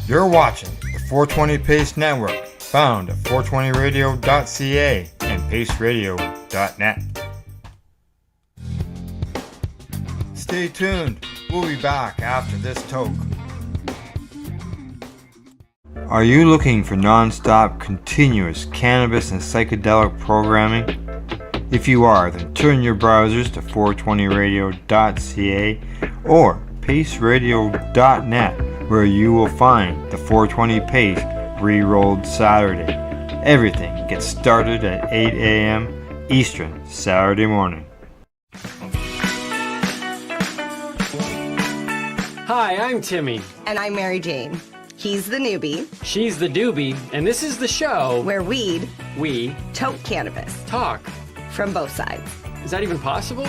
You're watching the 420 Pace Network, found at 420radio.ca and paceradio.net. Stay tuned. We'll be back after this toke. Are you looking for non-stop, continuous cannabis and psychedelic programming? If you are, then turn your browsers to 420radio.ca or paceradio.net, where you will find the 420 Pace re-rolled Saturday. Everything gets started at 8 a.m. Eastern Saturday morning. Hi, I'm Timmy. And I'm Mary Jane. He's the newbie. She's the doobie, and this is the show where we toke cannabis. Talk. From both sides. Is that even possible?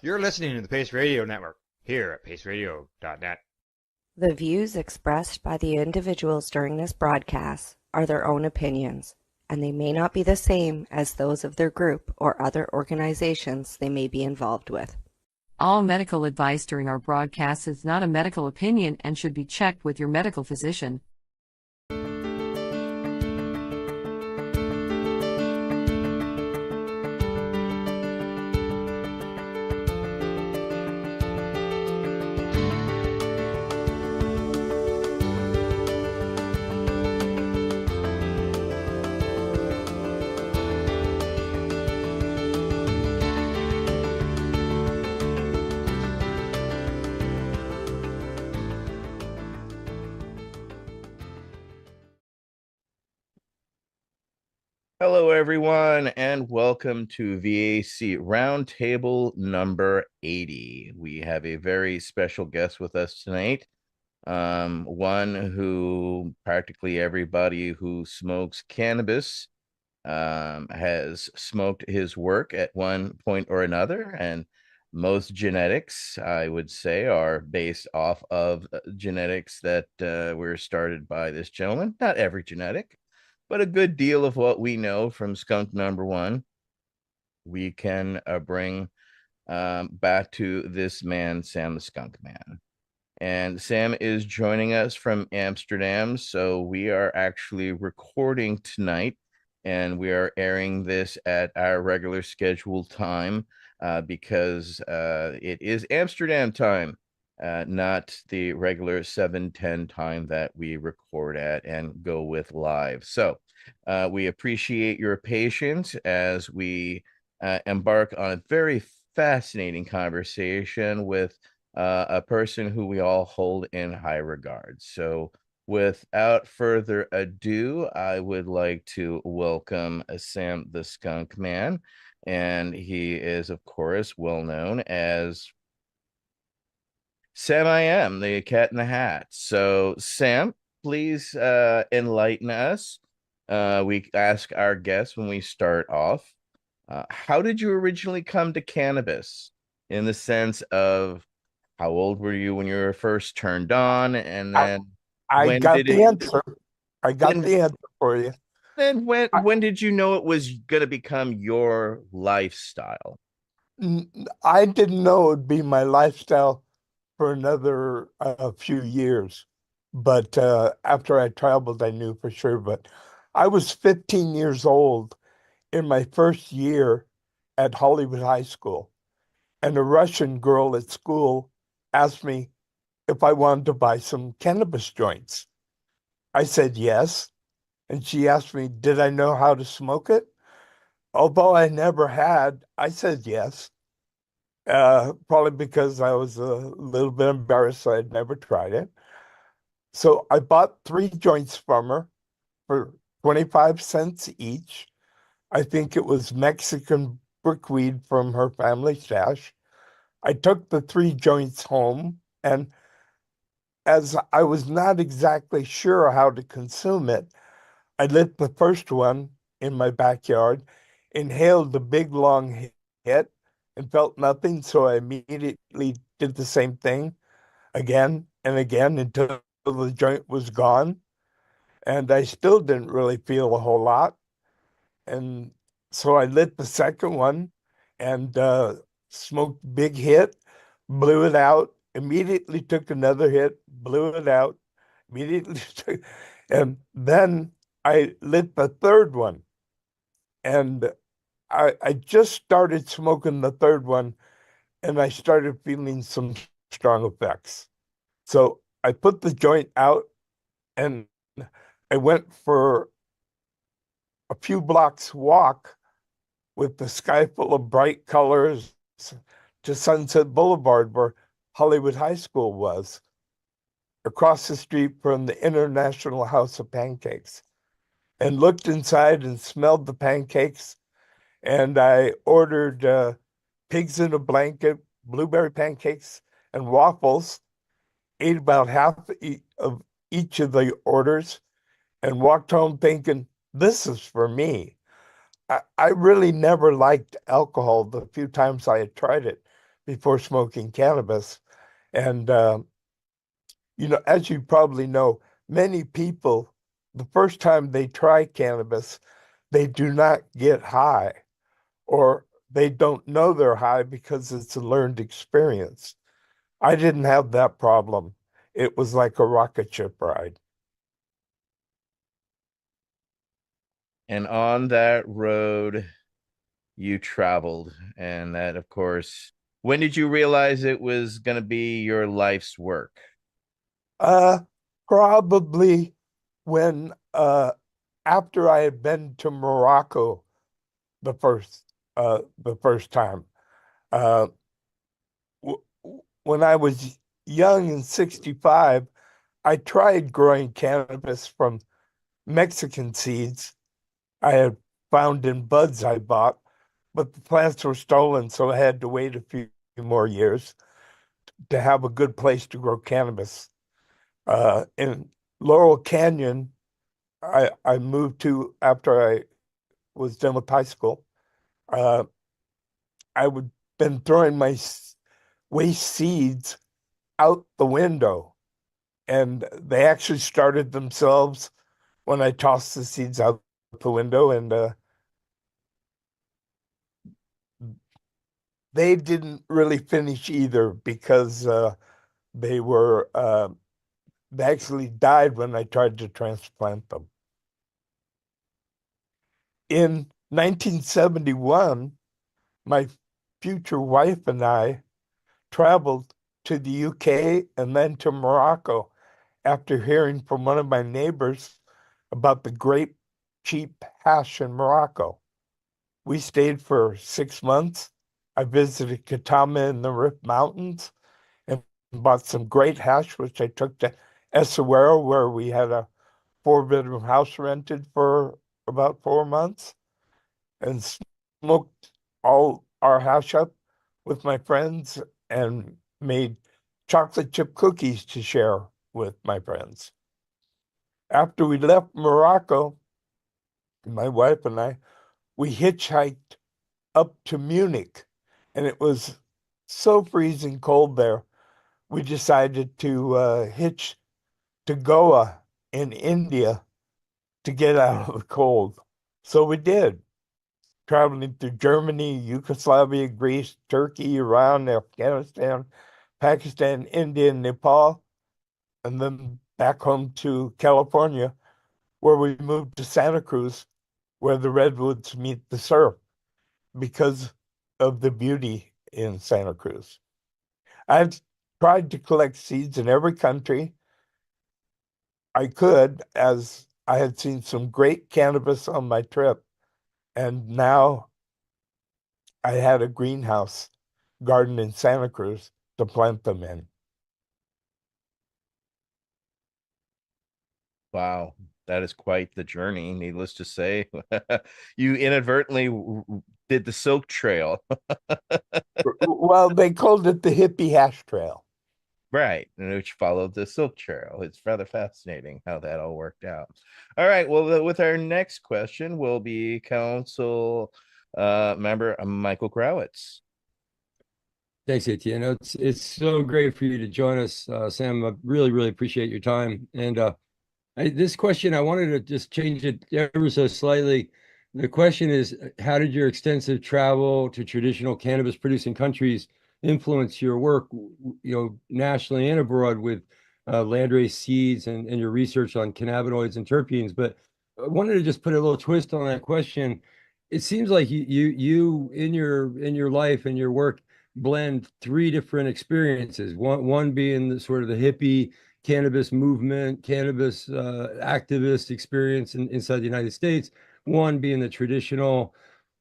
You're listening to the Pace Radio Network, here at paceradio.net. The views expressed by the individuals during this broadcast are their own opinions, and they may not be the same as those of their group or other organizations they may be involved with. All medical advice during our broadcast is not a medical opinion and should be checked with your medical physician. Hello, everyone, and welcome to VAC Roundtable number 80. We have a very special guest with us tonight, one who practically everybody who smokes cannabis has smoked his work at one point or another, and most genetics, I would say, are based off of genetics that were started by this gentleman. Not every genetic, but a good deal of what we know from skunk number one, we can bring back to this man, Sam the Skunk Man. And Sam is joining us from Amsterdam, so we are actually recording tonight, and we are airing this at our regular scheduled time because it is Amsterdam time. Not the regular 7:10 time that we record at and go with live. So we appreciate your patience as we embark on a very fascinating conversation with a person who we all hold in high regard. So without further ado, I would like to welcome Sam the Skunk Man. And he is, of course, well known as Sam I Am, the Cat in the Hat. So, Sam, please enlighten us. We ask our guests when we start off, how did you originally come to cannabis? In the sense of, how old were you when you were first turned on? And then I got the answer. I got the answer for you. Then when did you know it was going to become your lifestyle? I didn't know it would be my lifestyle for another few years. But after I traveled, I knew for sure. But I was 15 years old in my first year at Hollywood High School. And a Russian girl at school asked me if I wanted to buy some cannabis joints. I said yes. And she asked me, did I know how to smoke it? Although I never had, I said yes. Probably because I was a little bit embarrassed, so I'd never tried it. So I bought 3 joints from her for 25 cents each. I think it was Mexican brickweed from her family stash. I took the 3 joints home, and as I was not exactly sure how to consume it, I lit the first one in my backyard, inhaled the big long hit and felt nothing. So I immediately did the same thing again and again until the joint was gone. And I still didn't really feel a whole lot. And so I lit the second one and smoked big hit, blew it out, immediately took another hit, blew it out, immediately took, and then I lit the third one. And I just started smoking the third one and I started feeling some strong effects. So I put the joint out and I went for a few blocks walk with the sky full of bright colors to Sunset Boulevard, where Hollywood High School was, across the street from the International House of Pancakes, and looked inside and smelled the pancakes. And I ordered pigs in a blanket, blueberry pancakes, and waffles, ate about half of each of the orders, and walked home thinking, this is for me. I really never liked alcohol the few times I had tried it before smoking cannabis. And, as you probably know, many people, the first time they try cannabis, they do not get high or they don't know they're high because it's a learned experience. I didn't have that problem. It was like a rocket ship ride. And on that road, you traveled. And that, of course, when did you realize it was going to be your life's work? Uh, Probably when after I had been to Morocco the first time. Uh, w when I was young in 65, I tried growing cannabis from Mexican seeds I had found in buds I bought, but the plants were stolen, so I had to wait a few more years to have a good place to grow cannabis. In Laurel Canyon, I moved to after I was done with high school. Uh, I would been throwing my waste seeds out the window, and they actually started themselves when I tossed the seeds out the window, and they didn't really finish either because they were they actually died when I tried to transplant them. In 1971, my future wife and I traveled to the UK and then to Morocco after hearing from one of my neighbors about the great cheap hash in Morocco. We stayed for 6 months. I visited Katama in the Rift Mountains and bought some great hash, which I took to Essaouira, where we had a 4-bedroom house rented for about 4 months, and smoked all our hash up with my friends and made chocolate chip cookies to share with my friends. After we left Morocco, my wife and I, we hitchhiked up to Munich, and it was so freezing cold there. We decided to hitch to Goa in India to get out of the cold. So we did, traveling through Germany, Yugoslavia, Greece, Turkey, Iran, Afghanistan, Pakistan, India, and Nepal, and then back home to California, where we moved to Santa Cruz, where the redwoods meet the surf because of the beauty in Santa Cruz. I've tried to collect seeds in every country I could, as I had seen some great cannabis on my trip. And now I had a greenhouse garden in Santa Cruz to plant them in. Wow, that is quite the journey, needless to say. You inadvertently did the Silk Trail. Well, they called it the hippie hash trail. Right, and which followed the silk trail. It's rather fascinating how that all worked out. All right, well, with our next question will be council member Michael Krawitz. Thanks, Etienne. It's so great for you to join us, Sam. I really appreciate your time. And this question, I wanted to just change it ever so slightly. The question is, how did your extensive travel to traditional cannabis producing countries influence your work, nationally and abroad with landrace seeds and your research on cannabinoids and terpenes? But I wanted to just put a little twist on that question. It seems like you in your life and your work blend three different experiences. One being the sort of the hippie cannabis movement, cannabis activist experience inside the United States. One being the traditional,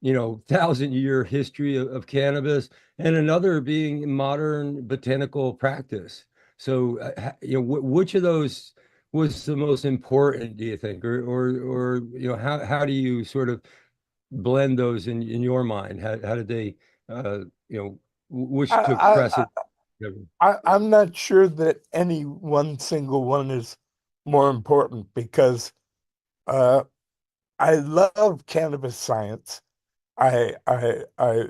1,000-year history of cannabis, and another being modern botanical practice. So, which of those was the most important, do you think, or how do you sort of blend those in your mind? How did they, which took I, precedence? I'm not sure that any one single one is more important because uh, I love cannabis science. I I I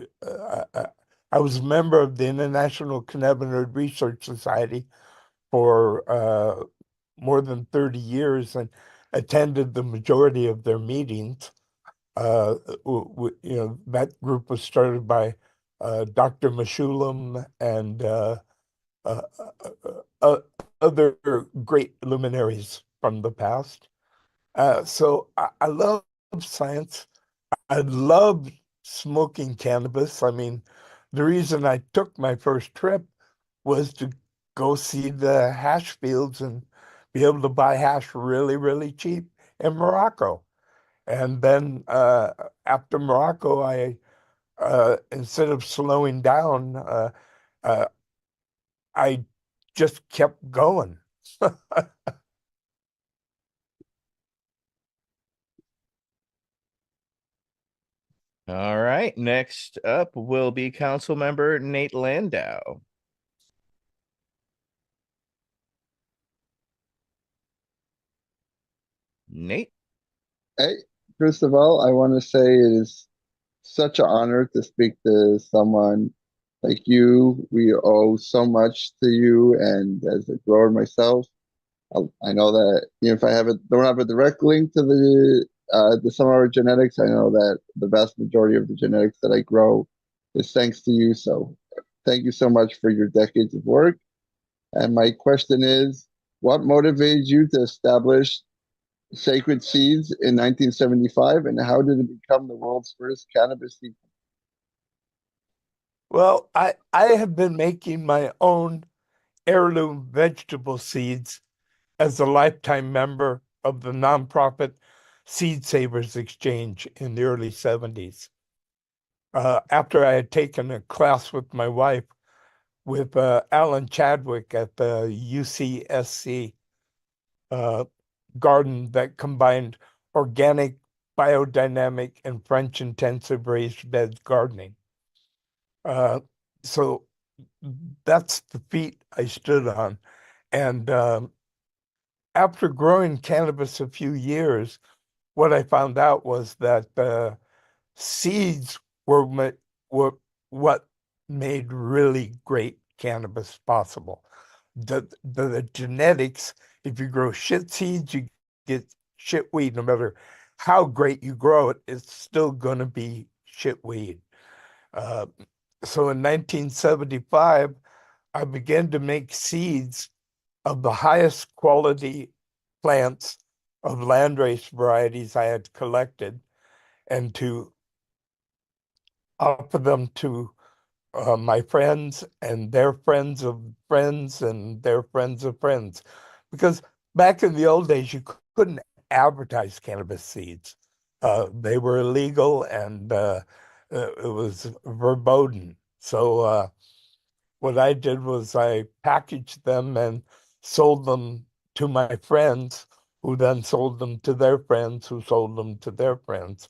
I was a member of the International Cannabinoid Research Society for more than 30 years and attended the majority of their meetings. That group was started by Dr. Meshulam and uh, uh, other great luminaries from the past. So I love science. I love smoking cannabis. I mean, the reason I took my first trip was to go see the hash fields and be able to buy hash really cheap in Morocco. And then after Morocco, I instead of slowing down, uh, I just kept going. All right, next up will be council member Nate Landau. Nate. Hey, first of all, I want to say it is such an honor to speak to someone like you. We owe so much to you, and as a grower myself, I know that if I don't have a direct link to the some of our genetics, I know that the vast majority of the genetics that I grow is thanks to you. So, thank you so much for your decades of work. And my question is, what motivated you to establish Sacred Seeds in 1975, and how did it become the world's first cannabis seed? Well, I have been making my own heirloom vegetable seeds as a lifetime member of the nonprofit Seed Savers Exchange in the early 70s. After I had taken a class with my wife with Alan Chadwick at the UCSC garden that combined organic, biodynamic, and French intensive raised bed gardening. So that's the feet I stood on. And after growing cannabis a few years, what I found out was that seeds were what made really great cannabis possible. The genetics, if you grow shit seeds, you get shit weed. No matter how great you grow it, it's still going to be shit weed. Uh, so in 1975, I began to make seeds of the highest quality plants of landrace varieties I had collected and to offer them to my friends and their friends of friends and their friends of friends. Because back in the old days, you couldn't advertise cannabis seeds. They were illegal and it was verboten. So what I did was I packaged them and sold them to my friends, who then sold them to their friends, who sold them to their friends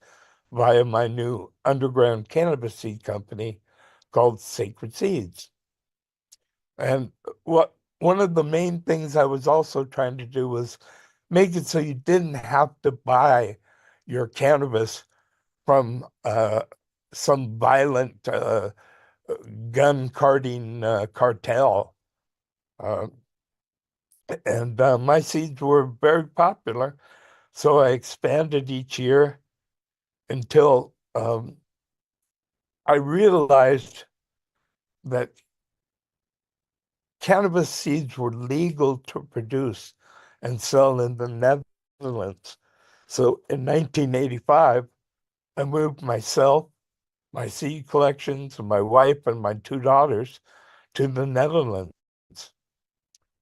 via my new underground cannabis seed company called Sacred Seeds. And one of the main things I was also trying to do was make it so you didn't have to buy your cannabis from some violent gun carting cartel. Uh, and my seeds were very popular, so I expanded each year until I realized that cannabis seeds were legal to produce and sell in the Netherlands. So in 1985, I moved myself, my seed collections, and my wife and my two daughters to the Netherlands.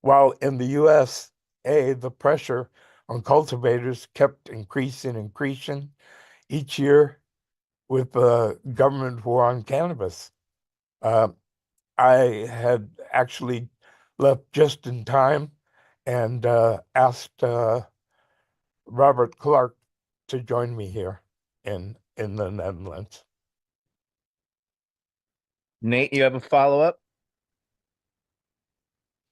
While in the USA, the pressure on cultivators kept increasing each year with the government war on cannabis. Uh, I had actually left just in time and asked Robert Clark to join me here in the Netherlands. Nate, you have a follow-up?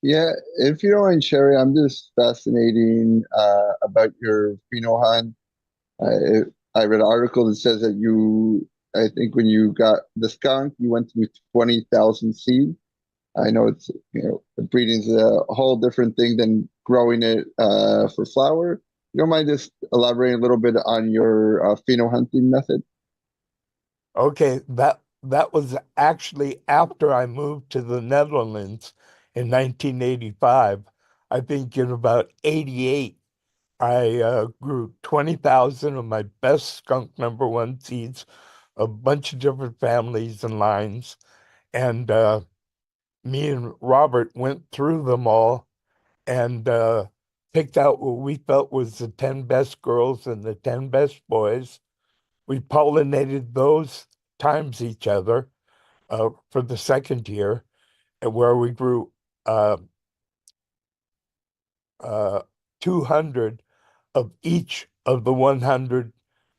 Yeah, if you don't mind, Sherry, I'm just fascinating about your pheno hunt. I read an article that says that I think when you got the skunk, you went through 20,000 seeds. I know it's, breeding is a whole different thing than growing it for flower. You don't mind just elaborating a little bit on your pheno hunting method? Okay, that was actually after I moved to the Netherlands in 1985. I think in about 88, I grew 20,000 of my best skunk number one seeds, a bunch of different families and lines. And me and Robert went through them all and picked out what we felt was the 10 best girls and the 10 best boys. We pollinated those times each other for the second year, where we grew uh, 200 of each of the 100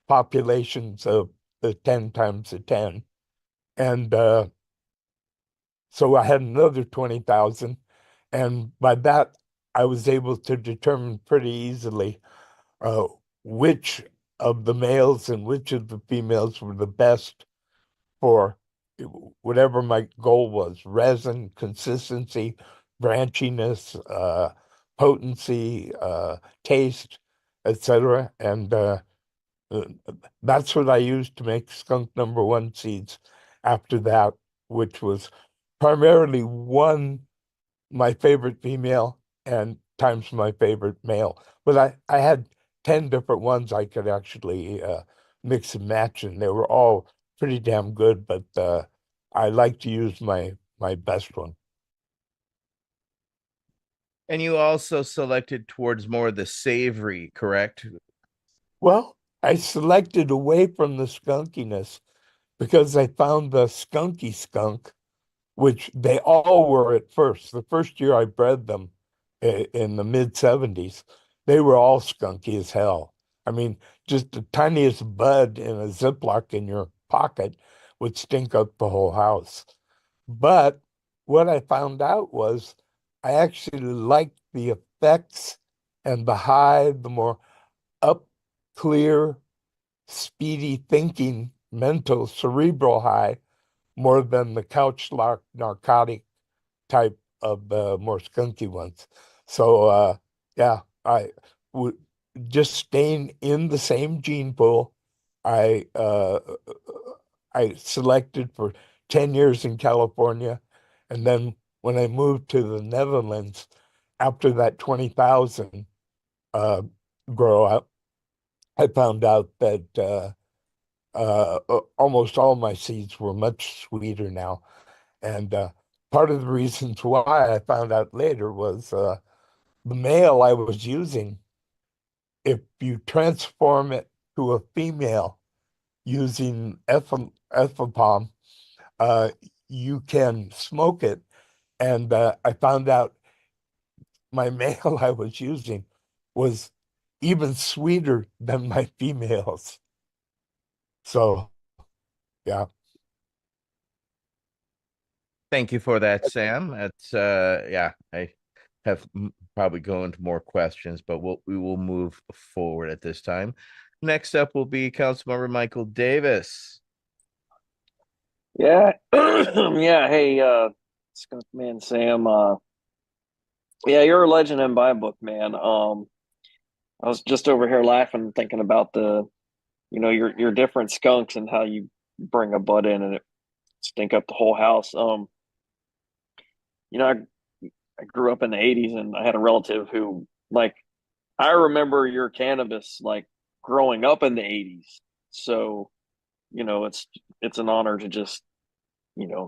populations of the 10 times the 10. And so I had another 20,000. And by that, I was able to determine pretty easily uh, which of the males and which of the females were the best for whatever my goal was: resin, consistency, branchiness, potency, taste, etc. And uh, that's what I used to make skunk number one seeds after that, which was primarily one, my favorite female, and times my favorite male. But I had 10 different ones I could actually mix and match, and they were all pretty damn good, but I like to use my best one. And you also selected towards more of the savory, correct? Well, I selected away from the skunkiness because I found the skunky skunk, which they all were at first. The first year I bred them in the mid 70s, they were all skunky as hell. I mean, just the tiniest bud in a Ziploc in your pocket would stink up the whole house. But what I found out was I actually liked the effects and the high, the more up, clear, speedy thinking, mental, cerebral high more than the couch lock narcotic type of the more skunky ones. So yeah, I would just staying in the same gene pool. I I selected for 10 years in California, and then when I moved to the Netherlands after that 20,000 uh, grow up, I found out that almost all my seeds were much sweeter now. And part of the reasons why I found out later was the male I was using, if you transform it to a female using ethylpalm, uh, you can smoke it. And I found out my male I was using was even sweeter than my females. So, yeah. Thank you for that, Sam. That's yeah, have probably go into more questions, but we will move forward at this time. Next up will be Councilmember Michael Davis. Yeah. Yeah. Hey, Skunk Man Sam. Yeah, you're a legend in my book, man. I was just over here laughing, thinking about your different skunks and how you bring a bud in and it stink up the whole house. You know, I grew up in the '80s and I had a relative who, like, I remember your cannabis like growing up in the '80s. So, it's an honor to just,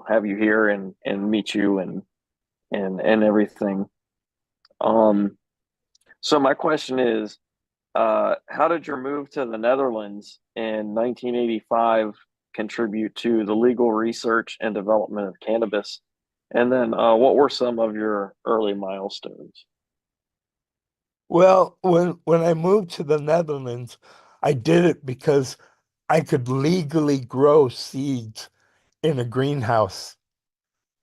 have you here and meet you and everything. Um, so my question is, how did your move to the Netherlands in 1985 contribute to the legal research and development of cannabis? And then, what were some of your early milestones? Well, when I moved to the Netherlands, I did it because I could legally grow seeds in a greenhouse,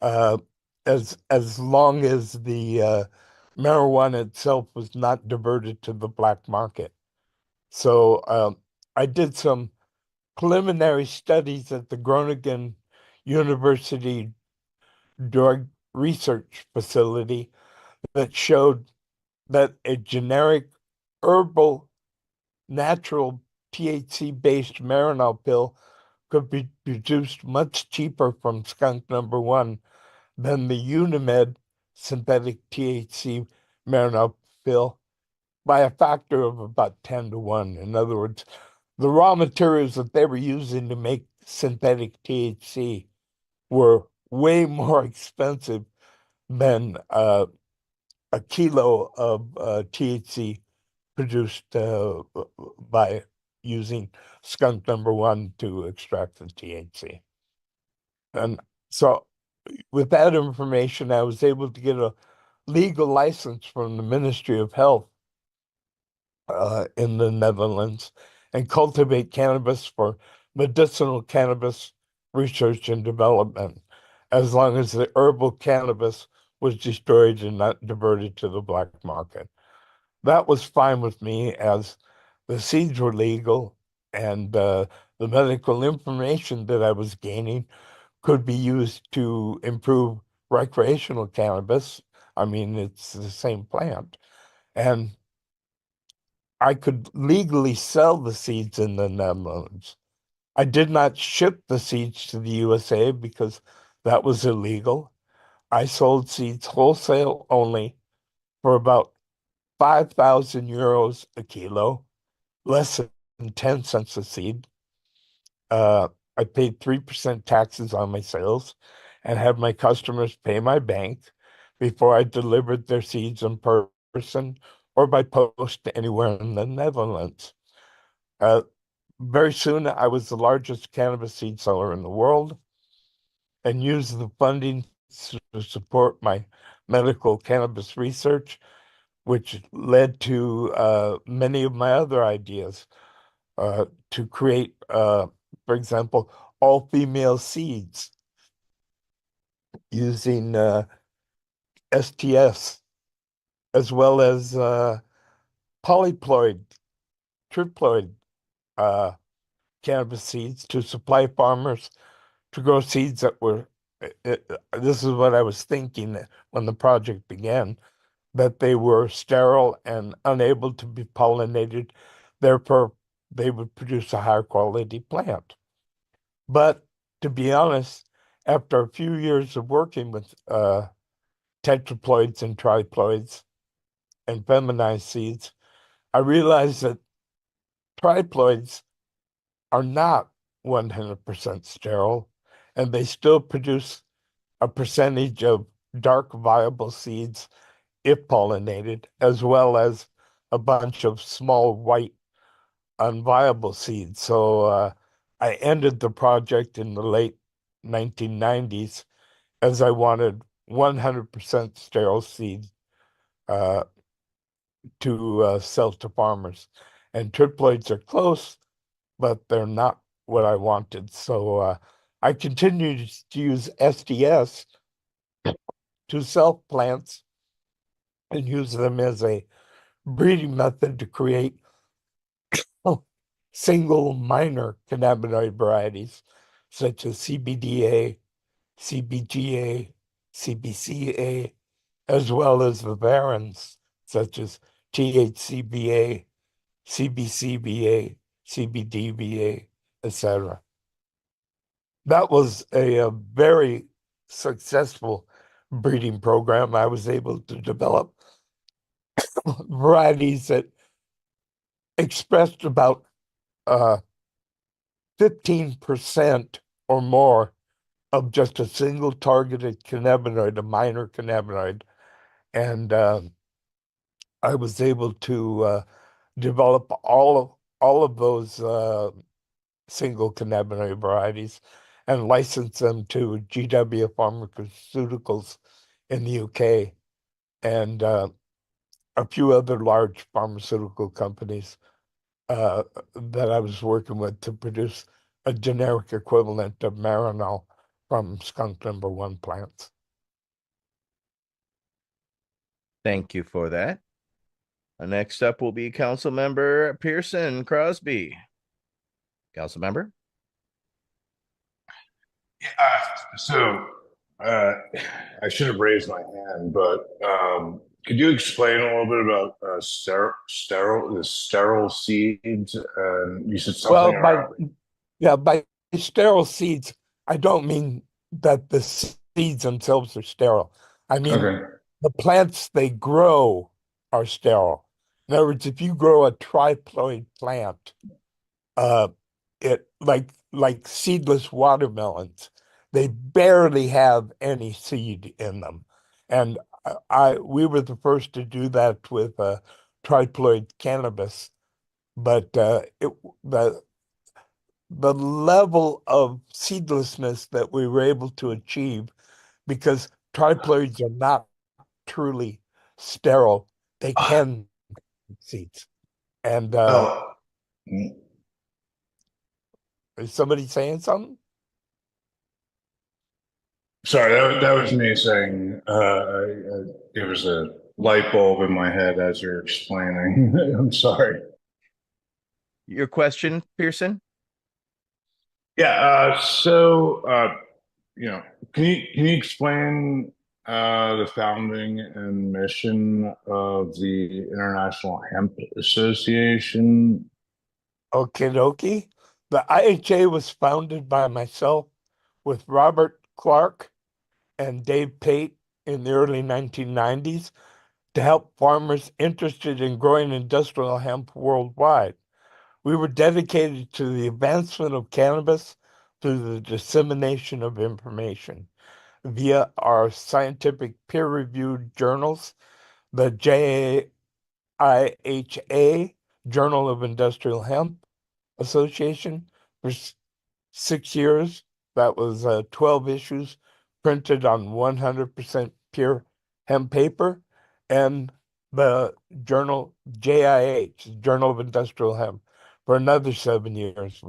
uh, as long as the marijuana itself was not diverted to the black market. So I did some preliminary studies at the Groningen University Drug Research Facility that showed that a generic herbal natural THC-based Marinol pill could be produced much cheaper from skunk number one than the Unimed synthetic THC Marinol pill by a factor of about 10 to 1. In other words, the raw materials that they were using to make synthetic THC were way more expensive than a kilo of THC produced by using skunk number one to extract the THC. And so with that information, I was able to get a legal license from the Ministry of Health in the Netherlands and cultivate cannabis for medicinal cannabis research and development, as long as the herbal cannabis was destroyed and not diverted to the black market. That was fine with me, as the seeds were legal and the medical information that I was gaining could be used to improve recreational cannabis. I mean, it's the same plant. And I could legally sell the seeds in the Netherlands. I did not ship the seeds to the USA because that was illegal. I sold seeds wholesale only for about 5,000 euros a kilo, less than 10 cents a seed. I paid 3% taxes on my sales and had my customers pay my bank before I delivered their seeds in person or by post anywhere in the Netherlands. Very soon, I was the largest cannabis seed seller in the world and used the funding to support my medical cannabis research, which led to many of my other ideas to create, for example, all-female seeds using STS, as well as polyploid, triploid cannabis seeds to supply farmers to grow seeds that were, this is what I was thinking when the project began, that they were sterile and unable to be pollinated. Therefore, they would produce a higher quality plant. But to be honest, after a few years of working with tetraploids and triploids and feminized seeds, I realized that triploids are not 100% sterile, and they still produce a percentage of dark viable seeds if pollinated, as well as a bunch of small white unviable seeds. So I ended the project in the late 1990s, as I wanted 100% sterile seed uh, to sell to farmers. And triploids are close, but they're not what I wanted. So I continued to use SDS to sell plants and use them as a breeding method to create single minor cannabinoid varieties such as CBDA, CBGA, CBCA, as well as the variants such as THCBA, CBCBA, CBDBA, etc. That was a very successful breeding program. I was able to develop varieties that expressed about 15% or more of just a single targeted cannabinoid, a minor cannabinoid. And I was able to develop all of those single cannabinoid varieties and license them to GW Pharmaceuticals in the UK and a few other large pharmaceutical companies that I was working with to produce a generic equivalent of Marinol from skunk number 1 plants. Thank you for that. Next up will be Council Member Pearson Crosby. Council Member? So I should have raised my hand, but could you explain a little bit about the sterile seeds? You said something around. By sterile seeds, I don't mean that the seeds themselves are sterile. I mean the plants they grow are sterile. In other words, if you grow a triploid plant, it like seedless watermelons, they barely have any seed in them. And we were the first to do that with triploid cannabis, but the level of seedlessness that we were able to achieve, because triploids are not truly sterile, they can seeds. And is somebody saying something? Sorry, that was me saying it was a light bulb in my head as you're explaining. I'm sorry. Your question, Pearson? Yeah. Can you explain the founding and mission of the International Hemp Association? Okie dokie. The IHA was founded by myself with Robert Clark and Dave Pate in the early 1990s to help farmers interested in growing industrial hemp worldwide. We were dedicated to the advancement of cannabis through the dissemination of information via our scientific peer-reviewed journals, the JIHA, Journal of Industrial Hemp Association, for 6 years. That was 12 issues printed on 100% pure hemp paper, and the journal JIH, Journal of Industrial Hemp, for another 7 years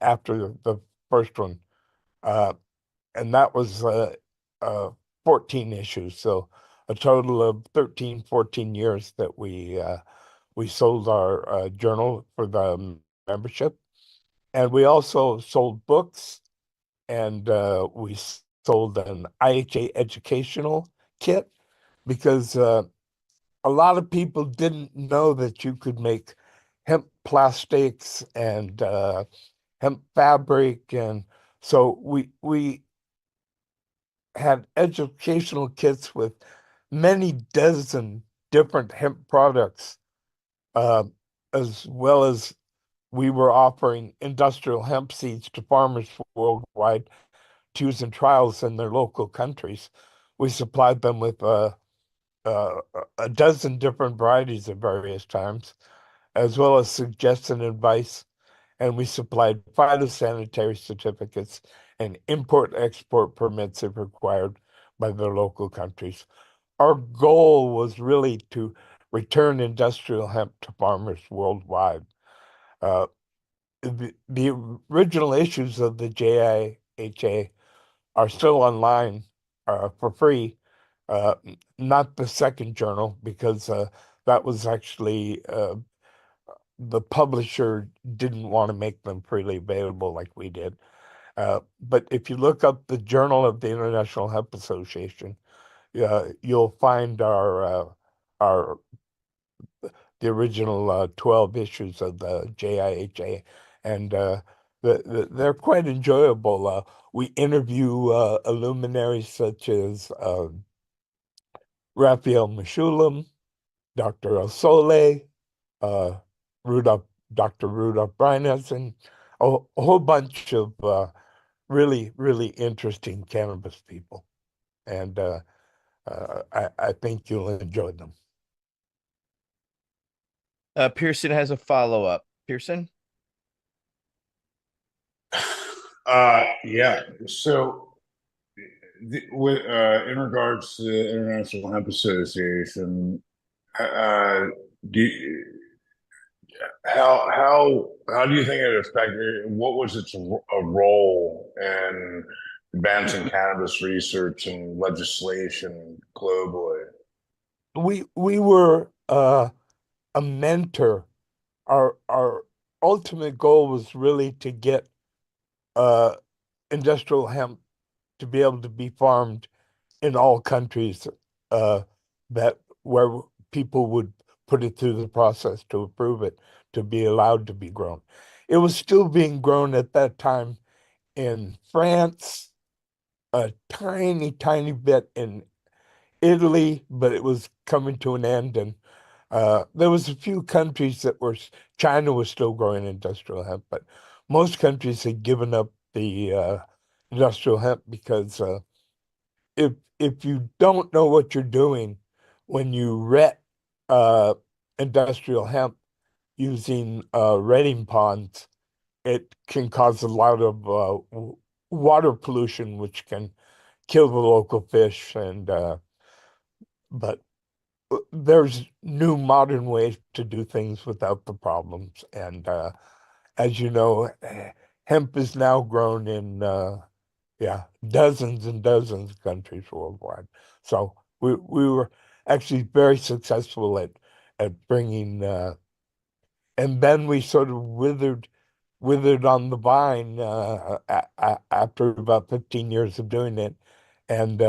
after the first one. And that was 14 issues. So a total of 13, 14 years that we sold our journal for the membership. And we also sold books, and we sold an IHA educational kit because a lot of people didn't know that you could make hemp plastics and hemp fabric. And so we had educational kits with many dozen different hemp products, as well as we were offering industrial hemp seeds to farmers worldwide to use in trials in their local countries. We supplied them with a dozen different varieties at various times, as well as suggestion advice, and we supplied phytosanitary certificates and import-export permits if required by their local countries. Our goal was really to return industrial hemp to farmers worldwide. The original issues of the JIHA are still online for free not the second journal, because that was actually the publisher didn't want to make them freely available like we did. But if you look up the Journal of the International Hemp Association, you'll find our the original 12 issues of the JIHA, and they're quite enjoyable. We interview luminaries such as Raphael Mechoulam, Dr. Osole, uh, Dr. Rudolph Brynesen, a whole bunch of really, really interesting cannabis people. And I think you'll enjoy them. Pearson has a follow-up. Pearson? Yeah. So, in regards to the International Hemp Association, do you, how do you think it affected? What was its a role in advancing cannabis research and legislation globally? We were a mentor. Our ultimate goal was really to get industrial hemp to be able to be farmed in all countries that where people would put it through the process to approve it to be allowed to be grown. It was still being grown at that time in France, a tiny, tiny bit in Italy, but it was coming to an end. And there was a few countries that were, China was still growing industrial hemp, but most countries had given up the industrial hemp because if you don't know what you're doing when you wet industrial hemp using retting ponds, it can cause a lot of water pollution, which can kill the local fish. And but there's new modern ways to do things without the problems. And as you know, hemp is now grown in dozens and dozens of countries worldwide. So we were actually very successful at bringing, and then we sort of withered on the vine after about 15 years of doing it, and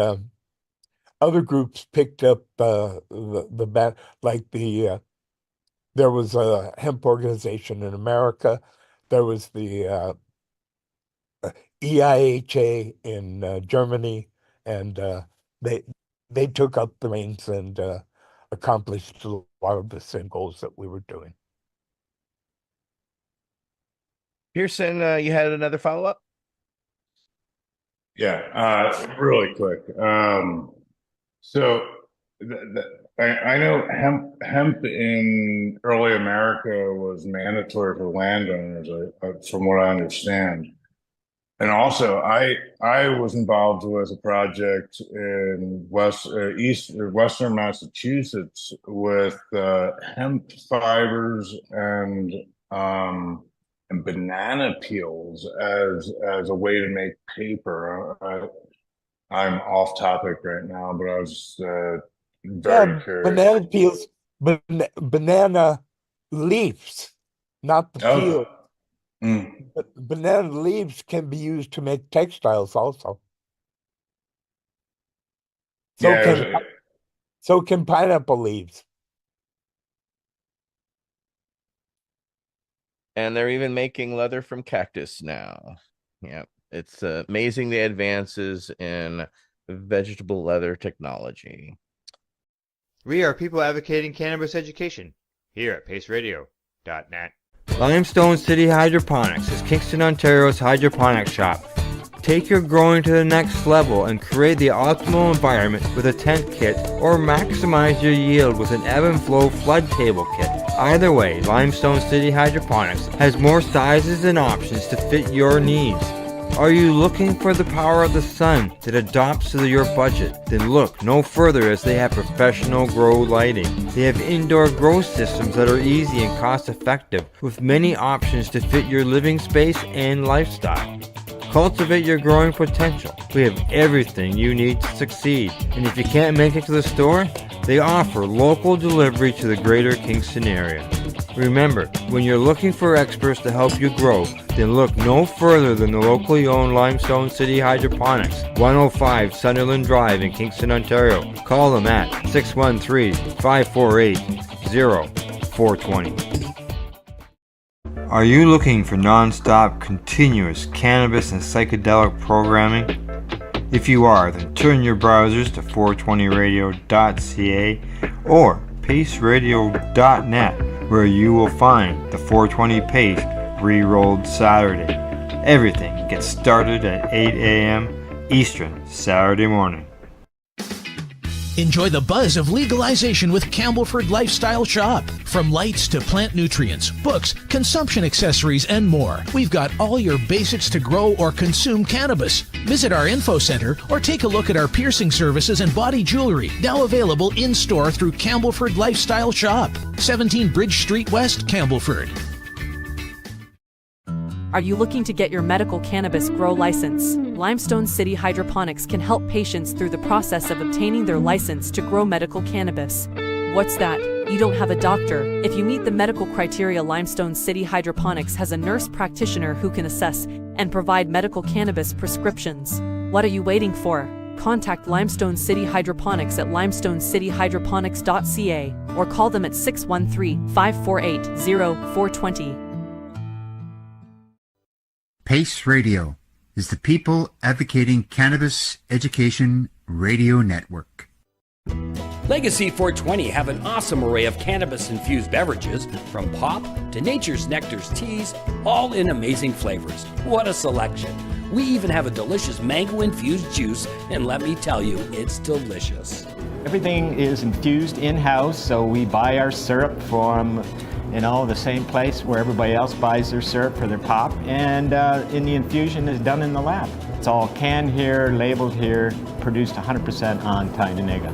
other groups picked up the bat, like there was a hemp organization in America, there was the EIHA in Germany, and they took up the reins and accomplished a lot of the same goals that we were doing. Pearson, you had another follow-up? Yeah, really quick. So I know hemp in early America was mandatory for landowners, from what I understand. And also, I was involved with a project in Western Massachusetts with hemp fibers and banana peels as a way to make paper. I'm off topic right now, but I was very curious. Banana peels, banana leaves, not the peel. But banana leaves can be used to make textiles also. So can pineapple leaves. And they're even making leather from cactus now. Yeah, it's amazing the advances in vegetable leather technology. We are people advocating cannabis education here at paceradio.net. Limestone City Hydroponics is Kingston, Ontario's hydroponics shop. Take your growing to the next level and create the optimal environment with a tent kit, or maximize your yield with an ebb and flow flood table kit. Either way, Limestone City Hydroponics has more sizes and options to fit your needs. Are you looking for the power of the sun that adapts to your budget? Then look no further, as they have professional grow lighting. They have indoor grow systems that are easy and cost effective, with many options to fit your living space and lifestyle. Cultivate your growing potential. We have everything you need to succeed. And if you can't make it to the store, they offer local delivery to the greater Kingston area. Remember, when you're looking for experts to help you grow, then look no further than the locally owned Limestone City Hydroponics, 105 Sunderland Drive in Kingston, Ontario. Call them at 613-548-0420. Are you looking for non-stop, continuous cannabis and psychedelic programming? If you are, then turn your browsers to 420radio.ca or paceradio.net, where you will find the 420 Pace re-rolled Saturday. Everything gets started at 8 a.m. Eastern Saturday morning. Enjoy the buzz of legalization with Campbellford Lifestyle Shop. From lights to plant nutrients, books, consumption accessories, and more, we've got all your basics to grow or consume cannabis. Visit our info center or take a look at our piercing services and body jewelry, now available in-store through Campbellford Lifestyle Shop, 17 Bridge Street West, Campbellford. Are you looking to get your medical cannabis grow license? Limestone City Hydroponics can help patients through the process of obtaining their license to grow medical cannabis. What's that? You don't have a doctor. If you meet the medical criteria, Limestone City Hydroponics has a nurse practitioner who can assess and provide medical cannabis prescriptions. What are you waiting for? Contact Limestone City Hydroponics at limestonecityhydroponics.ca or call them at 613-548-0420. PACE Radio is the People Advocating Cannabis Education Radio Network. Legacy 420 have an awesome array of cannabis-infused beverages, from pop to Nature's Nectar's teas, all in amazing flavors. What a selection! We even have a delicious mango-infused juice, and let me tell you, it's delicious. Everything is infused in-house, so we buy our syrup from the same place where everybody else buys their syrup for their pop, and the infusion is done in the lab. It's all canned here, labeled here, produced 100% on Tyndonega.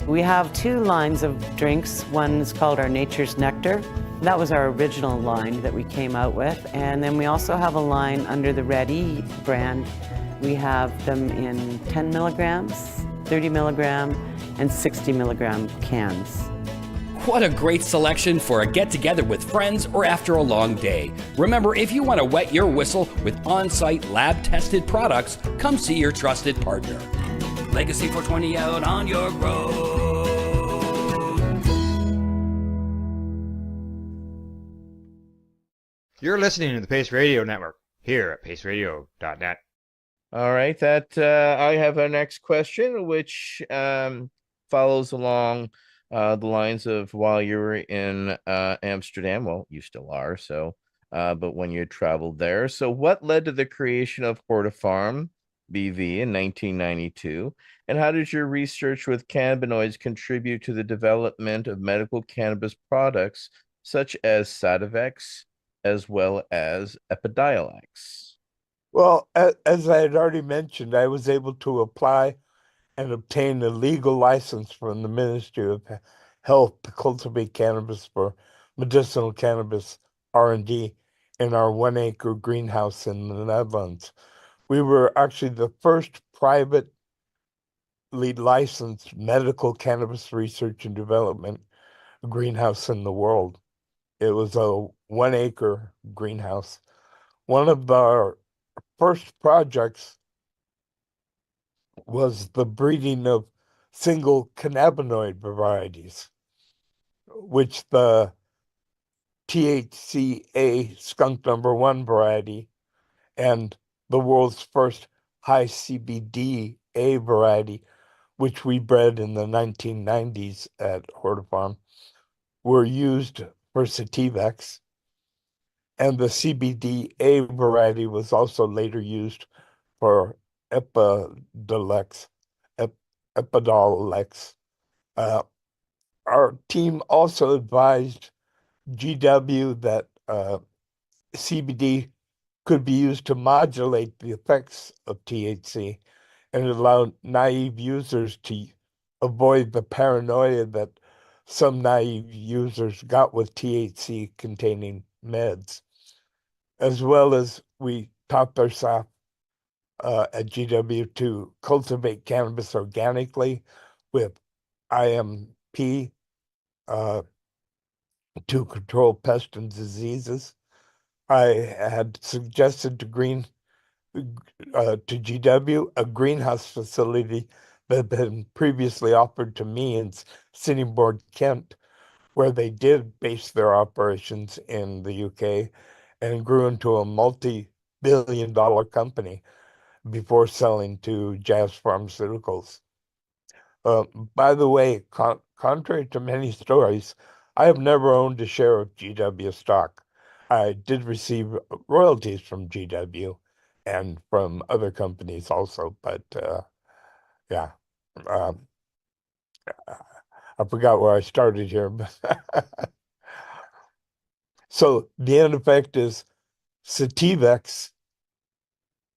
We have two lines of drinks. One is called our Nature's Nectar. That was our original line that we came out with, and then we also have a line under the Red E brand. We have them in 10 milligrams, 30 milligram, and 60 milligram cans. What a great selection for a get-together with friends or after a long day. Remember, if you want to wet your whistle with on-site lab-tested products, come see your trusted partner. Legacy 420 out on your road. You're listening to the Pace Radio Network here at paceradio.net. All right, that I have our next question, which follows along the lines of while you were in Amsterdam. Well, you still are, so but when you traveled there. So what led to the creation of Hortifarm BV in 1992, and how did your research with cannabinoids contribute to the development of medical cannabis products such as Sativex as well as Epidiolex? Well, as I had already mentioned, I was able to apply and obtain a legal license from the Ministry of Health to cultivate cannabis for medicinal cannabis R&D in our 1-acre greenhouse in the Netherlands. We were actually the first privately licensed medical cannabis research and development greenhouse in the world. It was a 1-acre greenhouse. One of our first projects was the breeding of single cannabinoid varieties, which the THCA skunk number 1 variety and the world's first high CBD A variety, which we bred in the 1990s at Hortifarm, were used for Sativex. And the CBD A variety was also later used for Epidiolex. Our team also advised GW that CBD could be used to modulate the effects of THC and allow naive users to avoid the paranoia that some naive users got with THC containing meds. As well as we taught our staff at GW to cultivate cannabis organically with IMP to control pests and diseases. I had suggested to GW a greenhouse facility that had been previously offered to me in Sittingbourne, Kent, where they did base their operations in the UK and grew into a multi-billion-dollar company before selling to Jazz Pharmaceuticals. By the way, contrary to many stories, I have never owned a share of GW stock. I did receive royalties from GW and from other companies also, but yeah. Um, I forgot where I started here. So the end effect is Sativex,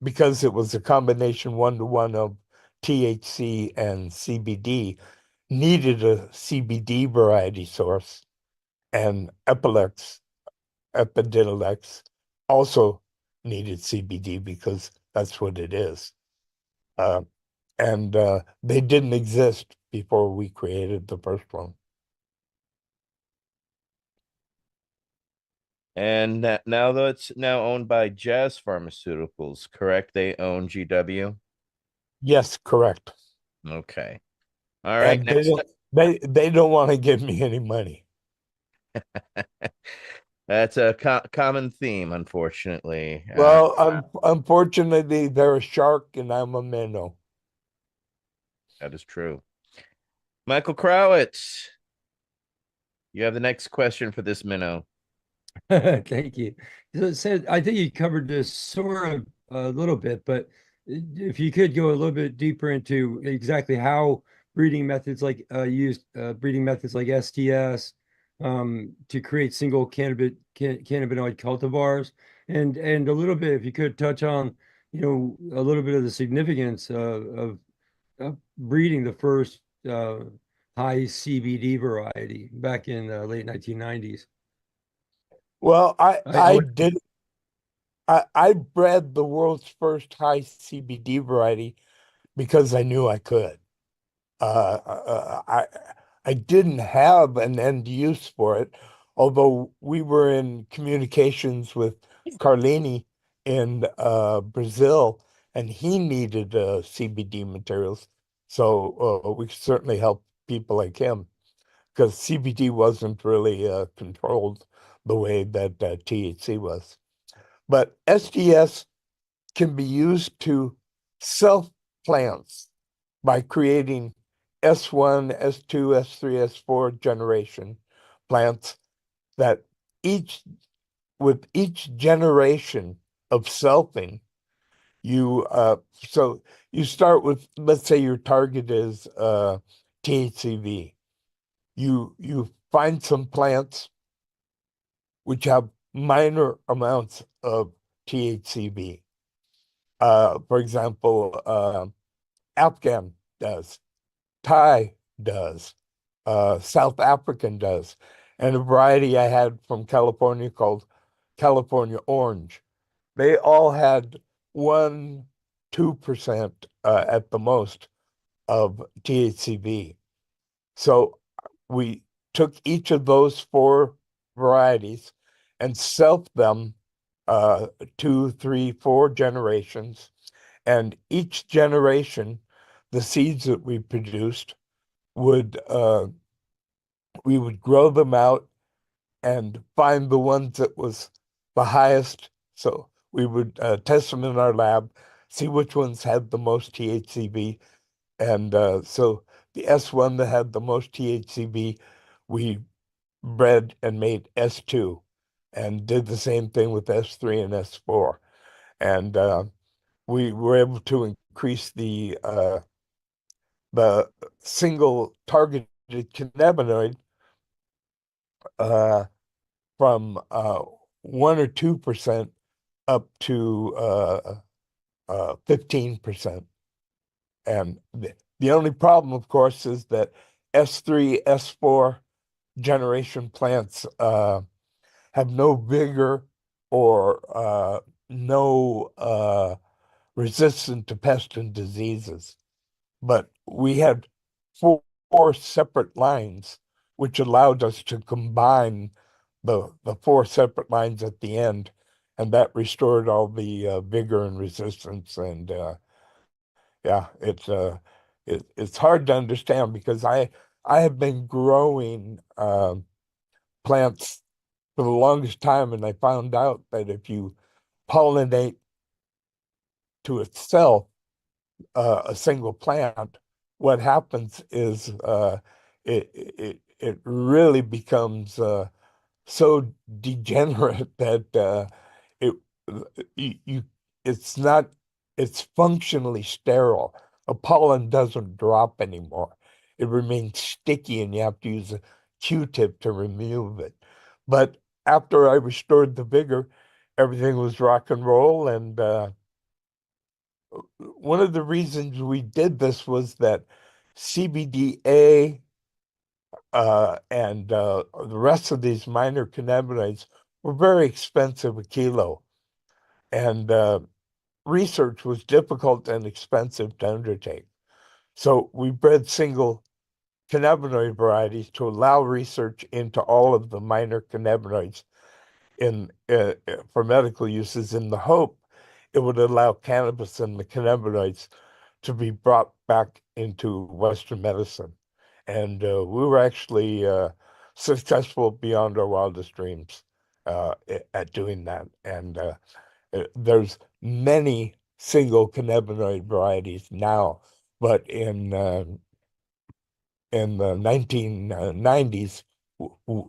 because it was a combination 1-to-1 of THC and CBD, needed a CBD variety source, and Epidiolex also needed CBD because that's what it is. And they didn't exist before we created the first one. And now though it's now owned by Jazz Pharmaceuticals, correct? They own GW. Yes, correct. Okay. All right. And Next, they don't want to give me any money. that's a common theme, unfortunately. Well, unfortunately, they're a shark and I'm a minnow. That is true. Michael Crowitz, you have the next question for this minnow. Thank you. So it said, I think you covered this sort of a little bit, but if you could go a little bit deeper into exactly how breeding methods like breeding methods like STS to create single cannabinoid cultivars, and a little bit if you could touch on a little bit of the significance of breeding the first high CBD variety back in the late 1990s. Well, I I bred the world's first high CBD variety because I knew I could. I didn't have an end use for it, although we were in communications with Carlini in Brazil, and he needed CBD materials. So we could certainly help people like him because CBD wasn't really controlled the way that THC was. But SDS can be used to self plants by creating S1, S2, S3, S4 generation plants that with each generation of selfing, so you start with, let's say your target is THCV. You find some plants which have minor amounts of THCV. For example, Afghan does, Thai does, South African does, and a variety I had from California called California Orange. They all had 1, 2% at the most of THCV. So we took each of those 4 varieties and self them 2, 3, 4 generations, and each generation, the seeds that we produced would we would grow them out and find the ones that was the highest. So we would test them in our lab, see which ones had the most THCV, and so the S1 that had the most THCV, we bred and made S2, and did the same thing with S3 and S4, and we were able to increase the single targeted cannabinoid from 1 or 2% up to 15%. And the only problem, of course, is that S3, S4 generation plants have no vigor or no resistant to pests and diseases. But we had four separate lines, which allowed us to combine the four separate lines at the end, and that restored all the vigor and resistance. And yeah, it's hard to understand because I have been growing plants for the longest time, and I found out that if you pollinate to itself a single plant, what happens is it really becomes so degenerate that it you it's not it's functionally sterile. A pollen doesn't drop anymore. It remains sticky and you have to use a Q-tip to remove it. But after I restored the vigor, everything was rock and roll. And one of the reasons we did this was that CBDA and the rest of these minor cannabinoids were very expensive a kilo. And research was difficult and expensive to undertake. So we bred single cannabinoid varieties to allow research into all of the minor cannabinoids for medical uses, in the hope it would allow cannabis and the cannabinoids to be brought back into Western medicine. And we were actually successful beyond our wildest dreams at doing that. And there's many single cannabinoid varieties now, but in the 1990s,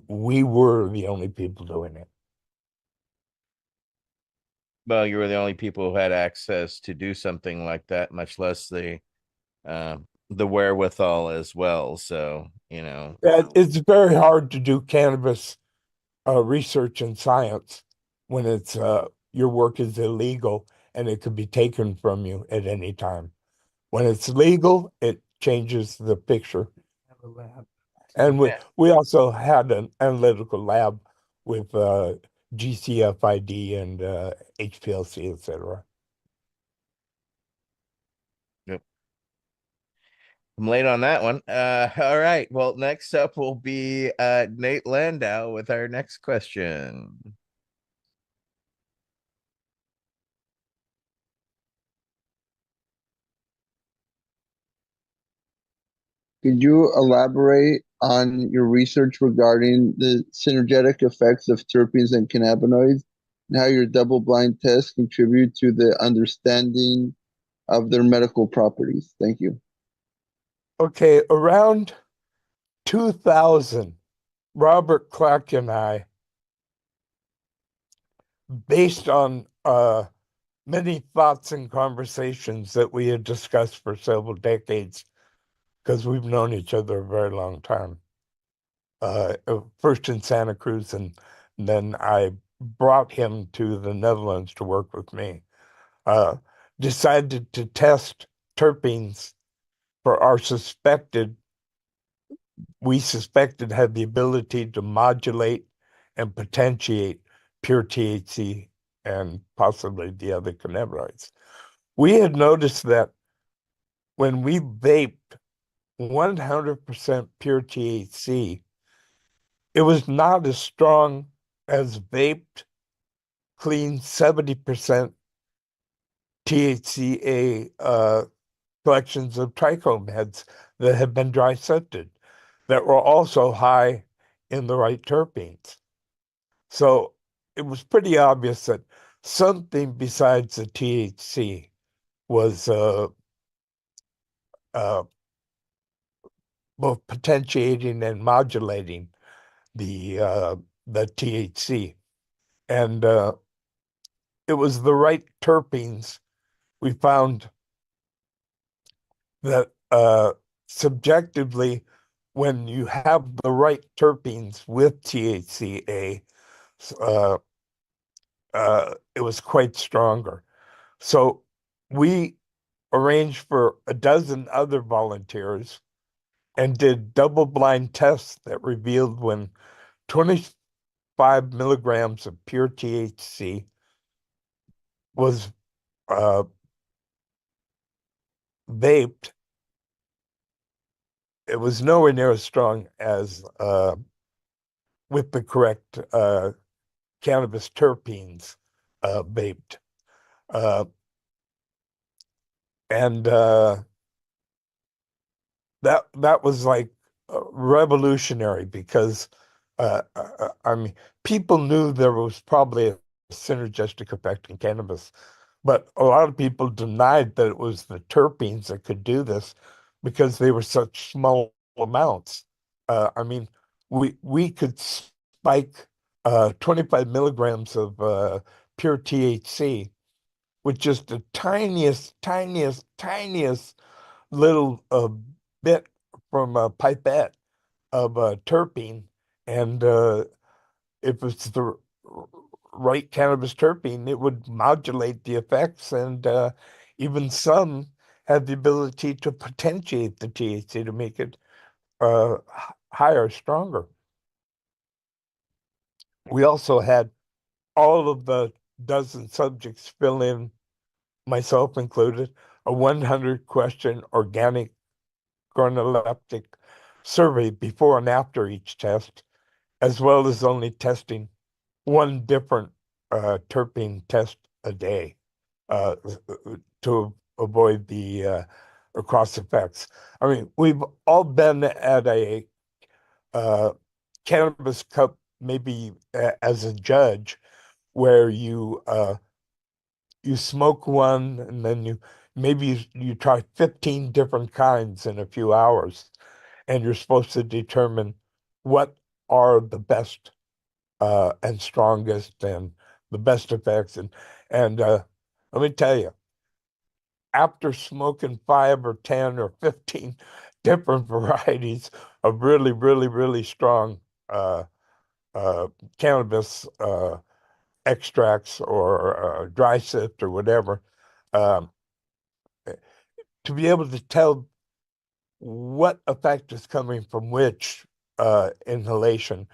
we were the only people doing it. Well, you were the only people who had access to do something like that, much less the wherewithal as well. So, It's very hard to do cannabis research and science when it's your work is illegal and it could be taken from you at any time. When it's legal, it changes the picture. And we also had an analytical lab with GCFID and HPLC, etc. Yep. I'm late on that one. All right. Well, next up will be Nate Landau with our next question. Could you elaborate on your research regarding the synergetic effects of terpenes and cannabinoids and how your double-blind tests contribute to the understanding of their medical properties? Thank you. Okay, around 2000, Robert Clark and I, based on many thoughts and conversations that we had discussed for several decades, because we've known each other a very long time. First in Santa Cruz, and then I brought him to the Netherlands to work with me. Decided to test terpenes for we suspected had the ability to modulate and potentiate pure THC and possibly the other cannabinoids. We had noticed that when we vaped 100% pure THC, it was not as strong as vaped clean 70% THCA collections of trichome heads that had been dry scented that were also high in the right terpenes. So it was pretty obvious that something besides the THC was both potentiating and modulating the THC. And it was the right terpenes. We found that subjectively, when you have the right terpenes with THCA, it was quite stronger. So we arranged for a dozen other volunteers and did double-blind tests that revealed when 25 milligrams of pure THC was vaped, it was nowhere near as strong as with the correct cannabis terpenes vaped. And that was like revolutionary because I mean, people knew there was probably a synergistic effect in cannabis, but a lot of people denied that it was the terpenes that could do this because they were such small amounts. I mean, we could spike 25 milligrams of pure THC with just the tiniest little bit from a pipette of terpene, and if it's the right cannabis terpene, it would modulate the effects, and even some have the ability to potentiate the THC to make it higher, stronger. We also had all of the dozen subjects fill in, myself included, a 100-question organic chronoleptic survey before and after each test, as well as only testing one different terpene test a day to avoid the cross effects. I mean, we've all been at a cannabis cup, maybe as a judge, where you smoke one and then you try 15 different kinds in a few hours, and you're supposed to determine what are the best and strongest and the best effects. And let me tell you, after smoking 5 or 10 or 15 different varieties of really strong cannabis extracts or dry sift or whatever, um, to be able to tell what effect is coming from which inhalation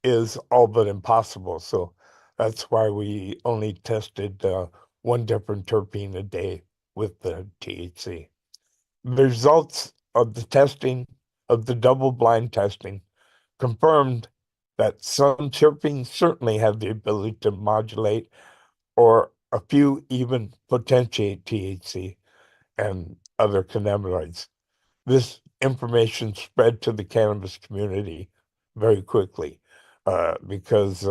is all but impossible. So that's why we only tested one different terpene a day with the THC. The results of the testing, of the double-blind testing, confirmed that some terpenes certainly have the ability to modulate, or a few even potentiate THC and other cannabinoids. This information spread to the cannabis community very quickly because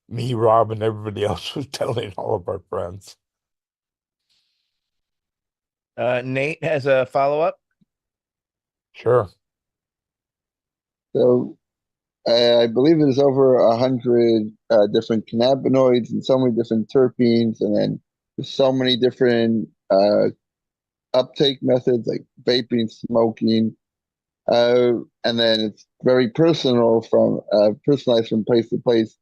me, Rob, and everybody else was telling all of our friends. Nate has a follow-up. Sure. So I believe there's over 100 different cannabinoids and so many different terpenes, and then there's so many different uptake methods like vaping, smoking, and then it's very personalized from place to place.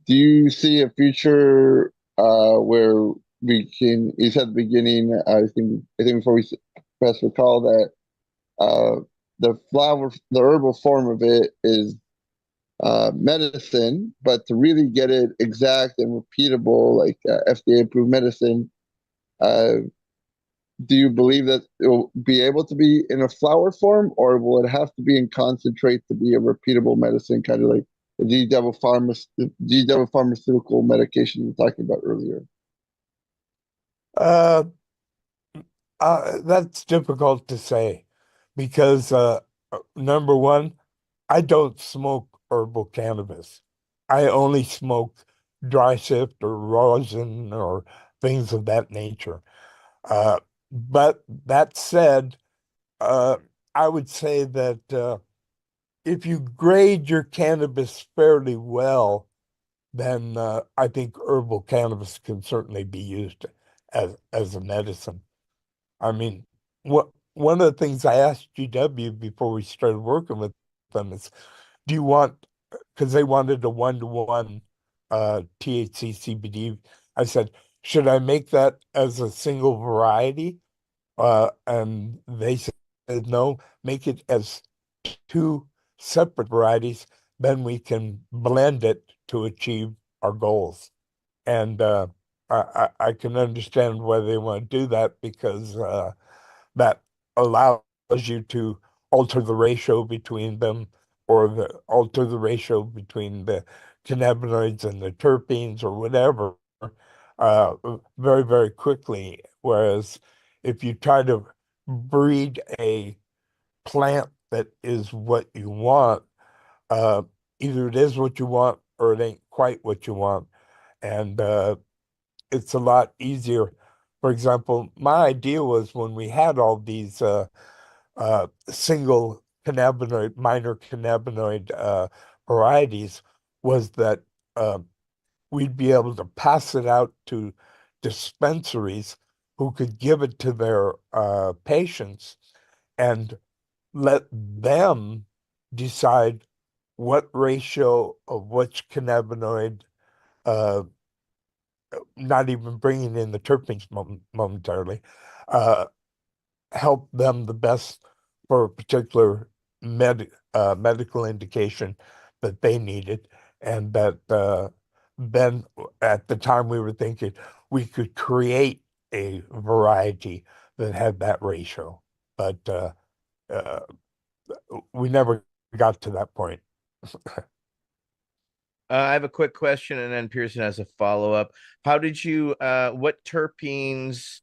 Do you see a future where we can? You said at the beginning, I think before we press recall that the herbal form of it is medicine, but to really get it exact and repeatable, like FDA approved medicine, do you believe that it will be able to be in a flower form, or will it have to be in concentrate to be a repeatable medicine, kind of like the D-double pharmaceutical medication you were talking about earlier? That's difficult to say because number one, I don't smoke herbal cannabis. I only smoke dry sift or rosin or things of that nature. But that said, I would say that if you grade your cannabis fairly well, then I think herbal cannabis can certainly be used as a medicine. I mean, one of the things I asked GW before we started working with them is, do you want, because they wanted a 1-to-1 THC CBD. I said, should I make that as a single variety? And they said, no, make it as 2 separate varieties, then we can blend it to achieve our goals. And I can understand why they want to do that because that allows you to alter the ratio between them or alter the ratio between the cannabinoids and the terpenes or whatever uh, very, very quickly. Whereas if you try to breed a plant that is what you want, uh, either it is what you want or it ain't quite what you want. And it's a lot easier. For example, my idea was when we had all these single cannabinoid, minor cannabinoid varieties, was that we'd be able to pass it out to dispensaries who could give it to their patients and let them decide what ratio of which cannabinoid, uh, not even bringing in the terpenes momentarily, uh, help them the best for a particular medical indication that they needed. And that then at the time we were thinking we could create a variety that had that ratio. But uh, we never got to that point. I have a quick question, and then Pearson has a follow-up. How did you, what terpenes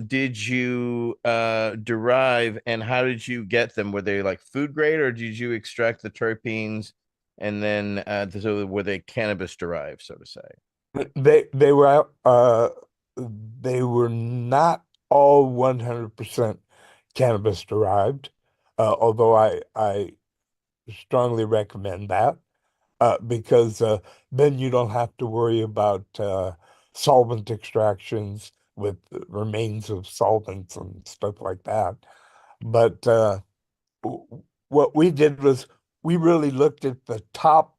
did you derive, and how did you get them? Were they like food grade, or did you extract the terpenes and then so were they cannabis derived, so to say? They were not all 100% cannabis derived, although I strongly recommend that. Because then you don't have to worry about solvent extractions with remains of solvents and stuff like that. But what we did was we really looked at the top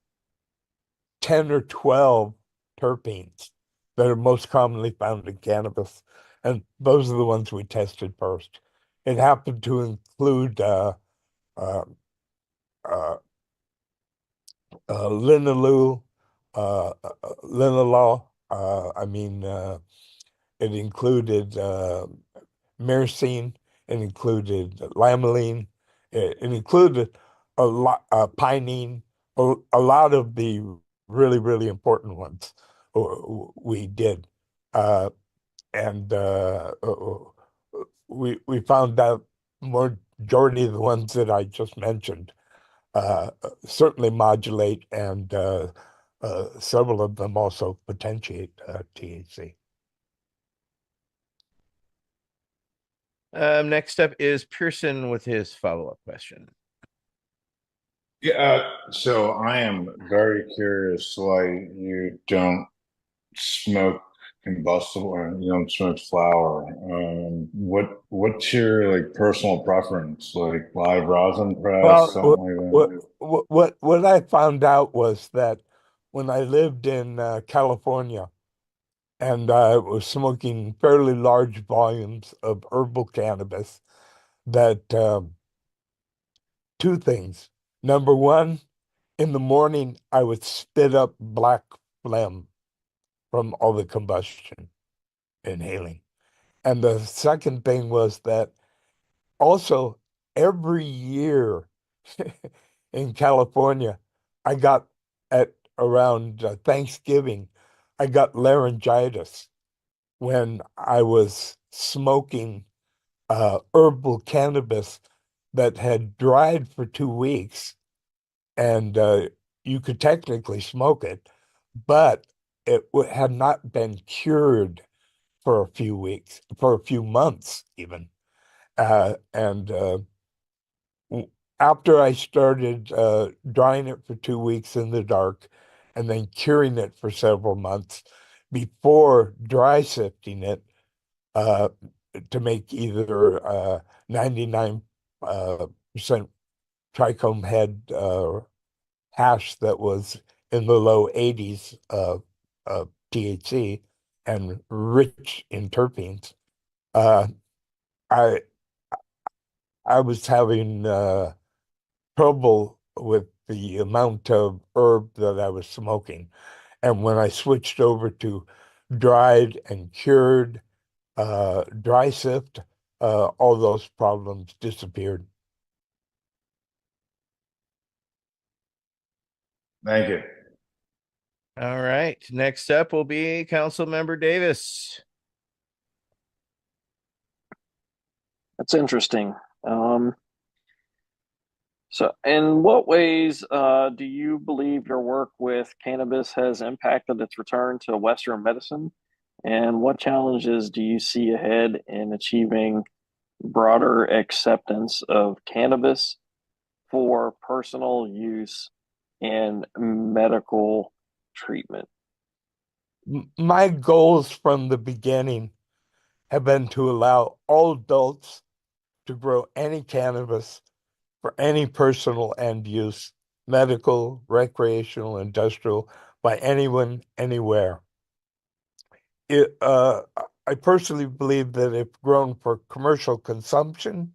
10 or 12 terpenes that are most commonly found in cannabis, and those are the ones we tested first. It happened to include uh, uh, linalool, linalool. It included myrcene. It included limonene. It included a lot, pinene. A lot of the really, really important ones we did, and we found out majority of the ones that I just mentioned certainly modulate, and several of them also potentiate THC. Next up is Pearson with his follow-up question. Yeah, so I am very curious why you don't smoke combustible or you don't smoke flower. What's your like personal preference? Like live rosin press, Well, something like that? what I found out was that when I lived in California and I was smoking fairly large volumes of herbal cannabis, that two things. Number one, in the morning, I would spit up black phlegm from all the combustion inhaling. And the second thing was that also every year in California, I got at around Thanksgiving, I got laryngitis when I was smoking herbal cannabis that had dried for 2 weeks, and you could technically smoke it, but it had not been cured for a few weeks, for a few months even. And after I started drying it for 2 weeks in the dark and then curing it for several months before dry sifting it uh, to make either 99% trichome head hash that was in the low 80s of THC and rich in terpenes, uh, I I was having trouble with the amount of herb that I was smoking. And when I switched over to dried and cured, dry sift, all those problems disappeared. Thank you. All right. Next up will be Council Member Davis. That's interesting. So, in what ways do you believe your work with cannabis has impacted its return to Western medicine? And what challenges do you see ahead in achieving broader acceptance of cannabis for personal use and medical treatment? My goals from the beginning have been to allow all adults to grow any cannabis for any personal end use, medical, recreational, industrial, by anyone, anywhere. I personally believe that if grown for commercial consumption,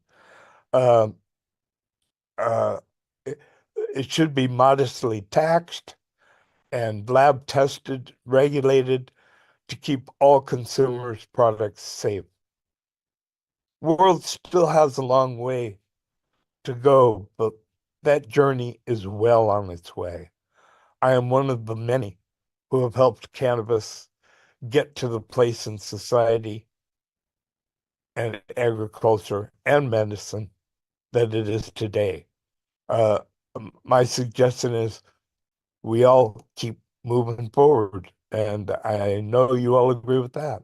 uh, uh, it should be modestly taxed and lab tested, regulated to keep all consumers' products safe. World still has a long way to go, but that journey is well on its way. I am one of the many who have helped cannabis get to the place in society and agriculture and medicine that it is today. Uh, my suggestion is we all keep moving forward, and I know you all agree with that.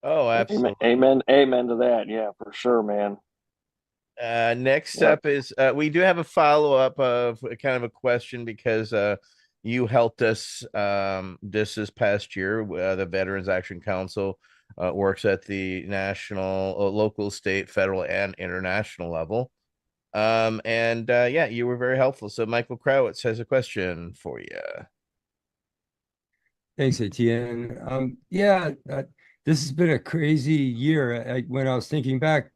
Oh, absolutely. Amen to that. Yeah, for sure, man. Next Yep. up is we do have a follow-up of kind of a question because you helped us this past year. The Veterans Action Council works at the national, local, state, federal, and international level. And yeah, you were very helpful. So Michael Krawitz has a question for you. Thanks, Etienne. Yeah, this has been a crazy year. When I was thinking back,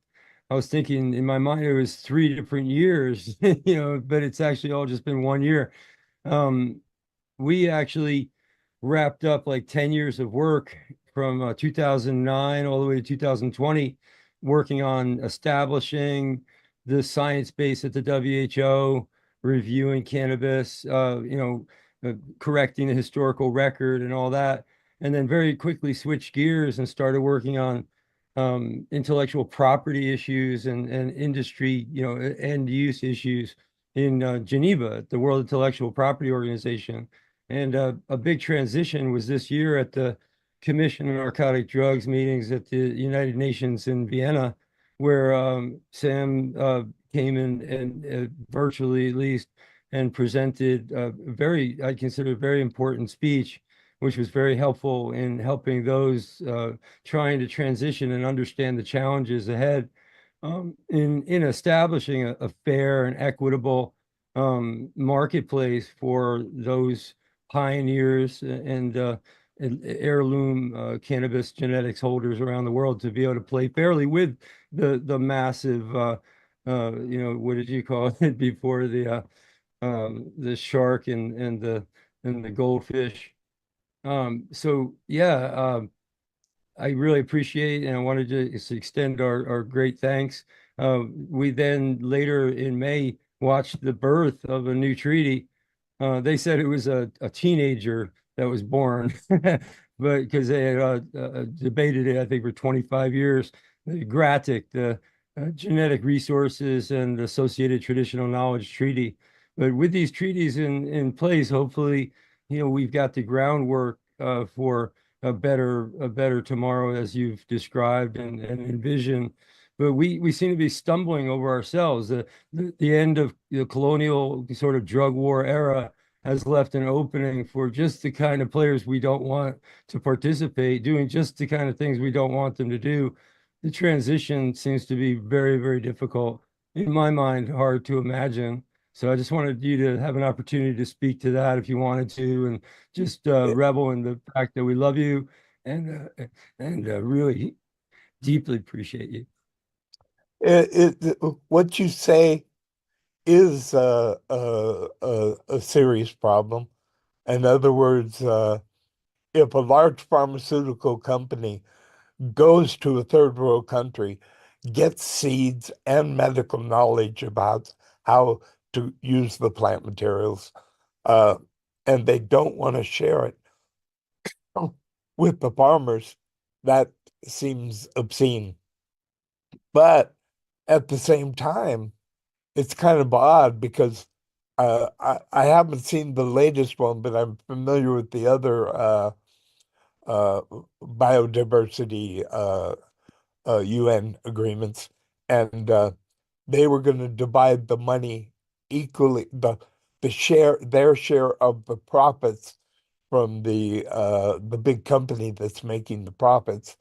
I was thinking in my mind it was 3 different years, but it's actually all just been 1 year. We actually wrapped up like 10 years of work from 2009 all the way to 2020, working on establishing the science base at the WHO, reviewing cannabis, correcting the historical record and all that. And then very quickly switched gears and started working on intellectual property issues and industry, end use issues in Geneva at the World Intellectual Property Organization. And a big transition was this year at the Commission on Narcotic Drugs meetings at the United Nations in Vienna, where Sam came in and virtually at least and presented a I consider, a very important speech, which was very helpful in helping those trying to transition and understand the challenges ahead in establishing a fair and equitable marketplace for those pioneers and heirloom cannabis genetics holders around the world to be able to play fairly with the massive, what did you call it before, the shark and the goldfish. So yeah, I really appreciate, and I wanted to extend our great thanks. We then later in May watched the birth of a new treaty. They said it was a teenager that was born, but because they had debated it, I think, for 25 years. The GRATIC, the Genetic Resources and Associated Traditional Knowledge Treaty. But with these treaties in place, hopefully, we've got the groundwork for a better tomorrow, as you've described and envisioned. But we seem to be stumbling over ourselves. The end of the colonial sort of drug war era has left an opening for just the kind of players we don't want to participate, doing just the kind of things we don't want them to do. The transition seems to be very, very difficult. In my mind, hard to imagine. So I just wanted you to have an opportunity to speak to that if you wanted to, and just revel in the fact that we love you and really deeply appreciate you. What you say is a serious problem. In other words, if a large pharmaceutical company goes to a third world country, gets seeds and medical knowledge about how to use the plant materials, uh, and they don't want to share it with the farmers, that seems obscene. But at the same time, it's kind of odd because I haven't seen the latest one, but I'm familiar with the other uh, biodiversity UN agreements, and they were going to divide the money equally, their share of the profits from the big company that's making the profits.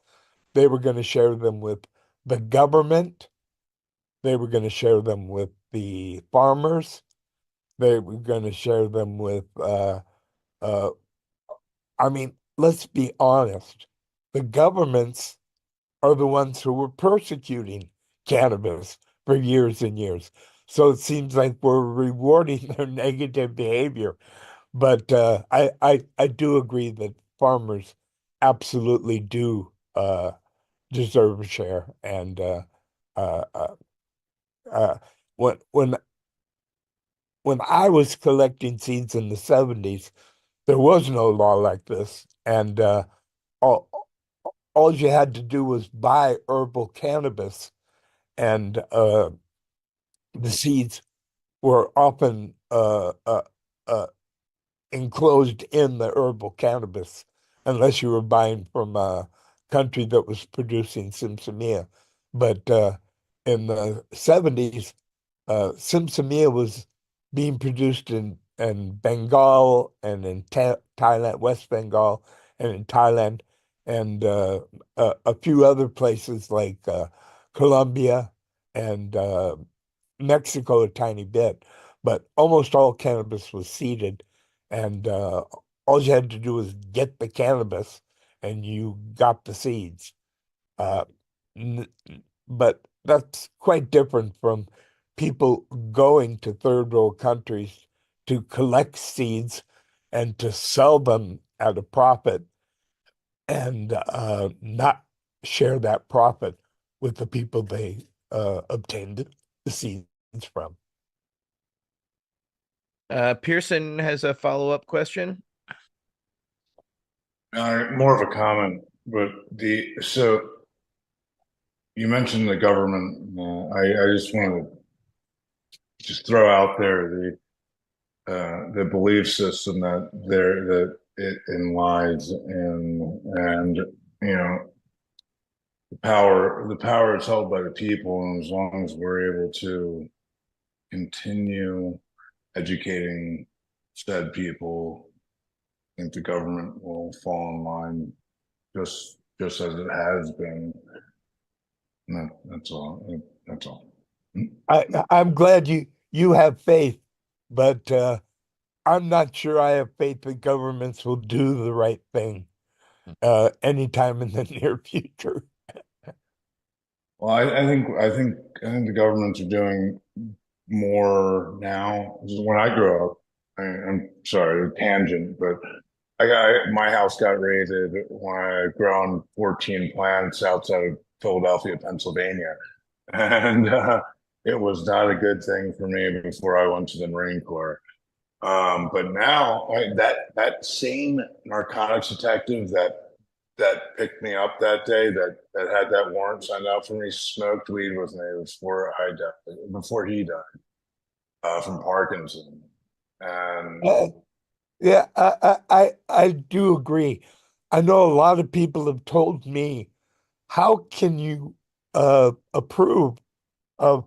They were going to share them with the government. They were going to share them with the farmers. They were going to share them with uh, I mean, let's be honest. The governments are the ones who were persecuting cannabis for years and years. So it seems like we're rewarding their negative behavior. But I do agree that farmers absolutely do deserve a share. And uh, uh, uh, when when when I was collecting seeds in the 70s, there was no law like this, and all all you had to do was buy herbal cannabis, and the seeds were often uh, enclosed in the herbal cannabis, unless you were buying from a country that was producing simsamia. But in the 70s, simsamia was being produced in Bengal and in Thailand, West Bengal, and in Thailand, and a few other places like Colombia and Mexico a tiny bit. But almost all cannabis was seeded, and all you had to do was get the cannabis, and you got the seeds. Uh, but that's quite different from people going to third world countries to collect seeds and to sell them at a profit and not share that profit with the people they obtained the seeds from. Pearson has a follow-up question. More of a comment, but so you mentioned the government. I just want to just throw out there the belief system that it lies in, and you know the power is held by the people, and as long as we're able to continue educating said people, I think the government will fall in line just as it has been. That's all. That's all. I'm glad you have faith, but I'm not sure I have faith that governments will do the right thing anytime in the near future. Well, I think the governments are doing more now. When I grew up, I'm sorry, a tangent, but my house got raided when I had grown 14 plants outside of Philadelphia, Pennsylvania, and it was not a good thing for me before I went to the Marine Corps. But now that same narcotics detective that picked me up that day, that had that warrant signed out for me, smoked weed with me before he died from Parkinson. And Yeah, I do agree. I know a lot of people have told me, how can you approve of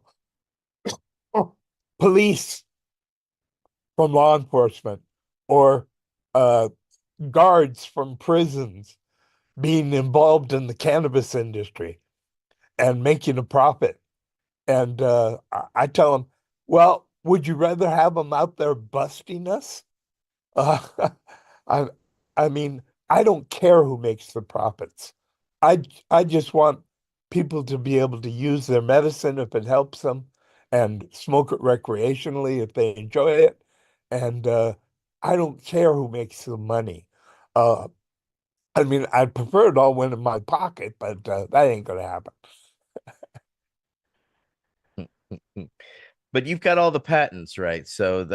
police from law enforcement or uh, guards from prisons being involved in the cannabis industry and making a profit? And I tell them, well, would you rather have them out there busting us? Uh, I, I mean, I don't care who makes the profits. I just want people to be able to use their medicine if it helps them, and smoke it recreationally if they enjoy it. And I don't care who makes the money. Uh, I mean, I'd prefer it all went in my pocket, but that ain't gonna happen. But you've got all the patents, right? So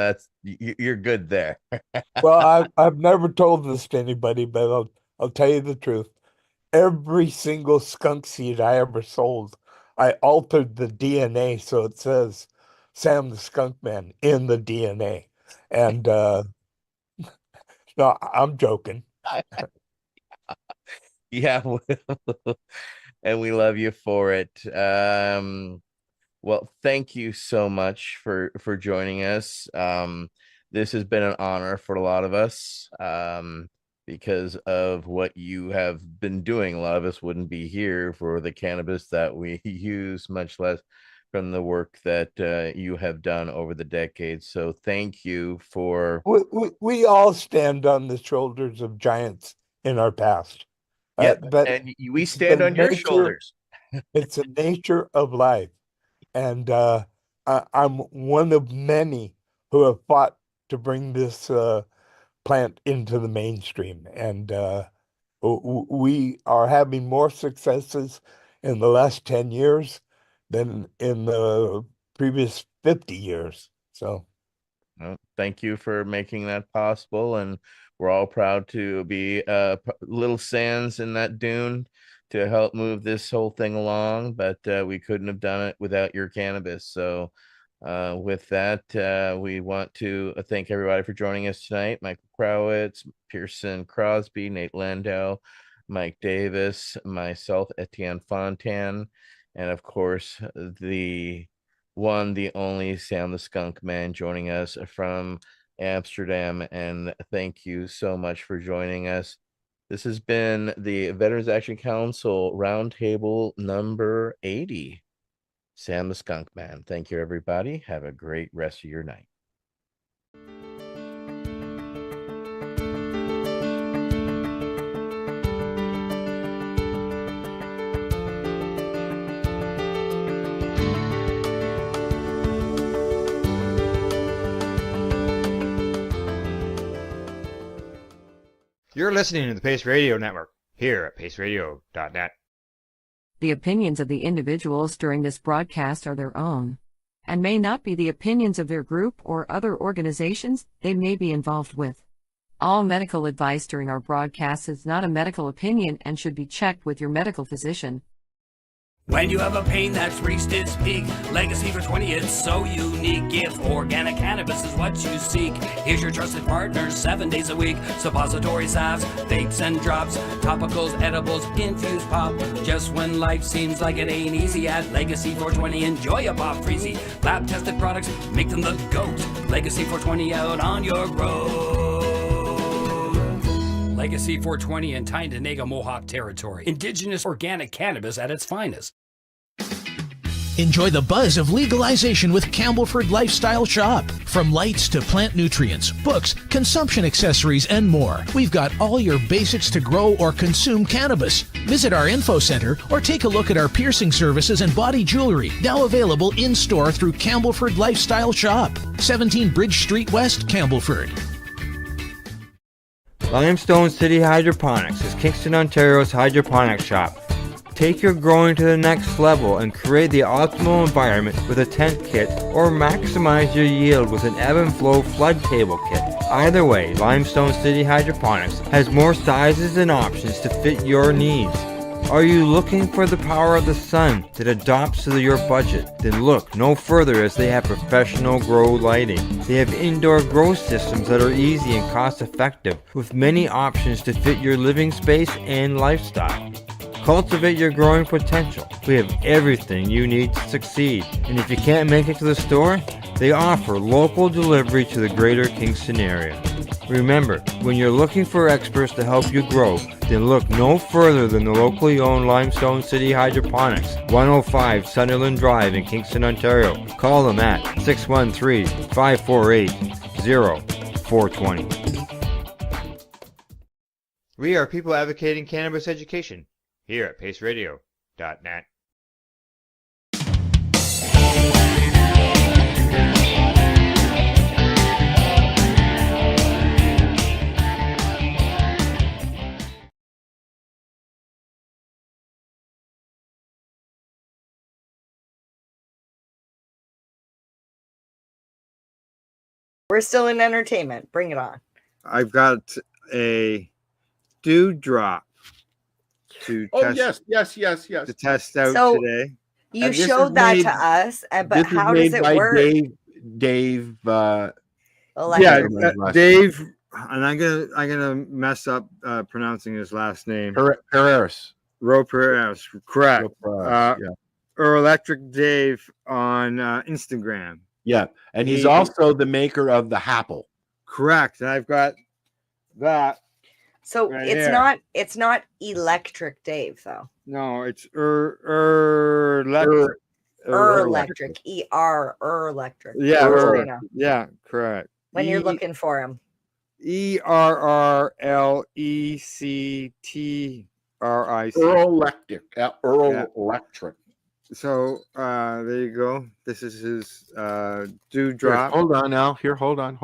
you're good there. Well, I've never told this to anybody, but I'll tell you the truth. Every single skunk seed I ever sold, I altered the DNA so it says Sam the Skunk Man in the DNA. And no, I'm joking. Yeah, and we love you for it. Well, thank you so much for joining us. This has been an honor for a lot of us. Because of what you have been doing. A lot of us wouldn't be here for the cannabis that we use, much less from the work that you have done over the decades. So thank you for... We all stand on the shoulders of giants in our past. Yeah, and we stand on your shoulders. It's the nature of life. And I'm one of many who have fought to bring this plant into the mainstream. And we are having more successes in the last 10 years than in the previous 50 years. So well, thank you for making that possible. And we're all proud to be little sands in that dune to help move this whole thing along. But we couldn't have done it without your cannabis. So with that, we want to thank everybody for joining us tonight. Michael Krawitz, Pearson Crosby, Nate Landau, Mike Davis, myself, Etienne Fontan, and of course, the one, the only Sam the Skunk Man joining us from Amsterdam. And thank you so much for joining us. This has been the Veterans Action Council Roundtable number 80. Sam the Skunk Man. Thank you, everybody. Have a great rest of your night. You're listening to the Pace Radio Network here at paceradio.net. The opinions of the individuals during this broadcast are their own, and may not be the opinions of their group or other organizations they may be involved with. All medical advice during our broadcast is not a medical opinion and should be checked with your medical physician. When you have a pain that's reached its peak, Legacy for 20, it's so unique. If organic cannabis is what you seek, here's your trusted partners 7 days a week. Suppository salves, vapes and drops, topicals, edibles, infused pop. Just when life seems like it ain't easy, at Legacy 420, enjoy a pop freezy. Lab-tested products, make them the GOAT. Legacy 420 out on your road. Legacy 420 in Tyndonega Mohawk territory. Indigenous organic cannabis at its finest. Enjoy the buzz of legalization with Campbellford Lifestyle Shop. From lights to plant nutrients, books, consumption accessories, and more, we've got all your basics to grow or consume cannabis. Visit our info center or take a look at our piercing services and body jewelry, now available in-store through Campbellford Lifestyle Shop, 17 Bridge Street West, Campbellford. Limestone City Hydroponics is Kingston, Ontario's hydroponics shop. Take your growing to the next level and create the optimal environment with a tent kit, or maximize your yield with an ebb and flow flood table kit. Either way, Limestone City Hydroponics has more sizes and options to fit your needs. Are you looking for the power of the sun that adapts to your budget? Then look no further, as they have professional grow lighting. They have indoor grow systems that are easy and cost effective, with many options to fit your living space and lifestyle. Cultivate your growing potential. We have everything you need to succeed. And if you can't make it to the store, they offer local delivery to the greater Kingston area. Remember, when you're looking for experts to help you grow, then look no further than the locally owned Limestone City Hydroponics, 105 Sunderland Drive in Kingston, Ontario. Call them at 613-548-0420. We are people advocating cannabis education here at paceradio.net. We're still in entertainment. Bring it on. I've got a dewdrop to test. Yes. To test out So today. you And this is showed that made- to us, but This is how made does it by work? Dave. Electric. Yeah, Dave, and I'm gonna mess up pronouncing his last name. Pereira. Pereira, correct. Yeah. Or Electric Dave on Instagram. Yeah, and he's also the maker of the Happle. Correct, and I've got that. So right it's here. not Electric Dave though. No, it's electric. Electric. Electric. Yeah, Just so you know, yeah, correct. when you're looking for him. ERRLECTRIC. Electric. Electric. So there you go. This is his dewdrop. Hold on now. Here, hold on.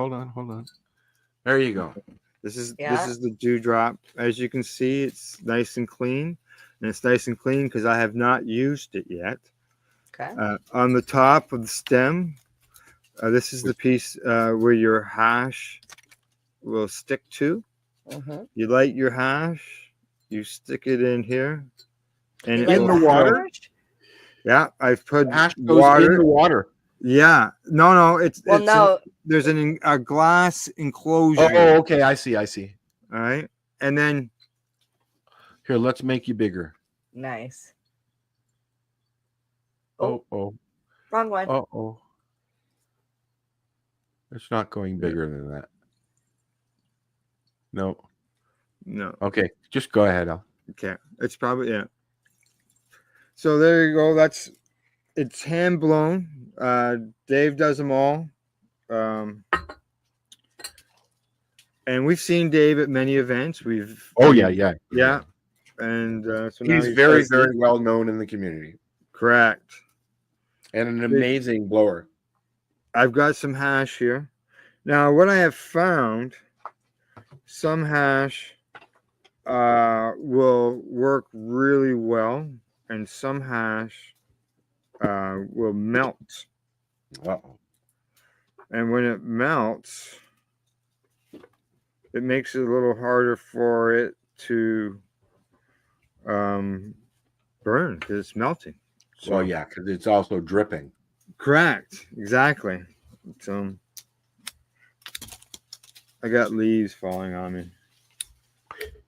There you go. This is the dewdrop. As you can see, it's nice and clean, and it's nice and clean because I have not used it yet. Okay. On the top of the stem, this is the piece where your hash will stick to. Mhm. You light your hash, you stick it in here, and You in the water. Yeah, I've put Hash goes in the water. Yeah, no, no. There's a glass enclosure. Oh, okay. I see. All right, and then here, let's make you bigger. Nice. Oh. Wrong one. Oh. It's not going bigger than that. No. Okay, just go ahead, Al. Okay, it's probably So there you go. It's hand blown. Dave does them all. And we've seen Dave at many events. Yeah. And so now He's very well known in the community. Correct. And an amazing blower. I've got some hash here. Now, what I have found, some hash will work really well, and some hash will melt. Uh-oh. And when it melts, it makes it a little harder for it to burn because it's melting. So yeah, because it's also dripping. Correct. Exactly. So I got leaves falling on me.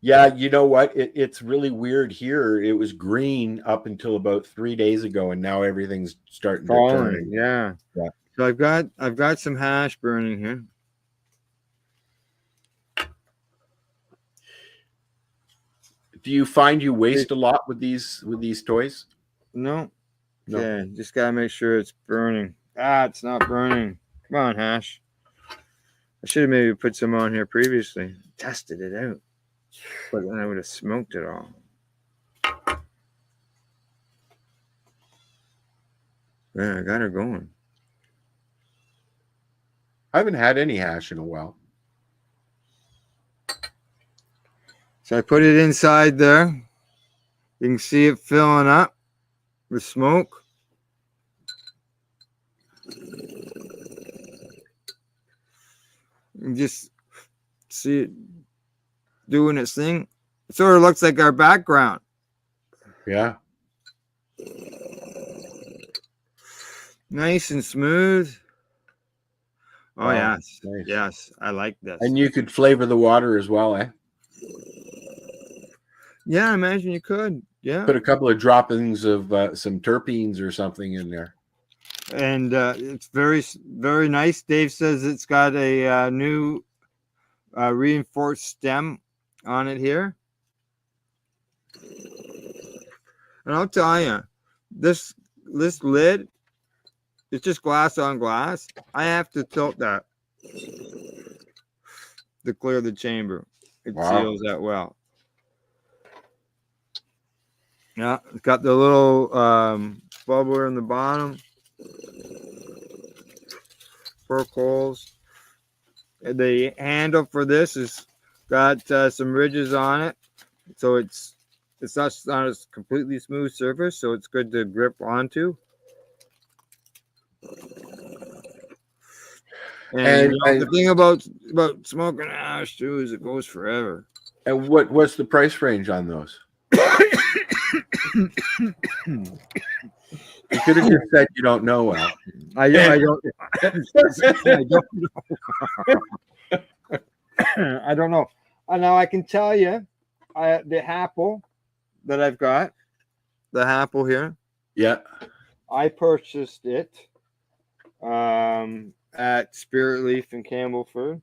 Yeah, you know what? It's really weird here. It was green up until about 3 days ago, and now everything's starting to turn. Yeah. So I've got some hash burning here. Do you find you waste a lot with these toys? No. Yeah, just gotta make sure it's burning. It's not burning. Come on, hash. I should have maybe put some on here previously. Tested it out. But then I would have smoked it all. Yeah, I got her going. I haven't had any hash in a while. So I put it inside there. You can see it filling up with smoke. You just see it doing its thing. It sort of looks like our background. Yeah. Nice and smooth. Oh, Wow, yes. nice. Yes, I like this. And you could flavor the water as well, eh? Yeah, I imagine you could. Yeah. Put a couple of droppings of some terpenes or something in there. And it's very, very nice. Dave says it's got a new reinforced stem on it here. And I'll tell you, this lid, it's just glass on glass. I have to tilt that to clear the chamber. It seals that well. Yeah, it's got the little bubbler in the bottom. Pork holes. The handle for this has got some ridges on it, so it's not a completely smooth surface, so it's good to grip onto. And you know, the thing about smoking hash too is it goes forever. And what's the price range on those? You could have just said you don't know, Al. I don't I don't know. Now I can tell you, the apple that I've got, the apple here. Yeah, I purchased it at Spirit Leaf in Campbellford,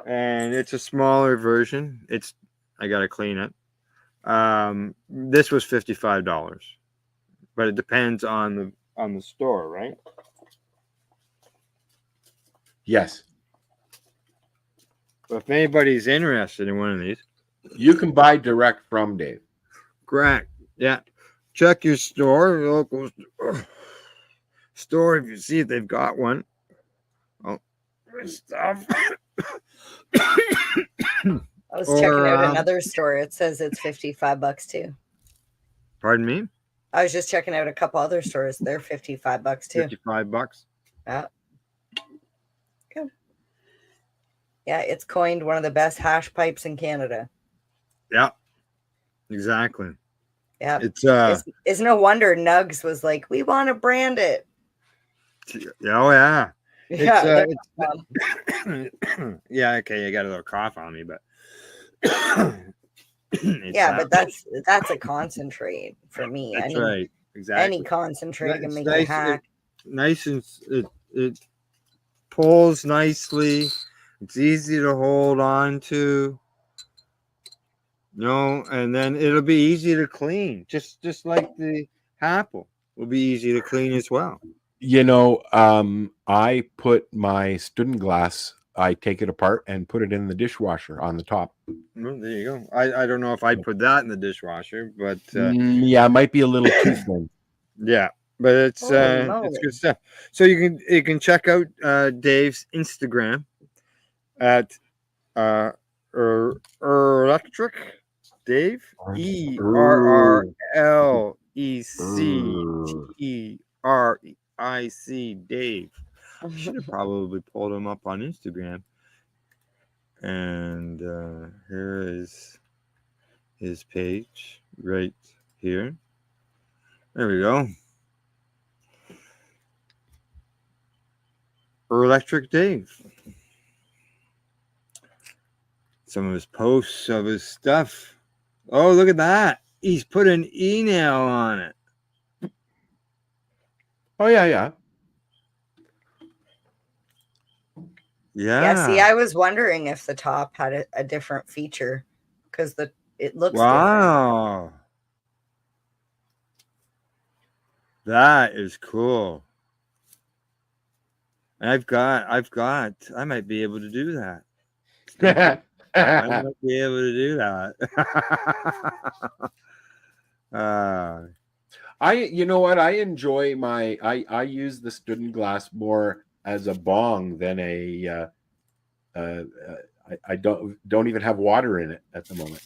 and it's a smaller version. I gotta clean it. This was $55, but it depends on the store, right? Yes. But if anybody's interested in one of these, you can buy direct from Dave. Correct. Yeah. Check your store, your local store, if you see if they've got one. Oh, stuff. I was checking out another store. It says it's $55 too. Pardon me? I was just checking out a couple other stores. They're $55 too. $55. Yeah. Good. Yeah, it's coined one of the best hash pipes in Canada. Yeah. Exactly. Yeah. It's no wonder Nugs was like, we want to brand it. Oh yeah. Yeah. Yeah, okay, you got a little cough on me, but yeah, but that's a concentrate for me. That's right. Exactly. Any concentrate can make nice, a hack. Nice, and it pulls nicely. It's easy to hold on to. And then it'll be easy to clean. Just like the apple will be easy to clean as well. I put my student glass, I take it apart and put it in the dishwasher on the top. Well, there you go. I don't know if I'd put that in the dishwasher, but yeah, it might be a little too thin. Yeah, but it's good stuff. So you can check out Dave's Instagram at Electric Dave, ERRLECTERIC Dave. I should have probably pulled him up on Instagram. And here is his page right here. There we go. Electric Dave. Some of his posts of his stuff. Oh, look at that. He's put an e-nail on it. Oh, yeah. Yeah, see, I was wondering if the top had a different feature because it looks wow. Different. That is cool. I might be able to do that. I might be able to do that. You know what? I enjoy I use the student glass more as a bong than I don't even have water in it at the moment.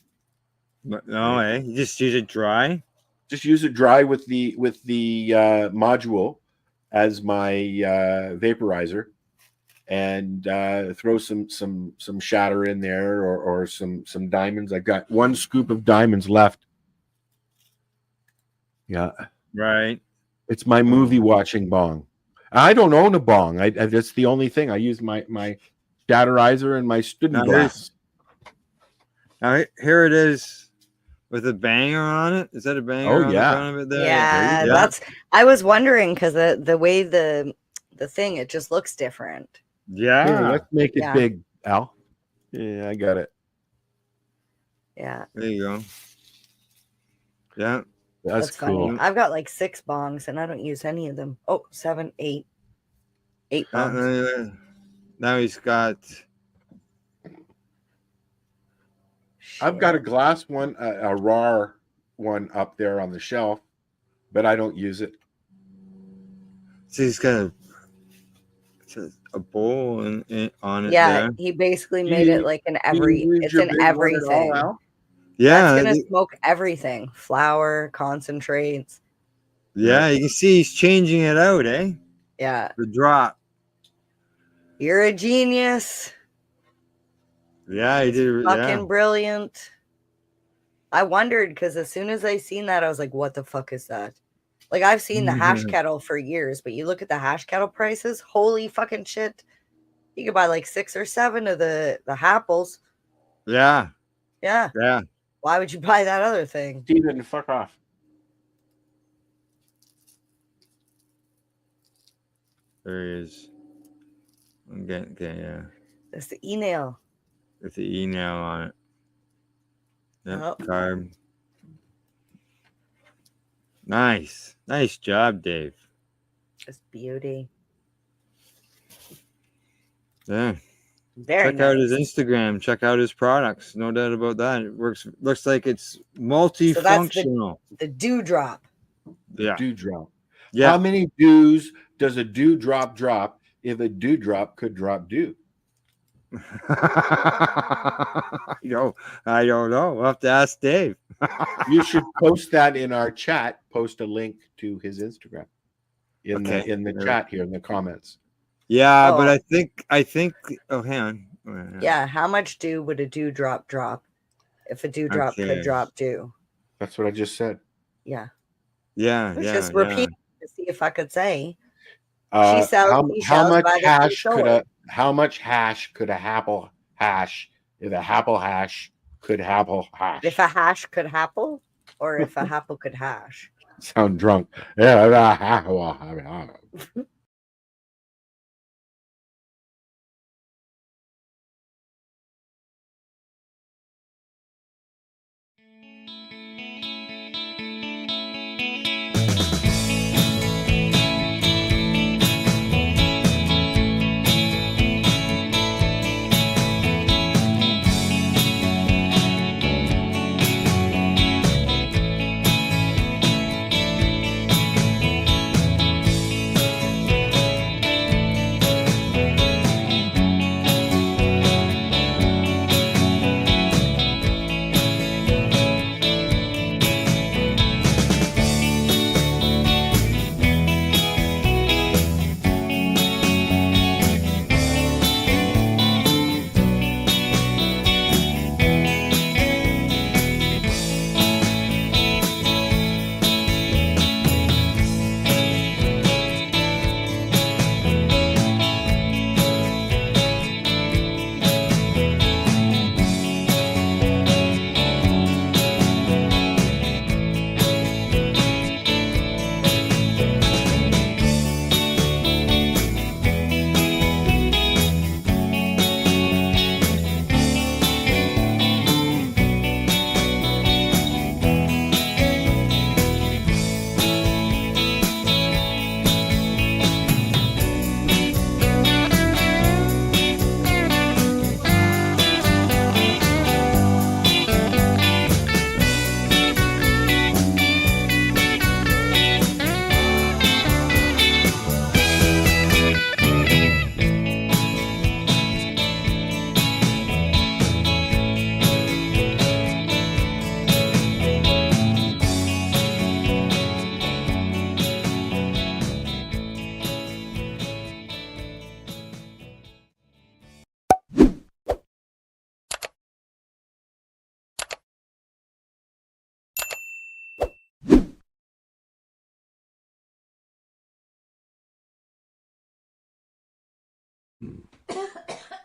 No, you just use it dry. Just use it dry with the module as my vaporizer, and throw some shatter in there or some diamonds. I've got one scoop of diamonds left. Yeah, right. It's my movie watching bong. I don't own a bong. That's the only thing. I use my shatterizer and my student glass. Now here it is with a banger on it. Is that a banger? Oh yeah. On the front of it there? Yeah, that's. I was wondering because the way the thing, it just looks different. Yeah. Here, let's make it big, Al. Yeah, I got it. Yeah. There you go. Yeah. That's cool. Funny. I've got like 6 bongs and I don't use any of them. Oh, 7, 8 bongs. Now he's got. I've got a glass one, a raw one up there on the shelf, but I don't use it. So he's got a bowl on it. Yeah, there. he basically made it like it's in everything. Yeah, it's gonna smoke everything. Flour, concentrates. Yeah, you can see he's changing it out, eh? Yeah. The drop. You're a genius. Yeah, he did. Fucking brilliant. I wondered because as soon as I seen that, I was like, what the fuck is that? Like, I've seen the hash kettle for years, but you look at the hash kettle prices, holy fucking shit. You could buy like 6 or 7 of the Happles. Yeah. Yeah. Yeah. Why would you buy that other thing? Steven, fuck off. There he is. Okay, yeah. That's the e-nail. With the e-nail on it. Yep, Oh. carb. Nice. Nice job, Dave. Just beauty. Yeah. Very Check out his nice. Instagram. Check out his products. No doubt about that. It looks like it's multifunctional. So that's the dewdrop. Yeah. Dewdrop. Yeah. How many dews does a dewdrop drop if a dewdrop could drop dew? I don't know. We'll have to ask Dave. You should post that in our chat. Post a link to his Instagram in the chat here in the comments. Yeah, Oh. but I think. Oh, hang on. Yeah. How much dew would a dewdrop drop if a dewdrop Okay. could drop dew? That's what I just said. Yeah. Yeah. I was Yeah. just repeating to see if I could say. How much by the hash seashore. could a Happle hash if a Happle hash could Happle hash? If a hash could Happle, or if a Happle could hash. Sound drunk. Yeah.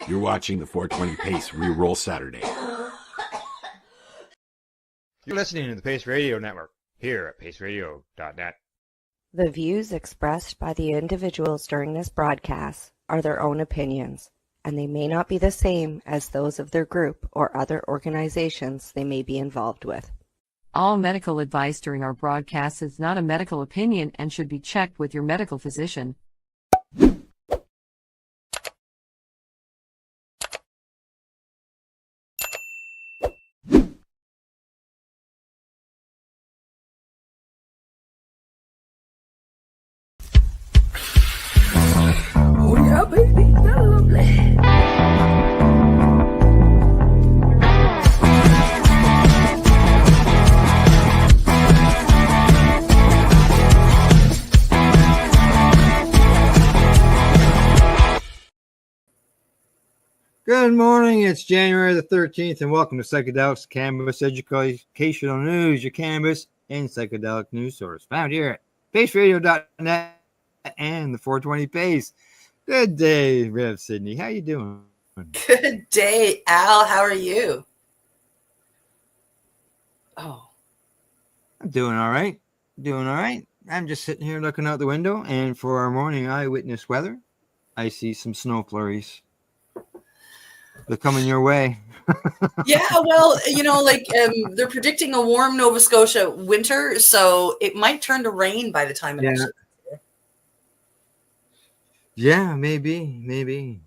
You're watching the 420 Pace Reroll Saturday. You're listening to the Pace Radio Network here at paceradio.net. The views expressed by the individuals during this broadcast are their own opinions, and they may not be the same as those of their group or other organizations they may be involved with. All medical advice during our broadcast is not a medical opinion and should be checked with your medical physician. Oh yeah, baby, that's lovely. Good morning. It's January the 13th, and welcome to Psychedelics Cannabis Educational News, your cannabis and psychedelic news source, found here at paceradio.net and the 420 Pace. Good day, Rev Sydney. How you doing? Good day, Al. How are you? Oh, I'm doing all right. Doing all right. I'm just sitting here looking out the window, and for our morning eyewitness weather, I see some snow flurries. They're coming your way. yeah. Well, they're predicting a warm Nova Scotia winter, so it might turn to rain by the time it Yeah. actually gets here. Yeah, maybe.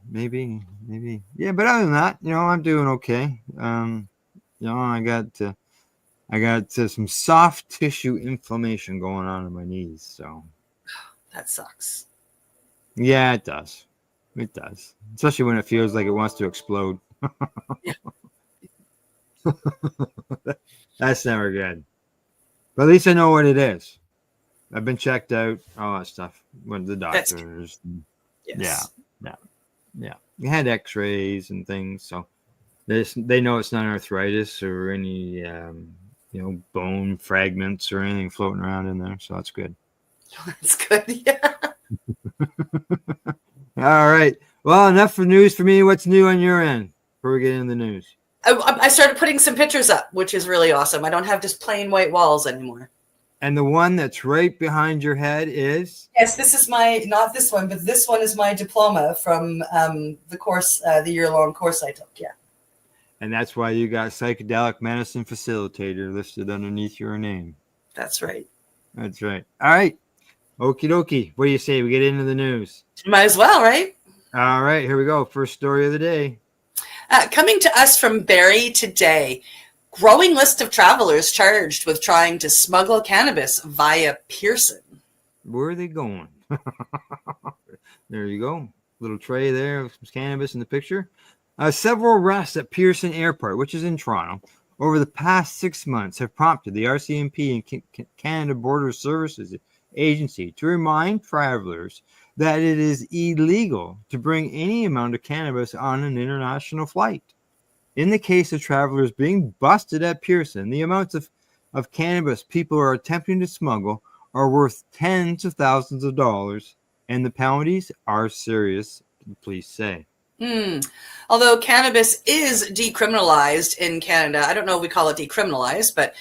Yeah, but other than that, I'm doing okay. I got some soft tissue inflammation going on in my knees, so That sucks. yeah, it does. It does, especially when it feels like it wants to explode. That's never good. But at least I know what it is. I've been checked out, all that stuff. Went to the doctors. Yes. Yeah. You had X-rays and things, so they know it's not arthritis or any bone fragments or anything floating around in there. So that's good. That's good. Yeah. All right. Well, enough for news for me. What's new on your end before we get into the news? I started putting some pictures up, which is really awesome. I don't have just plain white walls anymore. And the one that's right behind your head is? Yes, this is not this one, but this one is my diploma from the course, the year-long course I took. Yeah. And that's why you got psychedelic medicine facilitator listed underneath your name. That's right. That's right. All right. Okie dokie. What do you say? We get into the news. Might as well, right? All right. Here we go. First story of the day. Coming to us from Barrie today, growing list of travelers charged with trying to smuggle cannabis via Pearson. Where are they going? There you go. Little tray there with some cannabis in the picture. Several arrests at Pearson Airport, which is in Toronto, over the past 6 months have prompted the RCMP and Canada Border Services Agency to remind travelers that it is illegal to bring any amount of cannabis on an international flight. In the case of travelers being busted at Pearson, the amounts of cannabis people are attempting to smuggle are worth tens of thousands of dollars, and the penalties are serious, the police say. Although cannabis is decriminalized in Canada, I don't know if we call it decriminalized, but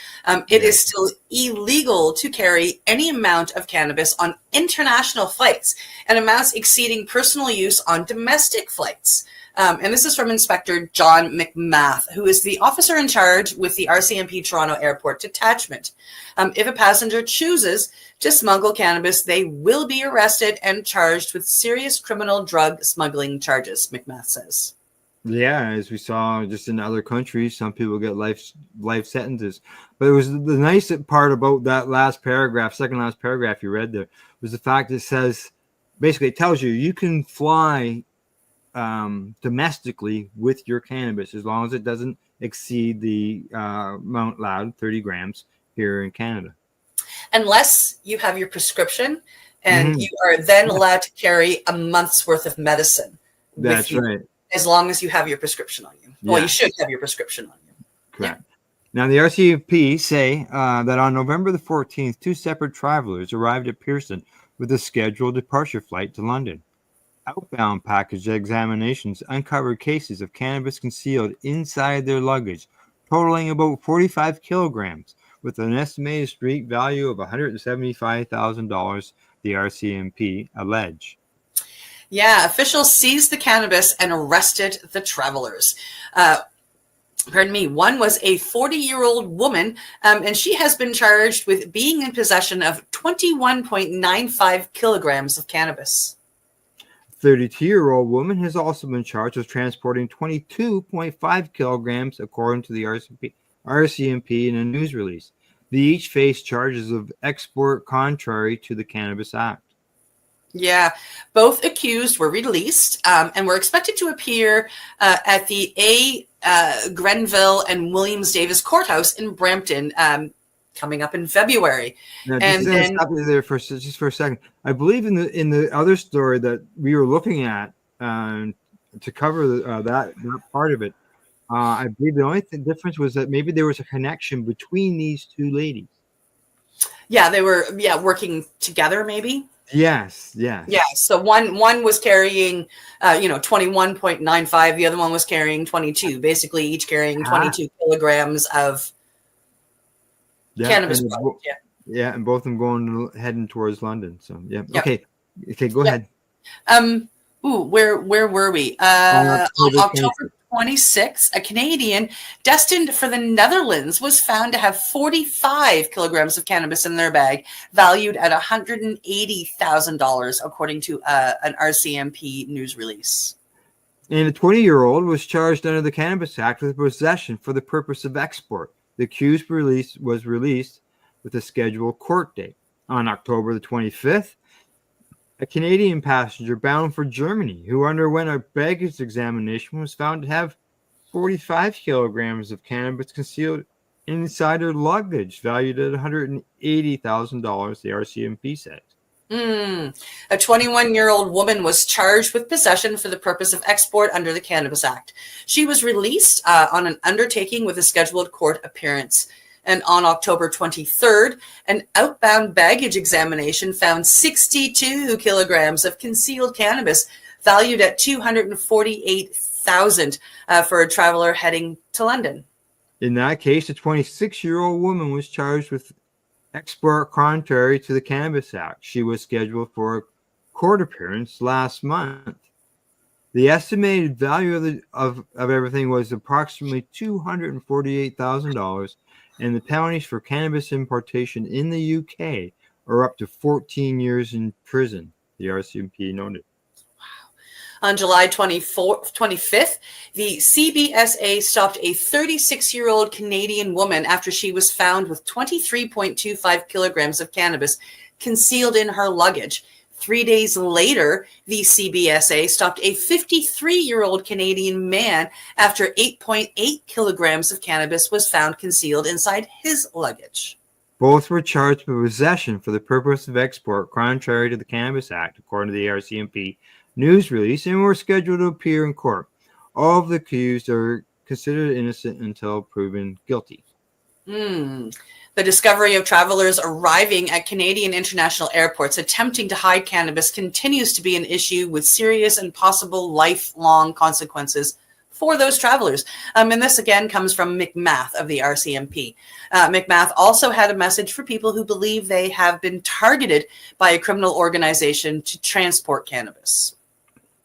it is still illegal to carry any amount of cannabis on international flights and amounts exceeding personal use on domestic flights. And this is from Inspector John McMath, who is the officer in charge with the RCMP Toronto Airport Detachment. If a passenger chooses to smuggle cannabis, they will be arrested and charged with serious criminal drug smuggling charges, McMath says. Yeah, as we saw just in other countries, some people get life sentences. But it was the nice part about that last paragraph, second last paragraph you read there, was the fact that it says, basically it tells you can fly domestically with your cannabis as long as it doesn't exceed the amount allowed, 30 grams here in Canada. Unless you have your prescription, and you are then allowed to carry a month's worth of medicine. That's with you, right. As long as you have your prescription on you. Well, you should have your prescription on you. Correct. Now, the RCMP say that on November the 14th, 2 separate travelers arrived at Pearson with a scheduled departure flight to London. Outbound package examinations uncovered cases of cannabis concealed inside their luggage, totaling about 45 kilograms, with an estimated street value of $175,000, the RCMP allege. Yeah, officials seized the cannabis and arrested the travelers. One was a 40-year-old woman, and she has been charged with being in possession of 21.95 kilograms of cannabis. 32-year-old woman has also been charged with transporting 22.5 kilograms, according to the RCMP in a news release. They each face charges of export contrary to the Cannabis Act. Yeah, both accused were released and were expected to appear at the Grenville and Williams Davis Courthouse in Brampton coming up in February. Now, and then stop you there just for a second. I believe in the other story that we were looking at to cover that part of it. I believe the only difference was that maybe there was a connection between these two ladies. Yeah, they were working together, maybe. Yes, yes. Yeah, so one was carrying 21.95, the other one was carrying 22, basically each carrying 22 kilograms of cannabis product. Yeah, and both of them heading towards London. So yeah. Yep. Okay, go ahead. Where were we? On October 26th, a Canadian destined for the Netherlands was found to have 45 kilograms of cannabis in their bag, valued at $180,000, according to an RCMP news release. And a 20-year-old was charged under the Cannabis Act with possession for the purpose of export. The accused was released with a scheduled court date. On October the 25th, a Canadian passenger bound for Germany who underwent a baggage examination was found to have 45 kilograms of cannabis concealed inside her luggage, valued at $180,000, the RCMP said. A 21-year-old woman was charged with possession for the purpose of export under the Cannabis Act. She was released on an undertaking with a scheduled court appearance. And on October 23rd, an outbound baggage examination found 62 kilograms of concealed cannabis, valued at $248,000 for a traveler heading to London. In that case, a 26-year-old woman was charged with export contrary to the Cannabis Act. She was scheduled for a court appearance last month. The estimated value of everything was approximately $248,000. And the penalties for cannabis importation in the UK are up to 14 years in prison, the RCMP noted. On July 25th, the CBSA stopped a 36-year-old Canadian woman after she was found with 23.25 kilograms of cannabis concealed in her luggage. 3 days later, the CBSA stopped a 53-year-old Canadian man after 8.8 kilograms of cannabis was found concealed inside his luggage. Both were charged with possession for the purpose of export contrary to the Cannabis Act, according to the RCMP news release, and were scheduled to appear in court. All of the accused are considered innocent until proven guilty. The discovery of travelers arriving at Canadian international airports attempting to hide cannabis continues to be an issue with serious and possible lifelong consequences for those travelers. And this again comes from McMath of the RCMP. McMath also had a message for people who believe they have been targeted by a criminal organization to transport cannabis.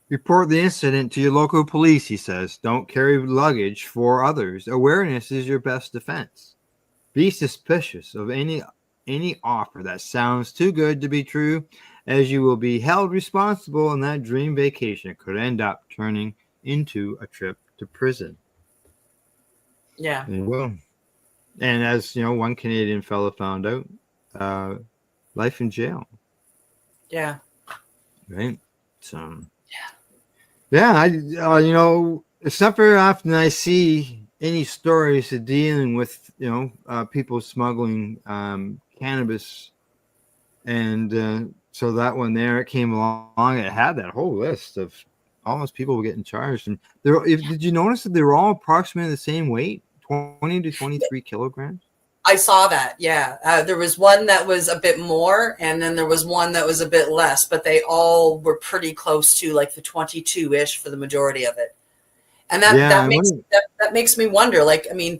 Report the incident to your local police, he says. Don't carry luggage for others. Awareness is your best defense. Be suspicious of any offer that sounds too good to be true, as you will be held responsible, and that dream vacation could end up turning into a trip to prison. Yeah. It will. And as you know, one Canadian fellow found out, life in jail. Yeah. Right. So. Yeah. It's not very often I see any stories of dealing with people smuggling cannabis, and so that one there, it came along, it had that whole list of almost people were getting charged, and did you notice that they were all approximately the same weight, 20 to 23 kilograms? I saw that. Yeah. There was one that was a bit more, and then there was one that was a bit less, but they all were pretty close to like the 22-ish for the majority of it. And that makes me wonder, like, I mean,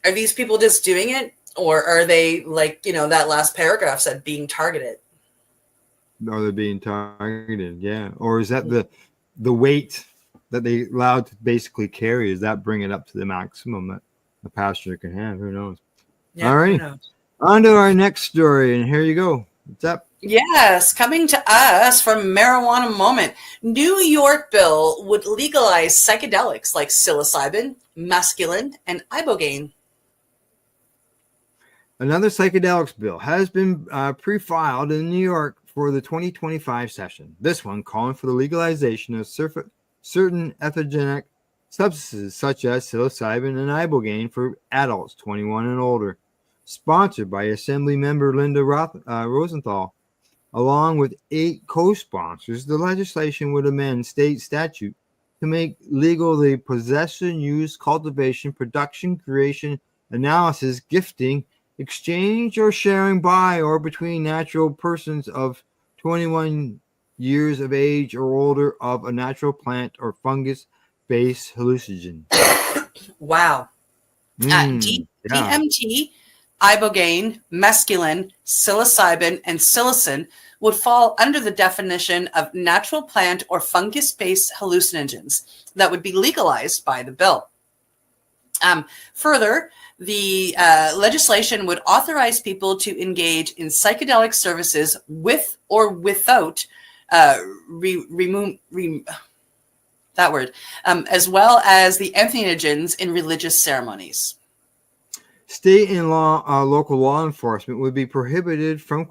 are these people just doing it, or are they, like, that last paragraph said being targeted? Or they're being targeted, yeah. Or is that the weight that they allowed to basically carry? Is that bring it up to the maximum that a passenger can have? Who knows? Yeah, all right, on to our next story, and here you go. What's up? Yes, coming to us from Marijuana Moment. New York bill would legalize psychedelics like psilocybin, mescaline, and ibogaine. Another psychedelics bill has been pre-filed in New York for the 2025 session. This one calling for the legalization of certain entheogenic substances such as psilocybin and ibogaine for adults 21 and older. Sponsored by Assembly Member Linda Rosenthal. Along with 8 co-sponsors, the legislation would amend state statute to make legal the possession, use, cultivation, production, creation, analysis, gifting, exchange, or sharing by or between natural persons of 21 years of age or older of a natural plant or fungus-based hallucinogen. Wow. Yeah. DMT, ibogaine, mescaline, psilocybin, and psilocin would fall under the definition of natural plant or fungus-based hallucinogens that would be legalized by the bill. Further, the legislation would authorize people to engage in psychedelic services with or without as well as the entheogens in religious ceremonies. State and local law enforcement would be prohibited from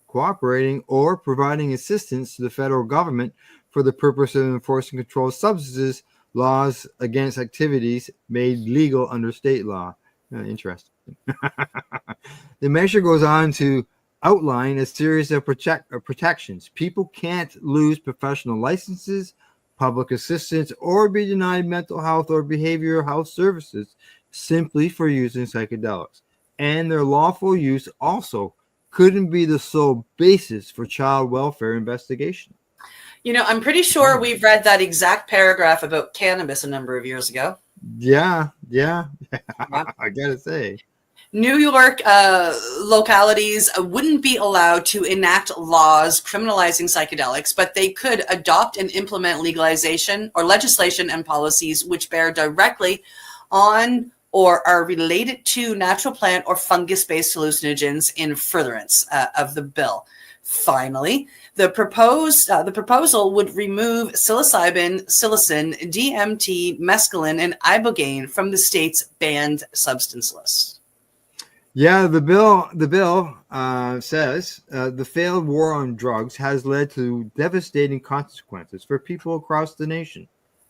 cooperating or providing assistance to the federal government for the purpose of enforcing controlled substances laws against activities made legal under state law. Interesting. The measure goes on to outline a series of protections. People can't lose professional licenses, public assistance, or be denied mental health or behavioral health services simply for using psychedelics. And their lawful use also couldn't be the sole basis for child welfare investigation. You know, I'm pretty sure we've read that exact paragraph about cannabis a number of years ago. Yeah. I gotta say. New York localities wouldn't be allowed to enact laws criminalizing psychedelics, but they could adopt and implement legalization or legislation and policies which bear directly on or are related to natural plant or fungus-based hallucinogens in furtherance of the bill. Finally, the proposal would remove psilocybin, psilocin, DMT, mescaline, and ibogaine from the state's banned substance list. Yeah, the bill says the failed war on drugs has led to devastating consequences for people across the nation.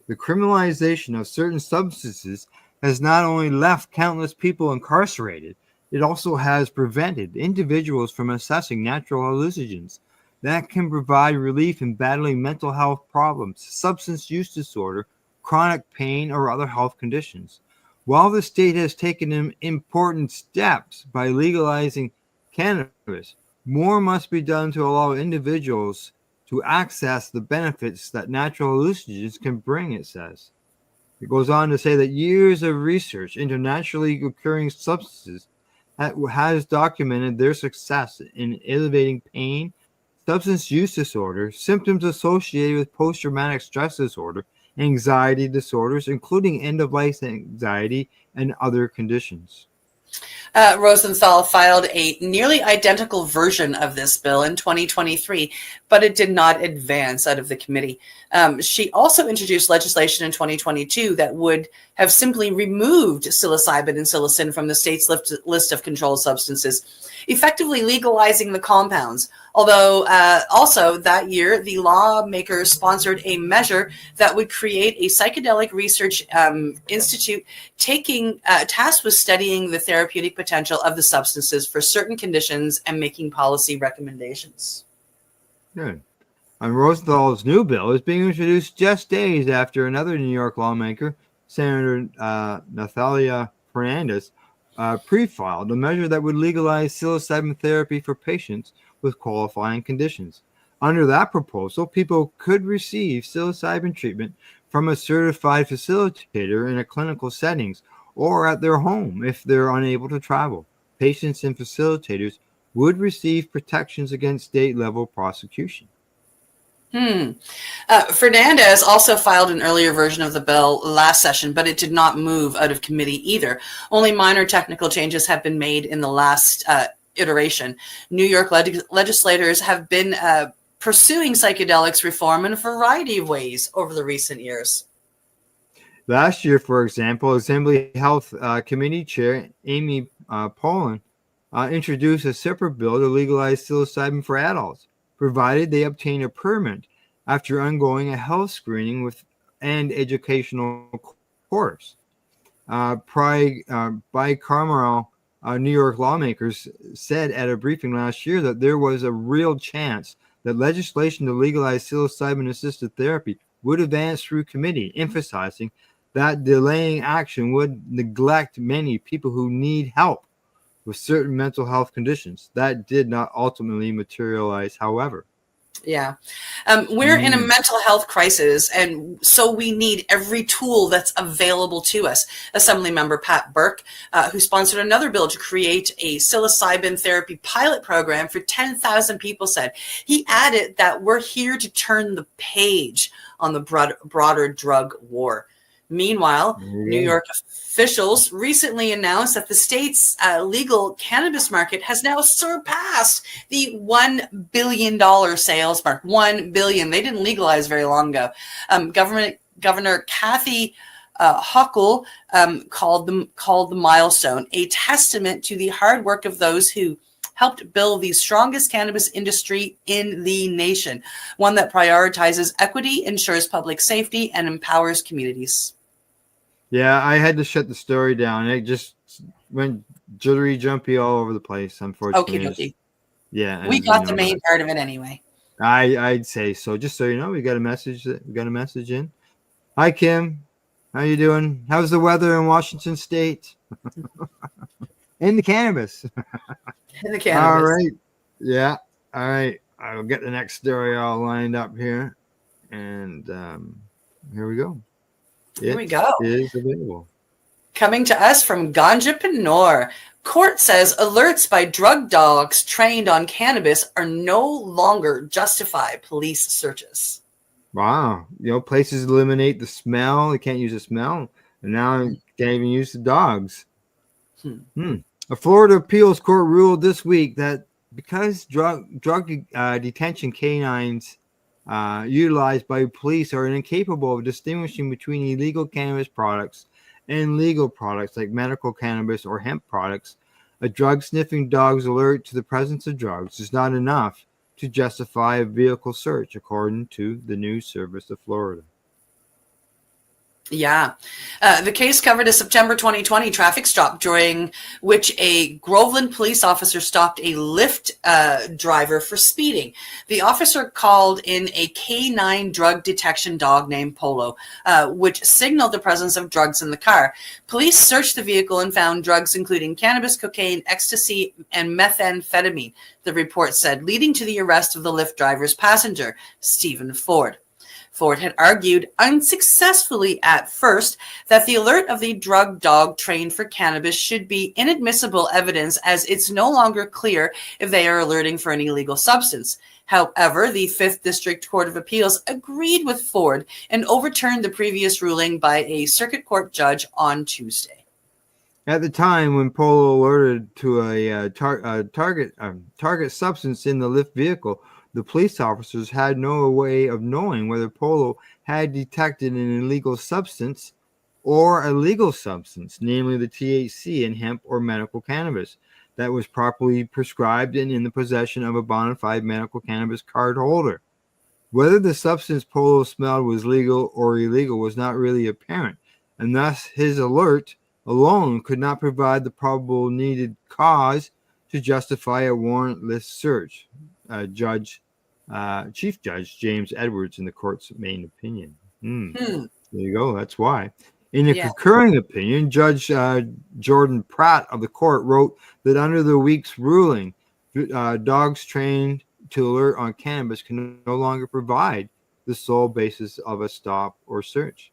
The criminalization of certain substances has not only left countless people incarcerated, it also has prevented individuals from assessing natural hallucinogens that can provide relief in battling mental health problems, substance use disorder, chronic pain, or other health conditions. While the state has taken important steps by legalizing cannabis, more must be done to allow individuals to access the benefits that natural hallucinogens can bring, it says. It goes on to say that years of research into naturally occurring substances has documented their success in alleviating pain, substance use disorder, symptoms associated with post-traumatic stress disorder, anxiety disorders, including end-of-life anxiety and other conditions. Rosenthal filed a nearly identical version of this bill in 2023, but it did not advance out of the committee. She also introduced legislation in 2022 that would have simply removed psilocybin and psilocin from the state's list of controlled substances, effectively legalizing the compounds. Although also that year, the lawmakers sponsored a measure that would create a psychedelic research institute tasked with studying the therapeutic potential of the substances for certain conditions and making policy recommendations. Good. And Rosenthal's new bill is being introduced just days after another New York lawmaker, Senator Natalia Fernandez, pre-filed a measure that would legalize psilocybin therapy for patients with qualifying conditions. Under that proposal, people could receive psilocybin treatment from a certified facilitator in a clinical settings or at their home if they're unable to travel. Patients and facilitators would receive protections against state-level prosecution. Fernandez also filed an earlier version of the bill last session, but it did not move out of committee either. Only minor technical changes have been made in the last iteration. New York legislators have been pursuing psychedelics reform in a variety of ways over the recent years. Last year, for example, Assembly Health Committee Chair Amy Pollin introduced a separate bill to legalize psilocybin for adults, provided they obtain a permit after undergoing a health screening and educational course. Bicameral New York lawmakers said at a briefing last year that there was a real chance that legislation to legalize psilocybin-assisted therapy would advance through committee, emphasizing that delaying action would neglect many people who need help with certain mental health conditions. That did not ultimately materialize, however. Yeah. We're in a mental health crisis, and so we need every tool that's available to us. Assemblymember Pat Burke, who sponsored another bill to create a psilocybin therapy pilot program for 10,000 people, said he added that we're here to turn the page on the broader drug war. Meanwhile, New York officials recently announced that the state's legal cannabis market has now surpassed the $1 billion sales mark. $1 billion. They didn't legalize very long ago. Governor Kathy Hochul called the milestone a testament to the hard work of those who helped build the strongest cannabis industry in the nation, one that prioritizes equity, ensures public safety, and empowers communities. Yeah, I had to shut the story down. It just went jittery, jumpy all over the place, unfortunately. Okay. Yeah. We got the main part of it anyway. I'd say so. Just so you know, we got a message in. Hi, Kim. How you doing? How's the weather in Washington State? In the cannabis. In the cannabis. All right. Yeah. All right. I'll get the next story all lined up here. And here we go. Here we go. It is available. Coming to us from Ganjapanor. Court says alerts by drug dogs trained on cannabis are no longer justify police searches. Wow. Places eliminate the smell. They can't use the smell. And now they can't even use the dogs. A Florida appeals court ruled this week that because drug detention canines utilized by police are incapable of distinguishing between illegal cannabis products and legal products like medical cannabis or hemp products, a drug sniffing dog's alert to the presence of drugs is not enough to justify a vehicle search, according to the News Service of Florida. Yeah. The case covered a September 2020 traffic stop during which a Groveland police officer stopped a Lyft driver for speeding. The officer called in a K9 drug detection dog named Polo, which signaled the presence of drugs in the car. Police searched the vehicle and found drugs including cannabis, cocaine, ecstasy, and methamphetamine, the report said, leading to the arrest of the Lyft driver's passenger, Stephen Ford. Ford had argued unsuccessfully at first that the alert of the drug dog trained for cannabis should be inadmissible evidence as it's no longer clear if they are alerting for an illegal substance. However, the 5th District Court of Appeals agreed with Ford and overturned the previous ruling by a circuit court judge on Tuesday. At the time when Polo alerted to a target substance in the Lyft vehicle, the police officers had no way of knowing whether Polo had detected an illegal substance or a legal substance, namely the THC in hemp or medical cannabis, that was properly prescribed and in the possession of a bona fide medical cannabis card holder. Whether the substance Polo smelled was legal or illegal was not really apparent, and thus his alert alone could not provide the probable needed cause to justify a warrantless search. Chief Judge James Edwards in the court's main opinion. There you go. That's why. In a concurring opinion, Judge Jordan Pratt of the court wrote that under the week's ruling, dogs trained to alert on cannabis can no longer provide the sole basis of a stop or search.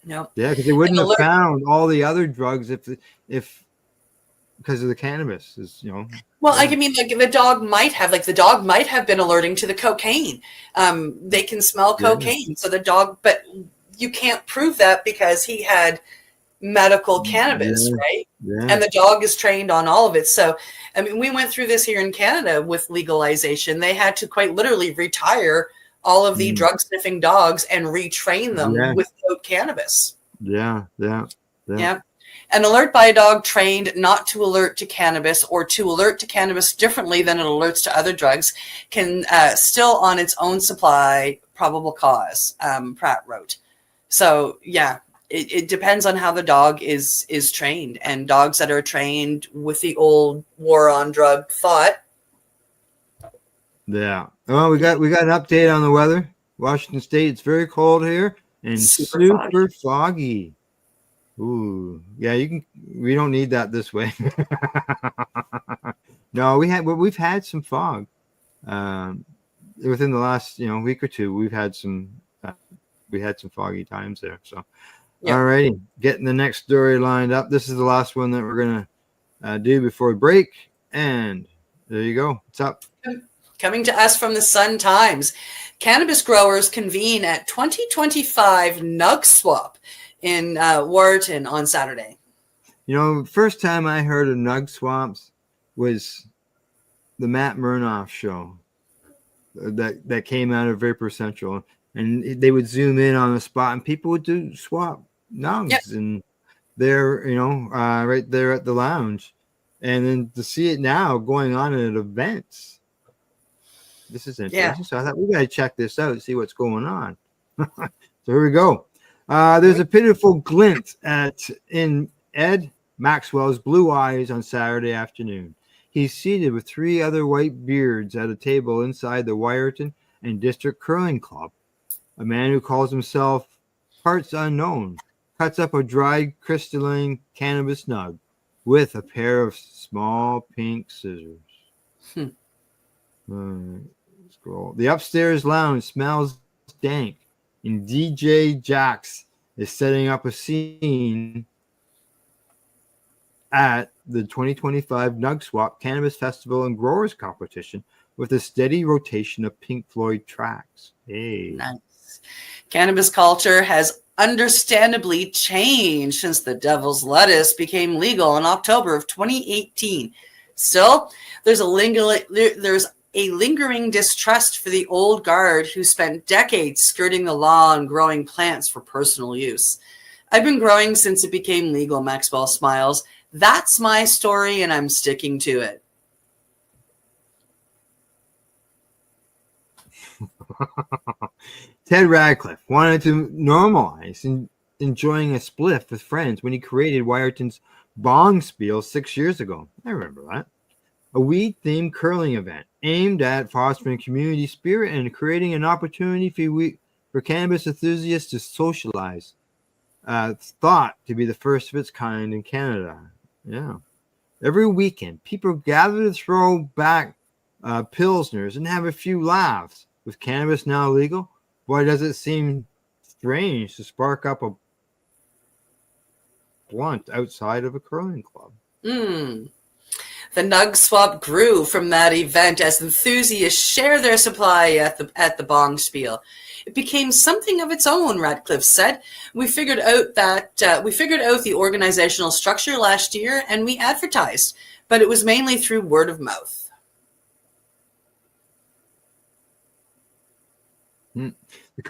No. Yeah, because they wouldn't have found all the other drugs if because of the cannabis is, Well, I mean, like the dog might have been alerting to the cocaine. They can smell cocaine, so the dog, but you can't prove that because he had medical cannabis, right? Yeah. And the dog is trained on all of it. So, I mean, we went through this here in Canada with legalization. They had to quite literally retire all of the drug sniffing dogs and retrain them without cannabis. Yeah. An alert by a dog trained not to alert to cannabis or to alert to cannabis differently than it alerts to other drugs can still on its own supply probable cause, Pratt wrote. So, yeah, it depends on how the dog is trained, and dogs that are trained with the old war on drug thought. Yeah. Well, we got an update on the weather. Washington State, it's very cold here and super foggy. Ooh, yeah. We don't need that this way. No, we've had some fog. Within the last week or two, we had some foggy times there. So, Yeah. All righty, getting the next story lined up. This is the last one that we're gonna do before we break, and there you go. What's up? Coming to us from the Sun Times, cannabis growers convene at 2025 Nug Swap in Warrenton on Saturday. First time I heard of Nug Swaps was the Matt Murnoff show that came out of Vapor Central, and they would zoom in on a spot, and people would do swap nugs, and they're right there at the lounge, and then to see it now going on at events. This is interesting. Yeah. So I thought we got to check this out and see what's going on. So here we go. There's a pitiful glint in Ed Maxwell's blue eyes on Saturday afternoon. He's seated with three other white beards at a table inside the Wyerton and District Curling Club. A man who calls himself Parts Unknown cuts up a dried crystalline cannabis nug with a pair of small pink scissors. Scroll. The upstairs lounge smells dank, and DJ Jax is setting up a scene at the 2025 Nug Swap Cannabis Festival and Growers Competition with a steady rotation of Pink Floyd tracks. Hey. Nice. Cannabis culture has understandably changed since the devil's lettuce became legal in October of 2018. Still, there's a lingering distrust for the old guard who spent decades skirting the law and growing plants for personal use. I've been growing since it became legal, Maxwell smiles. That's my story, and I'm sticking to it. Ted Radcliffe wanted to normalize enjoying a spliff with friends when he created Wyerton's Bong Spiel 6 years ago. I remember that. A weed-themed curling event aimed at fostering community spirit and creating an opportunity for cannabis enthusiasts to socialize. Thought to be the first of its kind in Canada. Yeah. Every weekend, people gather to throw back pilsners and have a few laughs. With cannabis now legal, boy, does it seem strange to spark up a blunt outside of a curling club. The Nug Swap grew from that event as enthusiasts share their supply at the Bong Spiel. It became something of its own, Radcliffe said. We figured out the organizational structure last year, and we advertised, but it was mainly through word of mouth. The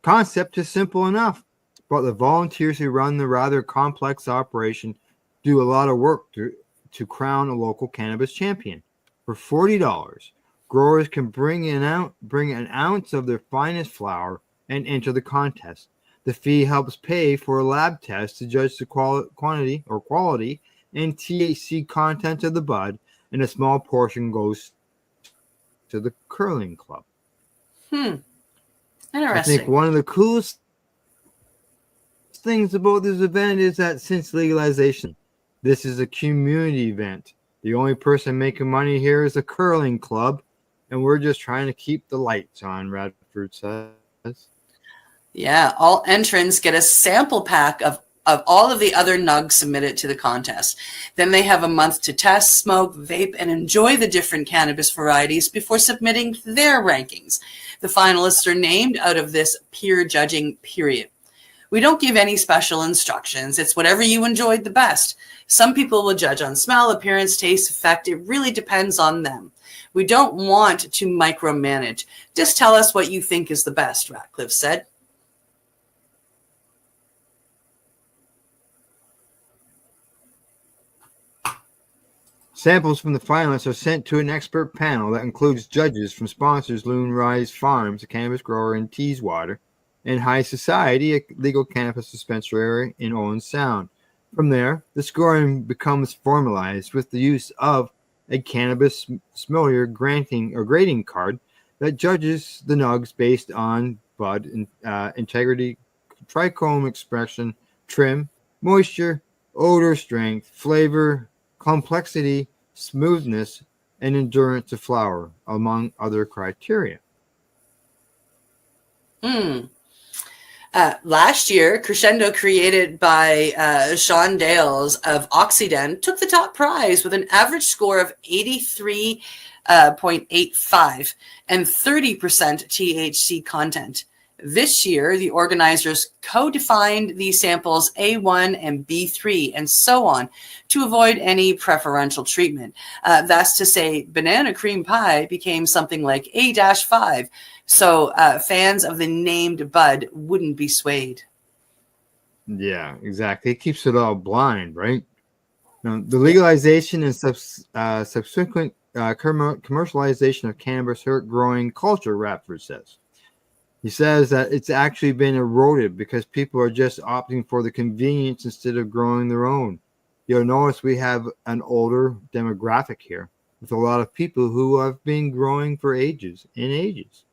concept is simple enough, but the volunteers who run the rather complex operation do a lot of work to crown a local cannabis champion. For $40, growers can bring an ounce of their finest flower and enter the contest. The fee helps pay for a lab test to judge the quality and THC content of the bud, and a small portion goes to the curling club. Interesting. I think one of the coolest things about this event is that since legalization, this is a community event. The only person making money here is the curling club, and we're just trying to keep the lights on, Radford says. Yeah, all entrants get a sample pack of all of the other nugs submitted to the contest. Then they have a month to test, smoke, vape, and enjoy the different cannabis varieties before submitting their rankings. The finalists are named out of this peer judging period. We don't give any special instructions. It's whatever you enjoyed the best. Some people will judge on smell, appearance, taste, effect. It really depends on them. We don't want to micromanage. Just tell us what you think is the best, Radcliffe said. Samples from the finalists are sent to an expert panel that includes judges from sponsors Loon Rise Farms, a cannabis grower in Teeswater, and High Society, a legal cannabis dispensary in Owen Sound. From there, the scoring becomes formalized with the use of a cannabis sommelier grading card that judges the nugs based on bud integrity, trichome expression, trim, moisture, odor strength, flavor, complexity, smoothness, and endurance to flower, among other criteria. Last year, Crescendo, created by Sean Dales of Oxyden, took the top prize with an average score of 83.85 and 30% THC content. This year, the organizers co-defined the samples A1 and B3 and so on to avoid any preferential treatment. That's to say, banana cream pie became something like A-5, so fans of the named bud wouldn't be swayed. Yeah, exactly. It keeps it all blind, right? Now, the legalization and subsequent commercialization of cannabis hurt growing culture, Radford says. He says that it's actually been eroded because people are just opting for the convenience instead of growing their own. You'll notice we have an older demographic here with a lot of people who have been growing for ages and ages.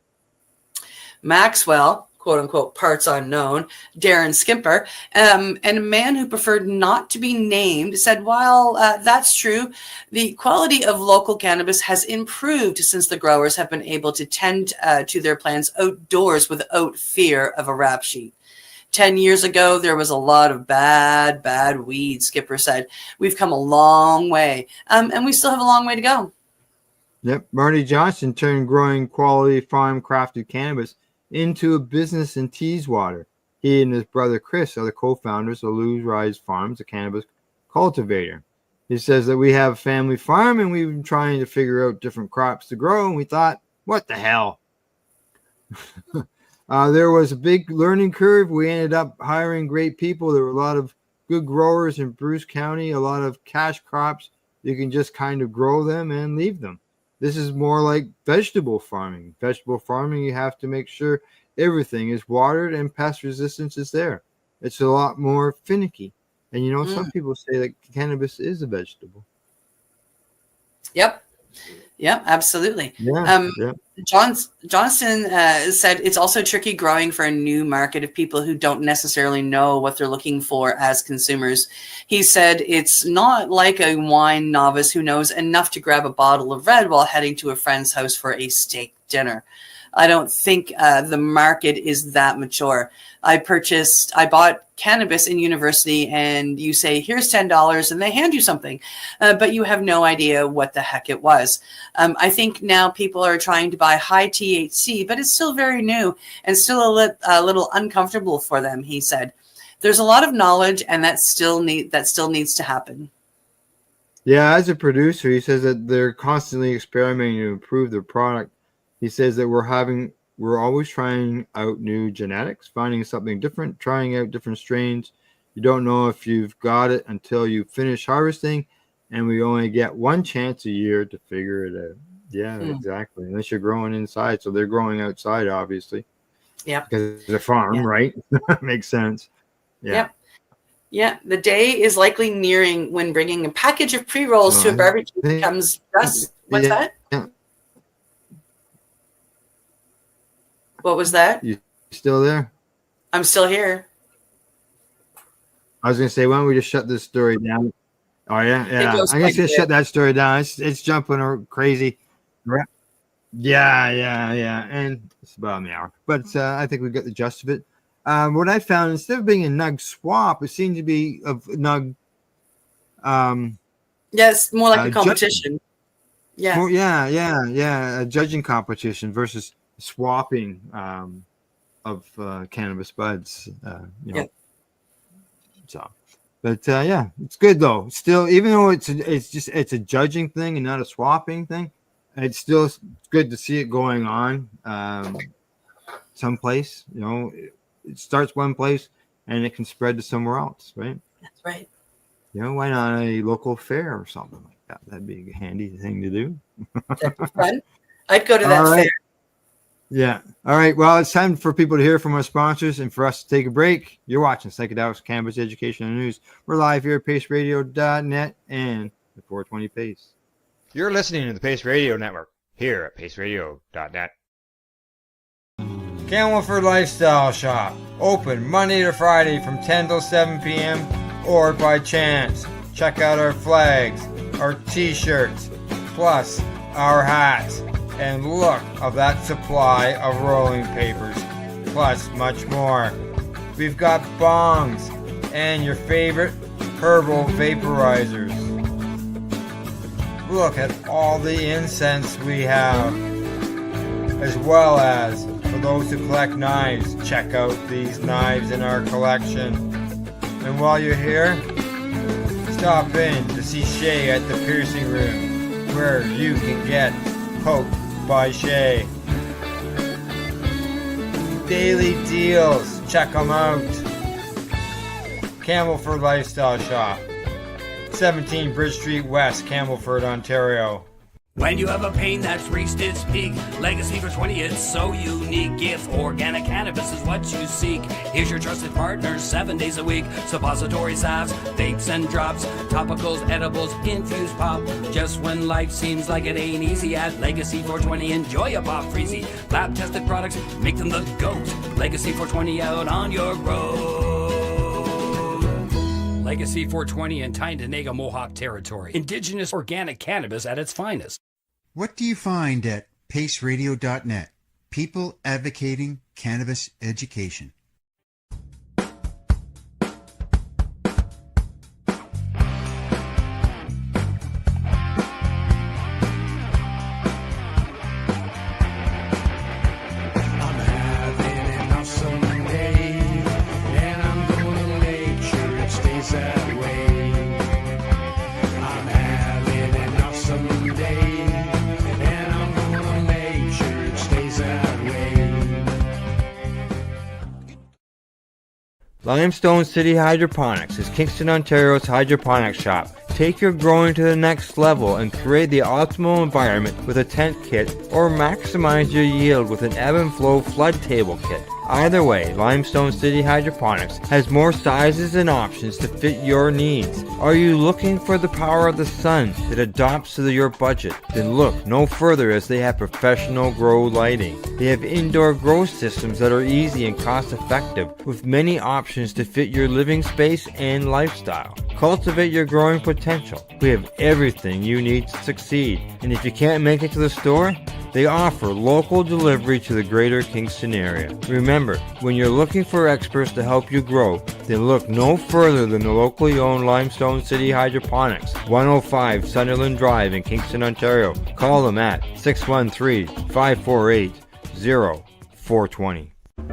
Maxwell, quote unquote, parts unknown, Darren Skimper, and a man who preferred not to be named, said, while that's true, the quality of local cannabis has improved since the growers have been able to tend to their plants outdoors without fear of a rap sheet. 10 years ago, there was a lot of bad weed, Skipper said. We've come a long way, and we still have a long way to go. Yep. Marty Johnson turned growing quality farm crafted cannabis into a business in Teeswater. He and his brother Chris are the co-founders of Lou's Rise Farms, a cannabis cultivator. He says that we have a family farm and we've been trying to figure out different crops to grow, and we thought, what the hell? There was a big learning curve. We ended up hiring great people. There were a lot of good growers in Bruce County, a lot of cash crops. You can just kind of grow them and leave them. This is more like vegetable farming. Vegetable farming, you have to make sure everything is watered and pest resistance is there. It's a lot more finicky. And you know, some people say that cannabis is a vegetable. Yep, absolutely. Yeah. Johnston said it's also tricky growing for a new market of people who don't necessarily know what they're looking for as consumers. He said it's not like a wine novice who knows enough to grab a bottle of red while heading to a friend's house for a steak dinner. I don't think the market is that mature. I bought cannabis in university, and you say, here's $10, and they hand you something, but you have no idea what the heck it was. I think now people are trying to buy high THC, but it's still very new and still a little uncomfortable for them, he said. There's a lot of knowledge, and that still needs to happen. Yeah, as a producer, he says that they're constantly experimenting to improve their product. He says that we're always trying out new genetics, finding something different, trying out different strains. You don't know if you've got it until you finish harvesting, and we only get one chance a year to figure it out. Yeah, exactly. Unless you're growing inside, so they're growing outside, obviously. Yeah, because it's a farm, right? Makes sense. Yeah. Yeah, the day is likely nearing when bringing a package of pre-rolls to a barbecue becomes just... What's that? Yeah. What was that? You still there? I'm still here. I was going to say, why don't we just shut this story down? Oh, yeah? Yeah. I'm just going to shut that story down. It's jumping crazy. Yeah. And it's about an hour. But I think we got the gist of it. What I found, instead of being a nug swap, it seemed to be a nug. Yes, more like a competition. A judging competition versus swapping of cannabis buds. So, but it's good though. Still, even though it's a judging thing and not a swapping thing, it's still good to see it going on someplace. It starts one place and it can spread to somewhere else, right? That's right. Why not a local fair or something like that? That'd be a handy thing to do. That'd be fun. I'd go to that fair. Yeah. All right. Well, it's time for people to hear from our sponsors and for us to take a break. You're watching Psychedelics, Cannabis Education and News. We're live here at paceradio.net and the 420 Pace. You're listening to the Pace Radio Network here at paceradio.net. Camelford Lifestyle Shop. Open Monday to Friday from 10 till 7 p.m. or by chance. Check out our flags, our t-shirts, plus our hats. And look of that supply of rolling papers, plus much more. We've got bongs and your favorite herbal vaporizers. Look at all the incense we have, as well as for those who collect knives, check out these knives in our collection. And while you're here, stop in to see Shay at the piercing room, where you can get poked by Shay. Daily deals, check them out. Camelford Lifestyle Shop, 17 Bridge Street West, Camelford, Ontario. When you have a pain that's reached its peak, Legacy for 20, it's so unique. If organic cannabis is what you seek, here's your trusted partners 7 days a week. Suppository salves, vapes and drops, topicals, edibles, infused pop. Just when life seems like it ain't easy, at Legacy 420, enjoy a pop freezy. Lab tested products, make them the GOAT. Legacy 420 out on your road. Legacy 420 in Tyndonega, Mohawk territory. Indigenous organic cannabis at its finest. What do you find at paceradio.net? People advocating cannabis education. Limestone City Hydroponics is Kingston, Ontario's hydroponics shop. Take your growing to the next level and create the optimal environment with a tent kit, or maximize your yield with an ebb and flow flood table kit. Either way, Limestone City Hydroponics has more sizes and options to fit your needs. Are you looking for the power of the sun that adapts to your budget? Then look no further, as they have professional grow lighting. They have indoor grow systems that are easy and cost effective, with many options to fit your living space and lifestyle. Cultivate your growing potential. We have everything you need to succeed. And if you can't make it to the store, they offer local delivery to the greater Kingston area. Remember, when you're looking for experts to help you grow, then look no further than the locally owned Limestone City Hydroponics, 105 Sunderland Drive in Kingston, Ontario. Call them at 613-548-0420.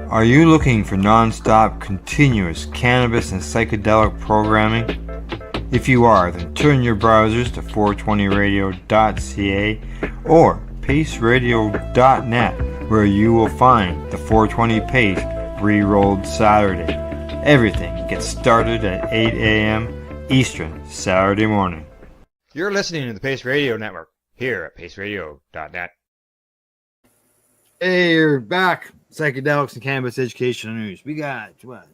Are you looking for non-stop, continuous cannabis and psychedelic programming? If you are, then turn your browsers to 420radio.ca or paceradio.net, where you will find the 420 Pace re-rolled Saturday. Everything gets started at 8 a.m. Eastern Saturday morning. You're listening to the Pace Radio Network here at paceradio.net. Hey, you're back. Psychedelics and Cannabis Education News. We got, what,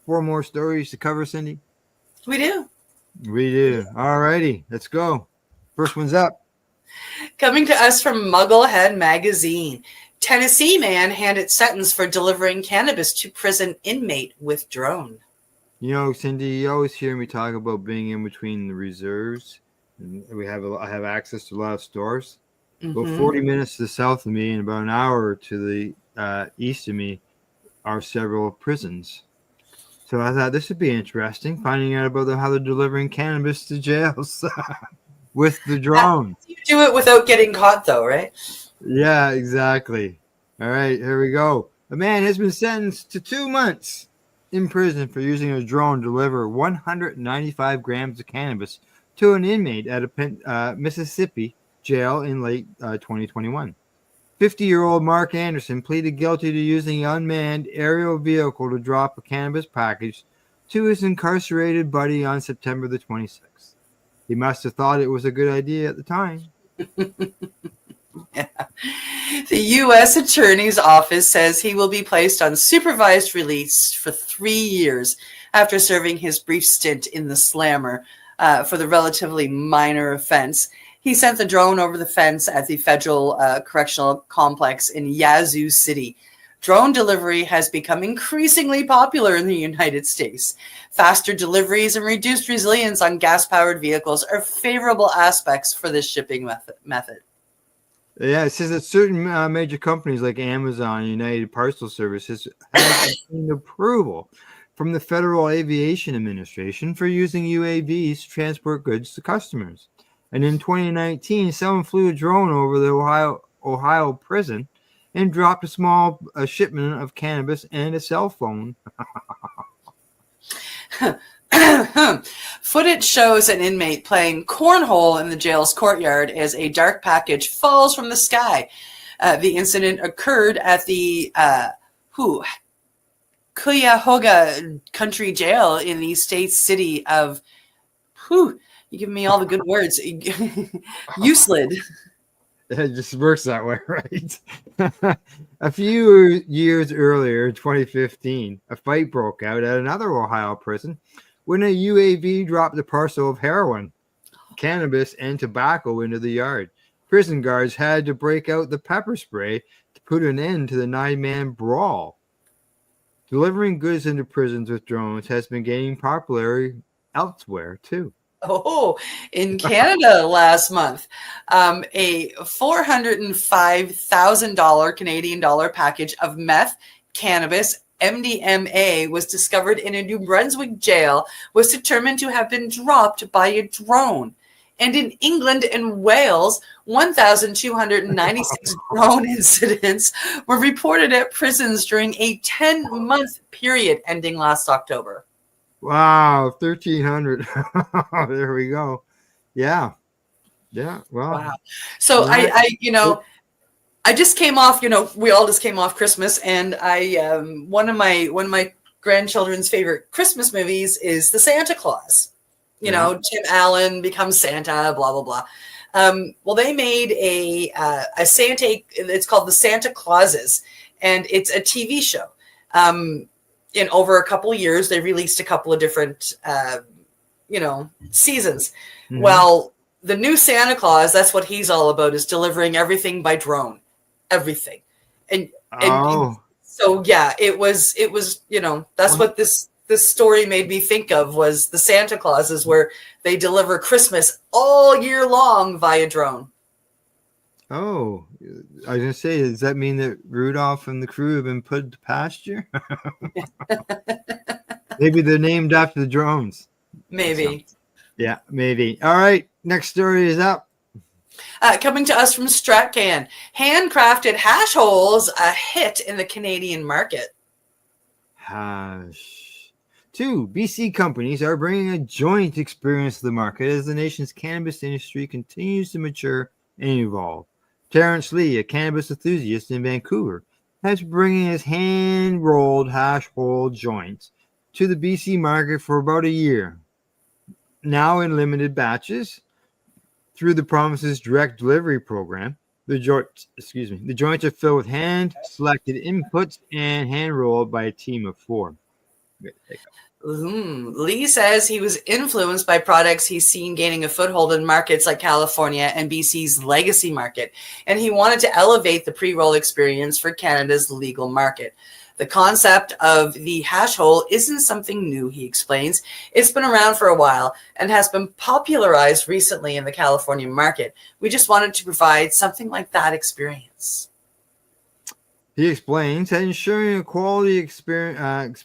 4 more stories to cover, Cindy? We do. We do. All righty, let's go. First one's up. Coming to us from Mugglehead Magazine. Tennessee man handed sentence for delivering cannabis to prison inmate with drone. You know, Cindy, you always hear me talk about being in between the reserves. And I have access to a lot of stores. About 40 minutes to the south of me and about an hour to the east of me are several prisons. So I thought this would be interesting, finding out about how they're delivering cannabis to jails with the drone. You do it without getting caught, though, right? Yeah, exactly. All right, here we go. A man has been sentenced to 2 months in prison for using a drone to deliver 195 grams of cannabis to an inmate at a Mississippi jail in late 2021. 50-year-old Mark Anderson pleaded guilty to using an unmanned aerial vehicle to drop a cannabis package to his incarcerated buddy on September the 26th. He must have thought it was a good idea at the time. The U.S. Attorney's Office says he will be placed on supervised release for 3 years after serving his brief stint in the slammer for the relatively minor offense. He sent the drone over the fence at the federal correctional complex in Yazoo City. Drone delivery has become increasingly popular in the United States. Faster deliveries and reduced resilience on gas-powered vehicles are favorable aspects for this shipping method. Yeah, it says that certain major companies like Amazon and United Parcel Services have obtained approval from the Federal Aviation Administration for using UAVs to transport goods to customers. And in 2019, someone flew a drone over the Ohio prison and dropped a small shipment of cannabis and a cell phone. Footage shows an inmate playing cornhole in the jail's courtyard as a dark package falls from the sky. The incident occurred at the Cuyahoga Country Jail in the state city of, you give me all the good words, Euclid. It just works that way, right? A few years earlier, 2015, a fight broke out at another Ohio prison when a UAV dropped a parcel of heroin, cannabis, and tobacco into the yard. Prison guards had to break out the pepper spray to put an end to the 9-man brawl. Delivering goods into prisons with drones has been gaining popularity elsewhere, too. Oh, in Canada last month, a $405,000 Canadian dollar package of meth, cannabis, MDMA was discovered in a New Brunswick jail, was determined to have been dropped by a drone. And in England and Wales, 1,296 drone incidents were reported at prisons during a 10-month period ending last October. Wow, 1,300. There we go. Yeah. Well. Wow. So I just came off, we all just came off Christmas, and one of my grandchildren's favorite Christmas movies is The Santa Claus. Tim Allen becomes Santa, blah, blah, blah. Well, they made a Santa, it's called The Santa Clauses, and it's a TV show. In over a couple of years, they released a couple of different, seasons. Mm-hmm. Well, the new Santa Claus, that's what he's all about, is delivering everything by drone, everything. And so, yeah, it was, that's what this story made me think of, was the Santa Clauses, where they deliver Christmas all year long via drone. Oh, I was going to say, does that mean that Rudolph and the crew have been put to pasture? Maybe they're named after the drones. Maybe. Yeah, maybe. All right, next story is up. Coming to us from StratCan, handcrafted hash holes, a hit in the Canadian market. Hash. 2 BC companies are bringing a joint experience to the market as the nation's cannabis industry continues to mature and evolve. Terrence Lee, a cannabis enthusiast in Vancouver, has been bringing his hand-rolled hash hole joints to the BC market for about a year. Now in limited batches, through the province's direct delivery program, the joints are filled with hand-selected inputs and hand-rolled by a team of 4. Lee says he was influenced by products he's seen gaining a foothold in markets like California and BC's legacy market, and he wanted to elevate the pre-roll experience for Canada's legal market. The concept of the hash hole isn't something new, he explains. It's been around for a while and has been popularized recently in the California market. We just wanted to provide something like that experience. He explains that ensuring a quality experience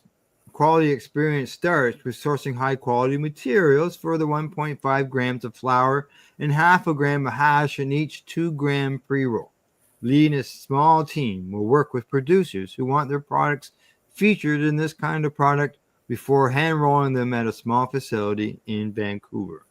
starts with sourcing high-quality materials for the 1.5 grams of flour and half a gram of hash in each 2-gram pre-roll. Lee and his small team will work with producers who want their products featured in this kind of product before hand-rolling them at a small facility in Vancouver.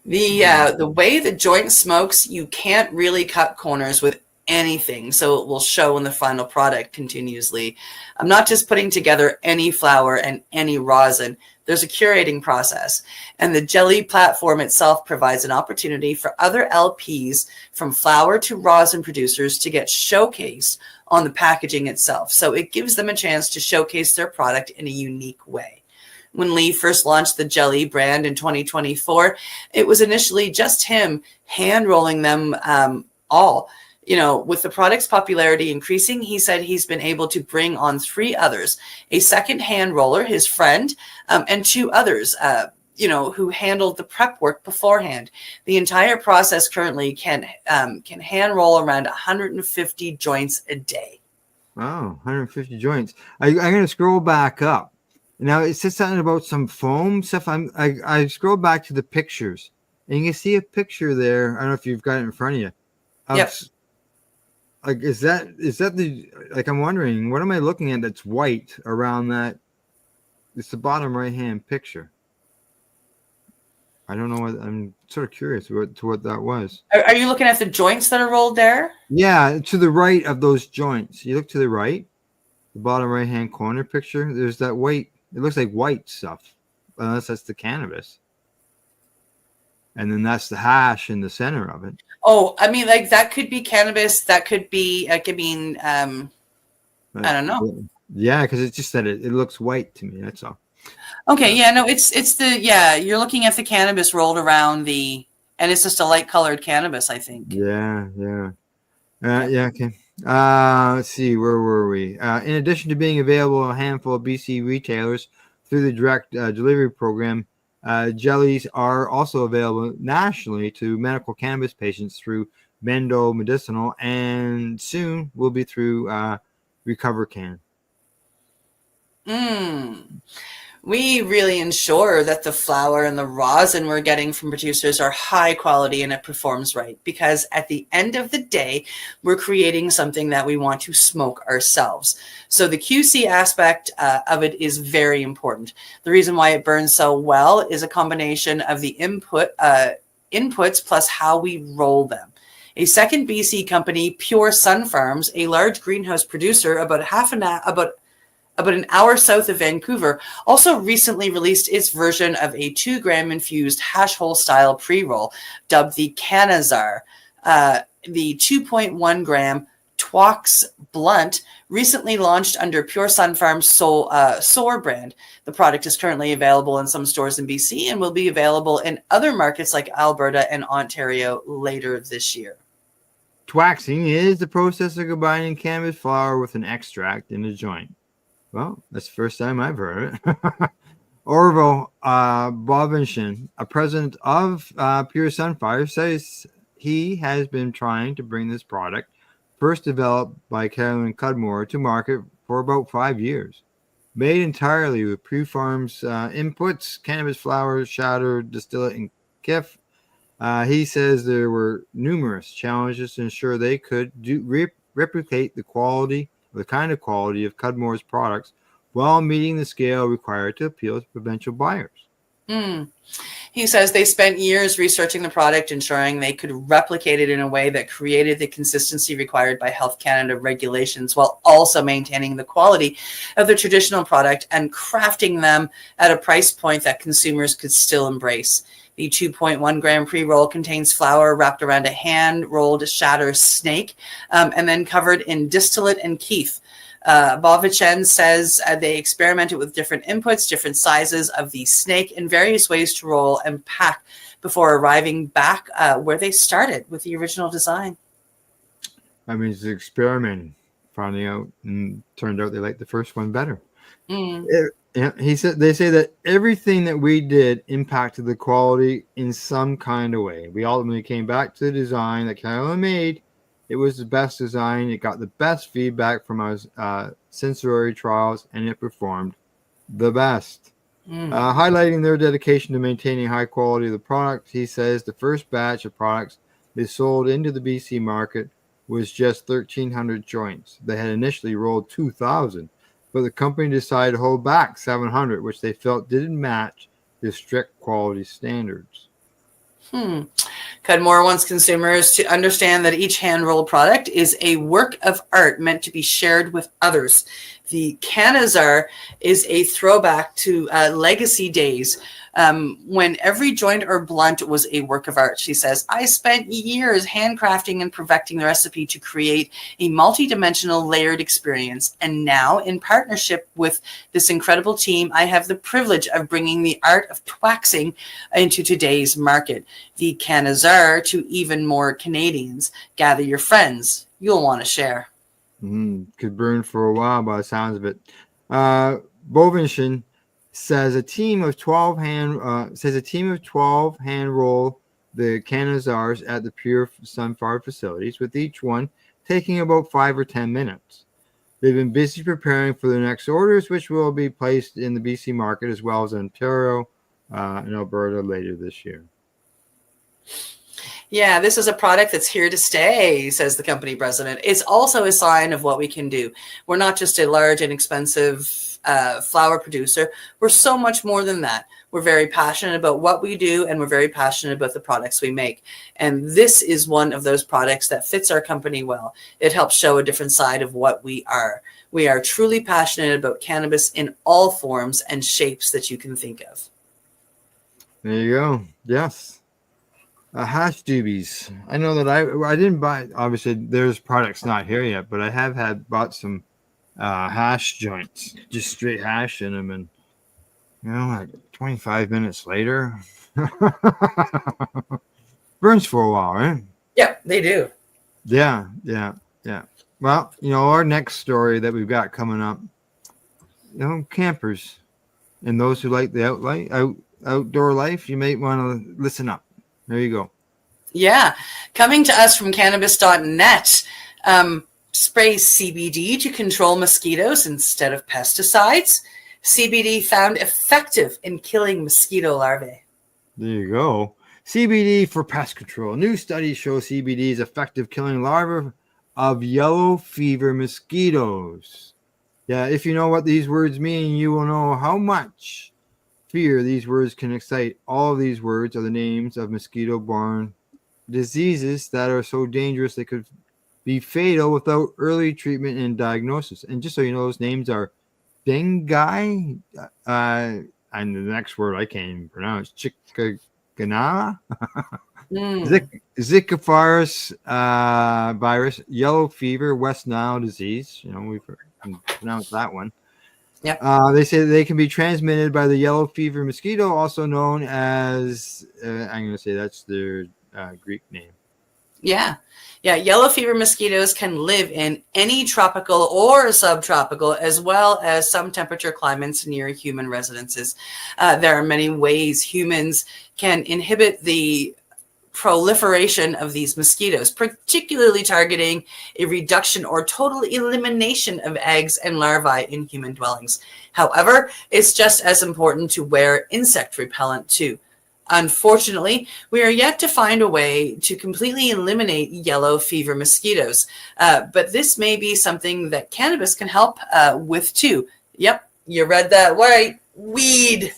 The way the joint smokes, you can't really cut corners with anything, so it will show in the final product continuously. I'm not just putting together any flour and any rosin. There's a curating process, and the jelly platform itself provides an opportunity for other LPs from flower to rosin producers to get showcased on the packaging itself. So it gives them a chance to showcase their product in a unique way. When Lee first launched the jelly brand in 2024, it was initially just him hand rolling them all. With the product's popularity increasing, he said he's been able to bring on 3 others, a second hand roller, his friend, and 2 others, who handled the prep work beforehand. The entire process currently can hand roll around 150 joints a day. Wow, 150 joints. I'm going to scroll back up. Now it says something about some foam stuff. I scroll back to the pictures, and you can see a picture there. I don't know if you've got it in front of you. Yep. Like, is that the, like, I'm wondering, what am I looking at that's white around that? It's the bottom right hand picture. I don't know what, I'm sort of curious to what that was. Are you looking at the joints that are rolled there? Yeah, to the right of those joints. You look to the right, the bottom right hand corner picture. There's that white. It looks like white stuff, unless that's the cannabis. And then that's the hash in the center of it. Oh, I mean, like, that could be cannabis. That could be, I don't know. Yeah, because it's just that it looks white to me. That's all. Okay, yeah, no, you're looking at the cannabis rolled around and it's just a light colored cannabis, I think. Yeah. Okay. Let's see, where were we? In addition to being available in a handful of BC retailers through the direct delivery program, jellies are also available nationally to medical cannabis patients through Mendo Medicinal, and soon will be through Recover Can. We really ensure that the flower and the rosin we're getting from producers are high quality and it performs right, because at the end of the day, we're creating something that we want to smoke ourselves. So the QC aspect of it is very important. The reason why it burns so well is a combination of the inputs plus how we roll them. A second BC company, Pure Sun Farms, a large greenhouse producer about an hour south of Vancouver, also recently released its version of a 2-gram infused hash hole style pre-roll dubbed the Canazar. The 2.1 gram Twax Blunt recently launched under Pure Sun Farms Soar brand. The product is currently available in some stores in BC and will be available in other markets like Alberta and Ontario later this year. Twaxing is the process of combining cannabis flower with an extract in a joint. Well, that's the first time I've heard it. Orville Bobinshin, a president of Pure Sunfire, says he has been trying to bring this product, first developed by Carolyn Cudmore, to market for about 5 years. Made entirely with Pure Farms inputs, cannabis flower, shatter, distillate, and kiff. He says there were numerous challenges to ensure they could replicate the kind of quality of Cudmore's products while meeting the scale required to appeal to provincial buyers. He says they spent years researching the product, ensuring they could replicate it in a way that created the consistency required by Health Canada regulations, while also maintaining the quality of the traditional product and crafting them at a price point that consumers could still embrace. The 2.1 gram pre-roll contains flower wrapped around a hand-rolled shatter snake and then covered in distillate and keef. Bovichen says they experimented with different inputs, different sizes of the snake, and various ways to roll and pack before arriving back where they started with the original design. I mean, it's experimenting, finding out, and turned out they liked the first one better. He said they say that everything that we did impacted the quality in some kind of way. We ultimately came back to the design that Carolyn made. It was the best design. It got the best feedback from our sensory trials, and it performed the best. Highlighting their dedication to maintaining high quality of the product, he says the first batch of products they sold into the BC market was just 1,300 joints. They had initially rolled 2,000. But the company decided to hold back 700, which they felt didn't match the strict quality standards. Cudmore wants consumers to understand that each hand-rolled product is a work of art meant to be shared with others. The Canazar is a throwback to legacy days when every joint or blunt was a work of art. She says, I spent years handcrafting and perfecting the recipe to create a multi-dimensional layered experience. And now, in partnership with this incredible team, I have the privilege of bringing the art of twaxing into today's market. The Canazar to even more Canadians. Gather your friends. You'll want to share. Could burn for a while by the sounds of it. Bovinshin says a team of 12 hand roll the Canazars at the Pure Sunflower facilities, with each one taking about 5 or 10 minutes. They've been busy preparing for their next orders, which will be placed in the BC market as well as Ontario and Alberta later this year. Yeah, this is a product that's here to stay, says the company president. It's also a sign of what we can do. We're not just a large and expensive flower producer. We're so much more than that. We're very passionate about what we do, and we're very passionate about the products we make. And this is one of those products that fits our company well. It helps show a different side of what we are. We are truly passionate about cannabis in all forms and shapes that you can think of. There you go. Yes. Hash doobies. I know that I didn't buy, obviously there's products not here yet, but I have bought some hash joints, just straight hash in them, and like 25 minutes later burns for a while, right? Yep, they do. Yeah. Well, our next story that we've got coming up, campers and those who like the outdoor life, you might want to listen up. There you go. Yeah. Coming to us from cannabis.net, spray CBD to control mosquitoes instead of pesticides. CBD found effective in killing mosquito larvae. There you go. CBD for pest control. New studies show CBD is effective killing larvae of yellow fever mosquitoes. Yeah, if you know what these words mean, you will know how much fear these words can excite. All of these words are the names of mosquito-borne diseases that are so dangerous they could be fatal without early treatment and diagnosis. And just so you know, those names are dengue, and the next word I can't even pronounce, chikungunya, Zika virus, yellow fever, West Nile disease. We've pronounced that one. Yep. They say they can be transmitted by the yellow fever mosquito, also known as, I'm going to say that's their Greek name. Yeah. Yellow fever mosquitoes can live in any tropical or subtropical, as well as some temperature climates near human residences. There are many ways humans can inhibit the proliferation of these mosquitoes, particularly targeting a reduction or total elimination of eggs and larvae in human dwellings. However, it's just as important to wear insect repellent too. Unfortunately, we are yet to find a way to completely eliminate yellow fever mosquitoes, but this may be something that cannabis can help with too. Yep, you read that right. Weed.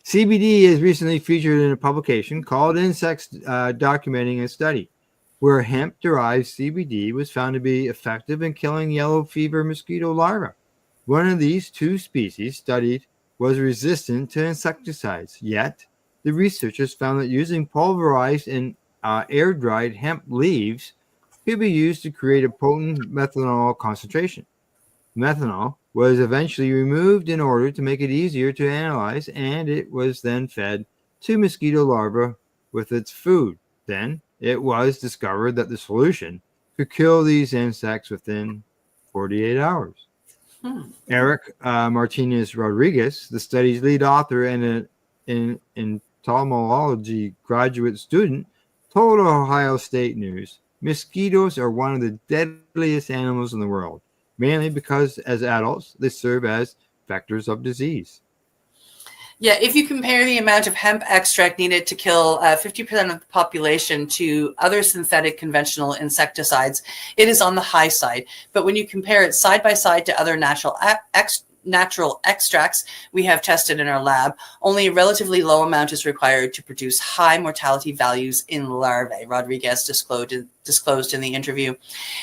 CBD is recently featured in a publication called Insects, documenting a study where hemp-derived CBD was found to be effective in killing yellow fever mosquito larvae. One of these two species studied was resistant to insecticides, yet the researchers found that using pulverized and air-dried hemp leaves could be used to create a potent methanol concentration. Methanol was eventually removed in order to make it easier to analyze, and it was then fed to mosquito larvae with its food. Then it was discovered that the solution could kill these insects within 48 hours. Eric Martinez Rodriguez, the study's lead author and an entomology graduate student, told Ohio State News, mosquitoes are one of the deadliest animals in the world, mainly because as adults, they serve as vectors of disease. Yeah, if you compare the amount of hemp extract needed to kill 50% of the population to other synthetic conventional insecticides, it is on the high side. But when you compare it side by side to other natural natural extracts we have tested in our lab, only a relatively low amount is required to produce high mortality values in larvae, Rodriguez disclosed in the interview.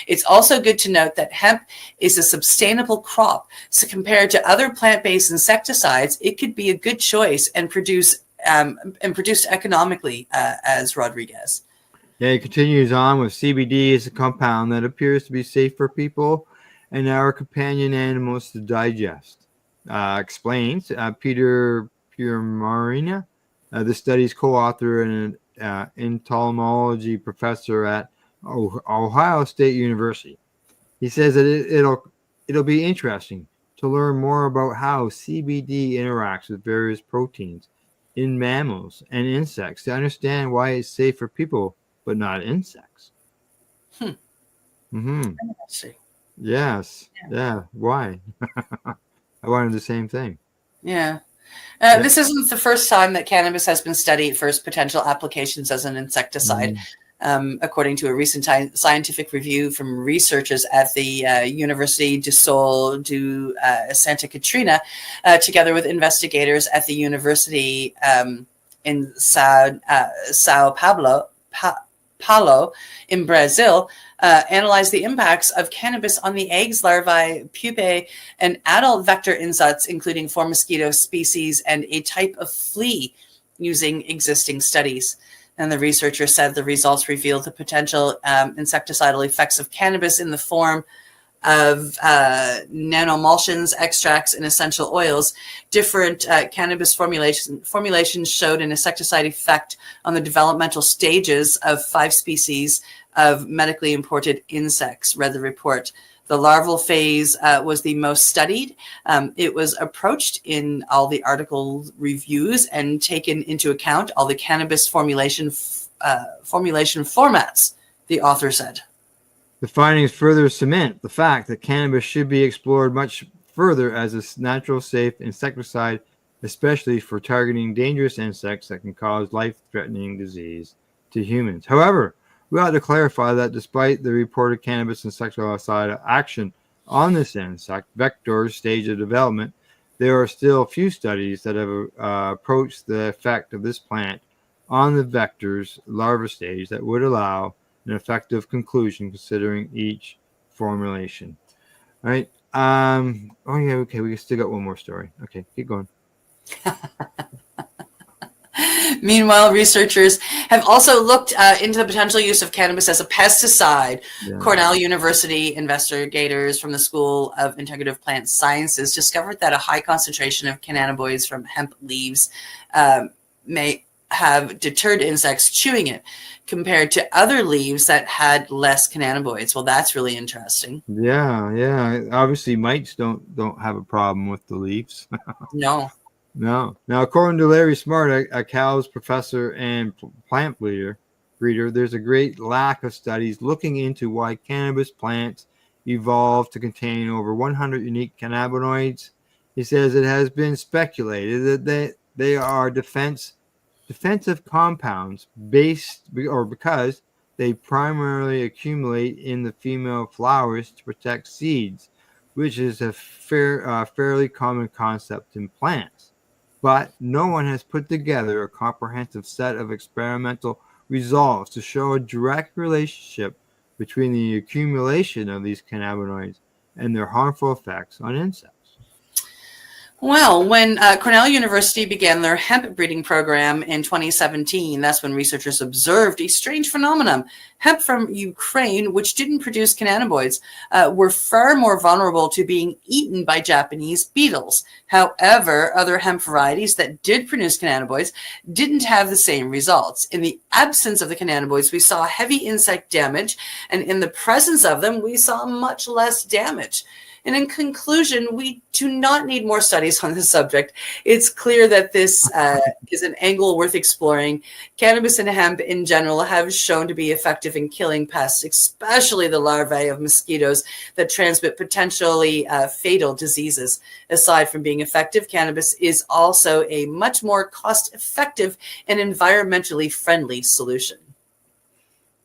It's also good to note that hemp is a sustainable crop, so compared to other plant-based insecticides, it could be a good choice and produced economically, as Rodriguez. Yeah, he continues on with CBD is a compound that appears to be safe for people and our companion animals to digest. Explains Peter Marina, the study's co-author and entomology professor at Ohio State University. He says that it'll be interesting to learn more about how CBD interacts with various proteins in mammals and insects to understand why it's safe for people but not insects. Interesting. Yes. Yeah. Why? I wanted the same thing. Yeah. This isn't the first time that cannabis has been studied for its potential applications as an insecticide. According to a recent scientific review from researchers at the University du Sol du Santa Catarina, together with investigators at the University in Sao Paulo in Brazil, analyzed the impacts of cannabis on the eggs, larvae, pupae, and adult vector insects, including 4 mosquito species and a type of flea, using existing studies. And the researcher said the results revealed the potential insecticidal effects of cannabis in the form of nanoemulsions, extracts, and essential oils. Different cannabis formulations showed an insecticide effect on the developmental stages of 5 species of medically imported insects, read the report. The larval phase was the most studied. It was approached in all the article reviews and taken into account all the cannabis formulation formats, the author said. The findings further cement the fact that cannabis should be explored much further as a natural, safe insecticide, especially for targeting dangerous insects that can cause life-threatening disease to humans. However, we ought to clarify that despite the reported cannabis insecticide action on this insect vector stage of development, there are still few studies that have approached the effect of this plant on the vector's larva stage that would allow an effective conclusion considering each formulation. All right. Oh yeah. Okay. We still got one more story. Okay. Keep going. Meanwhile, researchers have also looked into the potential use of cannabis as a pesticide. Yeah. Cornell University investigators from the School of Integrative Plant Sciences discovered that a high concentration of cannabinoids from hemp leaves may have deterred insects chewing it compared to other leaves that had less cannabinoids. Well, that's really interesting. Yeah. Obviously, mites don't have a problem with the leaves. No. No. Now, according to Larry Smart, a Cal's professor and plant breeder, there's a great lack of studies looking into why cannabis plants evolved to contain over 100 unique cannabinoids. He says it has been speculated that they are defensive compounds because they primarily accumulate in the female flowers to protect seeds, which is a fairly common concept in plants. But no one has put together a comprehensive set of experimental results to show a direct relationship between the accumulation of these cannabinoids and their harmful effects on insects. Well, when Cornell University began their hemp breeding program in 2017, that's when researchers observed a strange phenomenon. Hemp from Ukraine, which didn't produce cannabinoids, were far more vulnerable to being eaten by Japanese beetles. However, other hemp varieties that did produce cannabinoids didn't have the same results. In the absence of the cannabinoids, we saw heavy insect damage, and in the presence of them, we saw much less damage. And in conclusion, we do not need more studies on this subject. It's clear that this is an angle worth exploring. Cannabis and hemp in general have shown to be effective in killing pests, especially the larvae of mosquitoes that transmit potentially fatal diseases. Aside from being effective, cannabis is also a much more cost-effective and environmentally friendly solution.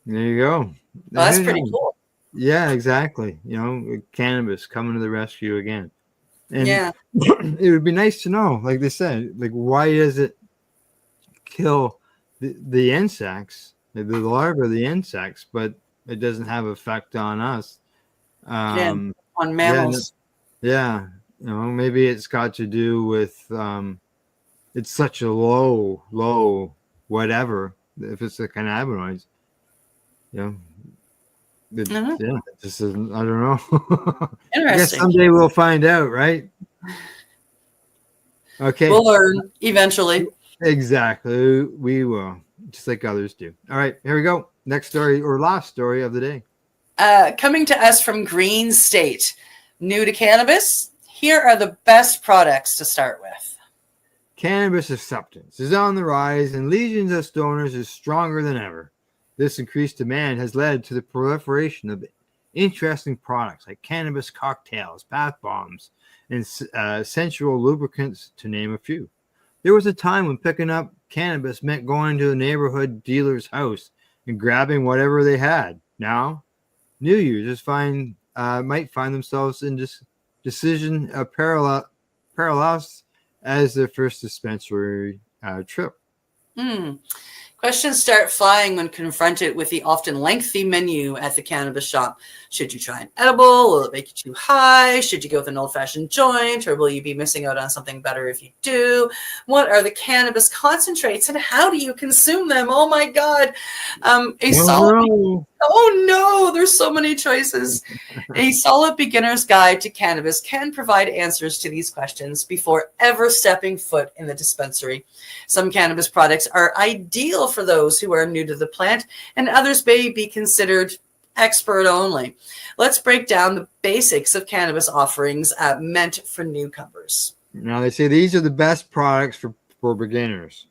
There you go. Well, that's pretty cool. Yeah, exactly. Cannabis coming to the rescue again. And Yeah. it would be nice to know, like they said, like why does it kill the insects, the larvae of the insects, but it doesn't have effect on us? On Yeah, mammals. yeah. You know, maybe it's got to do with it's such a low whatever. If it's the cannabinoids, you know, yeah, it just isn't, I don't know. I guess Interesting. someday we'll find out, right? Okay. We'll learn eventually. Exactly. We will, just like others do. All right, here we go. Next story or last story of the day. Coming to us from Green State. New to cannabis? Here are the best products to start with. Cannabis acceptance is on the rise and legions of stoners is stronger than ever. This increased demand has led to the proliferation of interesting products like cannabis cocktails, bath bombs, and sensual lubricants, to name a few. There was a time when picking up cannabis meant going to a neighborhood dealer's house and grabbing whatever they had. Now, new users might find themselves in decision paralysis as their first dispensary trip. Questions start flying when confronted with the often lengthy menu at the cannabis shop. Should you try an edible? Will it make you too high? Should you go with an old-fashioned joint? Or will you be missing out on something better if you do? What are the cannabis concentrates and how do you consume them? Oh my God. Oh no, there's so many choices. A solid beginner's guide to cannabis can provide answers to these questions before ever stepping foot in the dispensary. Some cannabis products are ideal for those who are new to the plant, and others may be considered expert only. Let's break down the basics of cannabis offerings meant for newcomers. Now, they say these are the best products for beginners.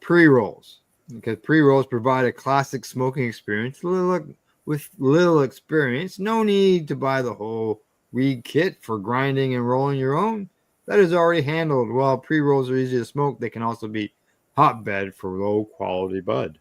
Pre-rolls. Because pre-rolls provide a classic smoking experience. With little experience, no need to buy the whole weed kit for grinding and rolling your own. That is already handled. While pre-rolls are easy to smoke, they can also be hotbed for low-quality bud.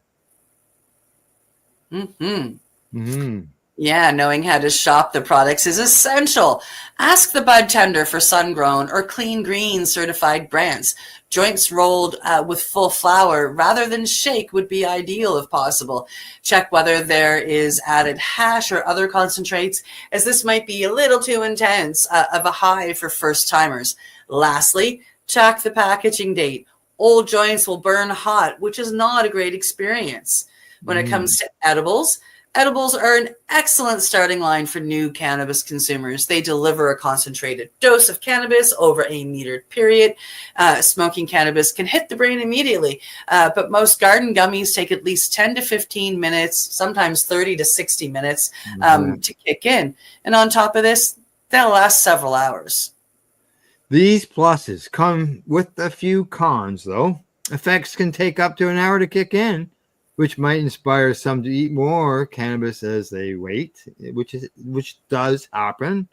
Yeah, knowing how to shop the products is essential. Ask the bud tender for sun-grown or clean green certified brands. Joints rolled with full flower rather than shake would be ideal if possible. Check whether there is added hash or other concentrates, as this might be a little too intense of a high for first-timers. Lastly, check the packaging date. Old joints will burn hot, which is not a great experience. When it comes to edibles, edibles are an excellent starting line for new cannabis consumers. They deliver a concentrated dose of cannabis over a metered period. Smoking cannabis can hit the brain immediately, but most garden gummies take at least 10 to 15 minutes, sometimes 30 to 60 minutes to kick in. And on top of this, they'll last several hours. These pluses come with a few cons, though. Effects can take up to an hour to kick in, which might inspire some to eat more cannabis as they wait, which does happen.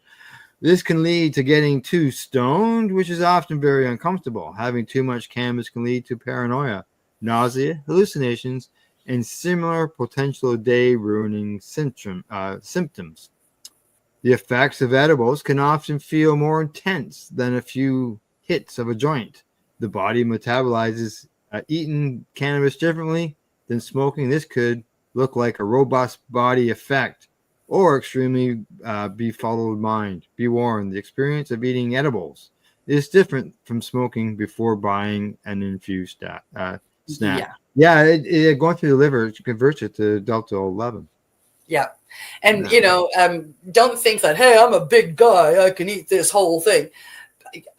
This can lead to getting too stoned, which is often very uncomfortable. Having too much cannabis can lead to paranoia, nausea, hallucinations, and similar potential day-ruining symptoms. The effects of edibles can often feel more intense than a few hits of a joint. The body metabolizes eating cannabis differently than smoking. This could look like a robust body effect or extremely befuddled mind. Be warned, the experience of eating edibles is different from smoking before buying an infused snack. Yeah, it going through the liver converts it to Delta 11. Yeah. And, don't think that, hey, I'm a big guy, I can eat this whole thing.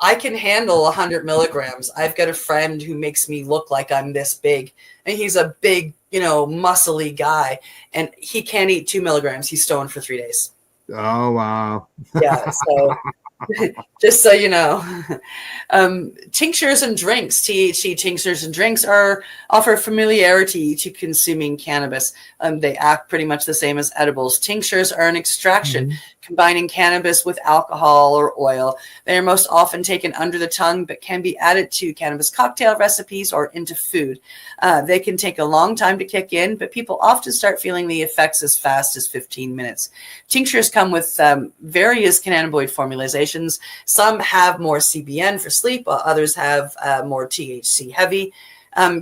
I can handle 100 milligrams. I've got a friend who makes me look like I'm this big, and he's a big, muscly guy, and he can't eat 2 milligrams. He's stoned for 3 days. Oh, wow. Yeah. So just so you know, tinctures and drinks, THC tinctures and drinks offer familiarity to consuming cannabis. They act pretty much the same as edibles. Tinctures are an extraction combining cannabis with alcohol or oil. They are most often taken under the tongue, but can be added to cannabis cocktail recipes or into food. They can take a long time to kick in, but people often start feeling the effects as fast as 15 minutes. Tinctures come with various cannabinoid formulations. Some have more CBN for sleep, while others have more THC heavy.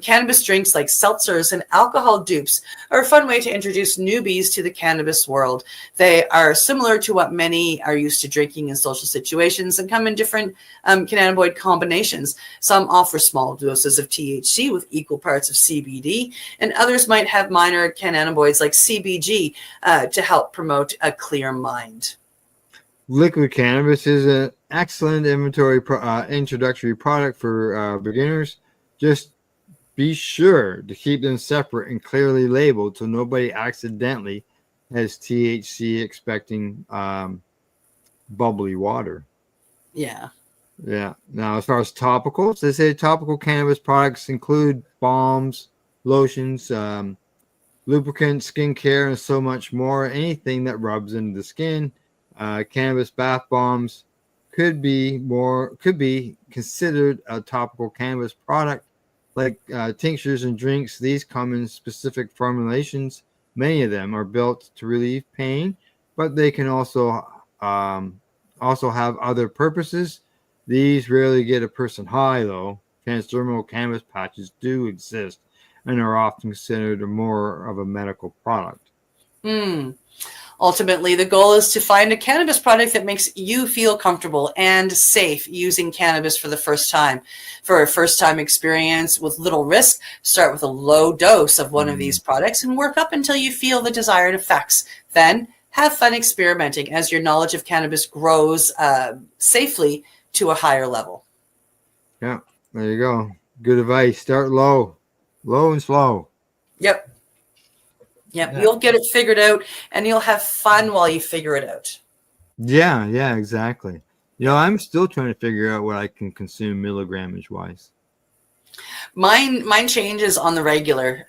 Cannabis drinks like seltzers and alcohol dupes are a fun way to introduce newbies to the cannabis world. They are similar to what many are used to drinking in social situations and come in different cannabinoid combinations. Some offer small doses of THC with equal parts of CBD, and others might have minor cannabinoids like CBG to help promote a clear mind. Liquid cannabis is an excellent introductory product for beginners. Just be sure to keep them separate and clearly labeled so nobody accidentally has THC expecting bubbly water. Yeah. Yeah. Now, as far as topicals, they say topical cannabis products include balms, lotions, lubricants, skincare, and so much more. Anything that rubs into the skin. Cannabis bath bombs could be considered a topical cannabis product. Like tinctures and drinks, these come in specific formulations. Many of them are built to relieve pain, but they can also have other purposes. These rarely get a person high, though. Transdermal cannabis patches do exist and are often considered more of a medical product. Ultimately, the goal is to find a cannabis product that makes you feel comfortable and safe using cannabis for the first time. For a first-time experience with little risk, start with a low dose of one of these products and work up until you feel the desired effects. Then have fun experimenting as your knowledge of cannabis grows safely to a higher level. Yeah, there you go. Good advice. Start low and slow. Yep. Yeah, you'll get it figured out, and you'll have fun while you figure it out. Yeah, exactly. I'm still trying to figure out what I can consume milligrammage wise. Mine changes on the regular.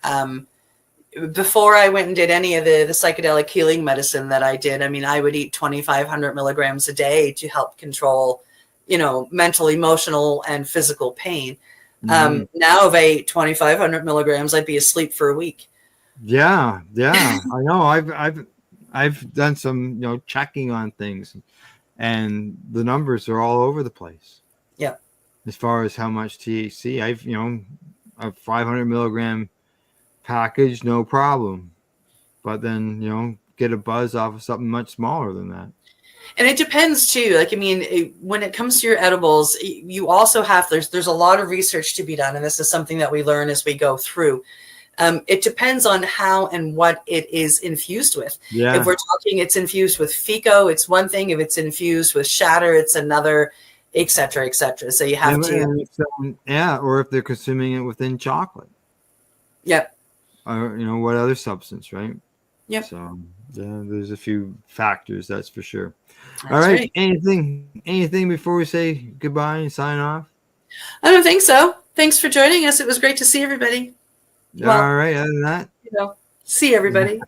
Before I went and did any of the psychedelic healing medicine that I did, I would eat 2,500 milligrams a day to help control, mental, emotional, and physical pain. Now if I ate 2,500 milligrams, I'd be asleep for a week. Yeah, I know. I've done some checking on things, and the numbers are all over the place. Yeah. As far as how much THC, I've a 500 milligram package, no problem, but then get a buzz off of something much smaller than that. And it depends too. When it comes to your edibles, you also have there's a lot of research to be done, and this is something that we learn as we go through. It depends on how and what it is infused with. Yeah. If we're talking it's infused with FICO, it's one thing. If it's infused with shatter, it's another, et cetera, et cetera. So you have to. Or if they're consuming it within chocolate. Yep. Or, what other substance, right? Yep. So, there's a few factors, that's for sure. That's all right. right. Anything before we say goodbye and sign off? I don't think so. Thanks for joining us. It was great to see everybody. All right. Other than that, see everybody.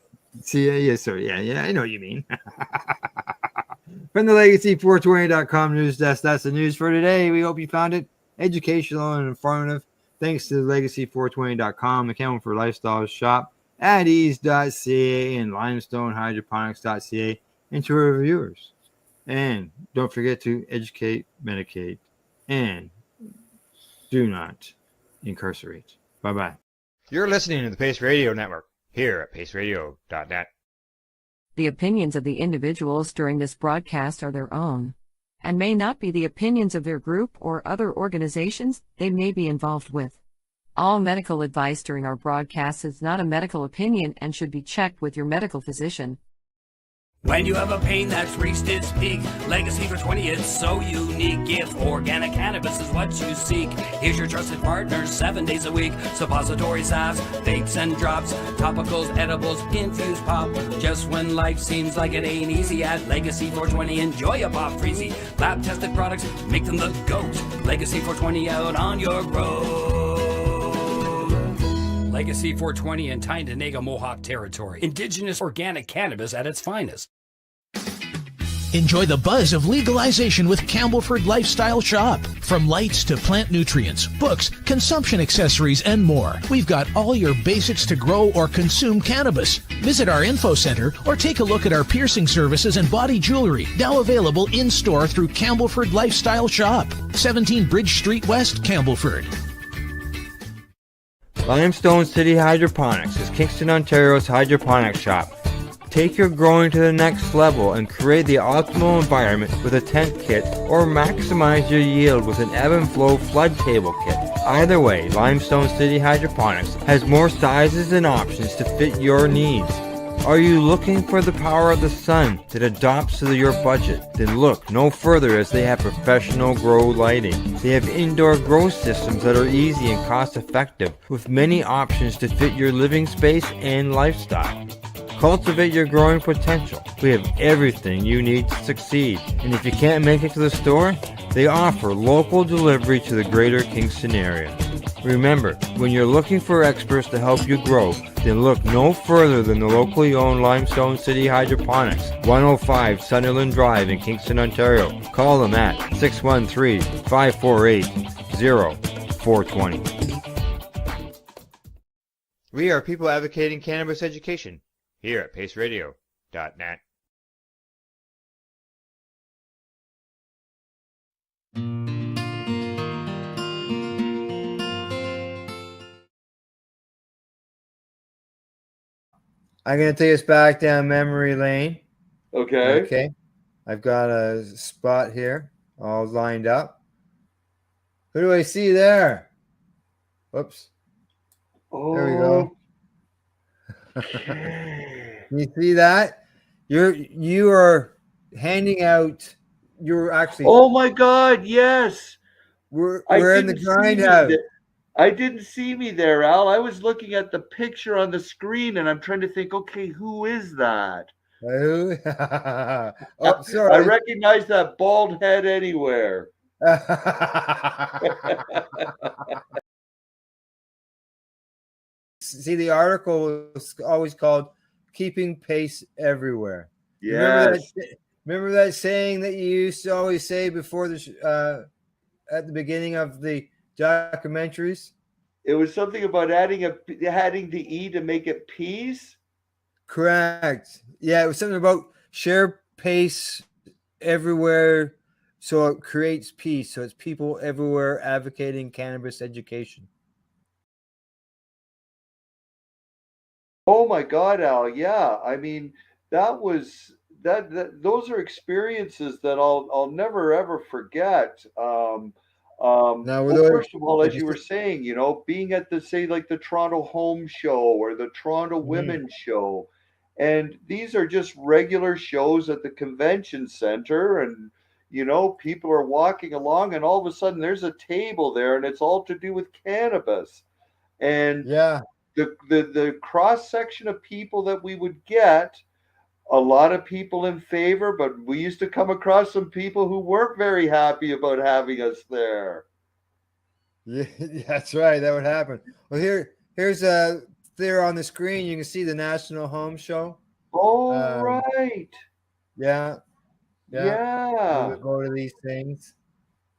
See ya. Yes, sir. Yeah. I know what you mean. From the Legacy420.com news desk, that's the news for today. We hope you found it educational and informative. Thanks to Legacy420.com, the Camel for Lifestyle shop at ease.ca and limestonehydroponics.ca, and to our reviewers. And don't forget to educate, medicate, and do not incarcerate. Bye-bye. You're listening to the Pace Radio Network here at paceradio.net. The opinions of the individuals during this broadcast are their own, and may not be the opinions of their group or other organizations they may be involved with. All medical advice during our broadcast is not a medical opinion and should be checked with your medical physician. When you have a pain that's reached its peak, Legacy for 20, it's so unique. If organic cannabis is what you seek, here's your trusted partner 7 days a week. Suppository salves, vapes and drops, topicals, edibles, infused pop. Just when life seems like it ain't easy, at Legacy 420, enjoy a pop freezy. Lab tested products, make them the GOAT. Legacy 420 out on your road. Legacy 420 in Tyndonega Mohawk territory. Indigenous organic cannabis at its finest. Enjoy the buzz of legalization with Campbellford Lifestyle Shop. From lights to plant nutrients, books, consumption accessories, and more, we've got all your basics to grow or consume cannabis. Visit our info center or take a look at our piercing services and body jewelry, now available in-store through Campbellford Lifestyle Shop, 17 Bridge Street West, Campbellford. Limestone City Hydroponics is Kingston, Ontario's hydroponics shop. Take your growing to the next level and create the optimal environment with a tent kit, or maximize your yield with an ebb and flow flood table kit. Either way, Limestone City Hydroponics has more sizes and options to fit your needs. Are you looking for the power of the sun that adapts to your budget? Then look no further, as they have professional grow lighting. They have indoor grow systems that are easy and cost effective, with many options to fit your living space and lifestyle. Cultivate your growing potential. We have everything you need to succeed. And if you can't make it to the store, they offer local delivery to the greater Kingston area. Remember, when you're looking for experts to help you grow, then look no further than the locally owned Limestone City Hydroponics, 105 Sunderland Drive in Kingston, Ontario. Call them at 613-548-0420. We are people advocating cannabis education here at paceradio.net. I'm going to take us back down memory lane. Okay. Okay. I've got a spot here all lined up. Who do I see there? Whoops. There we go. You see that? You are handing out. You're actually. Oh my God! Yes. We're in the grindhouse. I didn't see me there, Al. I was looking at the picture on the screen, and I'm trying to think. Okay, who is that? Who? Oh, sorry. I recognize that bald head anywhere. See, the article was always called "Keeping Pace Everywhere." Yes. Remember that saying that you used to always say before the at the beginning of the documentaries? It was something about adding the E to make it peace. Correct. Yeah, it was something about share pace everywhere, so it creates peace. So it's people everywhere advocating cannabis education. Oh my God, Al! Yeah, I mean those are experiences that I'll never ever forget. Well, first of all, as you were saying, being at the Toronto Home Show or the Toronto Women's Show, and these are just regular shows at the convention center, and people are walking along, and all of a sudden there's a table there, and it's all to do with cannabis, and yeah. The cross section of people that we would get, a lot of people in favor, but we used to come across some people who weren't very happy about having us there. Yeah, that's right. That would happen. Well, here's there on the screen. You can see the National Home Show. Oh, right. Yeah. Yeah. We go to these things.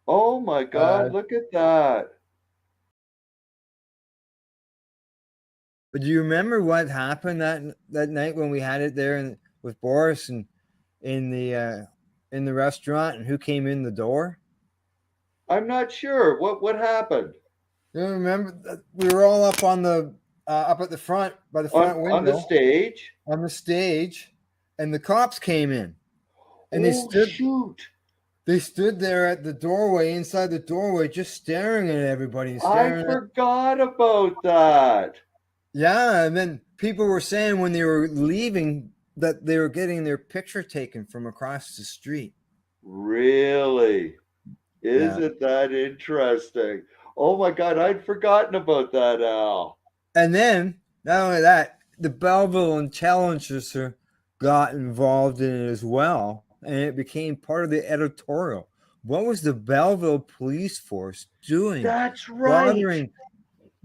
Oh my God! Look at that. But do you remember what happened that night when we had it there with Boris and in the restaurant, and who came in the door? I'm not sure. What happened? You remember that we were all up on the up at the front by the front window on the stage. On the stage, and the cops came in, and they stood there at the doorway, inside the doorway, just staring at everybody. I forgot about that. Yeah, and then people were saying when they were leaving that they were getting their picture taken from across the street. Really? Isn't that interesting? Oh my God, I'd forgotten about that, Al. And then, not only that, the Belleville Intelligencer got involved in it as well, and it became part of the editorial. What was the Belleville police force doing? That's right.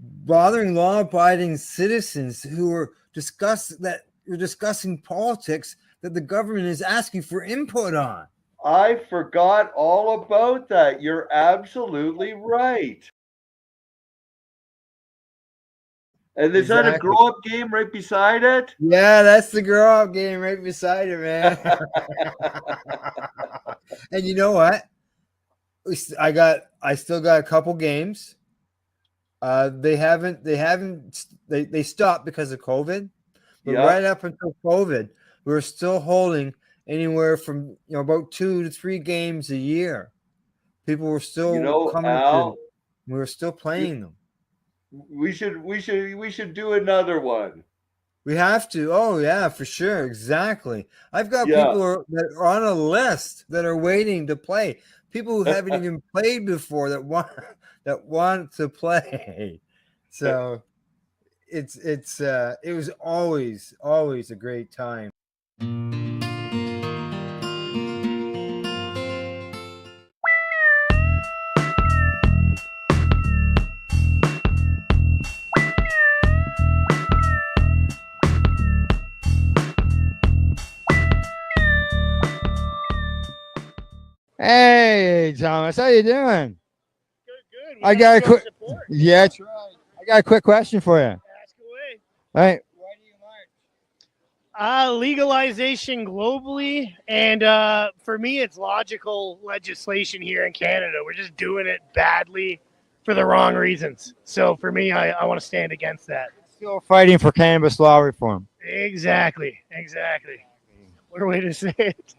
Bothering law-abiding citizens who were discussing politics that the government is asking for input on. I forgot all about that. You're absolutely right. And is that a Exactly. grow up game right beside it? Yeah, that's the grow up game right beside it, man. And you know what? I still got a couple games. They stopped because of COVID, but Yeah. right up until COVID, we were still holding anywhere from about 2 to 3 games a year. People were still coming Al, to. We were still playing them. we should do another one. We have to. Oh yeah, for sure. Exactly. I've got Yeah. people that are on a list that are waiting to play. People who haven't even played before that want to play. So it was always a great time. Hey, Thomas, how you doing? Good. I got a quick. Yeah, that's right. I got a quick question for you. Ask away. All right. Legalization globally, and for me, it's logical legislation here in Canada. We're just doing it badly for the wrong reasons. So for me, I want to stand against that. Still fighting for cannabis law reform. Exactly. What a way to say it.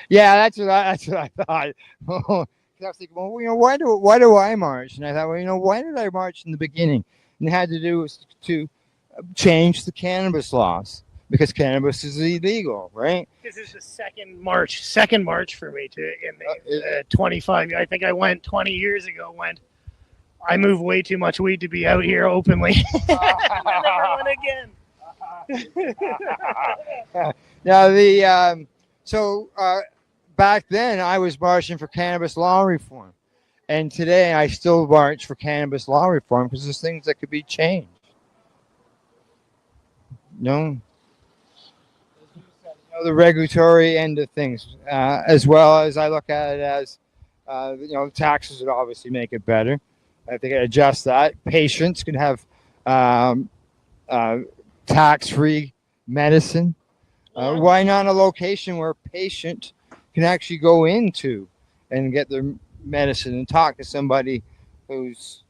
Yeah, that's what I thought. I was thinking, well, why do I march? And I thought, well, why did I march in the beginning? And it had to do with to change the cannabis laws because cannabis is illegal, right? This is the second march for me in the 25. I think I went 20 years ago when I moved way too much weed to be out here openly. I never went again. Now back then I was marching for cannabis law reform, and today I still march for cannabis law reform because there's things that could be changed. The regulatory end of things, as well as I look at it as, taxes would obviously make it better. I think I adjust that. Patients can have tax-free medicine. Why not a location where a patient can actually go into and get their medicine and talk to somebody who's,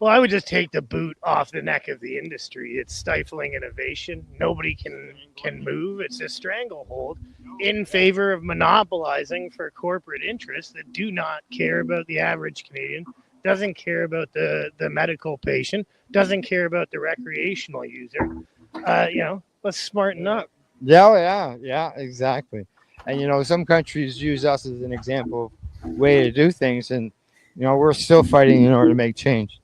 Well, I would just take the boot off the neck of the industry. It's stifling innovation. Nobody can move. It's a stranglehold in favor of monopolizing for corporate interests that do not care about the average Canadian, doesn't care about the medical patient, doesn't care about the recreational user. Let's smarten up. Yeah, exactly. And some countries use us as an example of way to do things, and we're still fighting in order to make change.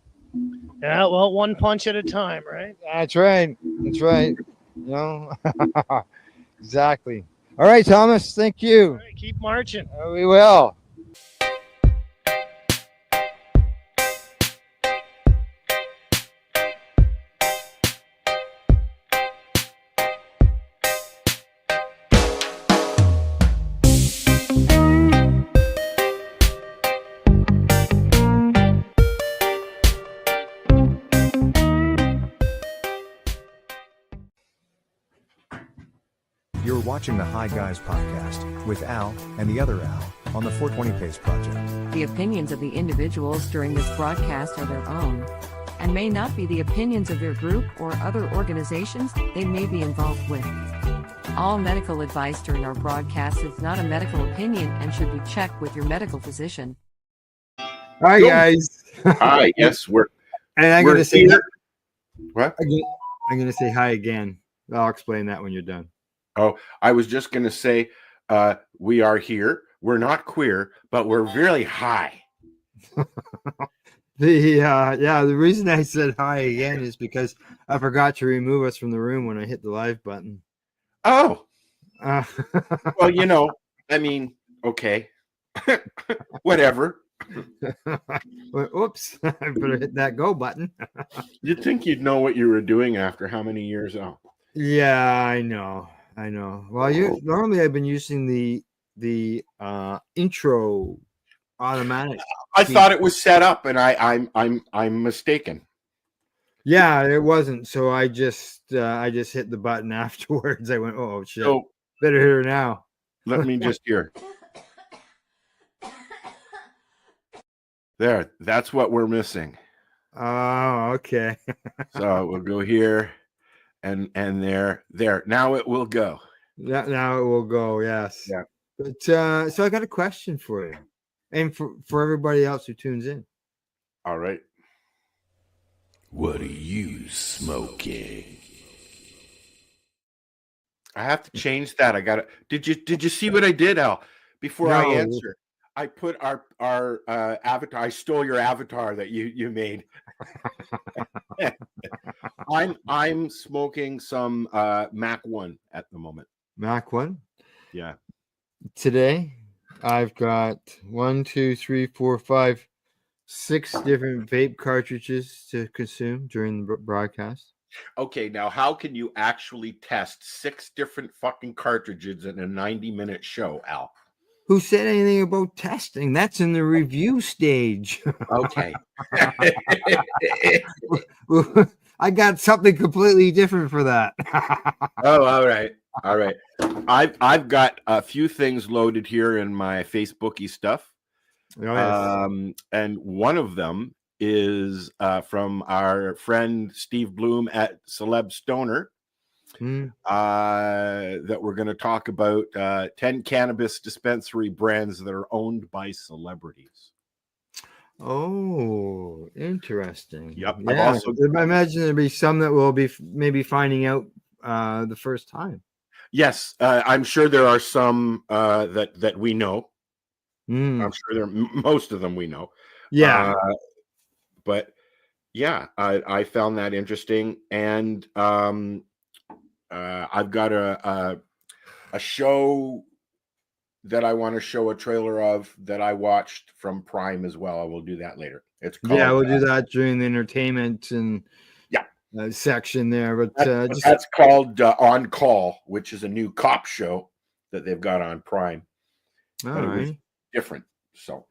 Yeah, well, one punch at a time, right? That's right. Exactly. All right, Thomas. Thank you. All right, keep marching. We will. You're watching the Hi Guys podcast with Al and the other Al on the 420 Pace Project. The opinions of the individuals during this broadcast are their own and may not be the opinions of their group or other organizations they may be involved with. All medical advice during our broadcast is not a medical opinion and should be checked with your medical physician. Hi, guys. Hi. Yes, we're. And I'm we're going to say here. What? I'm going to say hi again. I'll explain that when you're done. Oh, I was just going to say, we are here. We're not queer, but we're really high. The reason I said hi again is because I forgot to remove us from the room when I hit the live button. Oh. Well, okay. Whatever. Oops. I better hit that go button. You'd think you'd know what you were doing after how many years? Oh. Yeah, I know. I know. Well, normally I've been using the intro automatic. I thought it was set up, and I'm mistaken. Yeah, it wasn't. So I just hit the button afterwards. I went, oh shit, So better hit her now. let me just hear. There, that's what we're missing. Oh, okay. So we'll go here, and there. Now it will go. Now it will go. Yes. Yeah. But so I got a question for you, and for everybody else who tunes in. All right. What are you smoking? I have to change that. I got it. Did you see what I did, Al? Before I answer, I put our avatar. I stole your avatar that you made. I'm smoking some Mac 1 at the moment. Mac 1? Yeah. Today I've got 1, 2, 3, 4, 5, 6 different vape cartridges to consume during the broadcast. Okay, now how can you actually test 6 different fucking cartridges in a 90-minute show, Al? Who said anything about testing? That's in the review stage. Okay. I got something completely different for that. Oh, all right. I've got a few things loaded here in my Facebooky stuff. Oh, yes. And one of them is from our friend Steve Bloom at Celeb Stoner. That we're going to talk about 10 cannabis dispensary brands that are owned by celebrities. Oh, interesting. Yep. Yeah, I imagine there'll be some that will be maybe finding out the first time. Yes, I'm sure there are some that we know. I'm sure most of them we know. Yeah. But yeah, I found that interesting, and I've got a show that I want to show a trailer of that I watched from Prime as well. I will do that later. It's called, we'll do that during the entertainment and section there. But that's called On Call, which is a new cop show that they've got on Prime. All but right. It was different. So.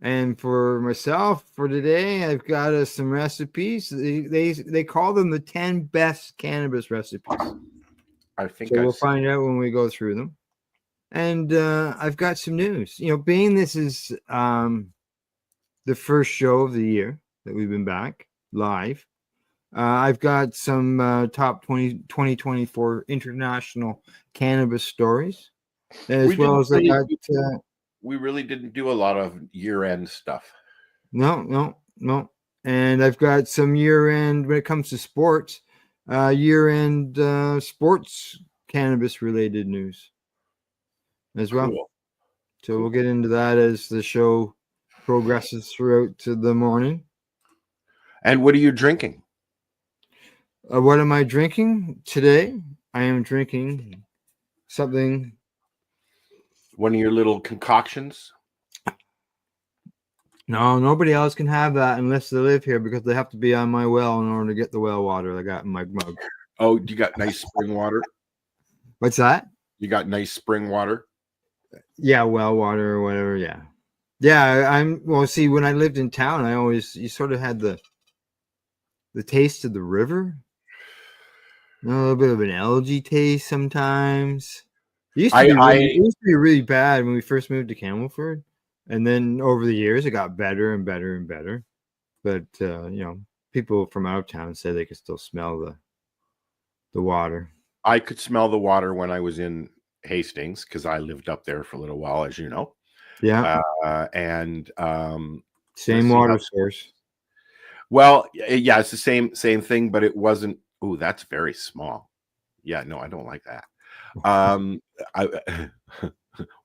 And for myself, for today, I've got some recipes. They call them the 10 best cannabis recipes. I think so. We'll find out when we go through them. And I've got some news. Being this is the first show of the year that we've been back live, I've got some top 2024 international cannabis stories, as well as I got. We really didn't do a lot of year-end stuff. No. And I've got some year-end when it comes to sports, year-end sports cannabis-related news as well. Cool. So we'll get into that as the show progresses throughout to the morning. And what are you drinking? What am I drinking today? I am drinking something. One of your little concoctions? No, nobody else can have that unless they live here, because they have to be on my well in order to get the well water I got in my mug. Oh, you got nice spring water? What's that? You got nice spring water? Yeah, well water or whatever. Yeah. See, when I lived in town, you sort of had the taste of the river. A little bit of an algae taste sometimes. It used to be really bad when we first moved to Campbellford, and then over the years it got better and better and better. But people from out of town say they could still smell the water. I could smell the water when I was in Hastings because I lived up there for a little while, as you know. Yeah. And same water source. Well, yeah, it's the same thing, but it wasn't. Oh, that's very small. Yeah, no, I don't like that.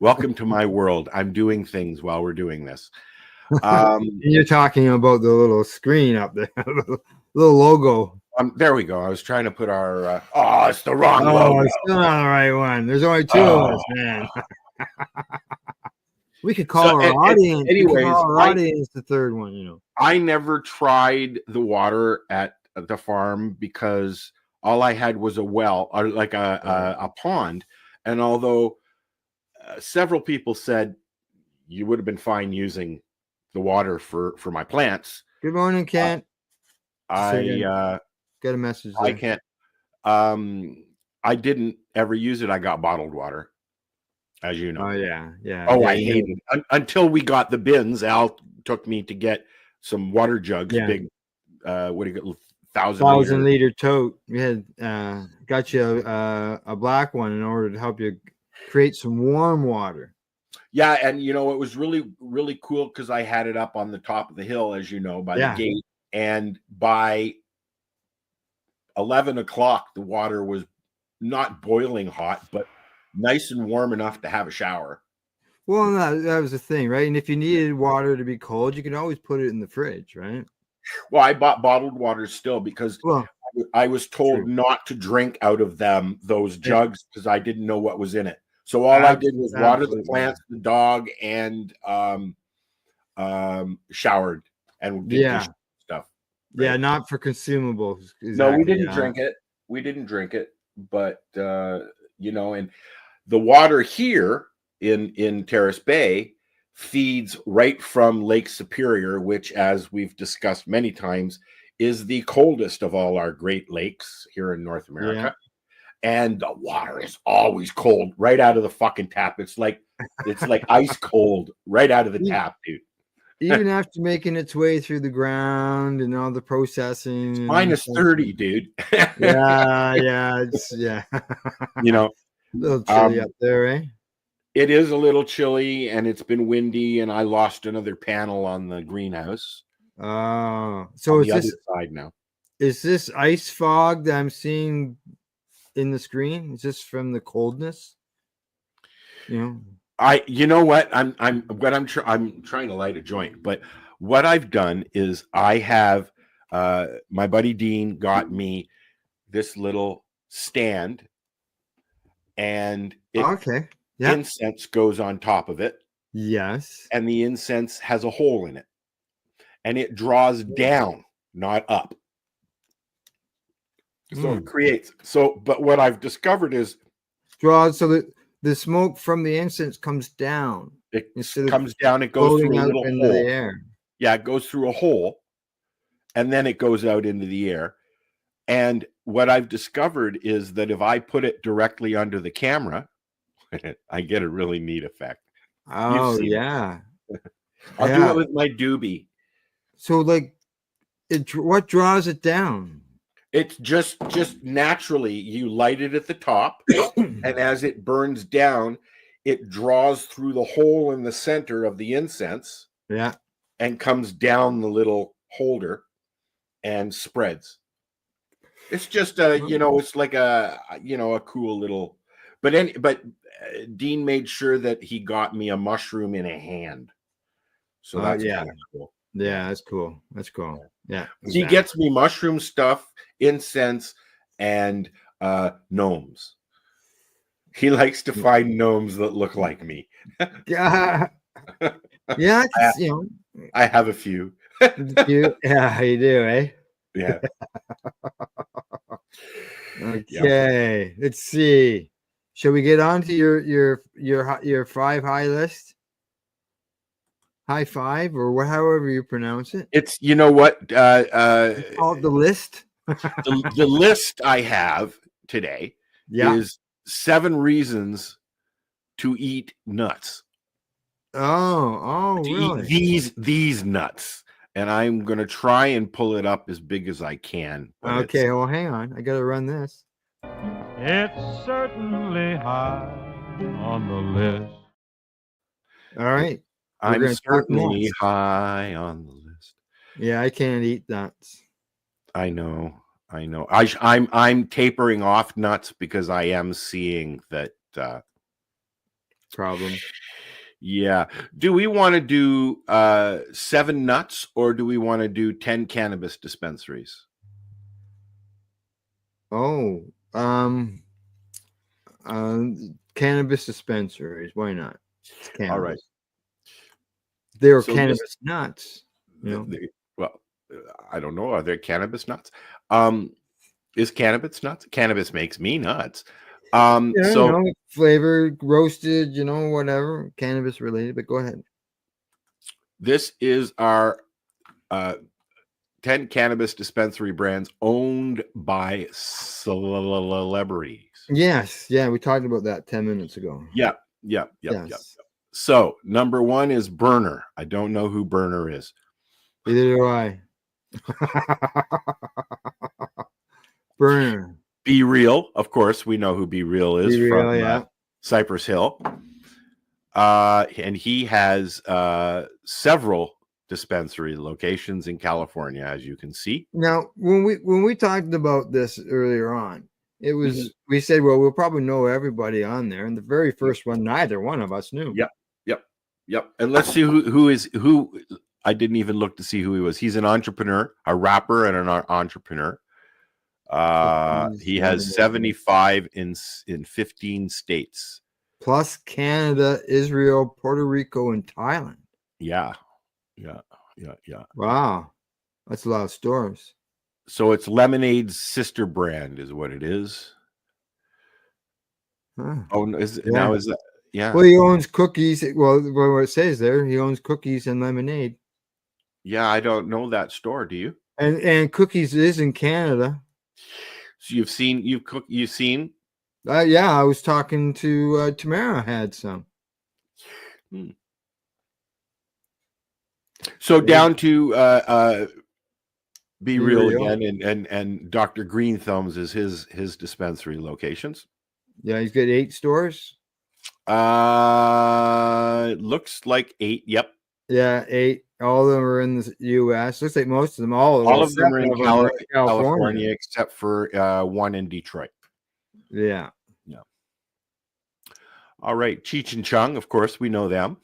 Welcome to my world. I'm doing things while we're doing this. You're talking about the little screen up there, little logo. There we go. I was trying to put our. It's the wrong logo. It's still not the right one. There's only 2 of us, man. We could call our audience. Anyways, audience the third one. I never tried the water at the farm because all I had was a well, or like a pond. And although several people said you would have been fine using the water for my plants, Good morning, Kent. I got a message I there. can't. I didn't ever use it. I got bottled water, as you know. Oh yeah, yeah. Oh, yeah, I hated it until we got the bins. Al took me to get some water jugs, Yeah. big. What do you get? 1,000 liter tote. We had got you a black one in order to help you create some warm water. Yeah, and you know it was really really cool because I had it up on the top of the hill, as you know, by the gate, and by 11 o'clock the water was not boiling hot, but nice and warm enough to have a shower. Well, that was the thing, right? And if you needed water to be cold, you can always put it in the fridge, right? Well, I bought bottled water still because I was told not to drink out of those jugs because I didn't know what was in it. So all I did was water the plants, the dog, and showered and did stuff. Right? Yeah, not for consumables. Exactly. No, we didn't drink it. We didn't drink it, but you know, and the water here in Terrace Bay feeds right from Lake Superior, which, as we've discussed many times, is the coldest of all our Great Lakes here in North America. And the water is always cold right out of the fucking tap. It's like ice cold right out of the tap, dude. Even after making its way through the ground and all the processing. It's minus 30, dude. It's you know, a little chilly up there, eh? It is a little chilly, and it's been windy, and I lost another panel on the greenhouse. Oh, so is the other side now? Is this ice fog that I'm seeing in the screen? Is this from the coldness? You know what? I'm trying to light a joint, but what I've done is I have my buddy Dean got me this little stand, and incense goes on top of it. Yes. And the incense has a hole in it. And it draws down, not up. So it creates. But what I've discovered is draws so that the smoke from the incense comes down. It comes down, it goes through a little into hole. The air. Yeah, it goes through a hole, and then it goes out into the air. And what I've discovered is that if I put it directly under the camera, I get a really neat effect. Oh yeah. I'll do it with my doobie. So like what draws it down? It's just naturally you light it at the top, and as it burns down, it draws through the hole in the center of the incense. Yeah. And comes down the little holder and spreads. It's just it's like a cool little. But Dean made sure that he got me a mushroom in a hand. So that's kind of cool. Yeah, that's cool. That's cool. Yeah. He gets me mushroom stuff, incense, and gnomes. He likes to find gnomes that look like me. Yeah. I have a few. You do, eh? Yeah. Okay. Let's see. Shall we get on to your 5 high list? High 5 or however you pronounce it. It's what it's called the list. the list I have today is 7 reasons to eat nuts. Oh, really? Eat these nuts. And I'm going to try and pull it up as big as I can. Okay, well, hang on. I got to run this. It's certainly high on the list. All right. I'm certainly high on the list. Yeah, I can't eat nuts. I know. I'm tapering off nuts because I am seeing that problem. Yeah. Do we want to do 7 nuts, or do we want to do 10 cannabis dispensaries? Oh, cannabis dispensaries. Why not? All right. There are cannabis nuts. Well, I don't know. Are there cannabis nuts? Is cannabis nuts? Cannabis makes me nuts. So flavor, roasted, whatever, cannabis related. But go ahead. This is our 10 cannabis dispensary brands owned by celebrities. Yes, yeah, we talked about that 10 minutes ago. Yep. So number 1 is Burner. I don't know who Burner is. Neither do I. Burner. Be Real, of course, we know who Be Real is from Cypress Hill. And he has several dispensary locations in California, as you can see. Now, when we talked about this earlier on, it was we said, well, we'll probably know everybody on there. And the very first one, neither one of us knew. Yep. And let's see who. I didn't even look to see who he was. He's an entrepreneur, a rapper, and an entrepreneur. He has 75 in 15 states, plus Canada, Israel, Puerto Rico, and Thailand. Yeah. Wow, that's a lot of stores. So it's Lemonade's sister brand, is what it is. Huh. Oh, now is that? Yeah. Well, he owns cookies. Well, what it says there, he owns cookies and lemonade. Yeah, I don't know that store. Do you? And cookies is in Canada. So you've seen. Yeah, I was talking to Tamara. Had some. So down to Be Real again, and Dr. Green Thumbs is his dispensary locations. Yeah, he's got 8 stores. Looks like 8. Yep. Yeah, 8. All of them are in the U.S. Looks like most of them. All of them are in California, except for one in Detroit. Yeah. All right, Cheech and Chong, of course, we know them.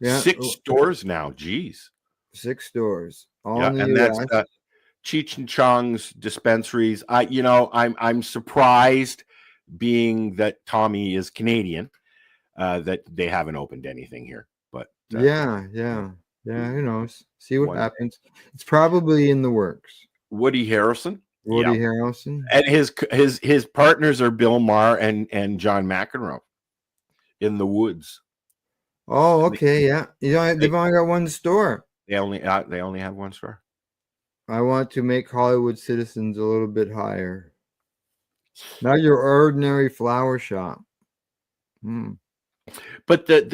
Yeah. 6 stores now. Geez. 6 stores. All yeah, in the and US. that's Cheech and Chong's dispensaries. I'm surprised, being that Tommy is Canadian, that they haven't opened anything here. But yeah. Who knows? See what happens. It's probably in the works. Woody Harrelson. Harrelson, and his partners are Bill Maher and John McEnroe in the Woods. Oh, okay, yeah. They've only got 1 store. They only have 1 store. I want to make Hollywood Citizens a little bit higher. Not your ordinary flower shop. But Bill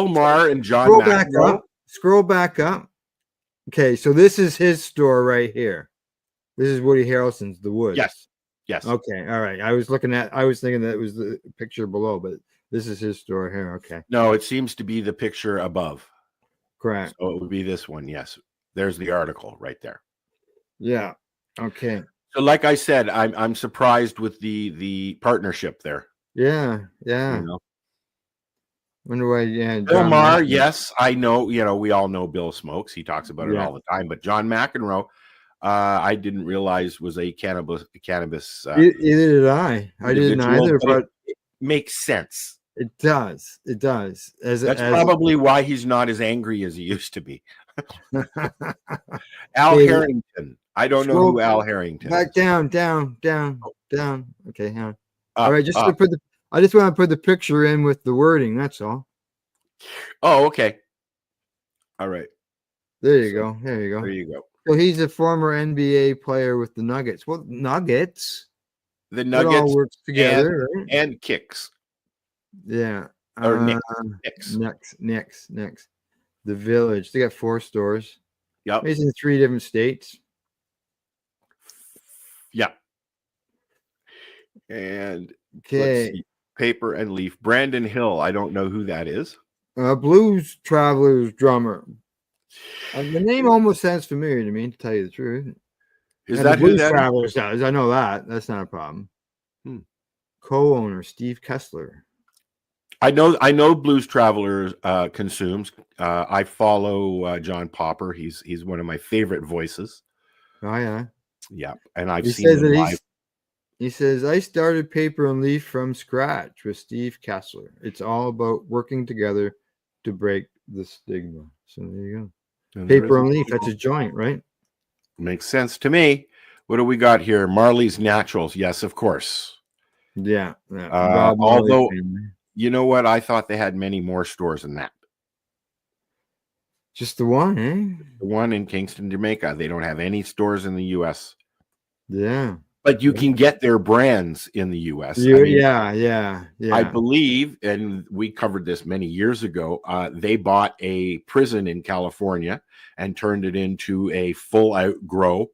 Maher and John McEnroe. Scroll back up. Okay, so this is his store right here. This is Woody Harrelson's The Woods. Yes. Okay, all right. I was thinking that it was the picture below, but this is his store here. Okay. No, it seems to be the picture above. Correct. So it would be this one. Yes. There's the article right there. Yeah. Okay. So like I said, I'm surprised with the partnership there. Yeah. Wonder why, Bill Maher, yes, I know, we all know Bill smokes. He talks about it all the time. But John McEnroe, I didn't realize was a cannabis. Either did I. I didn't either, but it makes sense. It does. That's probably why he's not as angry as he used to be. Al Harrington. I don't know who Al Harrington is. Down. Okay, hang on. All right, I just want to put the picture in with the wording. That's all. Oh, okay. All right. There you go. So he's a former NBA player with the Nuggets. Well, Nuggets. The Nuggets all works together, right? And Kicks. Yeah. Or Knicks. The Village. They got 4 stores. Yep. He's in 3 different states. Yeah. And let's see. Paper and Leaf. Brandon Hill. I don't know who that is. Blues Travelers drummer. The name almost sounds familiar to me, to tell you the truth. Is that who that Travelers does? I know that. That's not a problem. Co-owner Steve Kessler. I know Blues Travelers consumes. I follow John Popper. He's one of my favorite voices. Oh yeah. Yeah, and I've seen him live. He says, I started Paper and Leaf from scratch with Steve Kessler. It's all about working together to break the stigma. So there you go. And Paper and Leaf, that's a joint, right? Makes sense to me. What do we got here? Marley's Naturals. Yes, of course. Yeah. Bob Marley Although, family. you know what? I thought they had many more stores than that. Just the one, eh? The one in Kingston, Jamaica. They don't have any stores in the U.S. Yeah. But you can get their brands in the U.S. Yeah. I believe, and we covered this many years ago, they bought a prison in California and turned it into a full-out grow,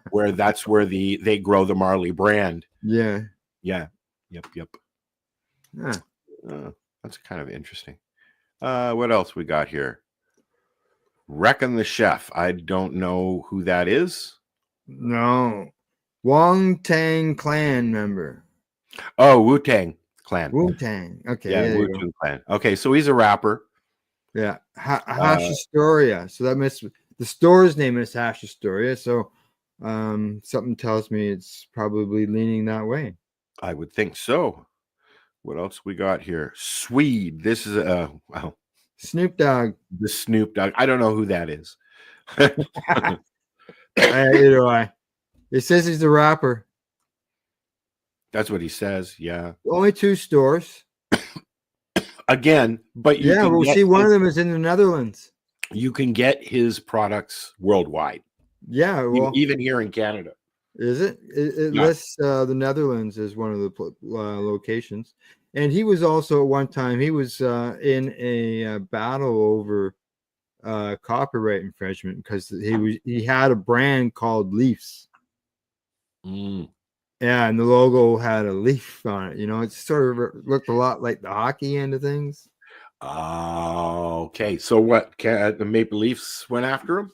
where that's where they grow the Marley brand. Yeah. Yep. Huh. That's kind of interesting. What else we got here? Reckon the Chef. I don't know who that is. No. Wong Tang Clan member. Oh, Wu-Tang Clan. Wu-Tang. Okay. Yeah, Wu-Tang Clan. Okay, so he's a rapper. Yeah. Hash Astoria. So that means the store's name is Hash Astoria. So something tells me it's probably leaning that way. I would think so. What else we got here? Swede. This is wow. Snoop Dogg. The Snoop Dogg. I don't know who that is. Either do I. It says he's a rapper. That's what he says. Yeah. Only 2 stores. Again, but we'll see. One of them is in the Netherlands. You can get his products worldwide. Yeah, well, even here in Canada. Is it? It lists the Netherlands as one of the locations, and he was also at one time he was in a battle over copyright infringement because he had a brand called Leafs. Yeah, and the logo had a leaf on it. You know, it sort of looked a lot like the hockey end of things. Okay, so what? The Maple Leafs went after him?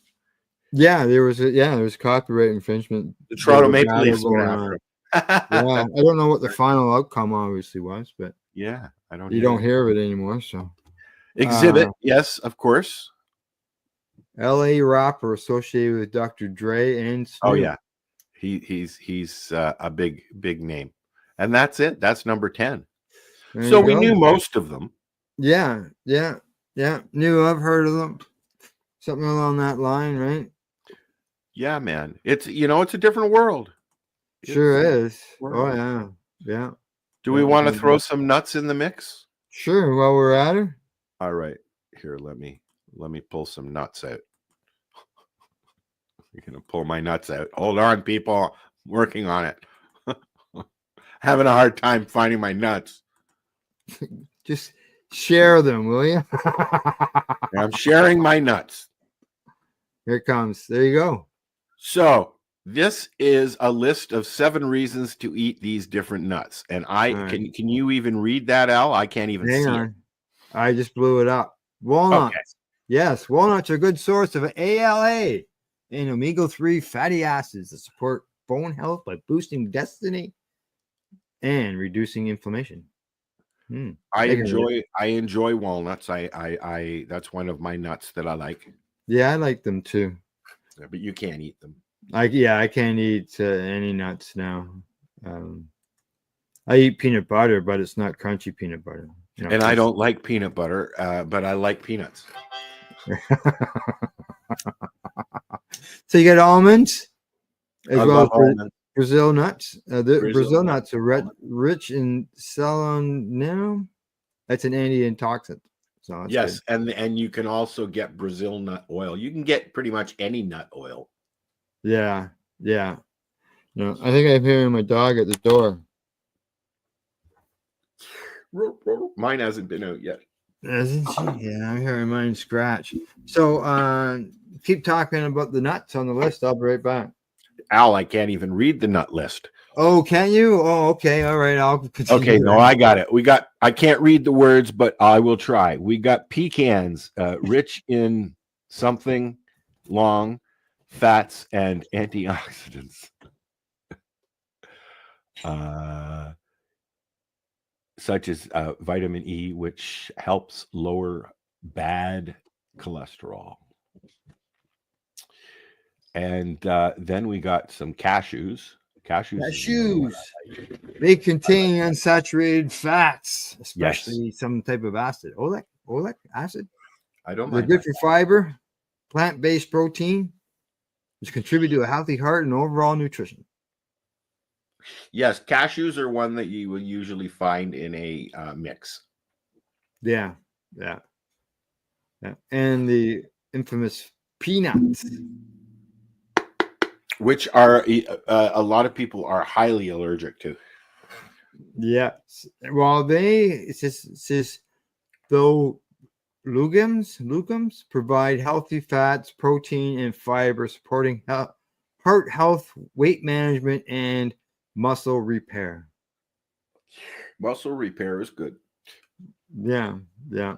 Yeah, there was copyright infringement. The Toronto Maple Leafs went after him. Yeah, I don't know what the final outcome obviously was, but yeah, I don't. You don't hear of it anymore, so. Exhibit, yes, of course. L.A. rapper associated with Dr. Dre and Snoop. Oh yeah, he's a big name, and that's it. That's number 10. So we knew most of them. Yeah. Knew I've heard of them. Something along that line, right? Yeah, man. It's a different world. Sure is. Oh yeah. Do we want to throw some nuts in the mix? Sure. While we're at her. All right. Here, let me pull some nuts out. I'm gonna pull my nuts out. Hold on, people. I'm working on it. Having a hard time finding my nuts. Just share them, will you? I'm sharing my nuts. Here it comes. There you go. So this is a list of 7 reasons to eat these different nuts. And can you even read that, Al? I can't even see it. I just blew it up. Walnuts. Okay. Yes, walnuts are a good source of ALA and omega-3 fatty acids that support bone health by boosting density and reducing inflammation. I enjoy walnuts. I that's one of my nuts that I like. Yeah, I like them too. Yeah, but you can't eat them. I can't eat any nuts now. I eat peanut butter, but it's not crunchy peanut butter. And I don't like peanut butter, but I like peanuts. So you get almonds as well as almonds. Brazil nuts. Brazil nuts are rich in selenium. That's an anti-toxin. So yes, good. and you can also get Brazil nut oil. You can get pretty much any nut oil. Yeah. No, I think I'm hearing my dog at the door. Mine hasn't been out yet. Isn't she? Yeah, I'm hearing mine scratch. So keep talking about the nuts on the list. I'll be right back. Al, I can't even read the nut list. Oh, can you? Oh, okay. All right. I'll continue. Okay, no, I got it. I can't read the words, but I will try. We got pecans, rich in something long, fats, and antioxidants. Such as vitamin E, which helps lower bad cholesterol. And then we got some cashews. Cashews. They contain unsaturated fats, especially some type of acid. Oleic acid. I don't They're mind. good for fiber, plant-based protein, which contribute to a healthy heart and overall nutrition. Yes, cashews are one that you will usually find in a mix. Yeah, yeah, yeah. And the infamous peanuts, which are a lot of people are highly allergic to. Yes. Well, it says though legumes provide healthy fats, protein, and fiber, supporting heart health, weight management, and muscle repair. Muscle repair is good. Yeah, yeah.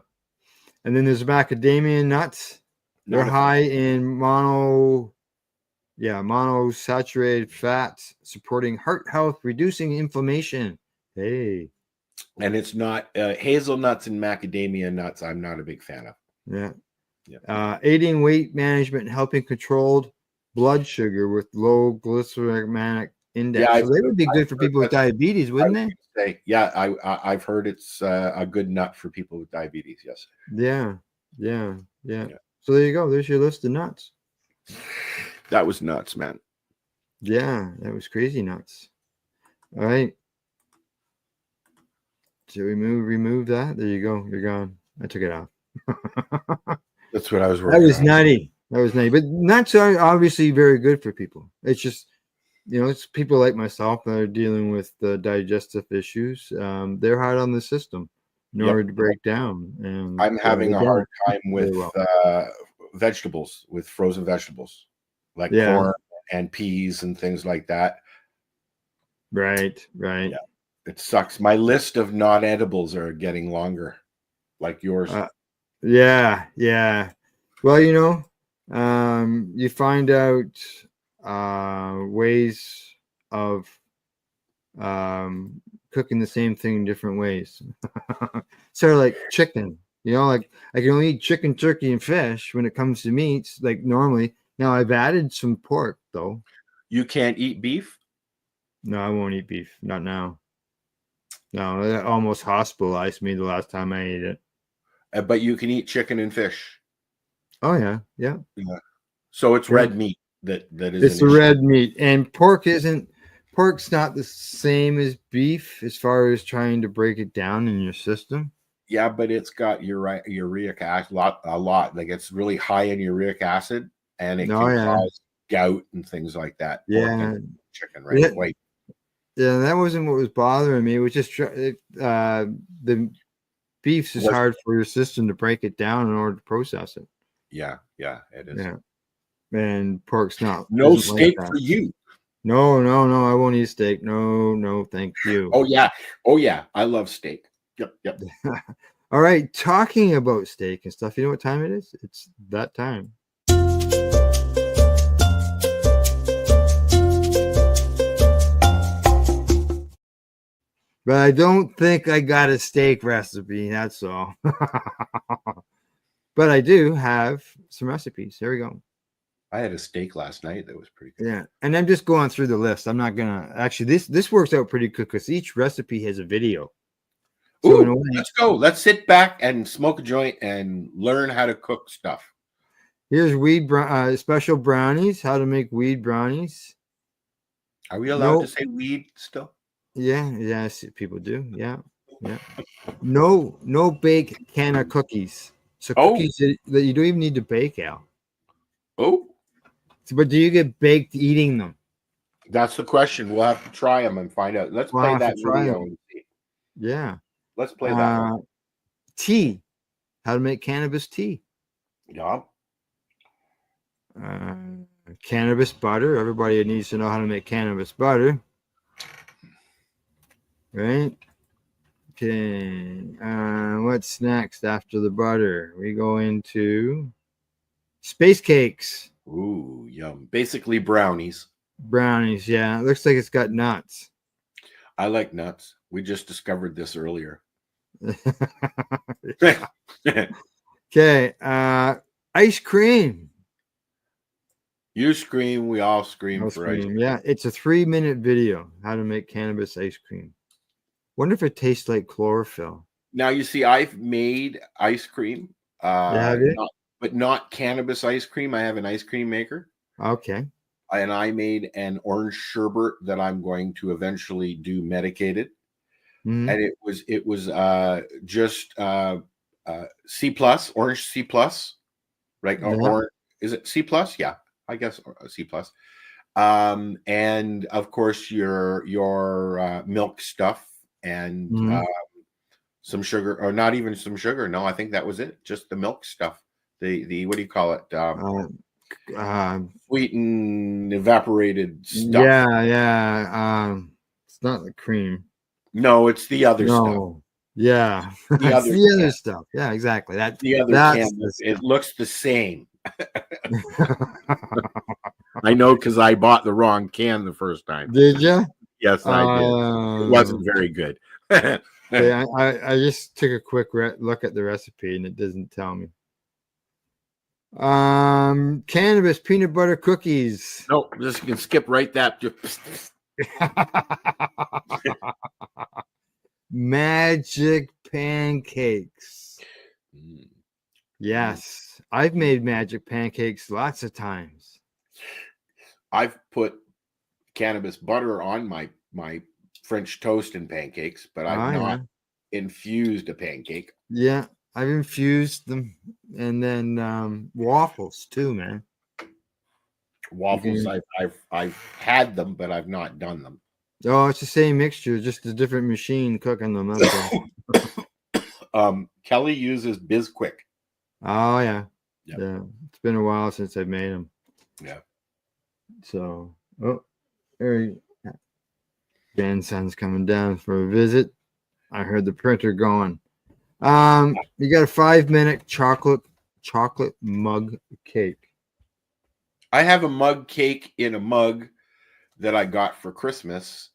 And then there's macadamia nuts. They're high in monosaturated fats, supporting heart health, reducing inflammation. Hey. And it's not hazelnuts and macadamia nuts. I'm not a big fan of. Yeah. Aiding weight management, helping control blood sugar with low glycemic index. Yeah, so they would be good for people with diabetes, wouldn't they? Yeah, I've heard it's a good nut for people with diabetes. Yes. Yeah. So there you go. There's your list of nuts. That was nuts, man. Yeah, that was crazy nuts. All right. So remove that. There you go. You're gone. I took it off. That's what I was. That was nutty. But nuts are obviously very good for people. It's just, it's people like myself that are dealing with the digestive issues. They're hard on the system in order to break down. And I'm having a hard time with vegetables, with frozen vegetables, like corn and peas and things like that. Right. Yeah. It sucks. My list of not edibles are getting longer, like yours. Yeah. Well, you find out ways of cooking the same thing in different ways. Sort of like chicken, like I can only eat chicken, turkey, and fish when it comes to meats, like normally. Now I've added some pork though. You can't eat beef? No, I won't eat beef. Not now. No, that almost hospitalized me the last time I ate it. But you can eat chicken and fish. Oh yeah. So it's red meat that is. It's the red meat, and pork's not the same as beef as far as trying to break it down in your system. Yeah, but it's got uric acid a lot. Like it's really high in uric acid, and it can cause gout and things like that. Yeah, chicken, right? Wait. Yeah, that wasn't what was bothering me. It was just the beef's is hard for your system to break it down in order to process it. Yeah, it is. Yeah, and pork's not. No steak for you. No, I won't eat steak. No, thank you. Oh yeah, I love steak. Yep. All right, talking about steak and stuff. You know what time it is? It's that time. But I don't think I got a steak recipe. That's all. But I do have some recipes. Here we go. I had a steak last night that was pretty good. Yeah, and I'm just going through the list. I'm not gonna actually. This works out pretty good because each recipe has a video. So ooh, let's go. Let's sit back and smoke a joint and learn how to cook stuff. Here's special brownies. How to make weed brownies. Are we allowed to say weed still? Yeah, people do. Yeah. No bake can of cookies. So cookies that you don't even need to bake, Al. Oh. But do you get baked eating them? That's the question. We'll have to try them and find out. Let's play that video and see. Yeah. Let's play that. Tea. How to make cannabis tea. Yeah. Cannabis butter. Everybody needs to know how to make cannabis butter. Right? Okay. What's next after the butter? We go into space cakes. Ooh, yum. Basically brownies. Brownies, yeah. It looks like it's got nuts. I like nuts. We just discovered this earlier. Okay. Ice cream. You scream, we all scream for ice cream. Yeah, it's a 3-minute video. How to make cannabis ice cream. Wonder if it tastes like chlorophyll. Now you see, I've made ice cream. But not cannabis ice cream. I have an ice cream maker. Okay. And I made an orange sherbet that I'm going to eventually do medicated. Mhm. And it was just C plus, orange C plus, right? Or is it C plus? Yeah, I guess C plus. And of course your milk stuff and some sugar, or not even some sugar. No, I think that was it. Just the milk stuff. The what do you call it? Sweetened evaporated stuff. Yeah. It's not the cream. No, it's the other stuff. No. Yeah. The It's other the other can. stuff. Yeah, exactly. The other that's can. the It stuff. looks the same. I know because I bought the wrong can the first time. Did you? Yes, I did. It wasn't very good. Okay, I just took a quick look at the recipe and it doesn't tell me. Cannabis peanut butter cookies. Nope, just you can skip right that. Magic pancakes. Yes, I've made magic pancakes lots of times. I've put cannabis butter on my French toast and pancakes, but I've not infused a pancake. Yeah, I've infused them, and then waffles too, man. Waffles, I've had them, but I've not done them. Oh, it's the same mixture, just a different machine cooking them up. Kelly uses Bisquick. Oh yeah. Yep. Yeah. It's been a while since I've made them. Yeah. So, grandson's coming down for a visit. I heard the printer going. You got a 5-minute chocolate mug cake. I have a mug cake in a mug that I got for Christmas,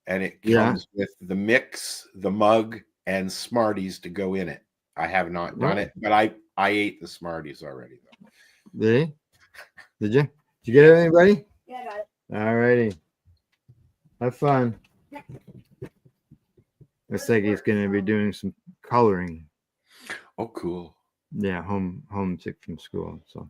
and it comes with the mix, the mug, and Smarties to go in it. I have not done it, but I ate the Smarties already though. Did you? Did you get everything, buddy? Yeah, I got it. All righty. Have fun. Looks like he's going to be doing some coloring. Oh, cool. Yeah, homesick from school. So,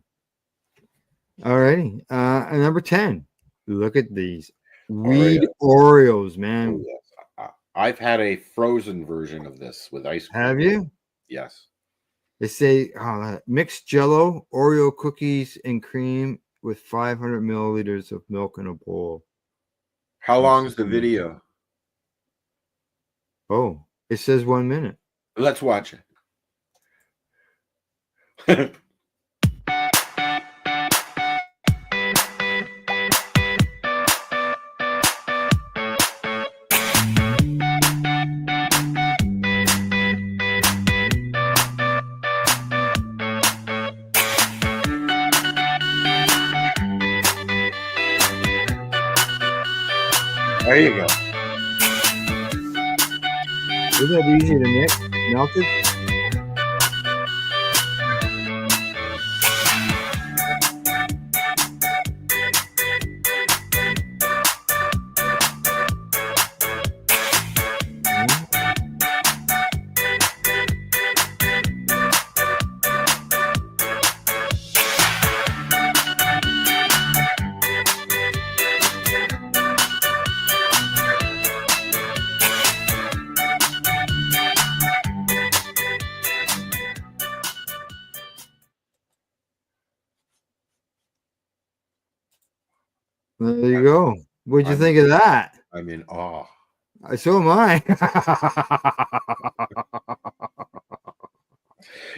all righty. And number 10. Look at these weed Oreos, man. Oh, yes. I've had a frozen version of this with ice cream. Have you? Yes. They say mixed Jello, Oreo cookies, and cream with 500 milliliters of milk in a bowl. How long is the video? Oh, it says 1 minute. Let's watch it. There you go. Isn't that easy to mix? Melted? There you go. What'd you think of that? I'm in awe. So am I.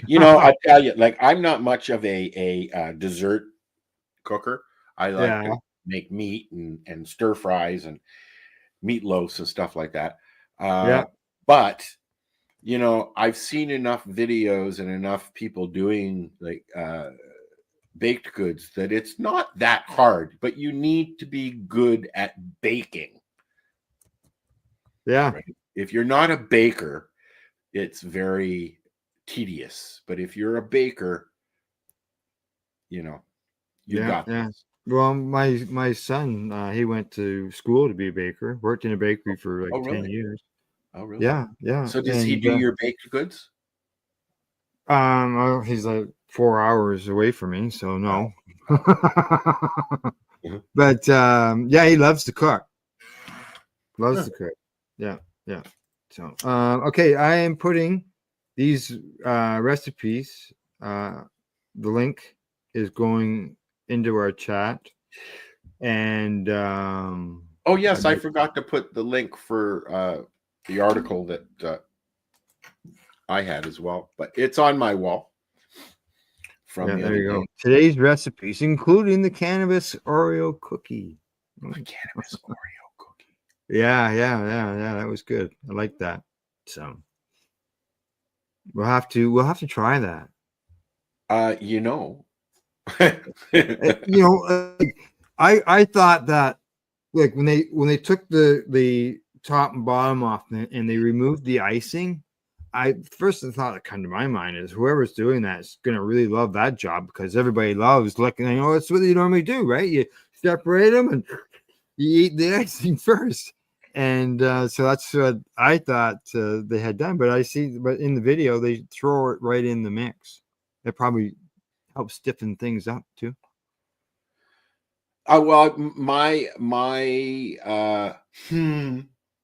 You know, I tell you, like, I'm not much of a dessert cooker. I like to make meat and stir fries and meatloafs and stuff like that. But you know, I've seen enough videos and enough people doing like baked goods that it's not that hard, but you need to be good at baking. Yeah. Right? If you're not a baker, it's very tedious. But if you're a baker, you know, you got this. Well, my son, he went to school to be a baker, worked in a bakery for like 10 years. Oh, really? Yeah. So does he do your baked goods? He's a 4 hours away from me, so no. Mm-hmm. But yeah, he loves to cook. Loves to cook. Yeah, yeah. So okay, I am putting these recipes. The link is going into our chat, and oh yes, I forgot to put the link for the article that I had as well, but it's on my wall. From the there other you go. day. Today's recipes, including the cannabis Oreo cookie. Cannabis Oreo cookie. Yeah. That was good. I like that. So we'll have to try that. You know, I thought that like when they took the top and bottom off and they removed the icing, the thought that come to my mind is whoever's doing that is going to really love that job, because everybody loves looking. That's what you normally do, right? You separate them and you eat the icing first, and so that's what I thought they had done. But but in the video they throw it right in the mix. It probably helps stiffen things up too. well, my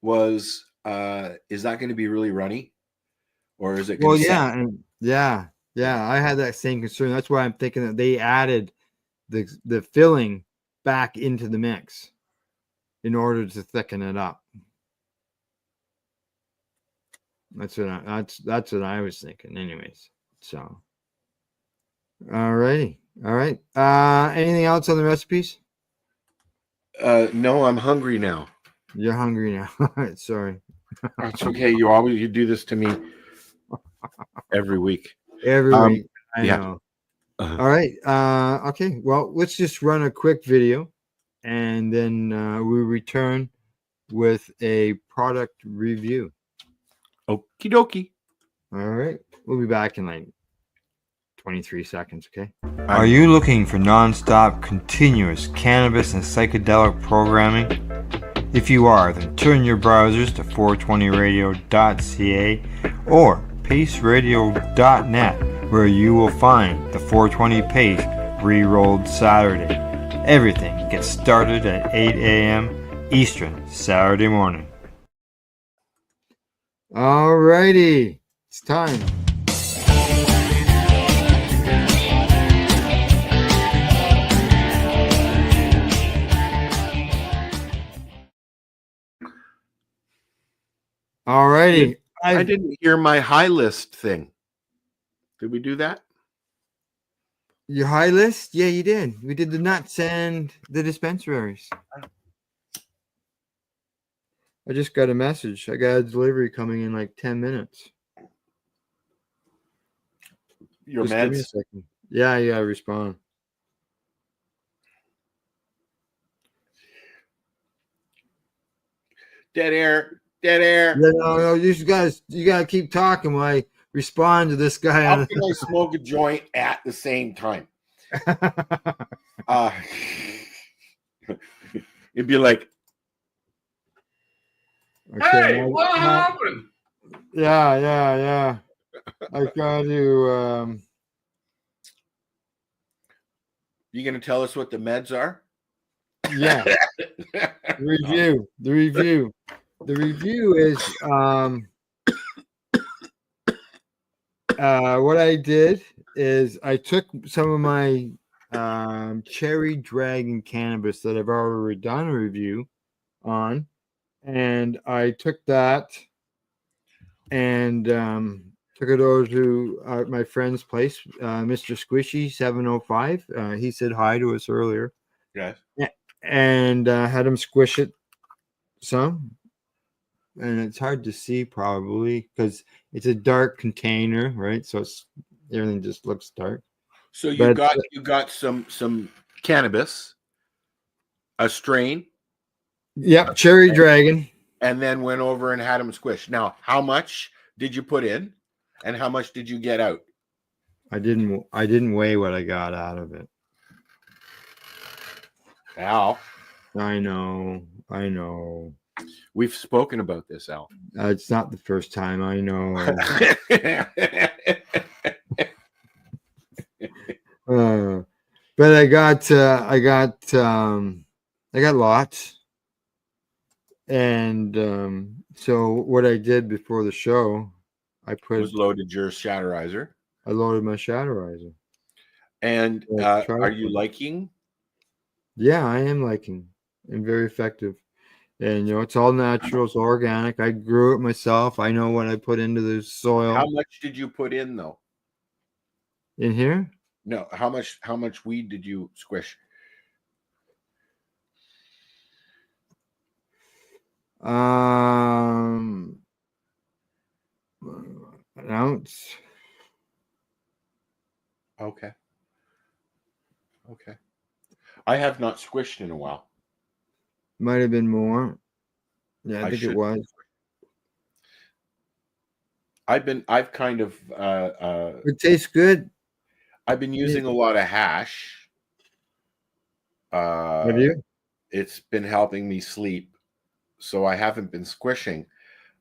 was is that going to be really runny, or is it? Well, yeah, I had that same concern. That's why I'm thinking that they added the filling back into the mix in order to thicken it up. That's what I was thinking, anyways. So, all right. Anything else on the recipes? No, I'm hungry now. You're hungry now. Sorry. It's okay. You do this to me every week. Every week. I yeah. know. All right. Okay. Well, let's just run a quick video, and then we return with a product review. Okie dokie. All right. We'll be back in like 23 seconds. Okay. Are you looking for non-stop, continuous cannabis and psychedelic programming? If you are, then turn your browsers to 420radio.ca or paceradio.net, where you will find the 420 Pace re-rolled Saturday. Everything gets started at 8 a.m. Eastern Saturday morning. All righty. It's time. All righty. I didn't hear my high list thing. Did we do that? Your high list? Yeah, you did. We did the nuts and the dispensaries. I just got a message. I got a delivery coming in like 10 minutes. Your just give me a meds? second. Yeah, I respond. Dead air. Yeah, no, you gotta keep talking while I respond to this guy. How can I smoke a joint at the same time? It'd be like, okay, what happened? Yeah. I got to. You gonna tell us what the meds are? Yeah. The review is what I did is I took some of my cherry dragon cannabis that I've already done a review on, and I took that and took it over to my friend's place, Mr. Squishy 705. He said hi to us earlier. Yes. And had him squish it some. And it's hard to see probably because it's a dark container, right? So everything just looks dark. So you got some cannabis, a strain. Yep, cherry dragon. And then went over and had them squish. Now, how much did you put in, and how much did you get out? I didn't weigh what I got out of it. Al, I know. We've spoken about this, Al. It's not the first time. I know. But I got lots. And so what I did before the show, I loaded your Shatterizer. I loaded my Shatterizer. And are you liking? Yeah, I am liking. And very effective. And it's all natural, it's organic. I grew it myself. I know what I put into the soil. How much did you put in though? In here? No, how much weed did you squish? An ounce. Okay. I have not squished in a while. Might have been more. Yeah, I think it was. I've kind of it tastes good. I've been using a lot of hash. Have you? It's been helping me sleep, so I haven't been squishing.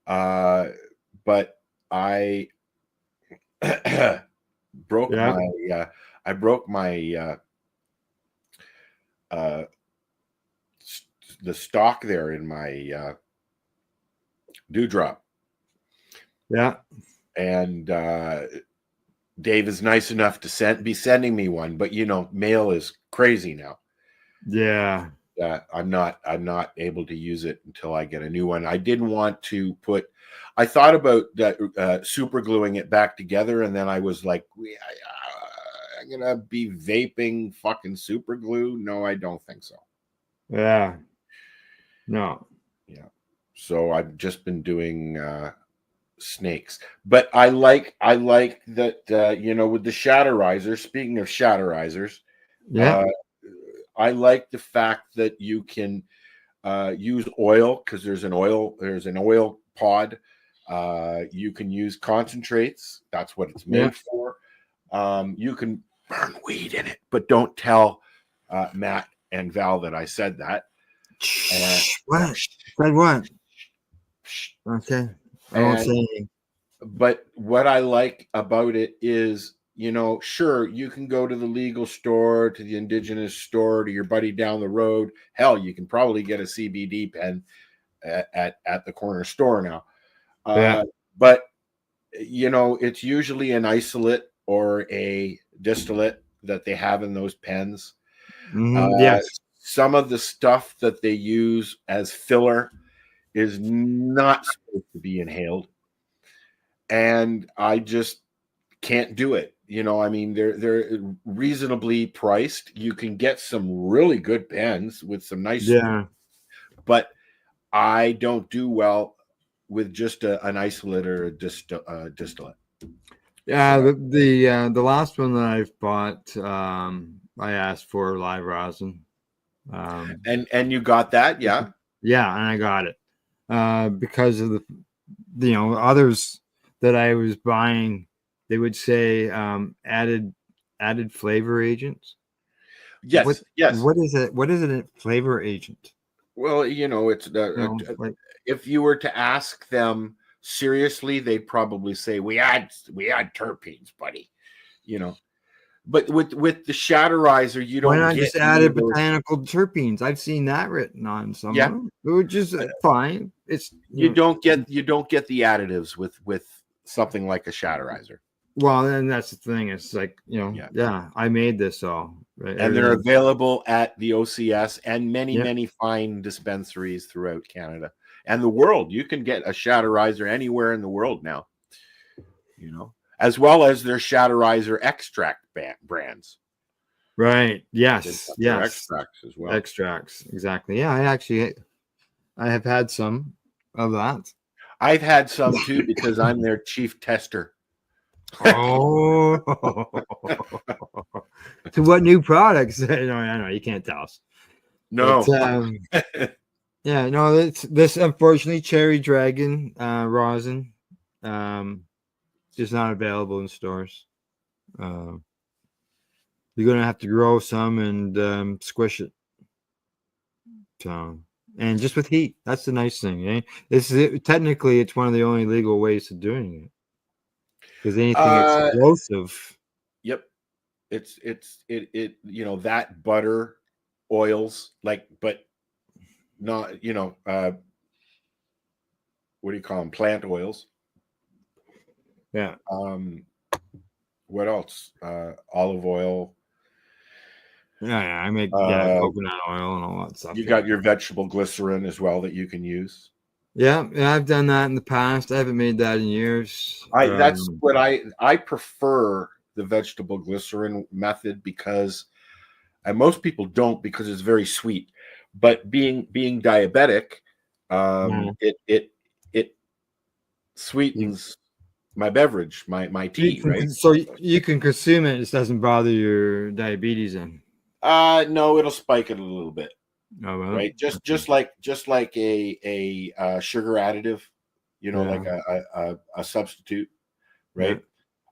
But I broke my the stock there in my dewdrop. Yeah. And Dave is nice enough to be sending me one, but mail is crazy now. Yeah. I'm not able to use it until I get a new one. I didn't want to I thought about super gluing it back together, and then I was like, I'm gonna be vaping fucking super glue. No, I don't think so. Yeah. No. Yeah. So I've just been doing snakes, but I like that with the Shatterizer. Speaking of Shatterizers, I like the fact that you can use oil, because there's an oil pod. You can use concentrates. That's what it's made for. You can burn weed in it, but don't tell Matt and Val that I said that. What? Said what? Okay. I won't say anything. But what I like about it is, sure, you can go to the legal store, to the indigenous store, to your buddy down the road. Hell, you can probably get a CBD pen at the corner store now. But it's usually an isolate or a distillate that they have in those pens. Yes. Some of the stuff that they use as filler is not supposed to be inhaled, and I just can't do it. I mean, they're reasonably priced. You can get some really good pens with some nice, but I don't do well with just an isolate or a distillate. Yeah, the last one that I've bought, I asked for live rosin. And you got that, yeah? Yeah, and I got it. Because of the others that I was buying, they would say added flavor agents. Yes, yes. What is it? What is a flavor agent? Well, it's if you were to ask them seriously, they'd probably say we add terpenes, buddy. But with the Shatterizer, you don't. Why not just added botanical terpenes? I've seen that written on some. Yeah, which is fine. It's you don't get the additives with something like a Shatterizer. Well, and that's the thing. It's like I made this all, right? And they're available at the OCS and many fine dispensaries throughout Canada and the world. You can get a Shatterizer anywhere in the world now. As well as their Shatterizer extract brands. Right. Yes. Yes. Extracts as well. Extracts. Exactly. Yeah. I have had some of that. I've had some too, because I'm their chief tester. Oh. To what new products? No, I know you can't tell us. No. But, yeah. No. It's this. Unfortunately, Cherry Dragon rosin. Just not available in stores. You're gonna have to grow some and squish it. So, and just with heat, that's the nice thing. Technically, it's one of the only legal ways of doing it. Because anything explosive, yep, that butter oils, like, but not, what do you call them? Plant oils. Yeah. What else? Olive oil. Yeah, I make coconut oil and all that stuff. You got your vegetable glycerin as well that you can use. Yeah, I've done that in the past. I haven't made that in years. That's what I prefer, the vegetable glycerin method, because, and most people don't, because it's very sweet. But being diabetic, it sweetens my beverage, my tea, right? So you can consume it. It doesn't bother your diabetes then. No, it'll spike it a little bit. Oh, well. Right, just like a sugar additive, like a substitute, right?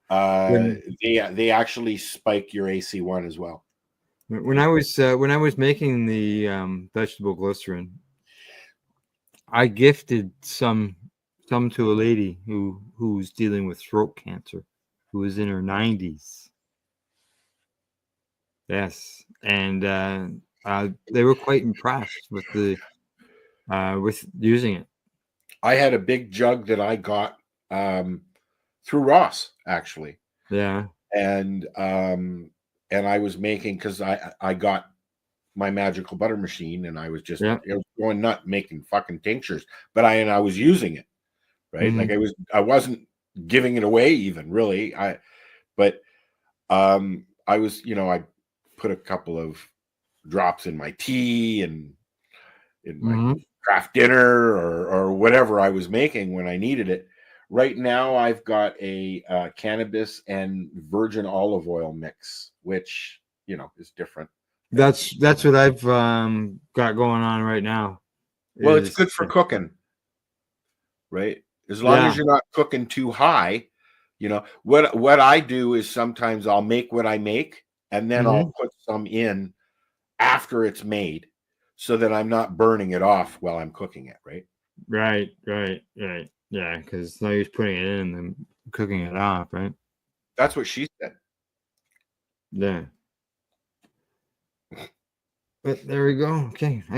They actually spike your AC1 as well. When I was making the vegetable glycerin, I gifted some to a lady who was dealing with throat cancer, who was in her 90s. Yes, and they were quite impressed with with using it. I had a big jug that I got through Ross, actually. Yeah, and I was making, because I got my magical butter machine, and I was just it was going nuts making fucking tinctures, but I was using it, right? Mm-hmm. Like I wasn't giving it away even, really. I was, I put a couple of drops in my tea and in my craft dinner or whatever I was making when I needed it. Right now, I've got a cannabis and virgin olive oil mix, which is different. That's what I've got going on right now. Well, it's good for cooking, right? As long as you're not cooking too high. What I do is sometimes I'll make what I make, and then I'll put some in after it's made, so that I'm not burning it off while I'm cooking it, right? Right. Yeah, because it's no use putting it in and then cooking it off, right? That's what she said. Yeah. But there we go. Okay, I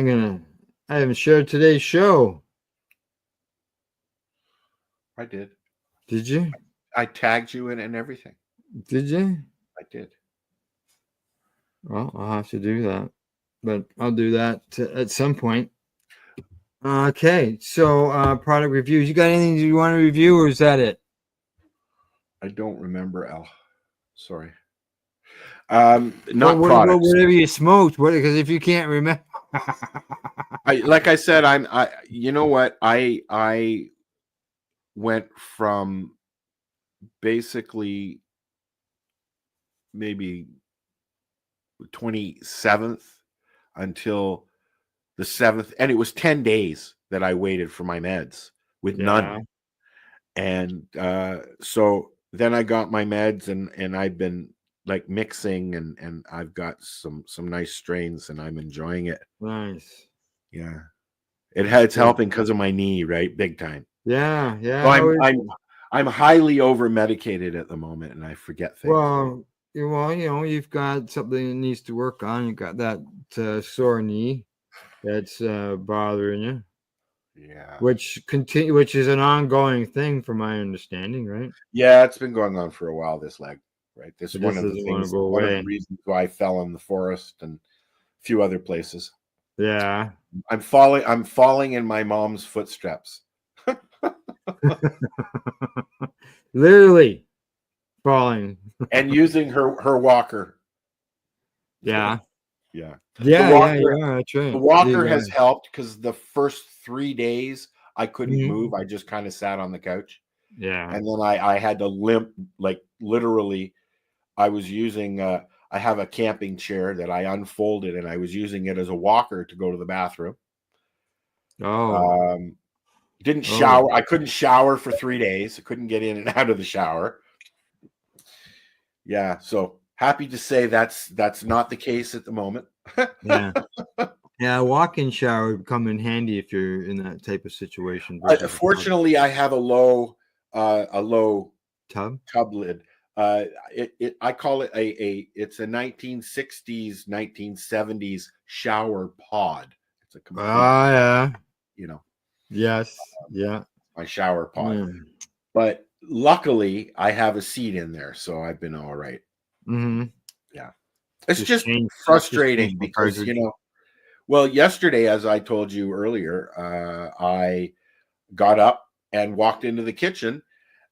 haven't shared today's show. I did. Did you? I tagged you in and everything. Did you? I did. Well, I'll have to do that, but I'll do that at some point. Okay, so product reviews. You got anything you want to review, or is that it? I don't remember, Al. Sorry. Not products. Whatever you smoked. Because if you can't remember, like I said, you know what? I went from basically maybe 27th until the 7th, and it was 10 days that I waited for my meds with none. And so then I got my meds, and I've been like mixing, and I've got some nice strains, and I'm enjoying it. Nice. Yeah. It's helping because of my knee, right? Big time. Yeah. So I'm highly over medicated at the moment, and I forget things. Well, you've got something that needs to work on. You got that sore knee that's bothering you. Yeah. Which is an ongoing thing, from my understanding, right? Yeah, it's been going on for a while. This leg, right? This is one of the reasons why I fell in the forest and a few other places. Yeah. I'm falling in my mom's footsteps. Literally falling. And using her walker. Yeah. Yeah. Yeah, that's right. The walker has helped, because the first 3 days I couldn't move. I just kind of sat on the couch. Yeah. And then I had to limp, like literally. I was using I have a camping chair that I unfolded, and I was using it as a walker to go to the bathroom. Oh. Didn't shower. I couldn't shower for 3 days. I couldn't get in and out of the shower. Yeah, so happy to say that's not the case at the moment. Yeah, a walk-in shower would come in handy if you're in that type of situation. Fortunately, I have a low tub lid. I call it it's a 1960s, 1970s shower pod. It's a complete, yeah. you know, Yes. Yeah. my shower pod. Yeah. But luckily, I have a seat in there, so I've been all right. Mm-hmm. Yeah. It's just change frustrating the because, cartridge. well, yesterday, as I told you earlier, I got up and walked into the kitchen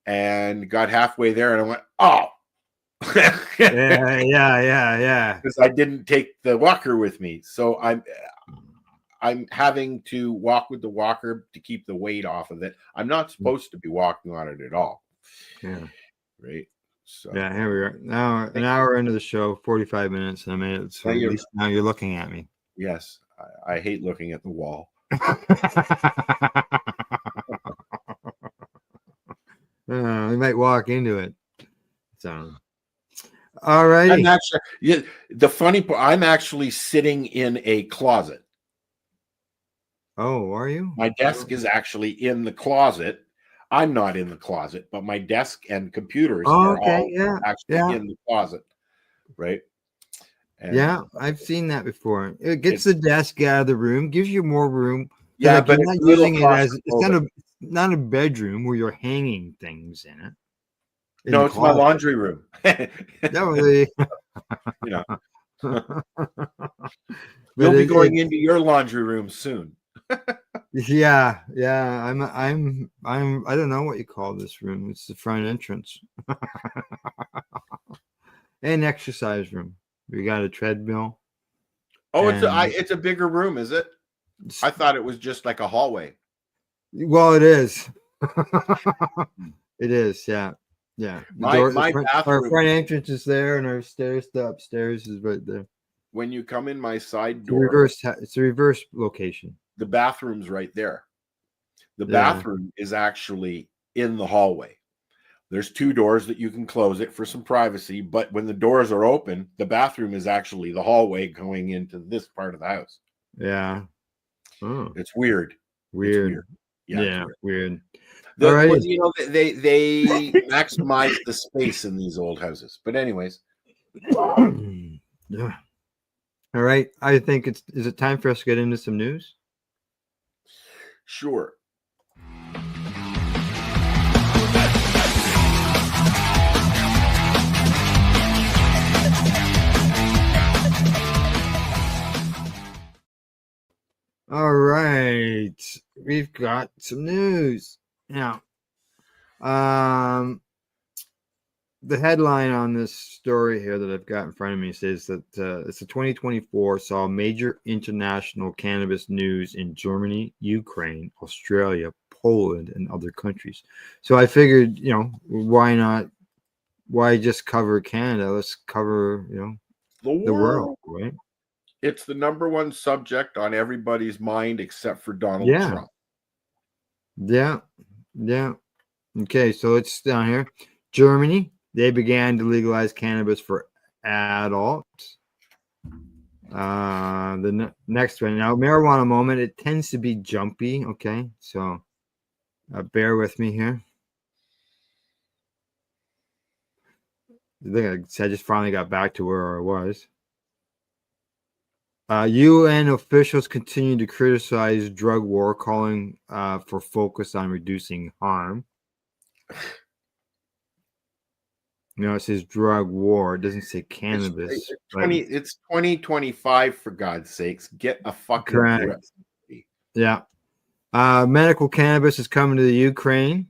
and got halfway there and I went, oh. yeah. Because I didn't take the walker with me. So I'm having to walk with the walker to keep the weight off of it. I'm not supposed to be walking on it at all. Yeah. Right. So yeah, here we are. Now an hour into the show, 45 minutes. I mean, so at least now you're looking at me. Yes. I hate looking at the wall. We might walk into it. So, all right. I'm actually, the funny part, I'm actually sitting in a closet. Oh, are you? My desk is actually in the closet. I'm not in the closet, but my desk and computers are all actually in the closet, right? And yeah, I've seen that before. It gets the desk out of the room, gives you more room. Yeah, like but you're it's not using it as claustrophobic. it's not a bedroom where you're hanging things in it. No, it's my laundry room. No, You'll be going into your laundry room soon. Yeah. I'm I don't know what you call this room. It's the front entrance. An exercise room. We got a treadmill. Oh, it's a bigger room, is it? I thought it was just like a hallway. Well, it is. It is, yeah. My bathroom. Our front entrance is there, and our stairs to upstairs is right there. When you come in my side door, it's a reverse location. The bathroom's right there. The bathroom is actually in the hallway. There's two doors that you can close it for some privacy, but when the doors are open, the bathroom is actually the hallway going into this part of the house. Yeah. Oh. It's weird. Weird. Yeah, weird. They maximize the space in these old houses. But anyways. Yeah. All right. I think is it time for us to get into some news? Sure. All right. We've got some news. Now, the headline on this story here that I've got in front of me says that it's a 2024 saw major international cannabis news in Germany, Ukraine, Australia, Poland, and other countries. So I figured, why not? Why just cover Canada? Let's cover, the world, right? It's the number one subject on everybody's mind except for Donald Trump. Yeah. Okay, so it's down here. Germany, they began to legalize cannabis for adults. The next one. Now, marijuana moment, it tends to be jumpy. Okay, so bear with me here. I just finally got back to where I was. UN officials continue to criticize drug war, calling for focus on reducing harm. It says drug war. It doesn't say cannabis. It's 2025, for God's sakes. Get a fucking grip. Yeah. Medical cannabis is coming to the Ukraine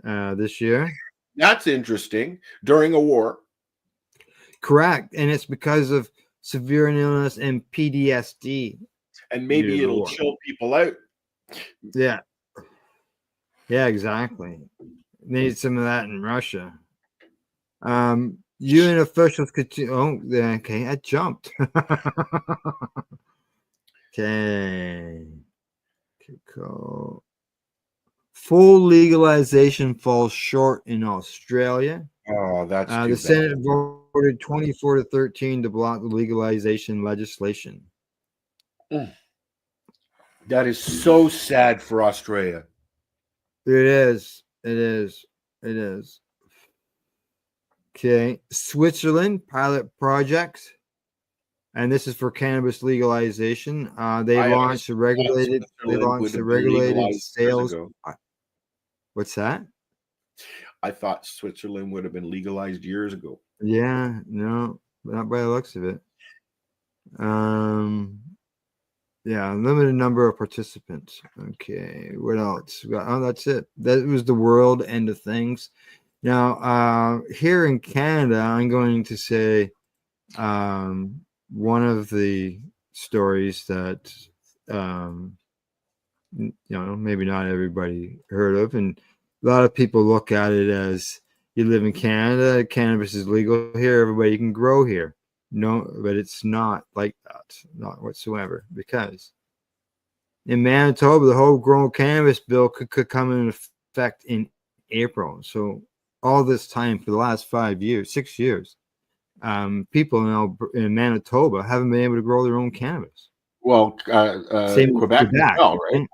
this year. That's interesting. During a war. Correct. And it's because of severe illness and PTSD. And maybe it'll chill people out. Yeah. Yeah, exactly. Need some of that in Russia. UN officials continue. Oh, okay. I jumped. Okay. Cool. Full legalization falls short in Australia. Oh, that's too the Senate voted 24-13 to block the legalization legislation. That is so sad for Australia. It is. Okay, Switzerland pilot project, and this is for cannabis legalization. They launched a regulated. They launched a regulated sales. What's that? I thought Switzerland would have been legalized years ago. Yeah, no, not by the looks of it. Yeah, limited number of participants. Okay, what else? Oh, that's it. That was the world end of things. Now, here in Canada, I'm going to say one of the stories that maybe not everybody heard of, and a lot of people look at it as you live in Canada, cannabis is legal here, everybody can grow here. No, but it's not like that, not whatsoever, because in Manitoba, the whole grown cannabis bill could come into effect in April. So all this time for the last 6 years, people now in Manitoba haven't been able to grow their own cannabis. Well, same Quebec as well, right?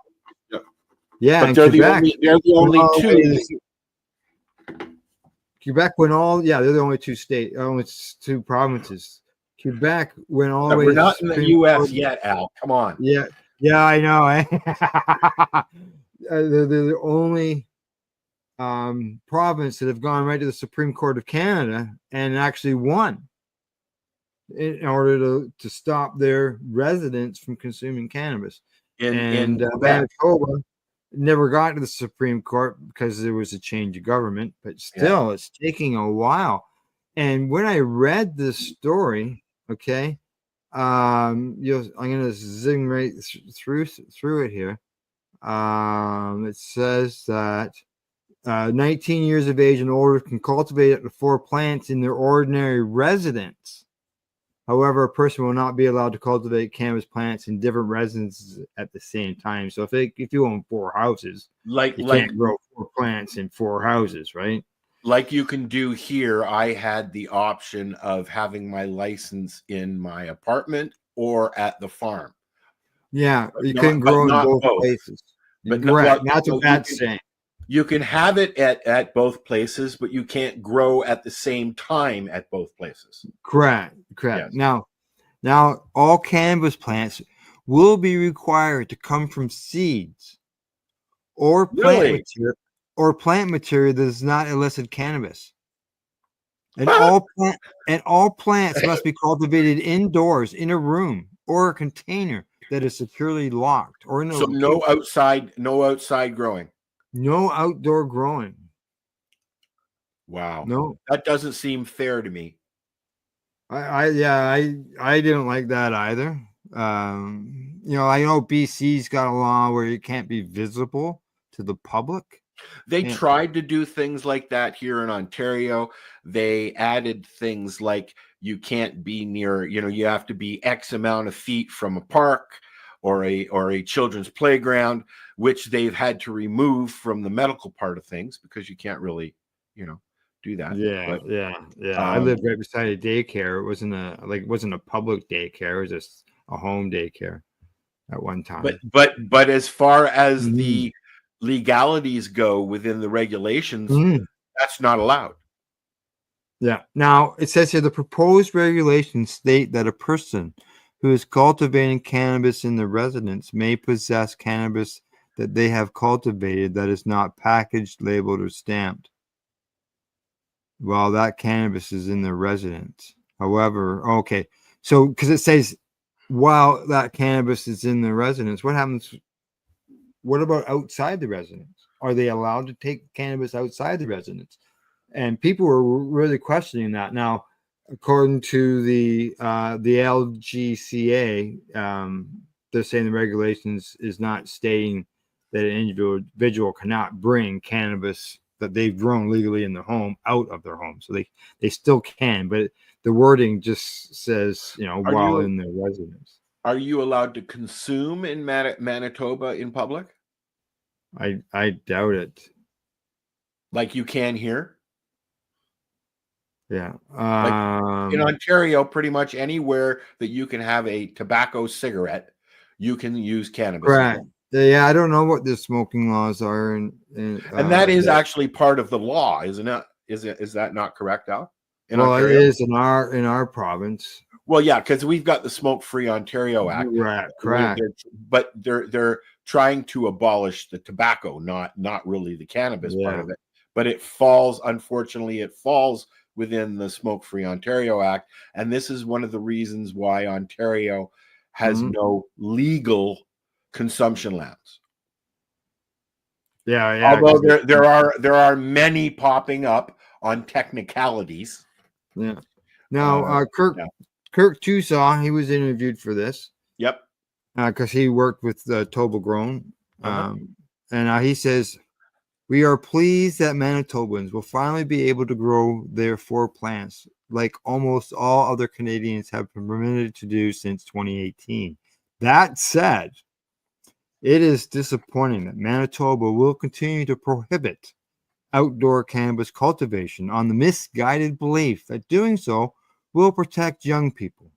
Yeah, but they're the only two. Quebec went all. Yeah, they're the only two states. It's two provinces. Quebec went all the way. We're not in the U.S. yet, Al. Come on. Yeah, I know. They're the only province that have gone right to the Supreme Court of Canada and actually won in order to stop their residents from consuming cannabis. In Manitoba never got to the Supreme Court because there was a change of government, but still, it's taking a while. And when I read this story, okay, I'm gonna zing right through it here. It says that 19 years of age and older can cultivate up to 4 plants in their ordinary residence. However, a person will not be allowed to cultivate cannabis plants in different residences at the same time. So if you own 4 houses, you can't grow 4 plants in 4 houses, right? Like you can do here. I had the option of having my license in my apartment or at the farm. Yeah, you couldn't grow in both places. But that's what that's saying. You can have it at both places, but you can't grow at the same time at both places. Correct. Yes. Now all cannabis plants will be required to come from seeds or plant material that does not elicit cannabis. And all plants must be cultivated indoors in a room or a container that is securely locked or so no outside growing. No outdoor growing. Wow. No, that doesn't seem fair to me. I didn't like that either. I know BC's got a law where it can't be visible to the public. They tried to do things like that here in Ontario. They added things like you can't be near, you have to be X amount of feet from a park or a children's playground, which they've had to remove from the medical part of things because you can't really, do that. Yeah. I lived right beside a daycare. It wasn't a public daycare. It was just a home daycare at one time. But as far as the legalities go within the regulations, that's not allowed. Yeah. Now it says here the proposed regulations state that a person who is cultivating cannabis in their residence may possess cannabis that they have cultivated that is not packaged, labeled, or stamped while that cannabis is in their residence. However, so because it says while that cannabis is in the residence, what happens? What about outside the residence? Are they allowed to take cannabis outside the residence? And people were really questioning that. Now, according to the LGCA, they're saying the regulations is not stating that an individual cannot bring cannabis that they've grown legally in their home out of their home. So they still can, but the wording just says, while in their residence. Are you allowed to consume in Manitoba in public? I doubt it. Like you can here? Yeah. Like in Ontario, pretty much anywhere that you can have a tobacco cigarette, you can use cannabis. Right. Yeah, I don't know what the smoking laws are, and that is actually part of the law, isn't it? Is that not correct, Al? Well, Ontario. it is in our province. Well, yeah, because we've got the Smoke-Free Ontario Act. Right, correct. But they're trying to abolish the tobacco, not really the cannabis part of it. But unfortunately, it falls within the Smoke-Free Ontario Act, and this is one of the reasons why Ontario has no legal consumption lands. Yeah. Although there are many popping up on technicalities. Yeah. Now, Kirk Tusaw, he was interviewed for this. Yep. Because he worked with Tobel Grown. And he says, we are pleased that Manitobans will finally be able to grow their 4 plants like almost all other Canadians have been permitted to do since 2018. That said, it is disappointing that Manitoba will continue to prohibit outdoor cannabis cultivation on the misguided belief that doing so will protect young people.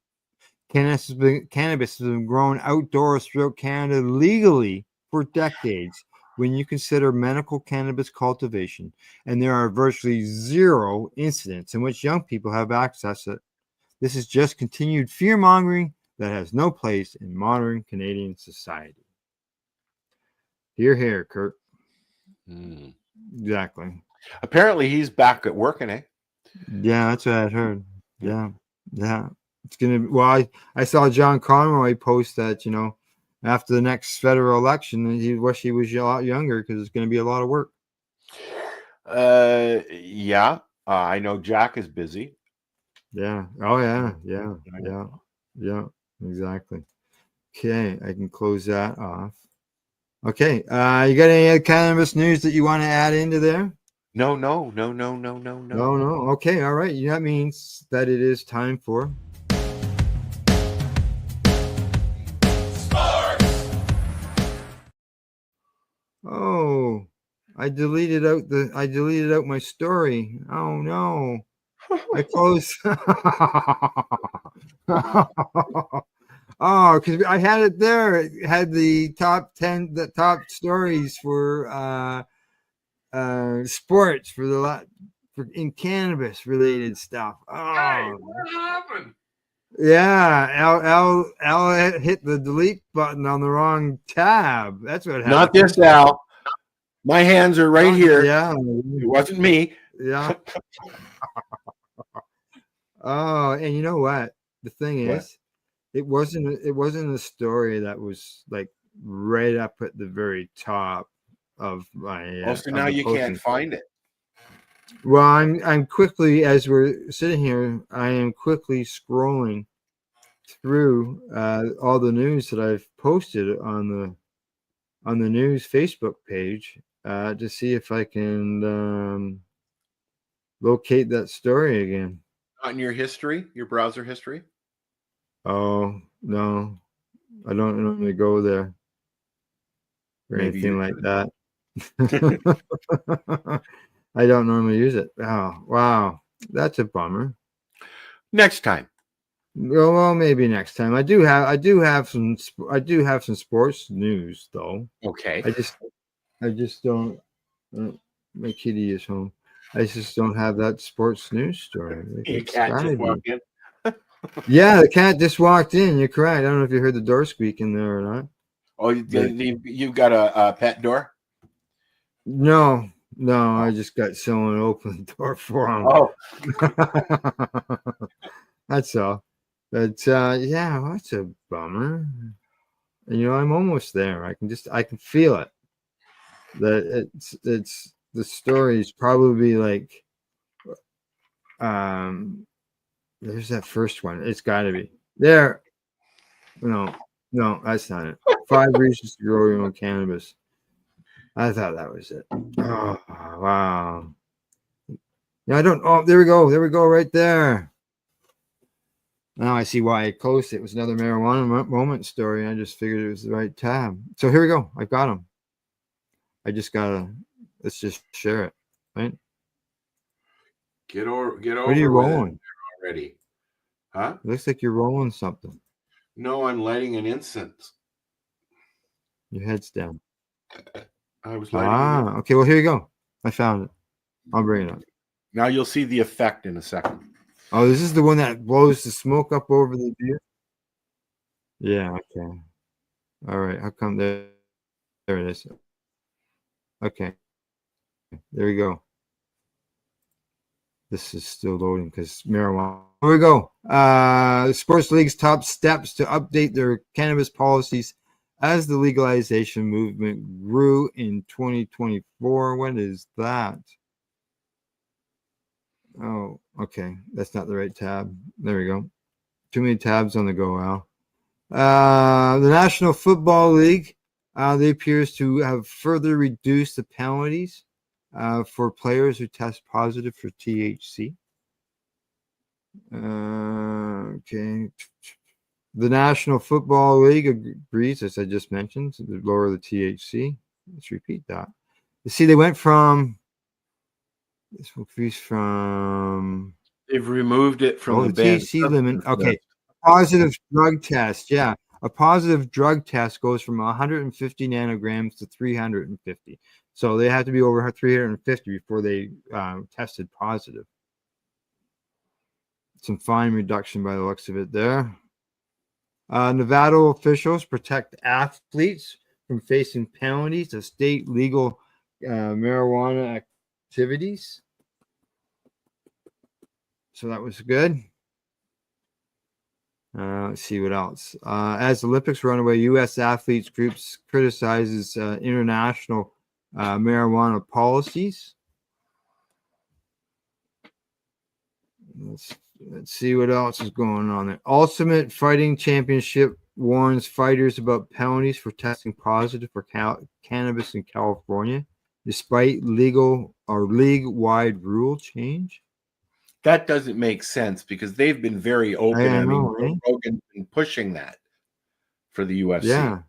Cannabis has been grown outdoors throughout Canada legally for decades when you consider medical cannabis cultivation, and there are virtually 0 incidents in which young people have access to it. This is just continued fear-mongering that has no place in modern Canadian society. Hear, Kurt. Exactly. Apparently, he's back at working, eh? Yeah, that's what I heard. Yeah. It's gonna be. Well, I saw John Conroy post that after the next federal election, he wish he was a lot younger because it's going to be a lot of work. Yeah. I know Jack is busy. Yeah. Oh yeah. Exactly. Okay, I can close that off. Okay, you got any other cannabis news that you want to add into there? No. Okay, all right. That means that it is time for Oh, I deleted out my story. Oh no. I closed. Oh, because I had it there. It had the top stories for sports for in cannabis related stuff. Oh, hey, what happened? Yeah, Al hit the delete button on the wrong tab. That's what happened. Not this, Al. My hands are right here. Yeah, it wasn't me. Yeah. Oh, and you know what? The thing is, it wasn't a story that was like right up at the very top of my. So now you can't find it. Well, I'm quickly, as we're sitting here, I am quickly scrolling through all the news that I've posted on the news Facebook page to see if I can locate that story again. Not in your history, your browser history? Oh, no. I don't normally go there or anything like that. I don't normally use it. Oh, wow. That's a bummer. Next time. Well, maybe next time. I do have some sports news though. Okay. I just don't. My kitty is home. I just don't have that sports news story. You can't just walk in. Yeah, the cat just walked in. You're correct. I don't know if you heard the door squeaking there or not. Oh, you've got a pet door? No, I just got someone open the door for him. Oh, that's all. But yeah, well, that's a bummer. And I'm almost there. I can feel it. That it's the story is probably like there's that first one. It's got to be there. No, that's not it. 5 reasons to grow your own cannabis. I thought that was it. Oh, wow. Yeah, I don't. Oh, there we go. There we go. Right there. Now I see why I closed it. It was another marijuana moment story. I just figured it was the right tab. So here we go. I got them. I just gotta. Let's just share it, right? Get over. What are you rolling already? Huh? It looks like you're rolling something. No, I'm lighting an incense. Your head's down. I was lighting. Okay. Well, here you go. I found it. I'll bring it up. Now you'll see the effect in a second. Oh, this is the one that blows the smoke up over the beer? Yeah, okay. All right. How come there it is. Okay. There we go. This is still loading because marijuana. Here we go. The sports league's top steps to update their cannabis policies as the legalization movement grew in 2024. What is that? Oh, okay. That's not the right tab. There we go. Too many tabs on the go, Al. The National Football League, they appears to have further reduced the penalties for players who test positive for THC. Okay. The National Football League agrees, as I just mentioned, to lower the THC. Let's repeat that. You see, they went from this will increase from. They've removed it from the banned THC limit. substance Okay. list. Positive drug test. Yeah. A positive drug test goes from 150 nanograms to 350. So they have to be over 350 before they tested positive. Some fine reduction by the looks of it there. Nevada officials protect athletes from facing penalties of state legal marijuana activities. So that was good. Let's see what else. As Olympics run away, U.S. athletes groups criticizes international marijuana policies. Let's see what else is going on there. Ultimate Fighting Championship warns fighters about penalties for testing positive for cannabis in California, despite legal or league-wide rule change. That doesn't make sense because they've been very open. I mean, Joe Rogan's been pushing that for the UFC. Yeah.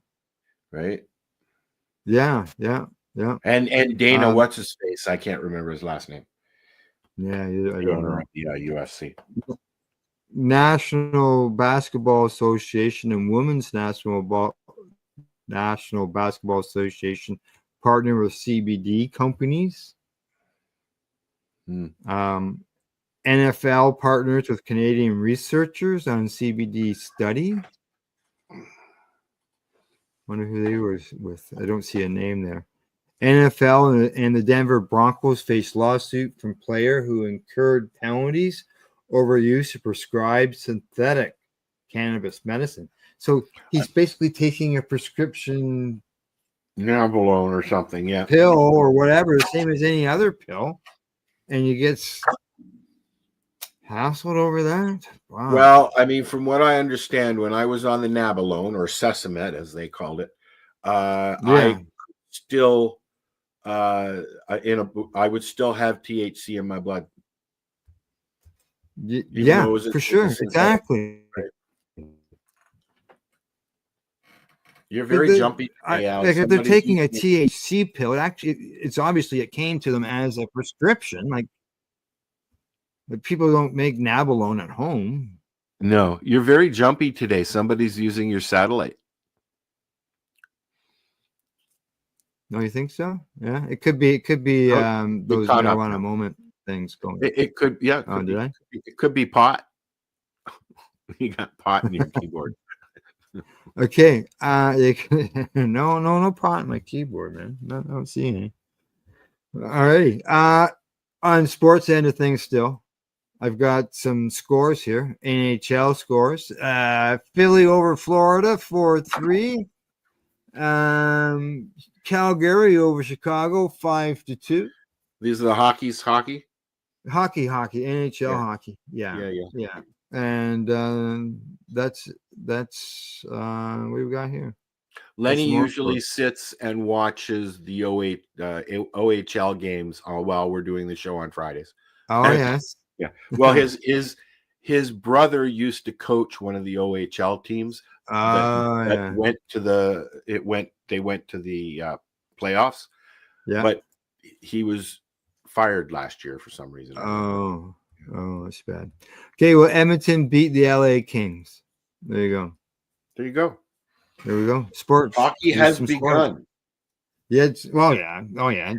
Right? Yeah. And Dana, what's his face? I can't remember his last name. Yeah, I don't know. Yeah, UFC. National Basketball Association and Women's National Basketball Association partner with CBD companies. NFL partners with Canadian researchers on CBD study. Wonder who they were with. I don't see a name there. NFL and the Denver Broncos face lawsuit from player who incurred penalties over use of prescribed synthetic cannabis medicine. So he's basically taking a prescription Nabalone or something, yeah, pill or whatever, the same as any other pill, and he gets hassled over that. Wow. Well, I mean, from what I understand, when I was on the Nabalone or Sesamet, as they called it, I still I would still have THC in my blood. Yeah, for sure, exactly. Right. You're very jumpy today, Alex. If they're taking a THC pill, it's obviously it came to them as a prescription. Like, but people don't make Nabalone at home. No, you're very jumpy today. Somebody's using your satellite. No, you think so? Yeah, it could be those marijuana moment things going. It could, yeah. It could be pot. You got pot in your keyboard. Okay. No pot in my keyboard, man. I don't see any. All righty. On sports end of things still. I've got some scores here. NHL scores. Philly over Florida 4-3. Calgary over Chicago 5-2. These are the hockey. NHL hockey. Yeah. And that's what we got here. Lenny usually sits and watches the OHL games while we're doing the show on Fridays. Oh yes. Yeah. Well, his brother used to coach one of the OHL teams. They went to the playoffs. Yeah. But he was fired last year for some reason. Oh, that's bad. Okay, well, Edmonton beat the LA Kings. There you go. There we go. Sports. Hockey has begun. Sports. Yeah, it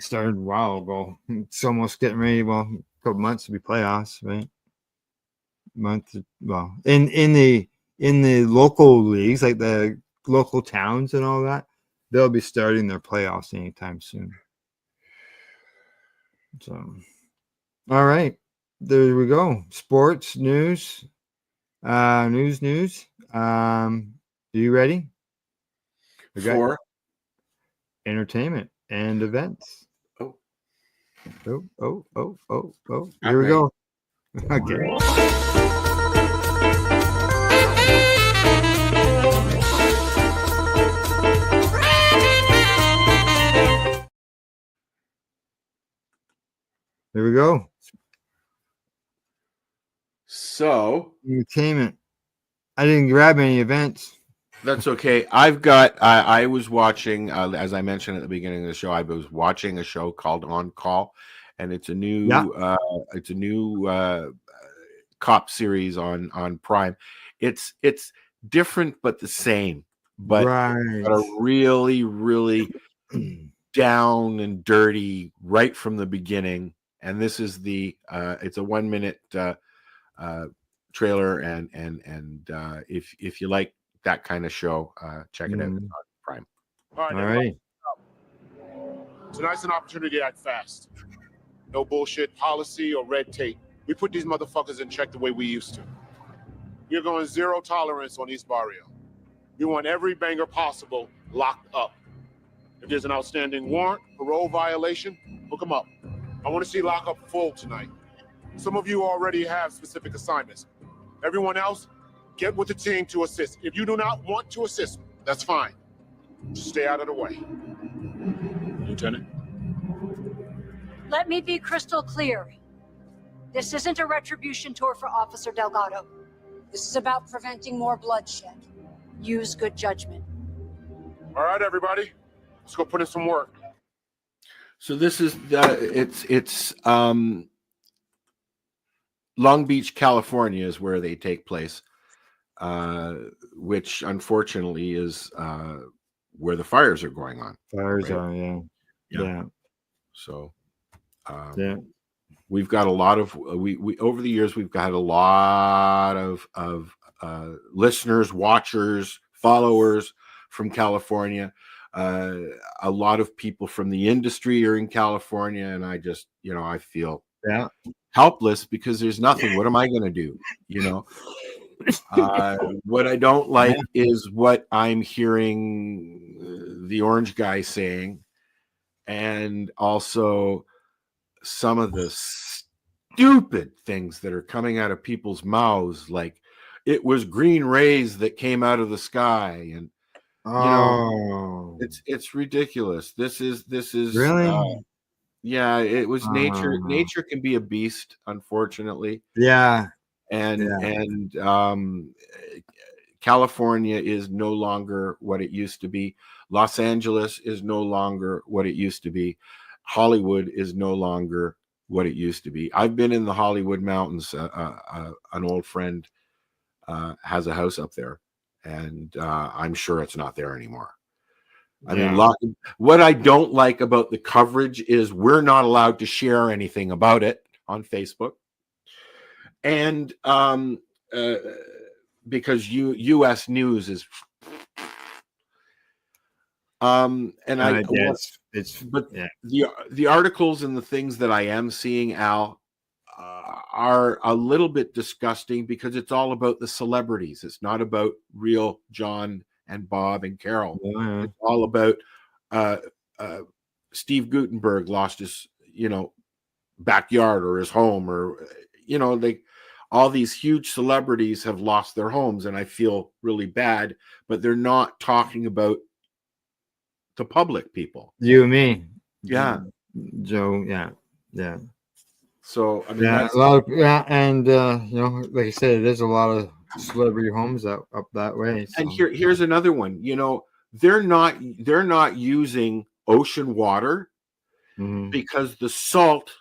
started a while ago. It's almost getting ready. Well, a couple months to be playoffs, right? month. Well, in the local leagues, like the local towns and all that, they'll be starting their playoffs anytime soon. So, all right, there we go. Sports news, news. Are you ready? We got For entertainment and events. Oh. Here we go. Okay. There we go. So entertainment. I didn't grab any events. That's okay. I've got. I was watching, as I mentioned at the beginning of the show. I was watching a show called On Call, and it's a new. It's a new cop series on Prime. It's different but the same, but a really down and dirty right from the beginning. And this is it's a 1 minute trailer, and if you like that kind of show, check it out on Prime. All right. Tonight's an opportunity to act fast. No bullshit policy or red tape. We put these motherfuckers in check the way we used to. We're going zero tolerance on East Barrio. We want every banger possible locked up. If there's an outstanding warrant, parole violation, hook them up. I want to see lockup full tonight. Some of you already have specific assignments. Everyone else, get with the team to assist. If you do not want to assist, that's fine. Just stay out of the way. Lieutenant? Let me be crystal clear. This isn't a retribution tour for Officer Delgado. This is about preventing more bloodshed. Use good judgment. All right, everybody. Let's go put in some work. So this is it's Long Beach, California is where they take place, which unfortunately is where the fires are going on. Fires are, yeah. So, yeah, we've got a lot of we over the years we've got a lot of listeners, watchers, followers from California. A lot of people from the industry are in California, and I just, I feel helpless because there's nothing. What am I going to do? What I don't like is what I'm hearing the orange guy saying, and also some of the stupid things that are coming out of people's mouths, like it was green rays that came out of the sky, and it's ridiculous. This is really it was nature. Nature can be a beast, unfortunately. And California is no longer what it used to be. Los Angeles is no longer what it used to be. Hollywood is no longer what it used to be. I've been in the Hollywood Mountains. An old friend has a house up there, and I'm sure it's not there anymore. I mean, what I don't like about the coverage is we're not allowed to share anything about it on Facebook. And because U.S. news is, the articles and the things that I am seeing, Al, are a little bit disgusting because it's all about the celebrities. It's not about real John and Bob and Carol. It's all about Steve Gutenberg lost his, backyard or his home, or all these huge celebrities have lost their homes, and I feel really bad, but they're not talking about the public people. You and me. Yeah. Joe, yeah. So I mean, a lot of and like I said, there's a lot of celebrity homes up that way. So. And here's another one. They're not using ocean water because the salt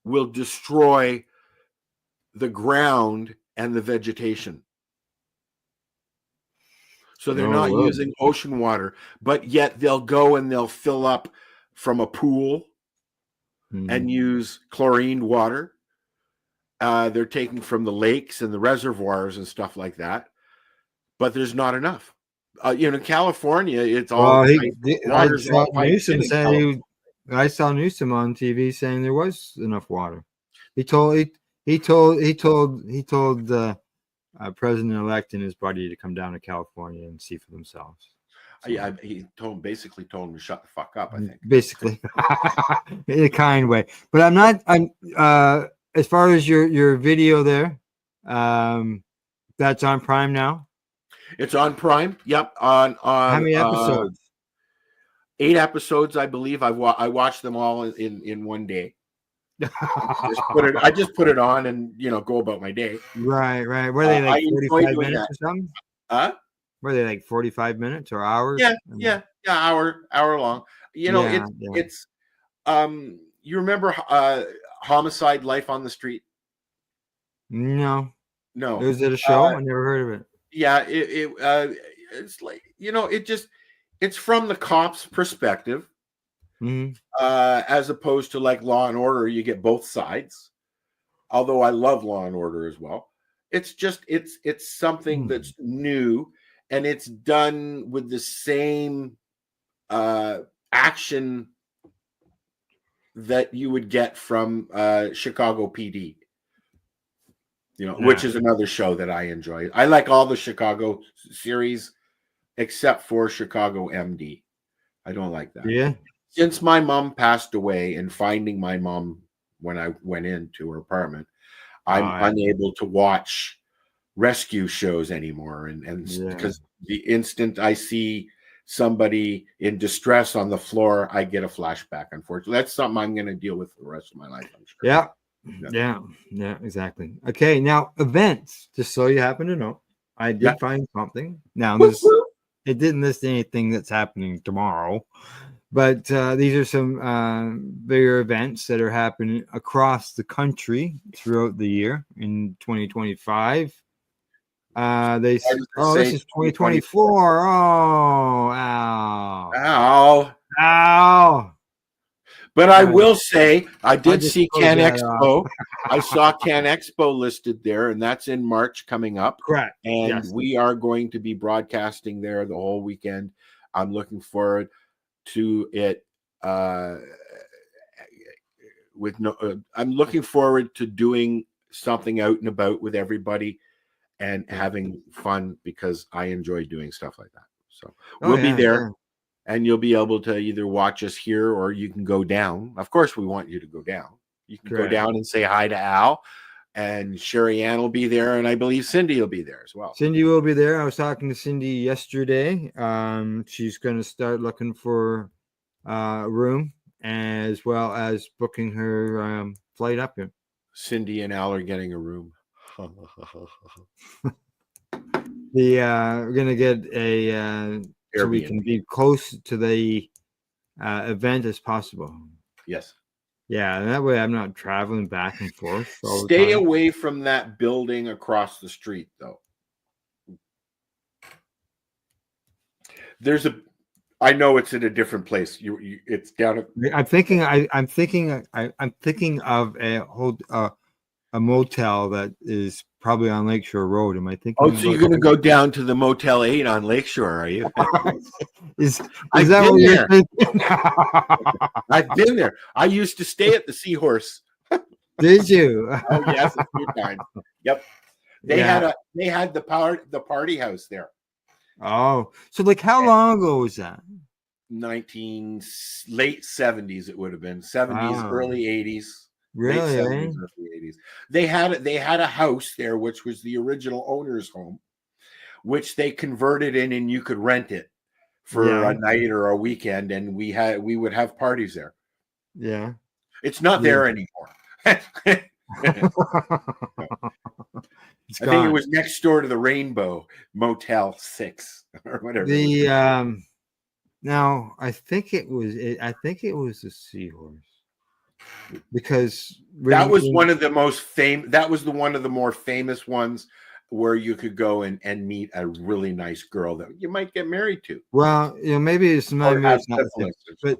will destroy the ground and the vegetation. So they're not using ocean water, but yet they'll go and they'll fill up from a pool and use chlorined water. They're taking from the lakes and the reservoirs and stuff like that, but there's not enough. In California, it's all water's all piped in California. I saw Newsom on TV saying there was enough water. He told President-elect and his buddy to come down to California and see for themselves. Yeah, he basically told him to shut the fuck up, I think. Basically, in a kind way. But I'm as far as your video there, that's on Prime now. It's on Prime. Yep. On how many episodes? 8 episodes, I believe. I watched them all in one day. I just put it on and go about my day. Right. Were they like 45 minutes or something? Were they like 45 minutes or hours? Yeah, hour long. It's you remember Homicide: Life on the Street? No. Was it a show? I never heard of it. Yeah, it's like it's from the cop's perspective, as opposed to like Law and Order. You get both sides. Although I love Law and Order as well. It's something that's new, and it's done with the same action that you would get from Chicago PD. Which is another show that I enjoy. I like all the Chicago series except for Chicago MD. I don't like that. Yeah. Since my mom passed away and finding my mom when I went into her apartment, I'm unable to watch rescue shows anymore. And because the instant I see somebody in distress on the floor, I get a flashback, unfortunately. That's something I'm going to deal with for the rest of my life, I'm sure. Yeah, exactly. Okay, now events. Just so you happen to know, I did find something. Now it didn't list anything that's happening tomorrow, but these are some bigger events that are happening across the country throughout the year in 2025. This is 2024. Ow. But I will say, I did see Can Expo. I saw Can Expo listed there, and that's in March coming up. Correct. And we are going to be broadcasting there the whole weekend. I'm looking forward to it. I'm looking forward to doing something out and about with everybody and having fun, because I enjoy doing stuff like that. So we'll be there. Yeah. And you'll be able to either watch us here, or you can go down. Of course, we want you to go down. You can go down and say hi to Al, and Sherry Ann will be there, and I believe Cindy will be there as well. Cindy will be there. I was talking to Cindy yesterday. She's going to start looking for a room, as well as booking her flight up here. Cindy and Al are getting a room. We're going to get a... so we can be close to the event as possible. Yes. Yeah, and that way I'm not traveling back and forth. Stay away from that building across the street, though. I know it's in a different place. It's down at. I'm thinking of a motel that is probably on Lakeshore Road. Am I thinking? Oh, so you're going to go down to the Motel 8 on Lakeshore, are you? is that what you're thinking? I've been there. I used to stay at the Seahorse. Did you? Oh yes, a few times. Yep. They had the party house there. Oh, so like how long ago was that? Late 70s. It would have been 70s, early 80s. Really? 70s, early 80s. They had a house there, which was the original owner's home, which they converted in, and you could rent it for a night or a weekend, and we would have parties there. Yeah. It's not there anymore. I think it was next door to the Rainbow Motel 6 or whatever. Now I think it was the Seahorse, because that was one of the most famous. That was one of the more famous ones where you could go and meet a really nice girl that you might get married to. Well, maybe it's not, but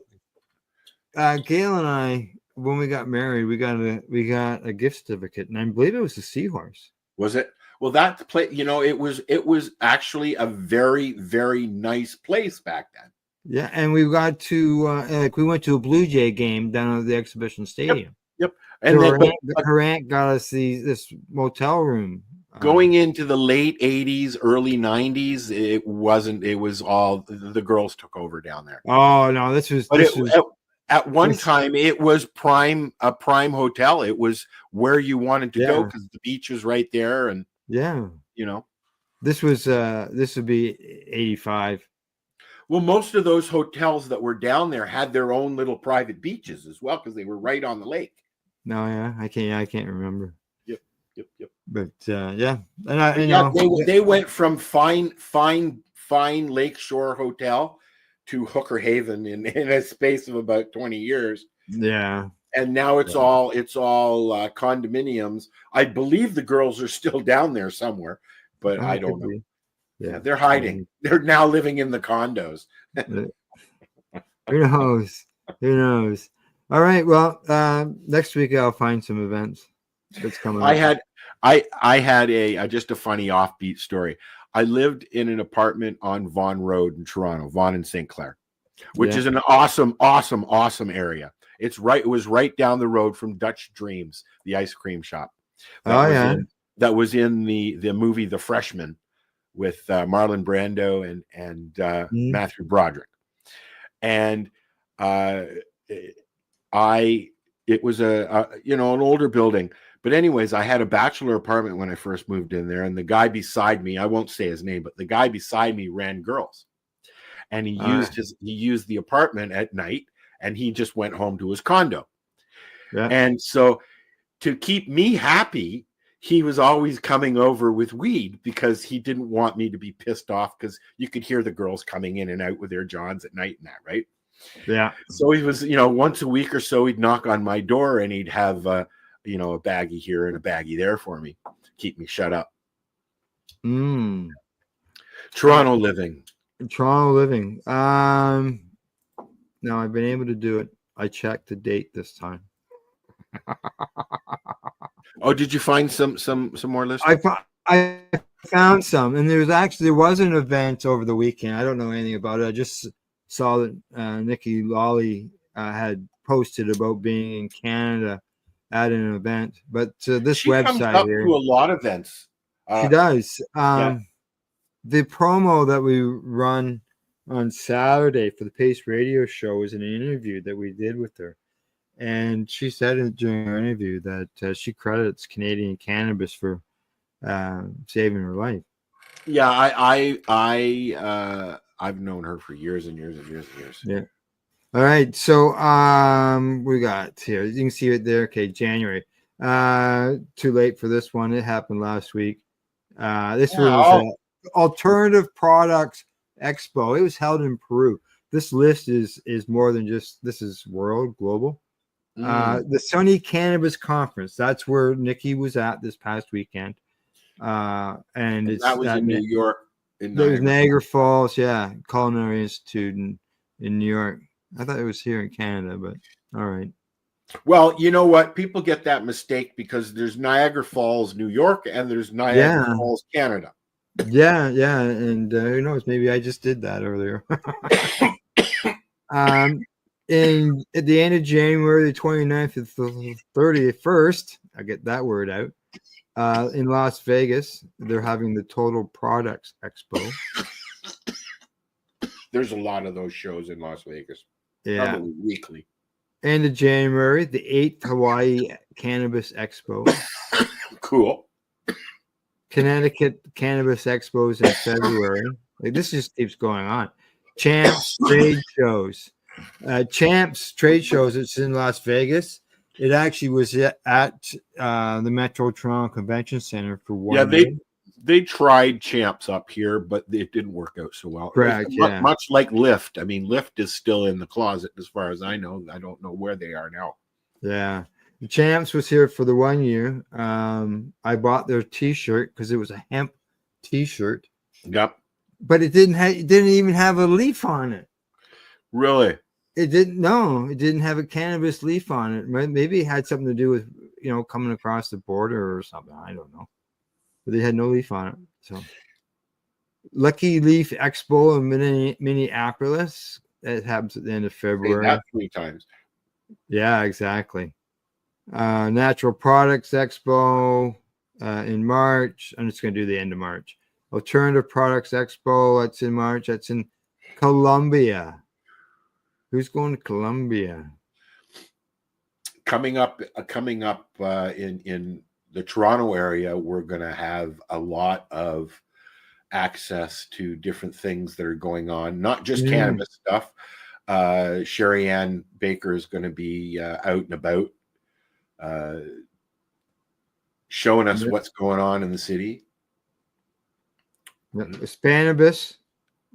Gail and I when we got married, we got a gift certificate, and I believe it was a seahorse. Was it? Well, that place, it was actually a very, very nice place back then. Yeah, and we got to we went to a Blue Jay game down at the exhibition stadium. Yep. And so then her aunt got us this motel room. Going into the late 80s, early 90s, it was all the girls took over down there. Oh no, this was at one time it was a prime hotel. It was where you wanted to go because the beach was right there, and this would be 85. Well, most of those hotels that were down there had their own little private beaches as well because they were right on the lake. No, yeah, I can't remember. Yep. But and they went from fine lakeshore hotel to Hooker Haven in a space of about 20 years. Yeah. And now it's all condominiums. I believe the girls are still down there somewhere, but I don't know. Yeah, they're hiding. They're now living in the condos. Who knows? All right. Well, next week I'll find some events that's coming up. I had just a funny offbeat story. I lived in an apartment on Vaughan Road in Toronto, Vaughan and St. Clair, which is an awesome area. It was right down the road from Dutch Dreams, the ice cream shop. That was in the movie The Freshman with Marlon Brando and Matthew Broderick. And it was an older building. But anyways, I had a bachelor apartment when I first moved in there, and the guy beside me, I won't say his name, but the guy beside me ran girls. And he used the apartment at night, and he just went home to his condo. Yeah. And so to keep me happy, he was always coming over with weed because he didn't want me to be pissed off because you could hear the girls coming in and out with their johns at night and that, right? Yeah. So he was, once a week or so, he'd knock on my door and he'd have, a baggie here and a baggie there for me, keep me shut up. Toronto living. Now I've been able to do it. I checked the date this time. Oh, did you find some more lists? I found some, and there was an event over the weekend. I don't know anything about it. I just saw that Nikki Lawley had posted about being in Canada at an event. But this she website comes up here, to a lot of events. She does. The promo that we run on Saturday for the Pace Radio Show is an interview that we did with her. And she said during her interview that she credits Canadian cannabis for saving her life. Yeah, I've known her for years and years and years and years. Yeah. All right. So we got here. You can see it there. Okay, January. Too late for this one. It happened last week. This was Alternative Products Expo. It was held in Peru. This list is more than just this is world global. The Sunny Cannabis Conference. That's where Nikki was at this past weekend. And that was in New York. There's Niagara Falls, Culinary Institute in New York. I thought it was here in Canada, but all right. Well, you know what? People get that mistake because there's Niagara Falls, New York, and there's Niagara Falls, Canada. Yeah, and who knows? Maybe I just did that earlier. At the end of January, the 29th to the 31st, I get that word out, in Las Vegas, they're having the Total Products Expo. There's a lot of those shows in Las Vegas. Yeah. Probably weekly. End of January, the 8th Hawaii Cannabis Expo. Cool. Connecticut Cannabis Expos in February. This just keeps going on. Champs trade shows. Champs trade shows. It's in Las Vegas. It actually was at the Metro Toronto Convention Center for 1 year. They tried Champs up here, but it didn't work out so well. Correct. Much like Lyft. I mean, Lyft is still in the closet as far as I know. I don't know where they are now. Yeah. The Champs was here for the 1 year. I bought their T-shirt because it was a hemp T-shirt. Yep. But it didn't even have a leaf on it. Really? It didn't. No, it didn't have a cannabis leaf on it. Maybe it had something to do with coming across the border or something. I don't know. But they had no leaf on it. So, Lucky Leaf Expo in Minneapolis. It happens at the end of February. That 3 times. Yeah, exactly. Natural Products Expo in March. I'm just going to do the end of March. Alternative Products Expo. That's in March. That's in Colombia. Who's going to Colombia? Coming up in the Toronto area, we're going to have a lot of access to different things that are going on, not just cannabis stuff. Sherry Ann Baker is going to be out and about, showing us what's going on in the city. Spanibus.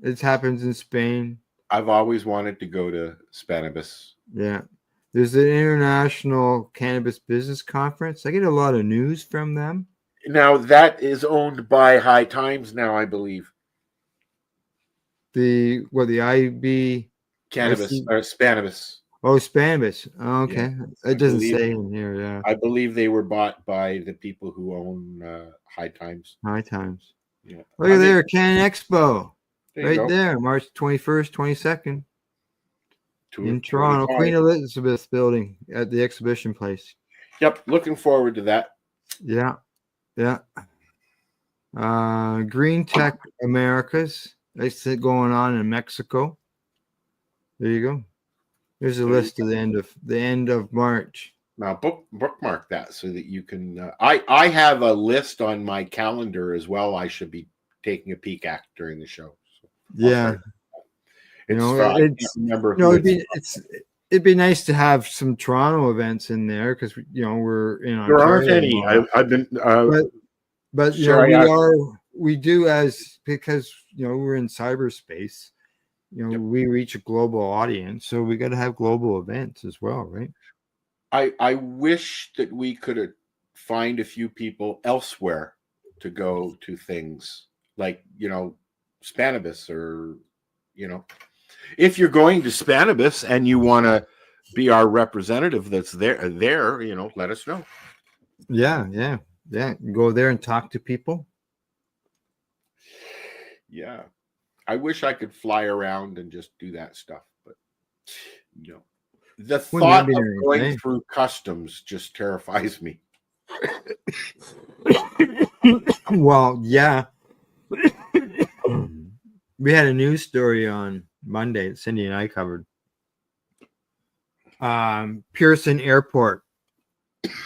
It happens in Spain. I've always wanted to go to Spanibus. Yeah. There's an International Cannabis Business Conference. I get a lot of news from them. Now, that is owned by High Times now, I believe. The IB... Cannabis, or Spanibus. Oh, Spanibus. Oh, okay. Yeah. It doesn't say in here, yeah. I believe they were bought by the people who own High Times. High Times. Yeah. Look at there, Canon Expo. There there, March 21st, 22nd. In Toronto, Queen Elizabeth Building at the exhibition place. Yep, looking forward to that. Yeah. Green Tech Americas. That's going on in Mexico. There you go. Here's a list of the end of March. Now bookmark that so that you can. I have a list on my calendar as well. I should be taking a peek at during the show. So yeah, it'd be nice to have some Toronto events in there because we're in Ontario. There aren't any. I've been. But we do because we're in cyberspace. We reach a global audience, so we got to have global events as well, right? I wish that we could find a few people elsewhere to go to things like Spanibus, or if you're going to Spanibus and you want to be our representative that's there, let us know. Yeah. Go there and talk to people. Yeah. I wish I could fly around and just do that stuff, but the thought of going through customs just terrifies me. Well, yeah. We had a news story on Monday that Cindy and I covered. Pearson Airport.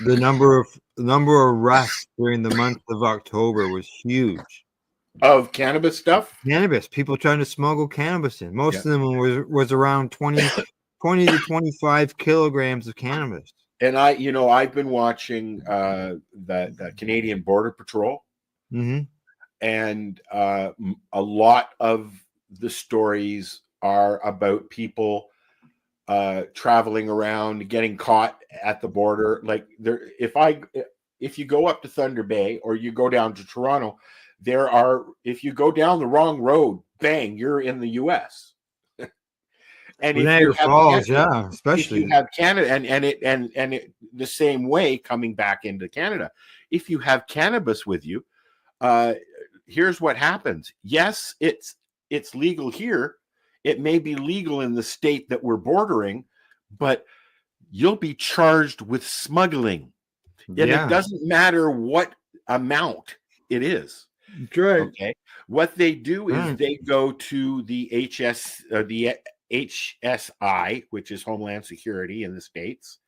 The number of arrests during the month of October was huge. Of cannabis stuff? Cannabis. People trying to smuggle cannabis in. Most of them was around 20 to 25 kilograms of cannabis. And I've been watching the Canadian Border Patrol. Mm-hmm. And a lot of the stories are about people traveling around, getting caught at the border. Like if you go up to Thunder Bay or you go down to Toronto, if you go down the wrong road, bang, you're in the US. And Niagara Falls, especially if you have Canada, and it the same way coming back into Canada. If you have cannabis with you, here's what happens. Yes, it's legal here. It may be legal in the state that we're bordering, but you'll be charged with smuggling. And it doesn't matter what amount it is. Right. Okay. What they do is they go to the HSI, which is Homeland Security in the States.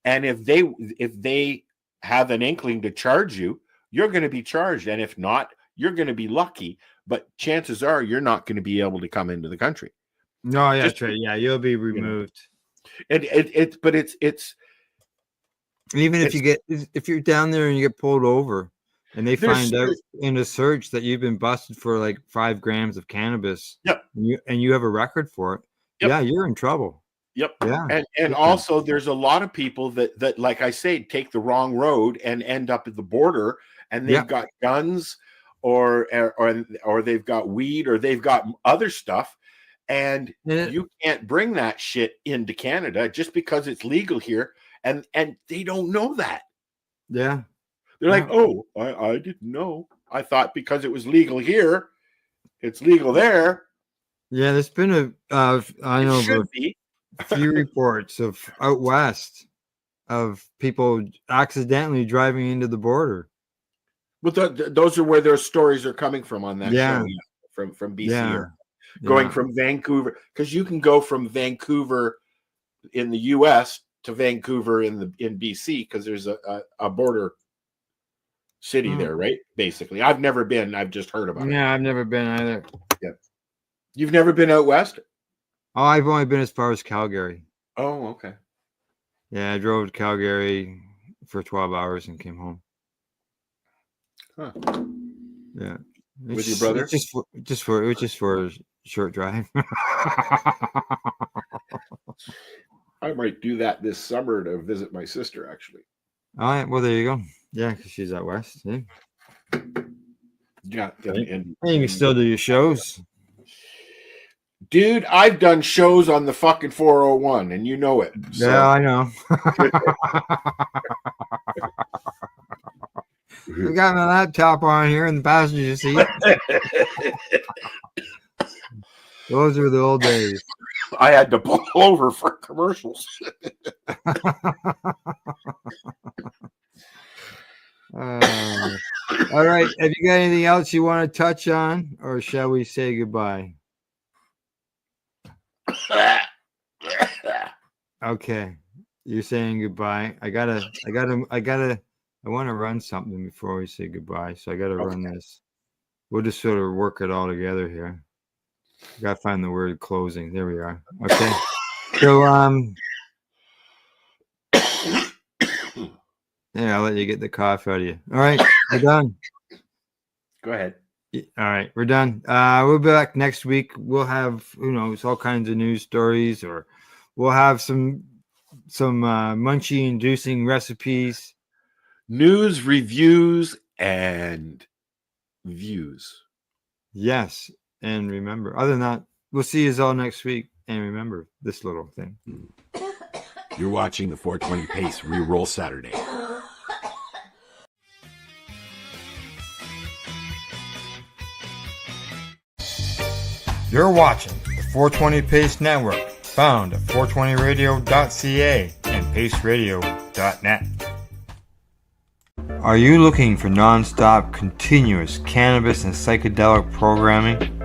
And if they have an inkling to charge you, you're going to be charged. And if not, you're going to be lucky. But chances are you're not going to be able to come into the country. No, yeah, that's right. Yeah, you'll be removed. But it's even if you're down there and you get pulled over and they find out in a search that you've been busted for like 5 grams of cannabis. Yep. And you have a record for it. Yep. Yeah, you're in trouble. Yep. Yeah. And also there's a lot of people that like I say, take the wrong road and end up at the border, and they've got guns or they've got weed or they've got other stuff, And you can't bring that shit into Canada just because it's legal here. And they don't know that. Yeah. They're like, oh, I didn't know. I thought because it was legal here, it's legal there. Yeah, there's been I know should of be. a few reports of out west of people accidentally driving into the border. But those are where their stories are coming from on that Yeah. show. Yeah, from BC. Yeah. Going Yeah. from Vancouver, because you can go from Vancouver in the US to Vancouver in BC, because there's a border city there, right? Basically. I've never been, I've just heard about it. Yeah, I've never been either. Yeah. You've never been out west? Oh, I've only been as far as Calgary. Oh, okay. Yeah, I drove to Calgary for 12 hours and came home. Huh. Yeah. With your brother? Just for a short drive. I might do that this summer to visit my sister, actually. All right, well, there you go. Yeah, because she's out west. Yeah. Yeah. And you can still do your shows. Dude, I've done shows on the fucking 401, and you know it. So. Yeah, I know. We got my laptop on here in the passenger seat. Those were the old days. I had to pull over for commercials. All right. Have you got anything else you want to touch on, or shall we say goodbye? Okay. You're saying goodbye. I want to run something before we say goodbye. So I got to run this. We'll just sort of work it all together here. Got to find the word closing. There we are. Okay. So, yeah, I'll let you get the cough out of you. All right. We're done. Go ahead. All right. We're done. We'll be back next week. We'll have, who knows, all kinds of news stories, or we'll have some munchie inducing recipes. News, reviews, and views. Yes. And remember, other than that, we'll see you all next week. And remember this little thing. You're watching the 420 Pace Reroll Saturday. You're watching the 420 Pace Network, found at 420radio.ca and paceradio.net. Are you looking for non-stop, continuous cannabis and psychedelic programming?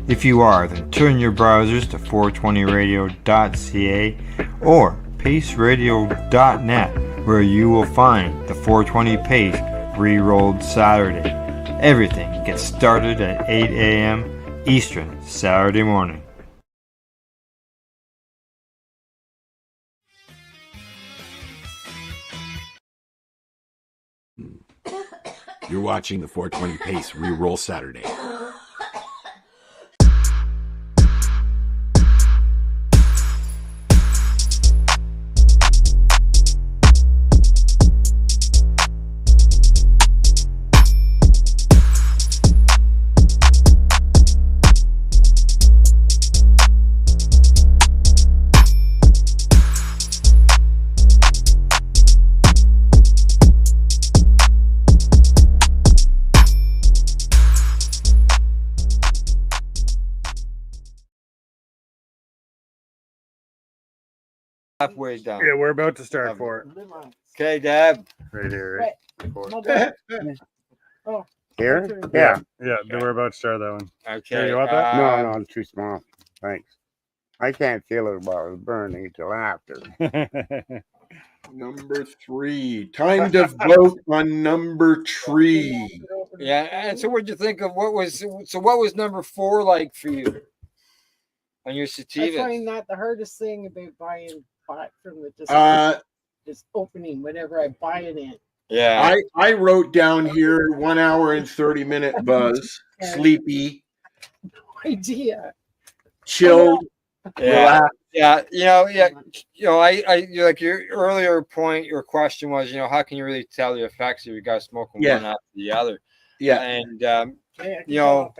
If you are, then turn your browsers to 420radio.ca or paceradio.net, where you will find the 420 Pace Rerolled Saturday. Everything gets started at 8 a.m. Eastern Saturday morning. You're watching the 420 Pace Reroll Saturday. Halfway down. Yeah, we're about to start for it. Okay, Deb. Right here, right? Here? Yeah, we're about to start that one. Okay. Here, you want that? No, it's too small. Thanks. I can't feel it while it's burning till after. Number 3. Time to vote on number 3. Yeah, and so what'd you think of what was number 4 like for you on your sativa? I find that the hardest thing about buying pot from the just opening whatever I buy it in. Yeah. I wrote down here 1 hour and 30-minute buzz, sleepy, No idea. chilled, relaxed. Yeah, I like your earlier point, your question was, how can you really tell the effects if you got smoking one after the other? Yeah. And Yeah, you know,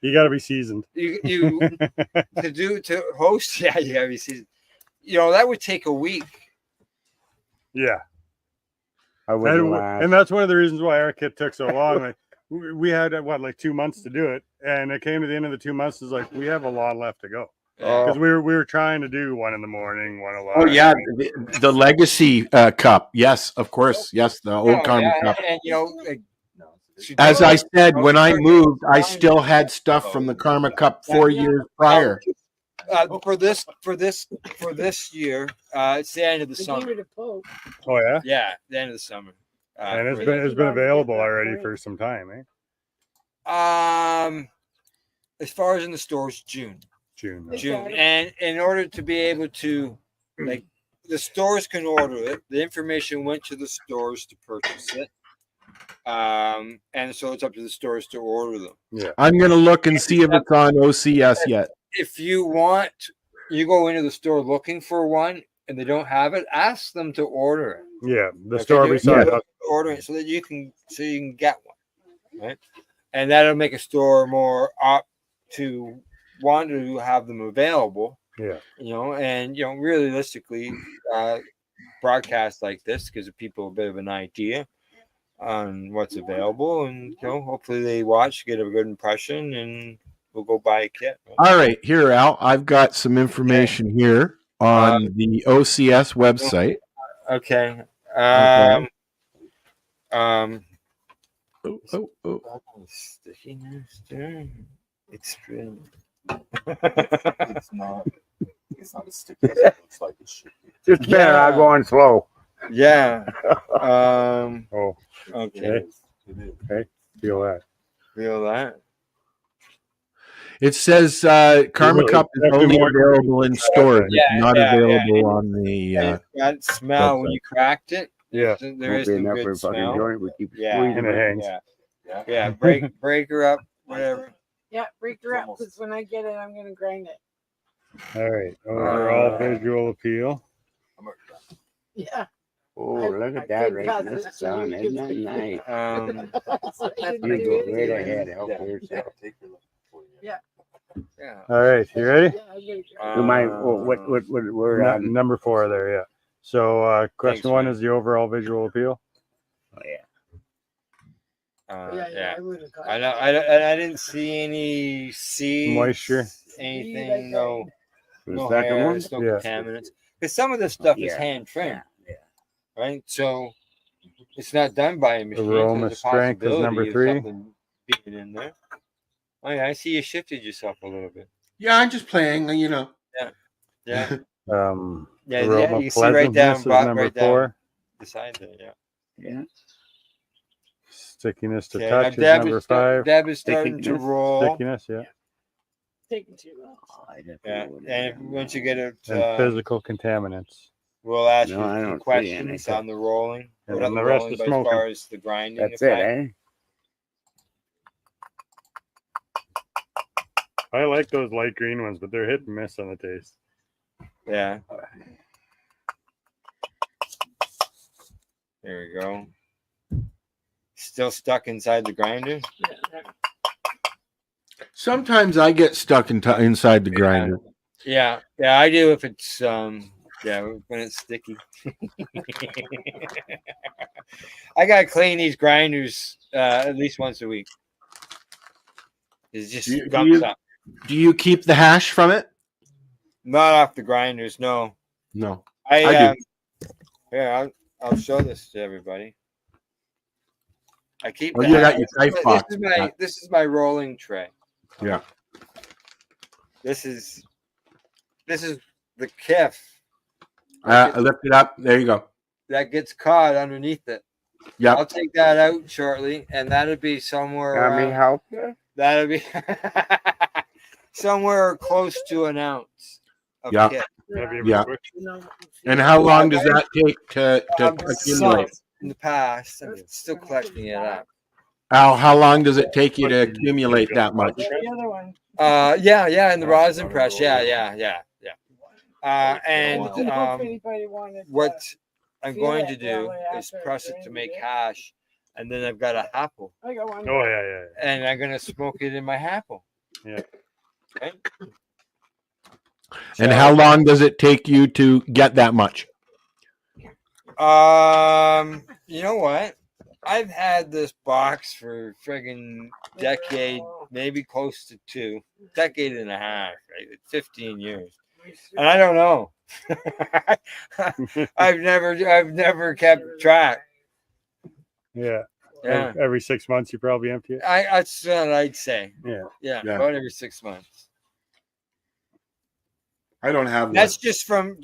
You got to be seasoned. you to host, yeah, you gotta be seasoned. You know, that would take a week. Yeah. I wouldn't laugh. And that's one of the reasons why our kit took so long. Like we had like 2 months to do it, and it came to the end of the 2 months. It's like we have a lot left to go because we were trying to do 1 in the morning, 1 o'clock. Oh yeah, the legacy cup. Yes, of course. Yes, the old Karma cup. And you know, like, As I said, when I moved, I still had stuff from the Karma Cup 4 years prior. For this year, it's the end of the summer. Oh yeah, yeah, the end of the summer. And it's been available already for some time, eh? As far as in the stores, June. June. And in order to be able to, like, the stores can order it. The information went to the stores to purchase it. And so it's up to the stores to order them. Yeah. I'm gonna look and see if it's on OCS yet. If you want, you go into the store looking for one and they don't have it, ask them to order it. Yeah, the store beside us. Order it so that you can get one, right? And that'll make a store more up to want to have them available. Yeah. You know, and realistically, broadcast like this gives people a bit of an idea on what's available, and hopefully they watch, get a good impression, and we'll go buy a kit. Right? All right, here, Al. I've got some information here on the OCS website. Okay. Stickiness there. Extreme. It's not as sticky as it looks like it should be. Just better, I'm going slow. Yeah. Oh. Okay. Okay. Feel that. Feel that. It says Karma Cup is only available in stores. It's not available on the. That smell when you cracked it. Yeah. There is some good smell. We keep Yeah. And it hangs. Yeah. Break her up. Whatever. Yeah, break her up because when I get it, I'm gonna grind it. All right. Overall visual appeal. Yeah. Oh, look at that right in the sun. Isn't that nice? You go right ahead. Help yourself. Yeah. Yeah. All right. You ready? What we're on? Number 4 there. Yeah. So question Thanks, 1 man. is the overall visual appeal. Oh yeah. Yeah. I would have got I didn't see any seeds, Moisture. anything. No The second hairs, one? no Yeah. contaminants. Because some of this stuff is hand trimmed. Right, so it's not done by a machine. Aroma so there's a strength is possibility number of 3. something being in there. Oh yeah, I see you shifted yourself a little bit. Yeah, I'm just playing. Yeah. Yeah, aroma you can see right down, pleasantness is number right 4. down beside there. Yeah. Stickiness to Okay, touch is Deb number is start- 5. Deb is starting to roll. Stickiness, yeah. Taking too long. Yeah, and once you get it, And physical contaminants. we'll ask No, I you don't some see questions anything. on the rolling. And Not then the the rest rolling, is but as smoking. far as the grinding. That's it, effect. eh? I like those light green ones, but they're hit and miss on the taste. Yeah. There we go. Still stuck inside the grinder. Sometimes I get stuck inside the grinder. Yeah, I do if it's when it's sticky. I gotta clean these grinders at least once a week. It's just gums up. Do you keep the hash from it? Not off the grinders, no. No. I do. Here, I'll show this to everybody. I keep. Oh, the you got hash. your knife box. This is my rolling tray. Yeah. This is the kiff. Lift it up. There you go. That gets caught underneath it. Yeah. I'll take that out shortly, and that'll be somewhere. Got me help you? That'll be somewhere close to an ounce of Yeah. kit. Yeah. And how long does that take to accumulate? Some in the past, I'm still collecting it up. Al, how long does it take you to accumulate that much? The other one. Yeah, in the rosin press. Yeah. And If anybody wanted what I'm feel going it to do that way is after press it to grinding make it. hash, and then I've got a apple. I got one. Oh yeah. And I'm gonna smoke it in my apple. Yeah. Okay. And how long does it take you to get that much? You know what? I've had this box for friggin' decade, maybe close to 2 decade and a half, right? 15 years. And I don't know. I've never kept track. Yeah. Yeah. Every 6 months you probably empty it. That's what I'd say. Yeah. About every 6 months. I don't have That's just from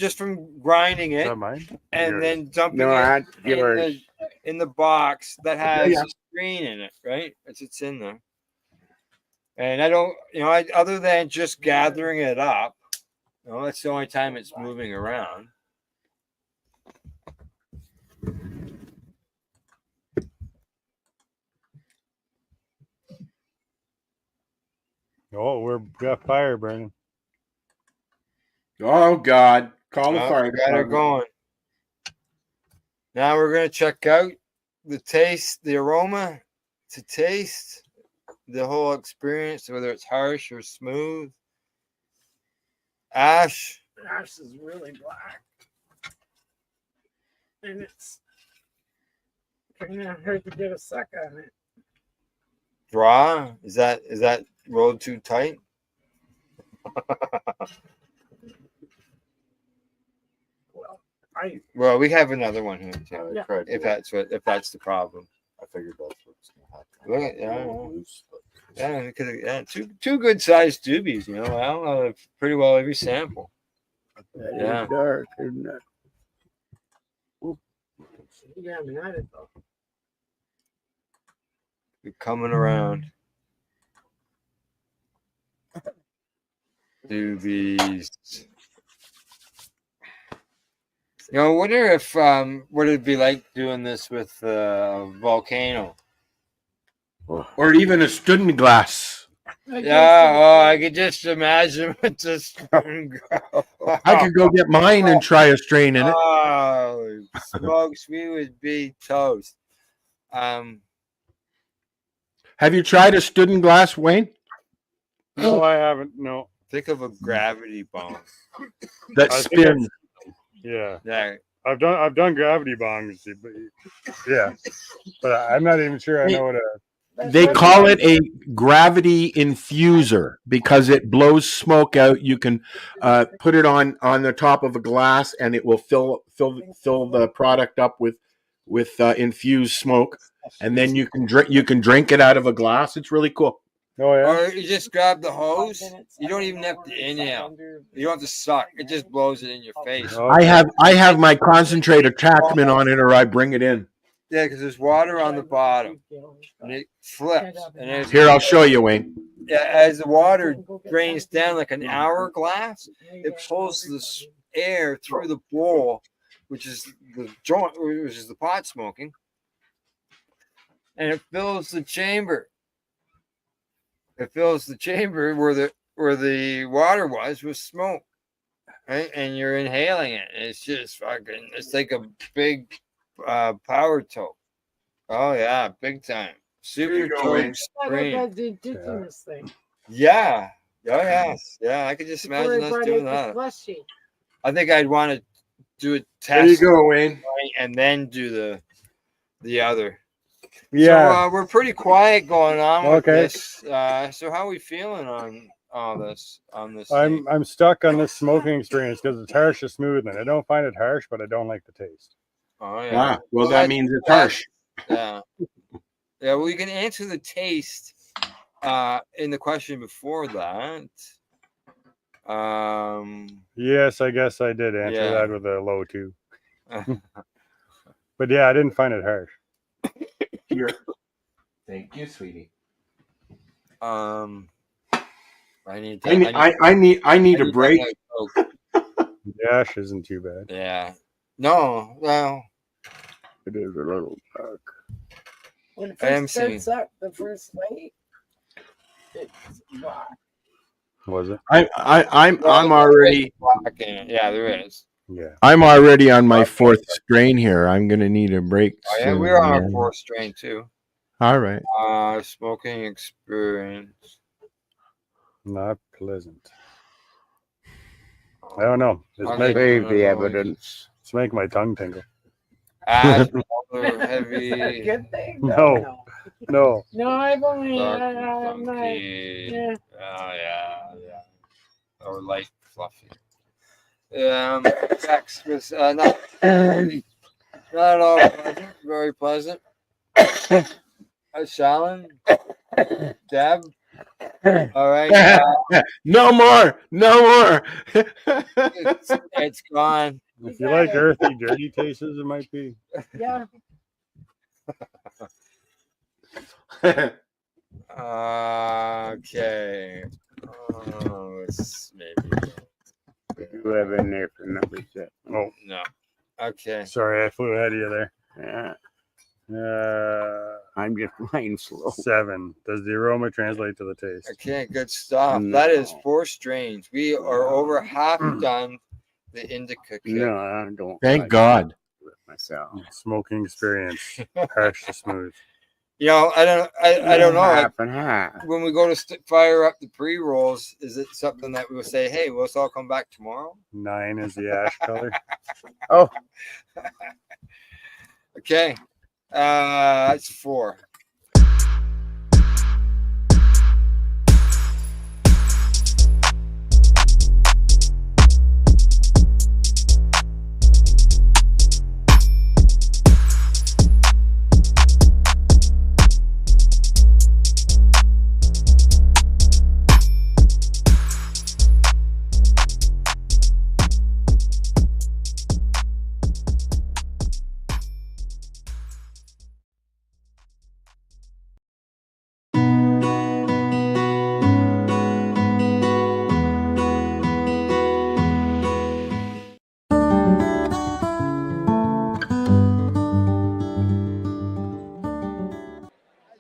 grinding it Not mine? and Yours. then dumping No, it that's yours. in the box that has Yeah. a screen in it, right? It's in there. And I don't, other than just gathering it up, that's the only time it's moving around. Oh, we got fire burning. Oh God! Call the fire Got her department. going. Now we're gonna check out the taste, the aroma, to taste the whole experience, whether it's harsh or smooth. Ash. Ash is really black, and it's kind of hard to get a suck on it. Draw? Is that rolled too tight? Well, we have another one here too. Yeah. If that's the problem. I figured that's what's gonna Look at two good sized doobies. I don't know pretty well every sample. Yeah. Dark, isn't it? Yeah, I mean, I did though. We're coming around. Doobies. I wonder if what it'd be like doing this with Volcano. Or even a student glass. I could just imagine with this. I could go get mine and try a strain in it. Oh, smokes, we would be toast. Have you tried a student glass, Wayne? No, I haven't. No. Think of a gravity bomb that spins. Yeah. Yeah. I've done gravity bongs, but yeah, but I'm not even sure I know what a. They call it a gravity infuser because it blows smoke out. You can put it on the top of a glass, and it will fill the product up with infused smoke, and then you can drink it out of a glass. It's really cool. Oh yeah. Or you just grab the hose. You don't even have to inhale. You don't have to suck. It just blows it in your face. I have my concentrate attachment on it, or I bring it in. Yeah, because there's water on the bottom, and it flips. And Here, I'll show you, Wayne. Yeah, as the water drains down like an hourglass, it pulls this air through the bowl, which is the joint, which is the pot smoking, and it fills the chamber. It fills the chamber where the water was with smoke, right? And you're inhaling it. And it's just fucking. It's like a big power toke. Oh yeah, big time. Super toke screen. That's the indigenous thing. Yeah. Oh yes. Yeah, I could just imagine Before us I doing brought out the that. slushy. I think I'd want to do a test. There you go, Wayne. And then do the other. Yeah. So we're pretty quiet going on with Okay. this. So how are we feeling on all this? On this? I'm stuck on this smoking experience because it's harsh or smooth, and I don't find it harsh, but I don't like the taste. Oh yeah. Ah, well, that means it's harsh. Yeah. Yeah. Well, you can answer the taste in the question before that. Yes, I guess I did answer Yeah. that with a low 2. But yeah, I didn't find it harsh. Here. Thank you, sweetie. I need a break. The ash isn't too bad. Yeah. No. Well. It is a little dark. When it I am first starts up, the first light, it's black. Was it? I'm already. Yeah, there is. Yeah. I'm already on my fourth strain here. I'm going to need a break Oh, yeah, soon. we're on our fourth strain too. All right. Smoking experience. Not pleasant. I don't know. Save the evidence. It's making my tongue tingle. Ash, heavy. Good thing. No. No, I've only. Funky. Oh yeah. Or light fluffy. Sex was not at all pleasant. Very pleasant. Shallon, Deb. All right. No more. It's gone. If you like earthy, dirty tastes, it might be. Yeah. Okay. It's maybe. You have in there for number 7. Oh no. Okay. Sorry, I flew ahead of you there. Yeah. I'm just flying slow. 7. Does the aroma translate to the taste? Okay, good stuff. No. That is 4 strains. We are over half done the indica kit. No, I don't. Thank God. Myself. Smoking experience. Harsh to smooth. You know, I don't know. Half Like, and half. when we go to fire up the pre-rolls, is it something that we will say, hey, let's all come back tomorrow? 9 is the ash color. Oh. Okay. That's 4.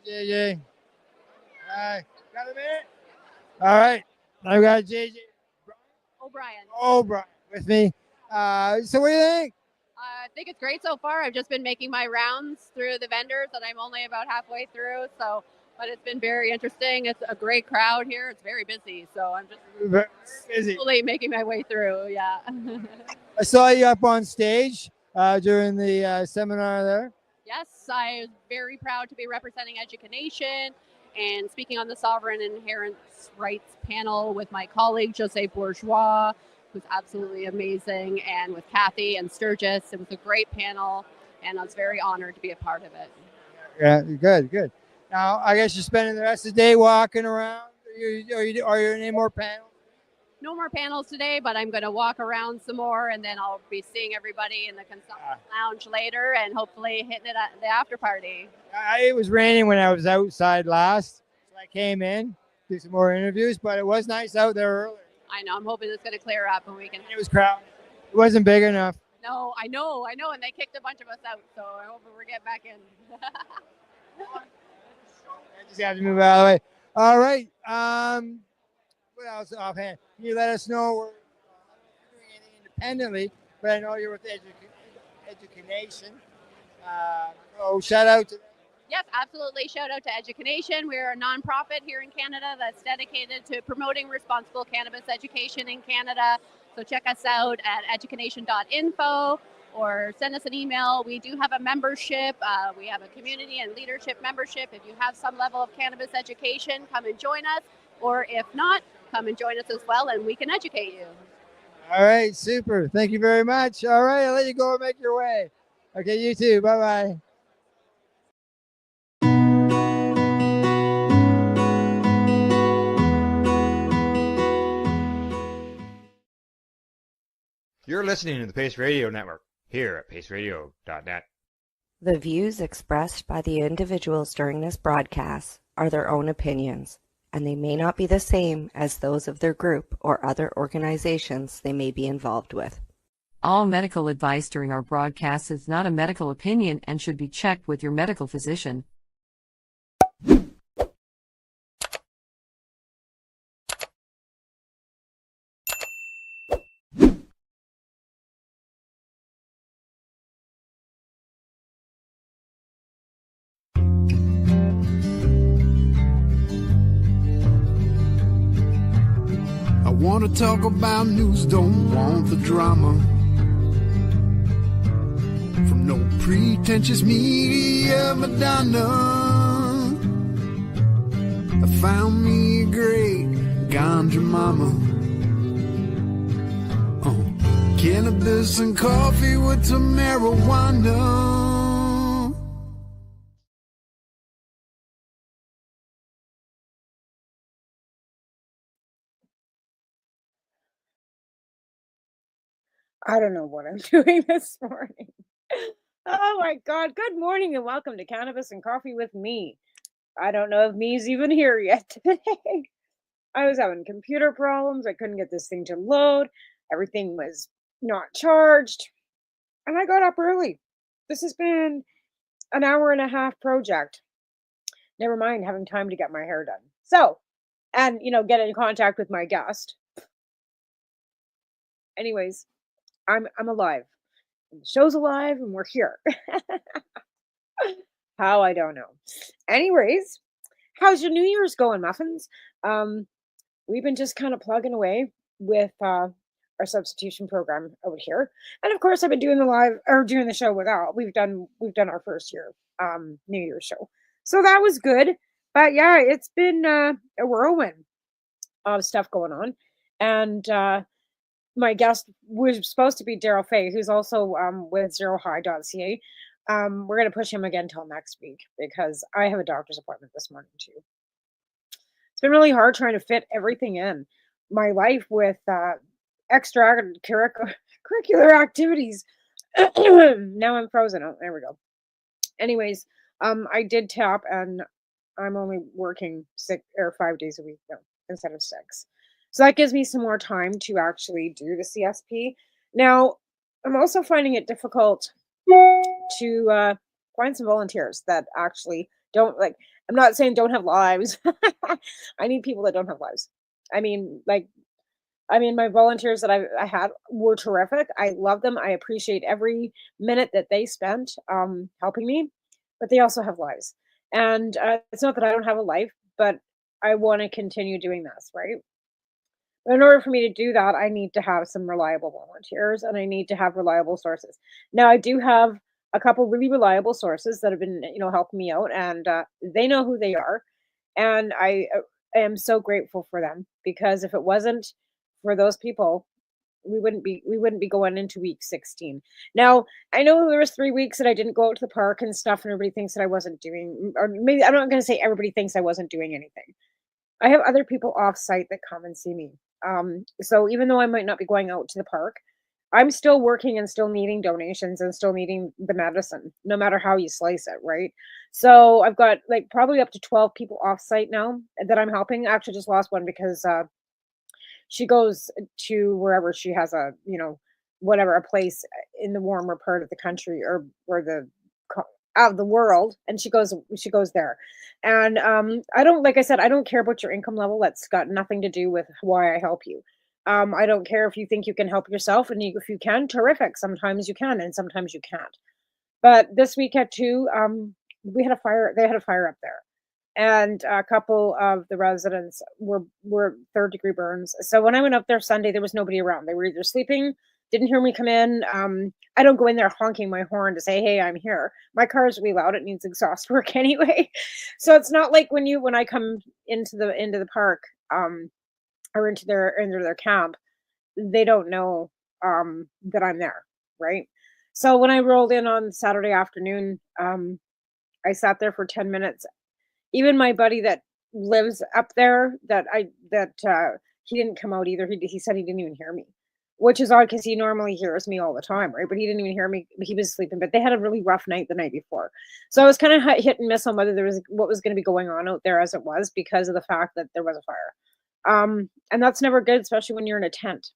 JJ. Hi. Got a minute? All right. I've got JJ O'Brien with me. So what do you think? I think it's great so far. I've just been making my rounds through the vendors, and I'm only about halfway through. So, but it's been very interesting. It's a great crowd here. It's very busy, so I'm just busy. slowly making my way through. Yeah. I saw you up on stage during the seminar there. Yes, I was very proud to be representing Education and speaking on the Sovereign Inherent Rights panel with my colleague Jose Bourgeois, who's absolutely amazing, and with Kathy and Sturgis. It was a great panel, and I was very honored to be a part of it. Yeah, good. Now, I guess you're spending the rest of the day walking around. Are you in any more panels? No more panels today, but I'm going to walk around some more, and then I'll be seeing everybody in the consumption lounge later, and hopefully hitting it at the after party. It was raining when I was outside last, so I came in, do some more interviews, but it was nice out there earlier. I know. I'm hoping it's going to clear up, and we can. It was crowded. It wasn't big enough. No, I know, and they kicked a bunch of us out, so I hope we're getting back in. I just have to move out of the way. All right. What else offhand? Can you let us know? We're not doing anything independently, but I know you're with Education. So shout out to them. Yes, absolutely. Shout out to Education. We're a nonprofit here in Canada that's dedicated to promoting responsible cannabis education in Canada. So check us out at education.info or send us an email. We do have a membership. We have a community and leadership membership. If you have some level of cannabis education, come and join us. Or if not, come and join us as well, and we can educate you. All right, super. Thank you very much. All right, I'll let you go and make your way. Okay, you too. Bye-bye. You're listening to the Pace Radio Network here at paceradio.net. The views expressed by the individuals during this broadcast are their own opinions, and they may not be the same as those of their group or other organizations they may be involved with. All medical advice during our broadcast is not a medical opinion and should be checked with your medical physician. wanna talk about news, don't want the drama. From no pretentious media Madonna. I found me a great ganja mama. Cannabis and coffee with some marijuana. I don't know what I'm doing this morning. Oh my God. Good morning and welcome to Cannabis and Coffee with me. I don't know if me's even here yet today. I was having computer problems. I couldn't get this thing to load. Everything was not charged. And I got up early. This has been an hour and a half project. Never mind having time to get my hair done. So, and get in contact with my guest. Anyways, I'm alive. The show's alive and we're here. How, I don't know. Anyways, how's your New Year's going, Muffins? We've been just kind of plugging away with our substitution program out here. And of course I've been doing the show with Al. We've done our first year New Year's show. So that was good. But yeah, it's been a whirlwind of stuff going on. And my guest was supposed to be Daryl Fay, who's also with zerohigh.ca. We're going to push him again till next week because I have a doctor's appointment this morning too. It's been really hard trying to fit everything in my life with extracurricular activities. Now I'm frozen. Oh, there we go. Anyways, I did tap and I'm only working 5 days a week now instead of 6. So that gives me some more time to actually do the CSP. Now, I'm also finding it difficult to find some volunteers that actually don't I'm not saying don't have lives. I need people that don't have lives. I mean, my volunteers that I had were terrific. I love them. I appreciate every minute that they spent helping me, but they also have lives. And it's not that I don't have a life, but I want to continue doing this, right? But in order for me to do that, I need to have some reliable volunteers and I need to have reliable sources. Now, I do have a couple really reliable sources that have been, helping me out, and they know who they are. And I am so grateful for them because if it wasn't for those people, we wouldn't be going into week 16. Now, I know there was 3 weeks that I didn't go out to the park and stuff, and everybody thinks that I wasn't doing, or maybe I'm not going to say everybody thinks I wasn't doing anything. I have other people off site that come and see me. So even though I might not be going out to the park, I'm still working and still needing donations and still needing the medicine, no matter how you slice it, right? So I've got probably up to 12 people off site now that I'm helping. I actually just lost one because she goes to wherever she has a place in the warmer part of the country or out of the world, and she goes there. And I don't, like I said, I don't care about your income level. That's got nothing to do with why I help you. I don't care if you think you can help yourself, and if you can, terrific. Sometimes you can and sometimes you can't. But this week at 2, we had a fire. They had a fire up there, and a couple of the residents were 3rd-degree burns. So when I went up there Sunday, there was nobody around. They were either sleeping, didn't hear me come in. I don't go in there honking my horn to say, hey, I'm here. My car is really loud. It needs exhaust work anyway. So it's not like when I come into the park or into their camp, they don't know that I'm there, right? So when I rolled in on Saturday afternoon, I sat there for 10 minutes. Even my buddy that lives up there, he didn't come out either. He said he didn't even hear me, which is odd because he normally hears me all the time, right? But he didn't even hear me. He was sleeping, but they had a really rough night the night before. So I was kind of hit and miss on what was going to be going on out there as it was because of the fact that there was a fire. And that's never good, especially when you're in a tent,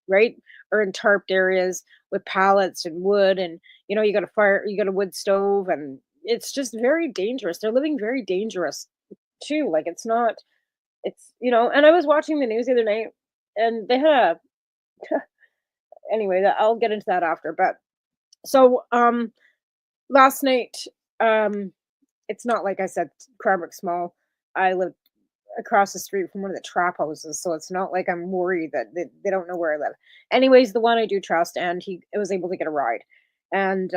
right? Or in tarped areas with pallets and wood, and you got a wood stove, and it's just very dangerous. They're living very dangerous too. And I was watching the news the other night, and they had anyway, I'll get into that after. But so last night, it's not like I said Cranbrook Small. I live across the street from one of the trap houses, so it's not like I'm worried that they don't know where I live. Anyways, the one I do trust, and he was able to get a ride, and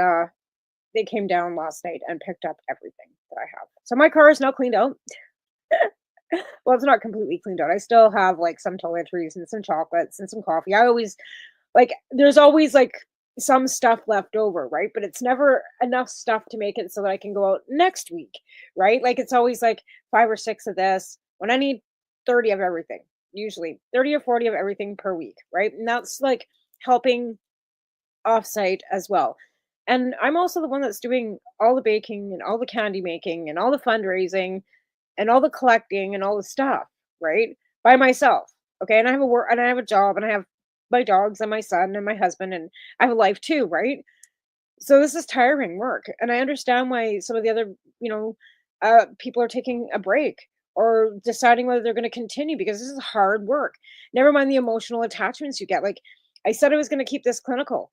they came down last night and picked up everything that I have. So my car is now cleaned out. Well, it's not completely cleaned out. I still have like some toiletries and some chocolates and some coffee. I always like there's always like some stuff left over, right? But it's never enough stuff to make it so that I can go out next week, right? Like it's always like 5 or 6 of this when I need 30 of everything, usually 30 or 40 of everything per week, right? And that's like helping offsite as well. And I'm also the one that's doing all the baking and all the candy making and all the fundraising and all the collecting and all the stuff, right? By myself. Okay. And I have a work and I have a job and I have my dogs and my son and my husband and I have a life too, right? So this is tiring work. And I understand why some of the other, people are taking a break or deciding whether they're going to continue because this is hard work. Never mind the emotional attachments you get. Like I said I was going to keep this clinical,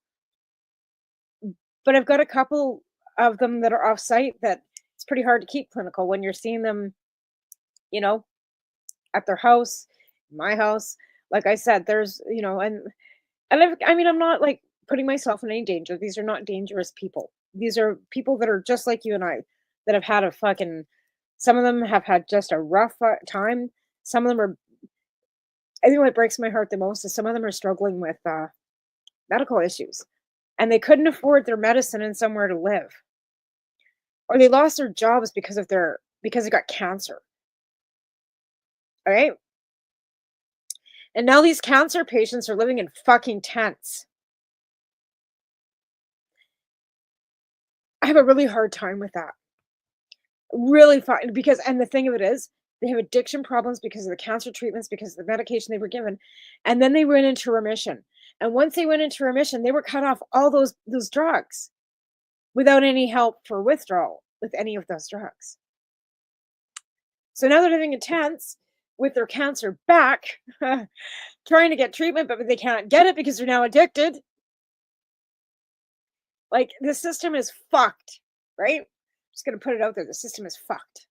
but I've got a couple of them that are off site that it's pretty hard to keep clinical when you're seeing them, at their house, my house. Like I said, there's, I'm not like putting myself in any danger. These are not dangerous people. These are people that are just like you and I that have had some of them have had just a rough time. Some of them are, I think what breaks my heart the most is some of them are struggling with medical issues and they couldn't afford their medicine and somewhere to live. Or they lost their jobs because they got cancer. All right. And now these cancer patients are living in fucking tents. I have a really hard time with that. Really fun because, and the thing of it is, they have addiction problems because of the cancer treatments, because of the medication they were given. And then they went into remission. And once they went into remission, they were cut off all those drugs without any help for withdrawal with any of those drugs. So now they're living in tents with their cancer back, trying to get treatment, but they can't get it because they're now addicted. Like the system is fucked, right? I'm just going to put it out there. The system is fucked.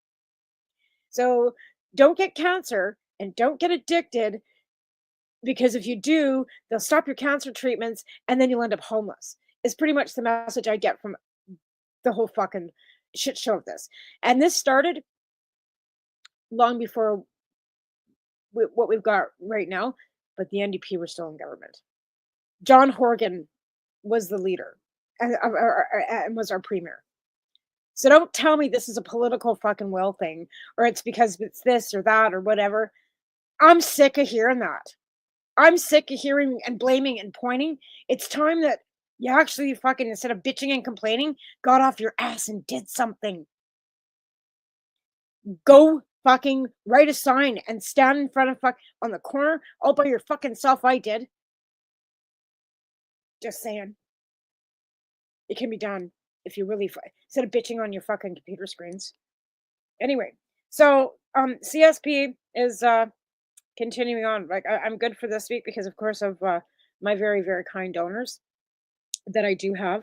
So don't get cancer and don't get addicted because if you do, they'll stop your cancer treatments and then you'll end up homeless. It's pretty much the message I get from the whole fucking shit show of this. And this started long before what we've got right now, but the NDP were still in government. John Horgan was the leader and was our premier. So don't tell me this is a political fucking will thing or it's because it's this or that or whatever. I'm sick of hearing that. I'm sick of hearing and blaming and pointing. It's time that you actually fucking, instead of bitching and complaining, got off your ass and did something. Go fucking write a sign and stand in front of on the corner all by your fucking self. I did. Just saying. It can be done if you really instead of bitching on your fucking computer screens. Anyway, so CSP is continuing on. Like I'm good for this week because of course of my very, very kind donors that I do have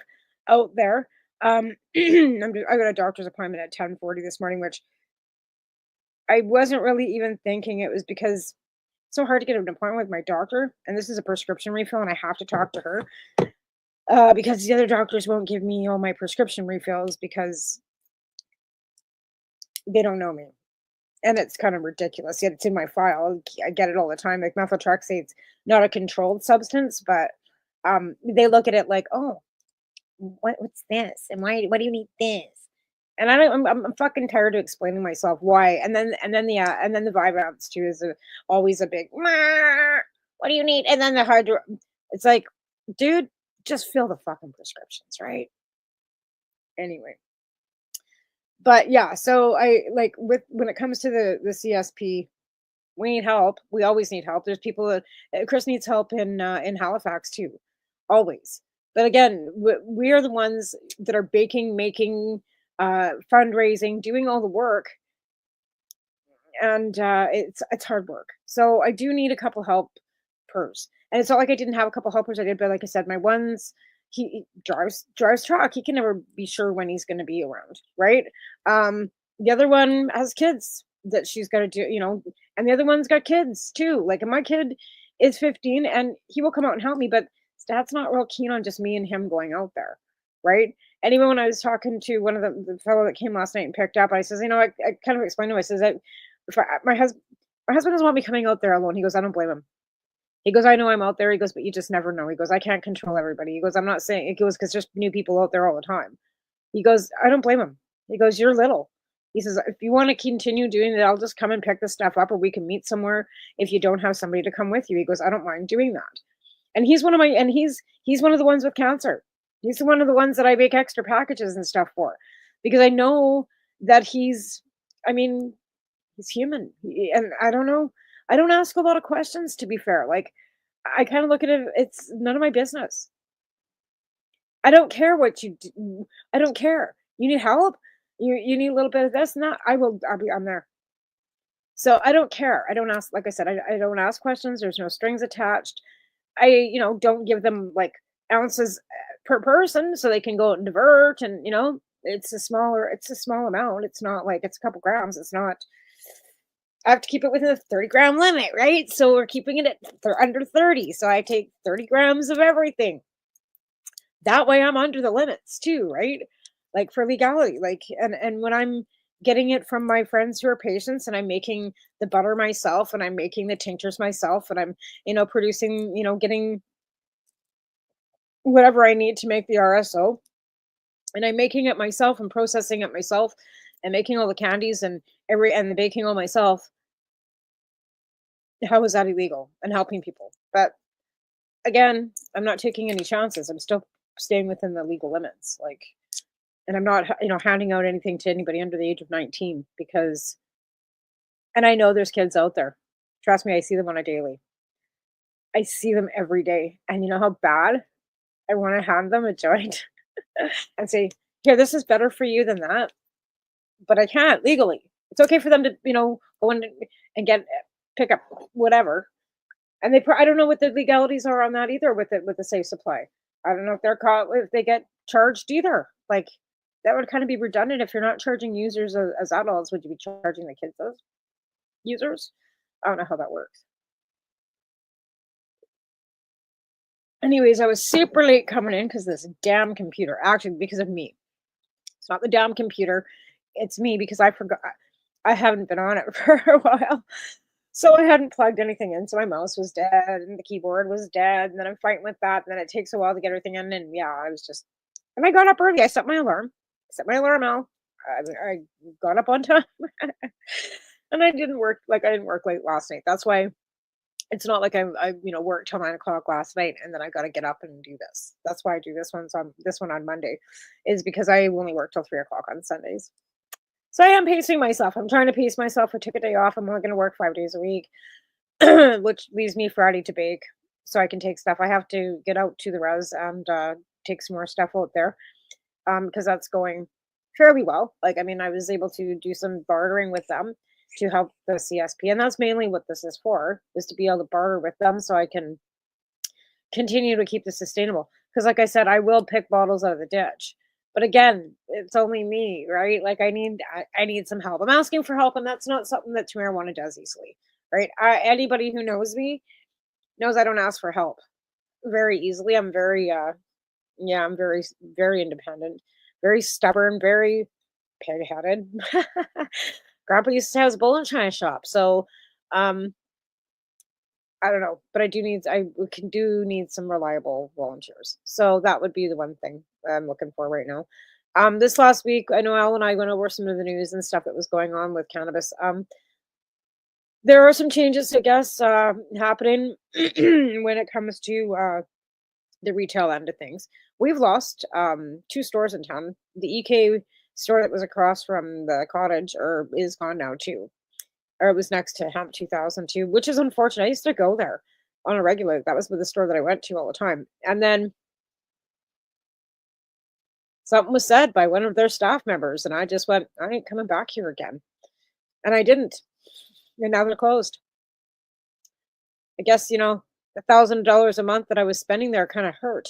out there. I got a doctor's appointment at 10:40 this morning, which I wasn't really even thinking it was because it's so hard to get an appointment with my doctor. And this is a prescription refill and I have to talk to her because the other doctors won't give me all my prescription refills because they don't know me. And it's kind of ridiculous. Yet it's in my file. I get it all the time. Like methotrexate's not a controlled substance, but they look at it like, oh, what's this? And why do you need this? And I'm fucking tired of explaining myself why. And then the Vyvanse too is always a big, what do you need? And then the it's like, dude, just fill the fucking prescriptions, right? Anyway. But yeah, so I like when it comes to the CSP, we need help. We always need help. There's people that Chris needs help in Halifax too, always. But again, we are the ones that are baking, making, fundraising, doing all the work, and it's hard work. So I do need a couple helpers, and it's not like I didn't have a couple helpers. I did, but like I said, my one's he drives truck. He can never be sure when he's going to be around, right? The other one has kids that she's got to do, and the other one's got kids too. Like, and my kid is 15 and he will come out and help me, but Dad's not real keen on just me and him going out there. Right. And even when I was talking to one of the fellow that came last night and picked up, I says, I kind of explained to him, I says that if my husband doesn't want me coming out there alone. He goes, I don't blame him. He goes, I know I'm out there. He goes, but you just never know. He goes, I can't control everybody. He goes, I'm not saying, it goes, because there's new people out there all the time. He goes, I don't blame him. He goes, you're little. He says, if you want to continue doing that, I'll just come and pick the stuff up, or we can meet somewhere if you don't have somebody to come with you. He goes, I don't mind doing that. And he's one of the ones with cancer. He's one of the ones that I make extra packages and stuff for, because I know that he's human. And I don't know. I don't ask a lot of questions, to be fair. Like, I kind of look at it, it's none of my business. I don't care what you do. I don't care. You need help? You need a little bit of this and that? I'm there. So I don't care. I don't ask, like I said, I don't ask questions. There's no strings attached. I, don't give them like ounces per person so they can go out and divert. And, it's a small amount. It's not like it's a couple grams. It's not, I have to keep it within the 30-gram limit, right? So we're keeping it at under 30. So I take 30 grams of everything. That way I'm under the limits too, right? Like, for legality, like, and when I'm getting it from my friends who are patients, and I'm making the butter myself, and I'm making the tinctures myself, and I'm, producing, getting whatever I need to make the RSO, and I'm making it myself and processing it myself and making all the candies and the baking all myself. How is that illegal and helping people? But again, I'm not taking any chances. I'm still staying within the legal limits. Like, and I'm not, handing out anything to anybody under the age of 19, because, and I know there's kids out there. Trust me, I see them on a daily. I see them every day. And you know how bad I want to hand them a joint and say, here, this is better for you than that. But I can't legally. It's okay for them to, go in and pick up whatever. And I don't know what the legalities are on that either with the safe supply. I don't know if they get charged either. Like, that would kind of be redundant. If you're not charging users as adults, would you be charging the kids as users? I don't know how that works. Anyways, I was super late coming in because this damn computer, actually because of me. It's not the damn computer. It's me, because I forgot. I haven't been on it for a while. So I hadn't plugged anything in. So my mouse was dead and the keyboard was dead. And then I'm fighting with that. And then it takes a while to get everything in. And yeah, and I got up early. I set my alarm. Out. I got up on time. And I didn't work late last night. That's why it's not like I worked till 9 o'clock last night and then I got to get up and do this. That's why I do this one on Monday, is because I only work till 3 o'clock on Sundays. So I am pacing myself. I'm trying to pace myself. I took a day off. I'm only going to work 5 days a week, which leaves me Friday to bake, so I can take stuff. I have to get out to the res and take some more stuff out there, because that's going fairly well. Like, I was able to do some bartering with them to help the CSP, and that's mainly what this is for, is to be able to barter with them so I can continue to keep this sustainable. Because like I said, I will pick bottles out of the ditch. But again, it's only me, right? Like, I need some help. I'm asking for help, and that's not something that marijuana does easily, right? Anybody who knows me knows I don't ask for help very easily. I'm very, I'm very, very independent, very stubborn, very pig-headed. Grandpa used to have his bull and china shop, so I don't know, but I do need some reliable volunteers. So that would be the one thing I'm looking for right now. This last week, I know Al and I went over some of the news and stuff that was going on with cannabis. There are some changes, I guess, happening when it comes to the retail end of things. We've lost 2 stores in town. The EK store that was across from the cottage is gone now too. Or it was next to Hemp 2002, which is unfortunate. I used to go there on a regular. That was the store that I went to all the time. And then something was said by one of their staff members, and I just went, I ain't coming back here again. And I didn't. And now they're closed. I guess, $1,000 a month that I was spending there kind of hurt.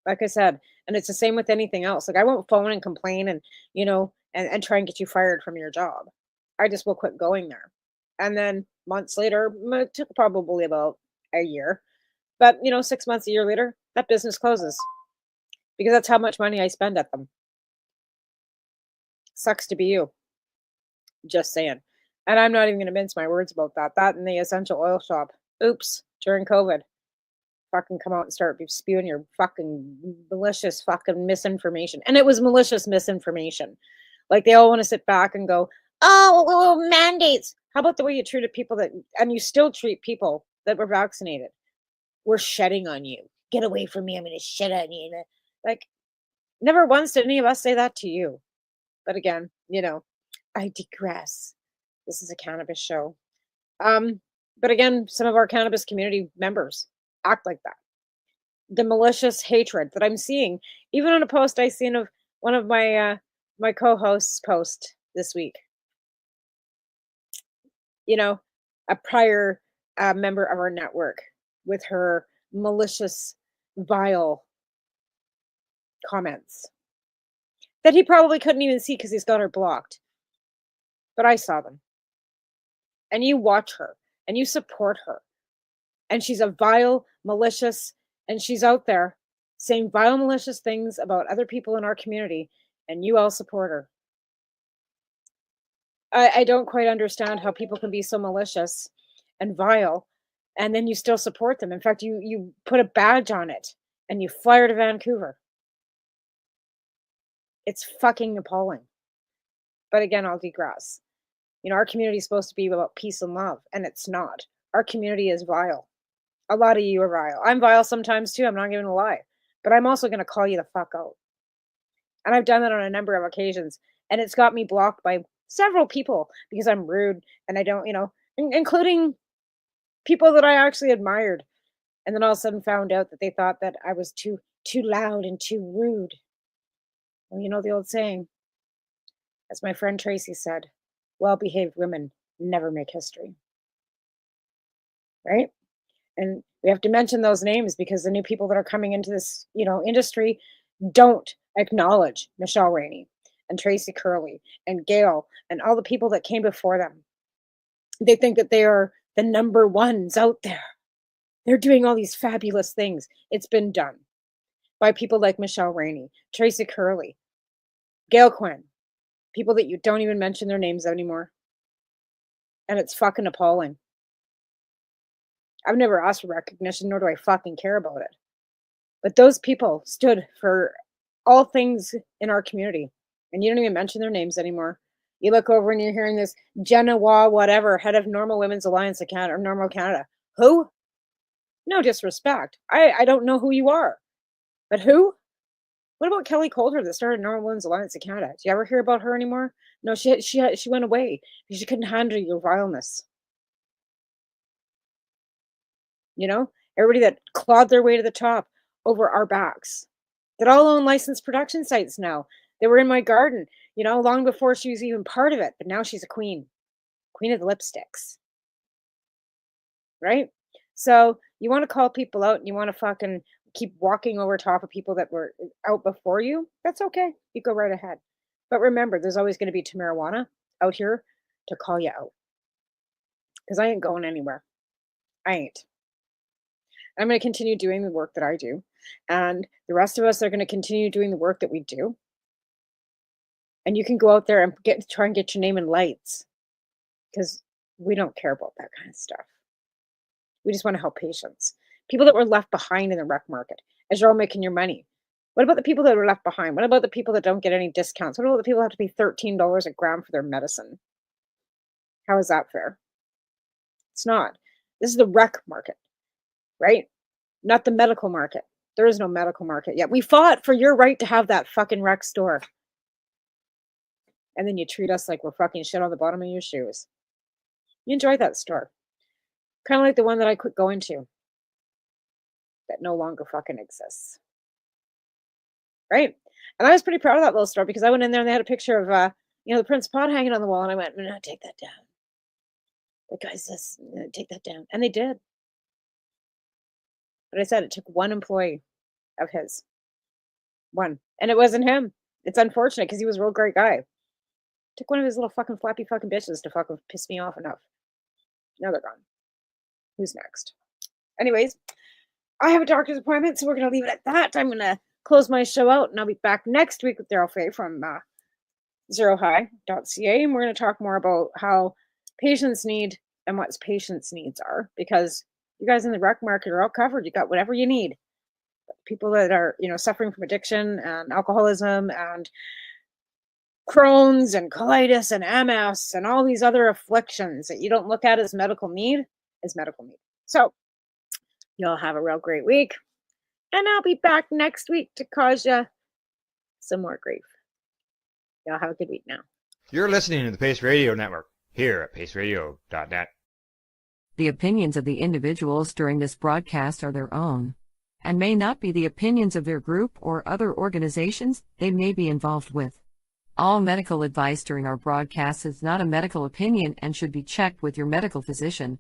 Like I said, and it's the same with anything else. Like, I won't phone and complain and, and try and get you fired from your job. I just will quit going there. And then months later, it took probably about a year, but 6 months, a year later, that business closes because that's how much money I spend at them. Sucks to be you. Just saying. And I'm not even going to mince my words about that. That and the essential oil shop. Oops, during COVID. Fucking come out and start spewing your fucking malicious fucking misinformation. And it was malicious misinformation. Like they all want to sit back and go, oh, mandates. How about the way you treated people and you still treat people that were vaccinated? We're shedding on you. Get away from me. I'm going to shed on you. Like, never once did any of us say that to you. But again, I digress. This is a cannabis show. But again, some of our cannabis community members act like that. The malicious hatred that I'm seeing, even on a post I seen of one of my my co-hosts post this week. A prior member of our network with her malicious, vile comments that he probably couldn't even see because he's got her blocked. But I saw them. And you watch her and you support her. And she's a vile, malicious, and she's out there saying vile, malicious things about other people in our community, and you all support her. I don't quite understand how people can be so malicious and vile, and then you still support them. In fact, you put a badge on it, and you fly her to Vancouver. It's fucking appalling. But again, I'll digress. Our community is supposed to be about peace and love, and it's not. Our community is vile. A lot of you are vile. I'm vile sometimes too, I'm not going to lie. But I'm also going to call you the fuck out. And I've done that on a number of occasions, and it's got me blocked by several people because I'm rude, and I don't, including people that I actually admired. And then all of a sudden found out that they thought that I was too loud and too rude. Well, the old saying, as my friend Tracy said, well-behaved women never make history. Right? And we have to mention those names because the new people that are coming into this, industry don't acknowledge Michelle Rainey and Tracy Curley and Gail and all the people that came before them. They think that they are the number ones out there. They're doing all these fabulous things. It's been done by people like Michelle Rainey, Tracy Curley, Gail Quinn, people that you don't even mention their names anymore. And it's fucking appalling. I've never asked for recognition, nor do I fucking care about it. But those people stood for all things in our community. And you don't even mention their names anymore. You look over and you're hearing this Jenna Waugh, whatever, head of Normal Women's Alliance of Canada, or Normal Canada. Who? No disrespect. I don't know who you are. But who? What about Kelly Coulter that started Normal Women's Alliance of Canada? Do you ever hear about her anymore? No, she went away because she couldn't handle your vileness. Everybody that clawed their way to the top over our backs, that all own licensed production sites now. They were in my garden, long before she was even part of it. But now she's a queen of the lipsticks. Right? So you want to call people out and you want to fucking keep walking over top of people that were out before you. That's okay. You go right ahead. But remember, there's always going to be marijuana out here to call you out. Because I ain't going anywhere. I ain't. I'm going to continue doing the work that I do. And the rest of us are going to continue doing the work that we do. And you can go out there and try and get your name in lights. Because we don't care about that kind of stuff. We just want to help patients. People that were left behind in the rec market as you're all making your money. What about the people that were left behind? What about the people that don't get any discounts? What about the people that have to pay $13 a gram for their medicine? How is that fair? It's not. This is the rec market, right? Not the medical market. There is no medical market yet. We fought for your right to have that fucking rec store. And then you treat us like we're fucking shit on the bottom of your shoes. You enjoy that store. Kind of like the one that I quit going to. That no longer fucking exists. Right? And I was pretty proud of that little store because I went in there and they had a picture of, the Prince Pot hanging on the wall. And I went, no, take that down. The guy says, take that down. And they did. But I said it took one employee of his. One. And it wasn't him. It's unfortunate because he was a real great guy. Took one of his little fucking flappy fucking bitches to fucking piss me off enough. Now they're gone. Who's next? Anyways, I have a doctor's appointment, so we're going to leave it at that. I'm going to close my show out, and I'll be back next week with Daryl Fay from zerohigh.ca, and we're going to talk more about how patients need and what patients' needs are, because you guys in the rec market are all covered. You got whatever you need. People that are, suffering from addiction and alcoholism and Crohn's and colitis and MS and all these other afflictions that you don't look at as medical need is medical need. So y'all have a real great week, and I'll be back next week to cause you some more grief. Y'all have a good week now. You're listening to the Pace Radio Network here at paceradio.net. The opinions of the individuals during this broadcast are their own, and may not be the opinions of their group or other organizations they may be involved with. All medical advice during our broadcast is not a medical opinion and should be checked with your medical physician.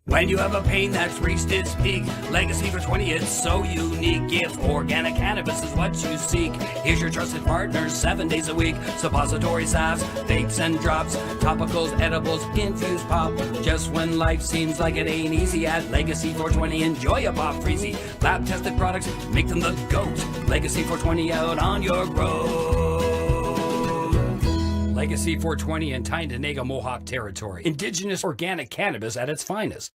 When you have a pain that's reached its peak, Legacy for 20, it's so unique. If organic cannabis is what you seek, here's your trusted partner 7 days a week. Suppository salves, vapes and drops, topicals, edibles, infused pop. Just when life seems like it ain't easy, at Legacy 420, enjoy a pop freezy. Lab tested products, make them the GOAT. Legacy 420 out on your road. Legacy 420 in Tyndonega Mohawk territory. Indigenous organic cannabis at its finest.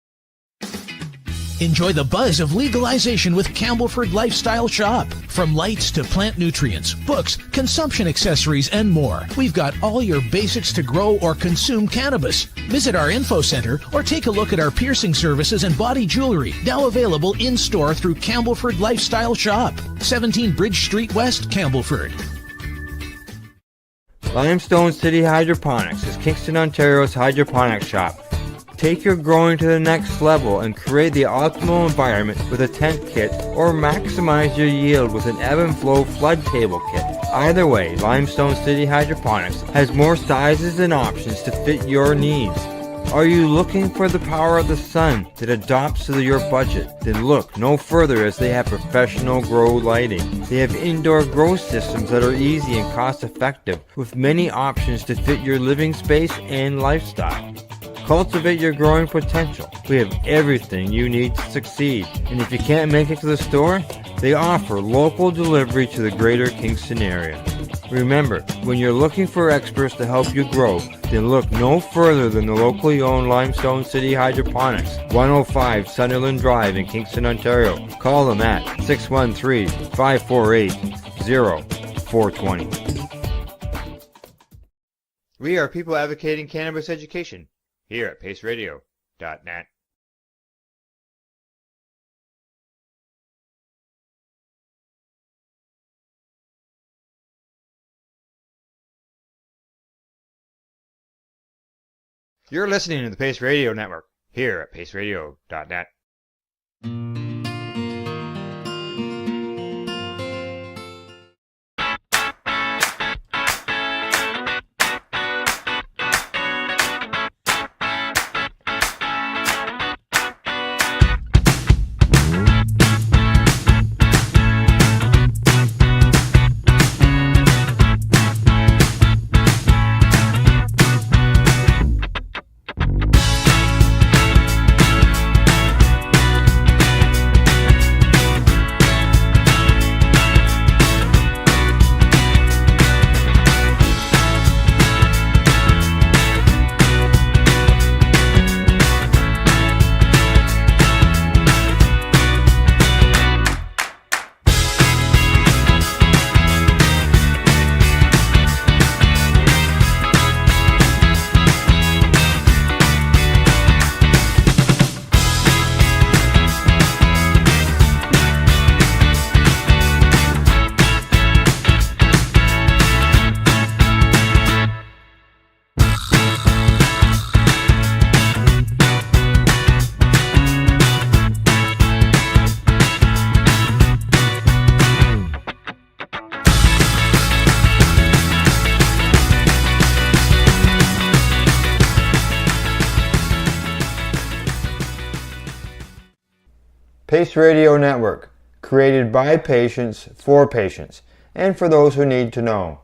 Enjoy the buzz of legalization with Campbellford Lifestyle Shop. From lights to plant nutrients, books, consumption accessories, and more, we've got all your basics to grow or consume cannabis. Visit our info center or take a look at our piercing services and body jewelry, now available in-store through Campbellford Lifestyle Shop, 17 Bridge Street West, Campbellford. Limestone City Hydroponics is Kingston, Ontario's hydroponics shop. Take your growing to the next level and create the optimal environment with a tent kit, or maximize your yield with an ebb and flow flood table kit. Either way, Limestone City Hydroponics has more sizes and options to fit your needs. Are you looking for the power of the sun that adapts to your budget? Then look no further, as they have professional grow lighting. They have indoor grow systems that are easy and cost effective, with many options to fit your living space and lifestyle. Cultivate your growing potential. We have everything you need to succeed. And if you can't make it to the store, they offer local delivery to the greater Kingston area. Remember, when you're looking for experts to help you grow, then look no further than the locally owned Limestone City Hydroponics, 105 Sunderland Drive in Kingston, Ontario. Call them at 613-548-0420. We are people advocating cannabis education here at paceradio.net. You're listening to the Pace Radio Network here at paceradio.net. Pace Radio Network, created by patients, for patients, and for those who need to know.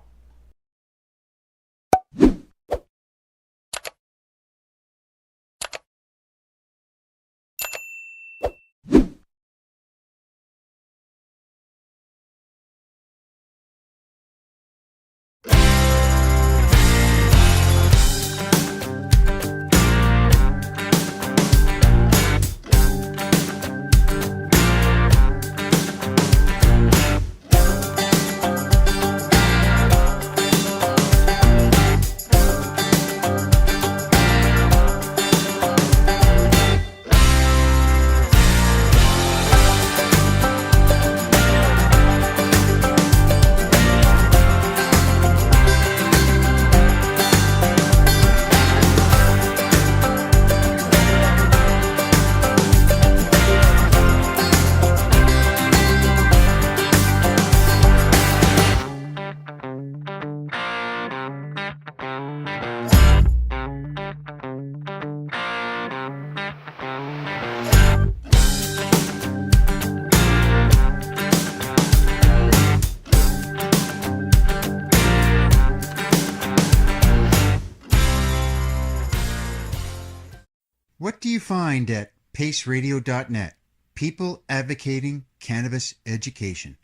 do you find at paceradio.net? People advocating cannabis education.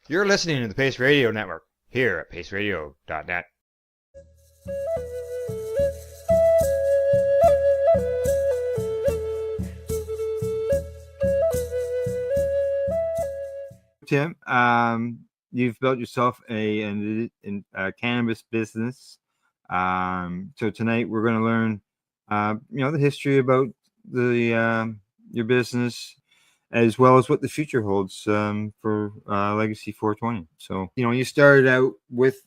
You're listening to the Pace Radio Network here at paceradio.net. Tim, you've built yourself a cannabis business. So tonight we're going to learn, the history about your business, as well as what the future holds for Legacy 420. So, you started out with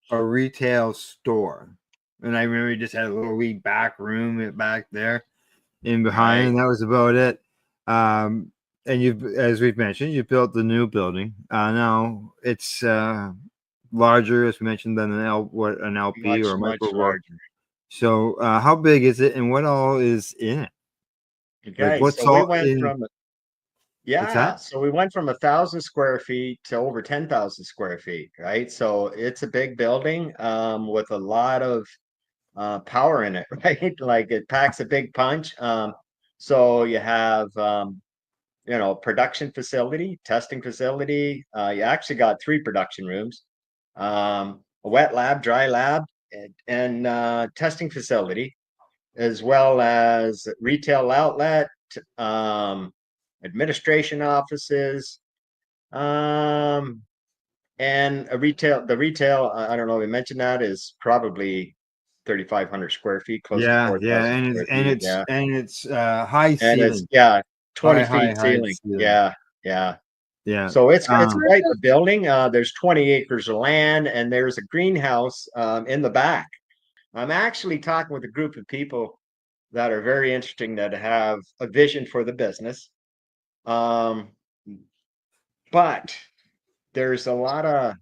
a retail store, and I remember you just had a little wee back room back there in behind, and that was about it. And as we've mentioned, you built the new building. Now it's larger, as we mentioned, than an LP or a much micro. larger. So, how big is it, and what all is in it? Okay, what's so we all went in? from What's that? so we went from 1,000 square feet to over 10,000 square feet, right? So it's a big building with a lot of power in it, right? Like it packs a big punch. So you have production facility, testing facility. You actually got 3 production rooms, a wet lab, dry lab, and testing facility, as well as retail outlet, administration offices, and the retail, I don't know, we mentioned that is probably 3,500 square feet, close to 4,000 square feet. It's high And ceiling. it's 20 high feet ceiling. ceiling. Yeah. So it's quite the building. There's 20 acres of land, and there's a greenhouse in the back. I'm actually talking with a group of people that are very interesting, that have a vision for the business. But there's a lot of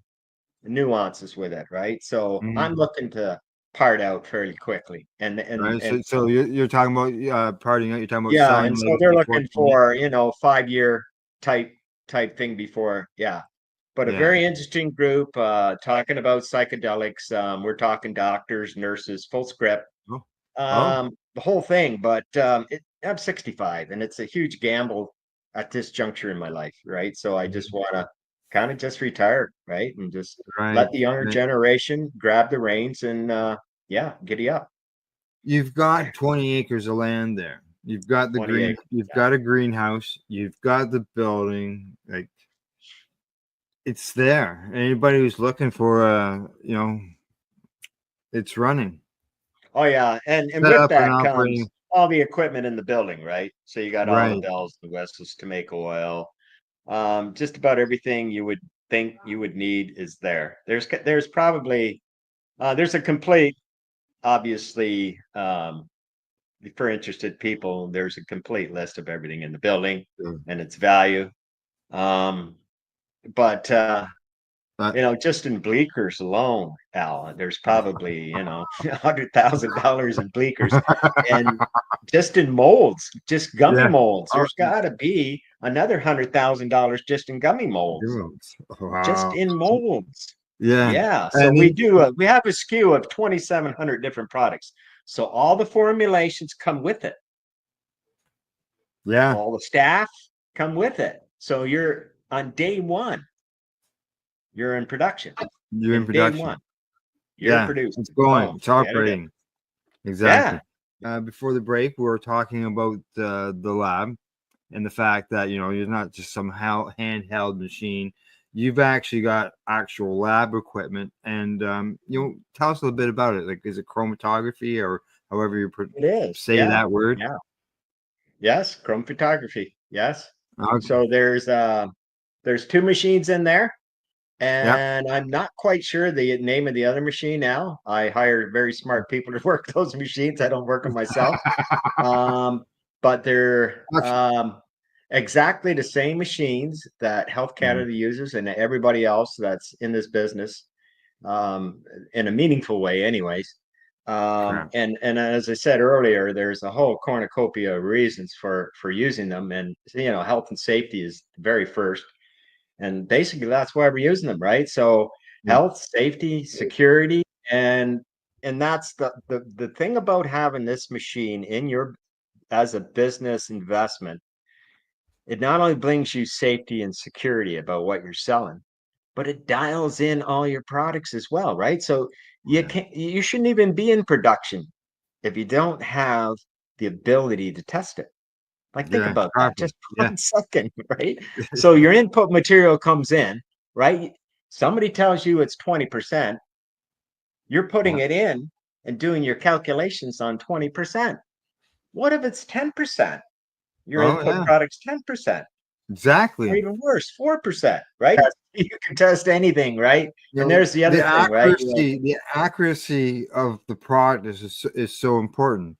nuances with it, right? So I'm looking to part out fairly quickly. So you're talking about parting out. You're talking about yeah, selling. and so Legacy they're looking 420? for 5-year type thing before, But a very interesting group talking about psychedelics. We're talking doctors, nurses, full script, the whole thing. But I'm 65, and it's a huge gamble at this juncture in my life, right? So I just want to kind of just retire, right, and just let the younger generation grab the reins and giddy up. You've got 20 acres of land there. You've got the 20 green. acres, You've got a greenhouse. You've got the building. Like, it's there. Anybody who's looking for it's running. Oh yeah, and Set with up and that comes operating. all the equipment in the building, right? So you got all the Right. bells, the whistles to make oil. Just about everything you would think you would need is there. There's probably there's a complete, obviously, for interested people, there's a complete list of everything in the building and its value. But just in bleakers alone, Al, there's probably $100,000 in bleakers, and just in molds, just gummy molds. There's got to be another $100,000 just in gummy molds, just in molds. Yeah. So And we then- do. We have a SKU of 2,700 different products. So all the formulations come with it. Yeah. All the staff come with it. So you're on day one. You're in production. You're in Day production. one. You're produced. It's going. Boom. It's operating. Exactly. Before the break, we were talking about the lab and the fact that you're not just some handheld machine. You've actually got actual lab equipment, and tell us a little bit about it. Like, is it chromatography, or however you It is. say that word? Yeah. Yes, chromatography. Yes. Okay. So there's 2 machines in there. And I'm not quite sure the name of the other machine now. I hired very smart people to work those machines. I don't work them myself. But they're exactly the same machines that Health Canada uses, and everybody else that's in this business, in a meaningful way anyways. And as I said earlier, there's a whole cornucopia of reasons for using them, and health and safety is very first, and basically that's why we're using them, right? So health, safety, security, and that's the thing about having this machine in your as a business investment. It not only brings you safety and security about what you're selling, but it dials in all your products as well, right? So you shouldn't even be in production if you don't have the ability to test it. Like, think about that just for 1 second, right? So your input material comes in, right? Somebody tells you it's 20%. You're putting it in and doing your calculations on 20%. What if it's 10%? Your input product's 10%. Exactly. Or even worse, 4%, right? You can test anything, right? And there's the other thing, right? The accuracy of the product is so important.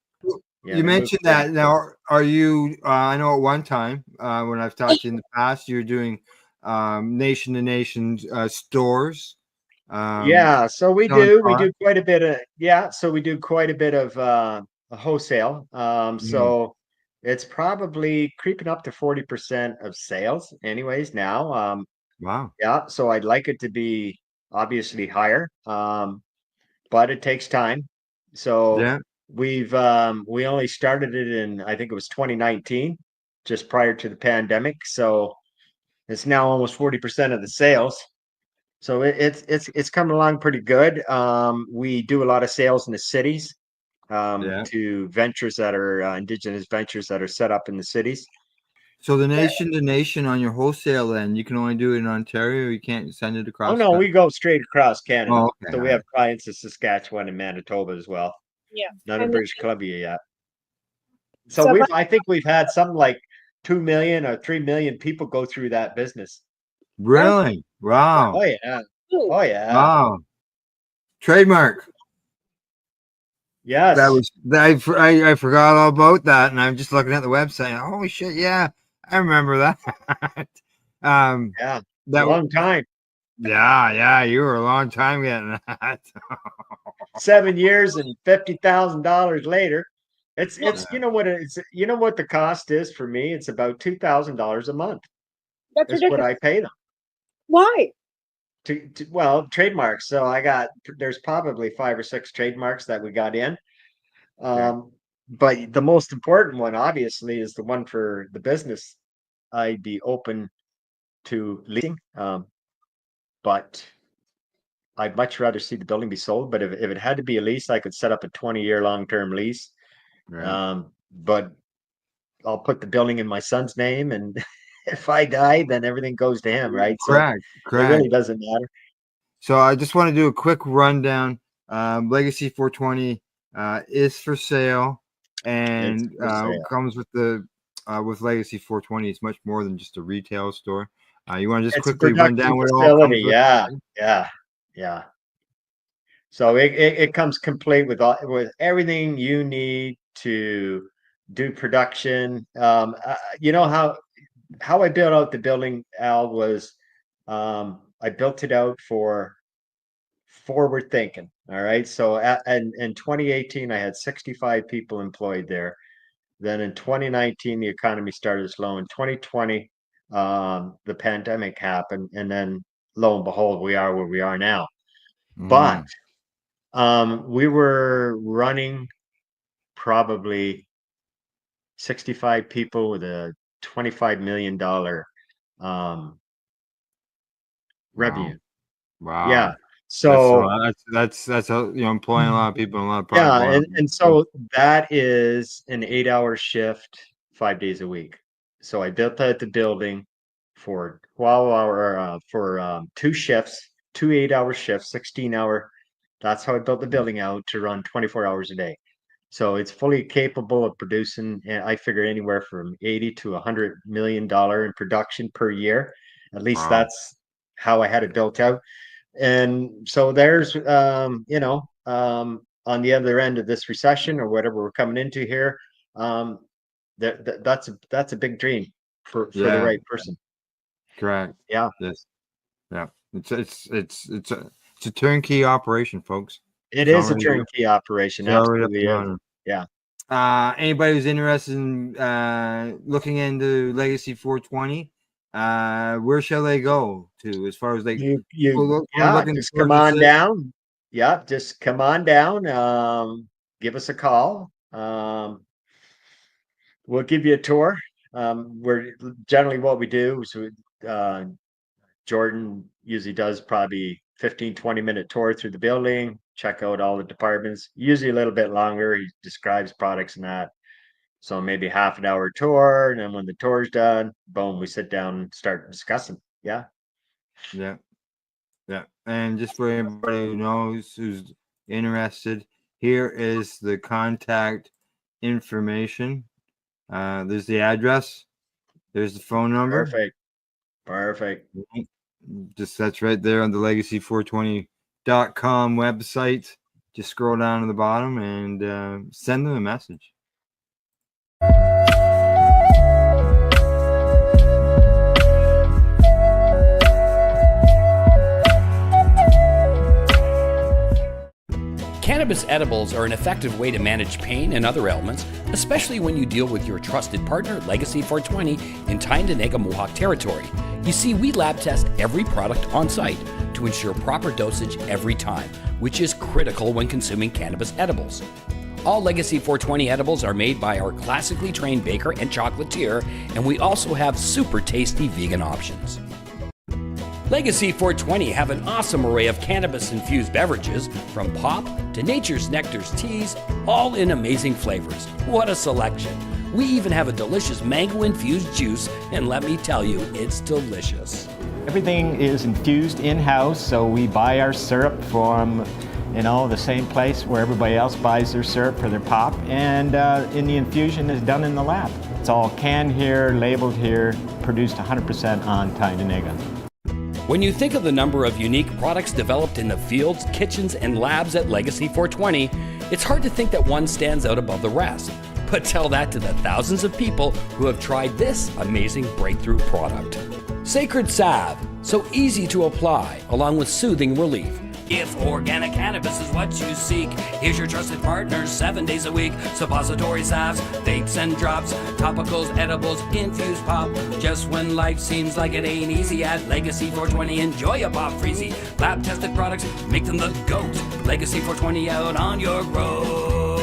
You mentioned that. Now, are you? I know at one time when I've talked to you in the past, you're doing nation to nation stores. So we do quite a bit of So we do quite a bit of wholesale. So it's probably creeping up to 40% of sales, anyways. Now, wow. Yeah, so I'd like it to be obviously higher, but it takes time. So we only started it in, I think it was 2019, just prior to the pandemic. So it's now almost 40% of the sales. So it's coming along pretty good. We do a lot of sales in the cities, to ventures that are indigenous ventures that are set up in the cities. So the nation to nation on your wholesale end, you can only do it in Ontario. You can't send it across. Oh no, we go straight across Canada. Oh, okay. So we have clients in Saskatchewan and Manitoba as well. Yeah, not in British Columbia yet. So I think we've had something like 2 million or 3 million people go through that business. Really? Wow. Oh yeah. Oh yeah. Wow. Trademark. Yes. I forgot all about that, and I'm just looking at the website. Holy shit! Yeah, I remember that. Yeah, that long time. Yeah, you were a long time getting that. 7 years and $50,000 later. It's you know what the cost is for me? It's about $2,000 a month. That's ridiculous. What I pay them. Why? Well, trademarks. So there's probably 5 or 6 trademarks that we got in. But the most important one, obviously, is the one for the business. I'd be open to leasing, but I'd much rather see the building be sold. But if it had to be a lease, I could set up a 20-year long-term lease. Right. But I'll put the building in my son's name, and if I die, then everything goes to him, right? Correct. It really doesn't matter. So I just want to do a quick rundown. Legacy 420 is for sale, and comes with the with Legacy 420. It's much more than just a retail store. You want to just quickly run down what it all comes with? Yeah. So it comes complete with everything you need to do production. You know how I built out the building, Al, was I built it out for forward thinking. All right. So in 2018, I had 65 people employed there. Then in 2019, the economy started slow. In 2020, the pandemic happened, and then lo and behold, we are where we are now. But we were running probably 65 people with a $25 million revenue. Wow. Yeah. So that's employing a lot of people and a lot of product. And so that is an 8-hour shift, 5 days a week. So I built out the building for 2 shifts, 2 8-hour shifts, 16-hour. That's how I built the building out to run 24 hours a day. So it's fully capable of producing, and I figure anywhere from 80 to $100 million in production per year. At least that's how I had it built out. And so there's, on the other end of this recession or whatever we're coming into here, that's a big dream for the right person. Correct. Yeah. Yes. Yeah. It's a turnkey operation, folks. It It's is a already turnkey operation. it's already up Absolutely and is. running. Yeah. Anybody who's interested in looking into Legacy 420, where shall they go to as far as like looking Just for come the on site? down. Yeah, just come on down. Give us a call. We'll give you a tour. We're generally what we do is Jordan usually does probably 15-20 minute tour through the building, check out all the departments, usually a little bit longer. He describes products and that. So maybe half an hour tour. And then when the tour's done, boom, we sit down and start discussing. Yeah. Yeah. Yeah. And just for anybody who knows who's interested, here is the contact information. There's the address. There's the phone number. Perfect. Just that's right there on the legacy420.com website. Just scroll down to the bottom and send them a message. Cannabis edibles are an effective way to manage pain and other ailments, especially when you deal with your trusted partner, Legacy 420, in Tyendinaga Mohawk territory. You see, we lab test every product on site to ensure proper dosage every time, which is critical when consuming cannabis edibles. All Legacy 420 edibles are made by our classically trained baker and chocolatier, and we also have super tasty vegan options. Legacy 420 have an awesome array of cannabis-infused beverages, from pop to Nature's Nectar's teas, all in amazing flavors. What a selection! We even have a delicious mango-infused juice, and let me tell you, it's delicious. Everything is infused in-house, so we buy our syrup from, the same place where everybody else buys their syrup for their pop, and the infusion is done in the lab. It's all canned here, labeled here, produced 100% on Tyendinaga. When you think of the number of unique products developed in the fields, kitchens, and labs at Legacy 420, it's hard to think that one stands out above the rest. But tell that to the thousands of people who have tried this amazing breakthrough product. Sacred Salve, so easy to apply, along with soothing relief. If organic cannabis is what you seek, here's your trusted partners 7 days a week. Suppository salves, vapes and drops, topicals, edibles, infused pop. Just when life seems like it ain't easy, at Legacy 420 enjoy a pop freezy. Lab tested products, make them the GOAT. Legacy 420 out on your road.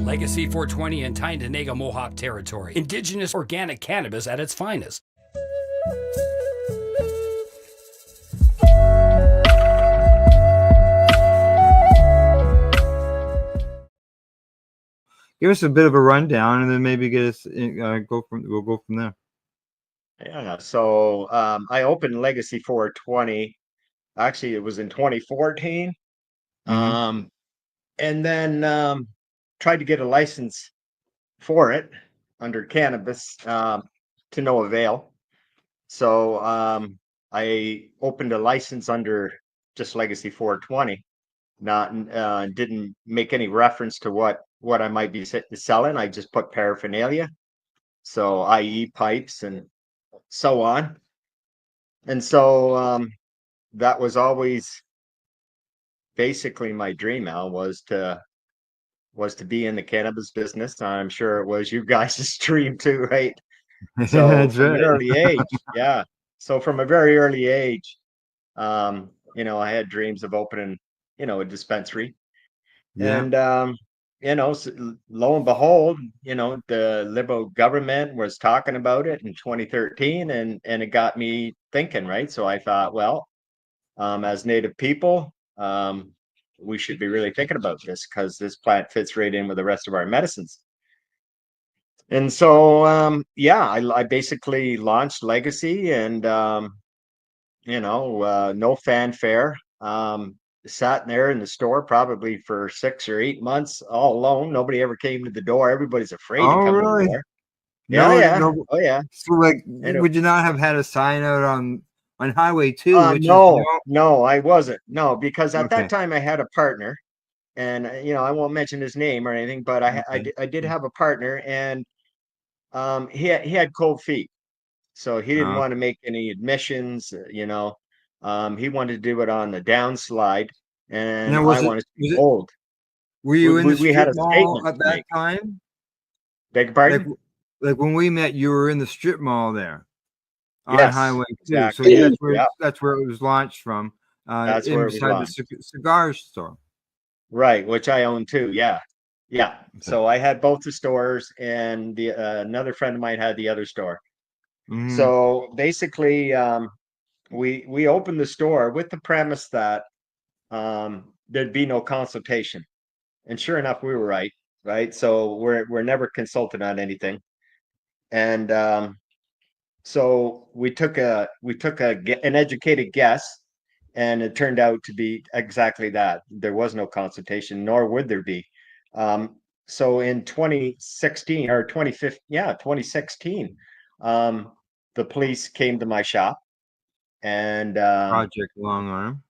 Legacy 420 in Tyendinaga Mohawk territory. Indigenous organic cannabis at its finest. Give us a bit of a rundown, and then maybe get us we'll go from there. Yeah. So I opened Legacy 420. Actually, it was in 2014. And then tried to get a license for it under cannabis to no avail. So I opened a license under just Legacy 420. Didn't make any reference to what I might be selling. I just put paraphernalia, so i.e. pipes and so on. And so that was always basically my dream, Al, was to be in the cannabis business. I'm sure it was you guys' dream too, right? So That's from right. an early age, yeah. So from a very early age, I had dreams of opening, a dispensary. Yeah. And lo and behold, the Liberal government was talking about it in 2013, and it got me thinking, right? So I thought, well, as Native people, we should be really thinking about this, because this plant fits right in with the rest of our medicines. And so, I basically launched Legacy, and no fanfare. Sat there in the store probably for 6 or 8 months all alone. Nobody ever came to the door. Everybody's afraid to come to the door. No. Oh yeah. So, like, And would you not have had a sign out on Highway 2? No, I wasn't. No, because at Okay. that time I had a partner, and I won't mention his name or anything, but I did have a partner, and he had cold feet, so he didn't want to make any admissions. He wanted to do it on the downslide. And and then I wanted to be bold. were you in the We had strip a mall statement at to that make. time? Beg your Like, pardon? like when we met, you were in the strip mall there on Yes, Highway 2. So exactly. that's where it was launched from, That's in where it was beside the launched. cigar store. Right, which I own too. Yeah. Yeah. So I had both the stores, and the another friend of mine had the other store. Mhm. So basically, we opened the store with the premise that there'd be no consultation. And sure enough, we were right. Right. So we're never consulted on anything. And so an educated guess, and it turned out to be exactly that. There was no consultation, nor would there be. So in 2016 or 2015, 2016, the police came to my shop, and Project Long Arm.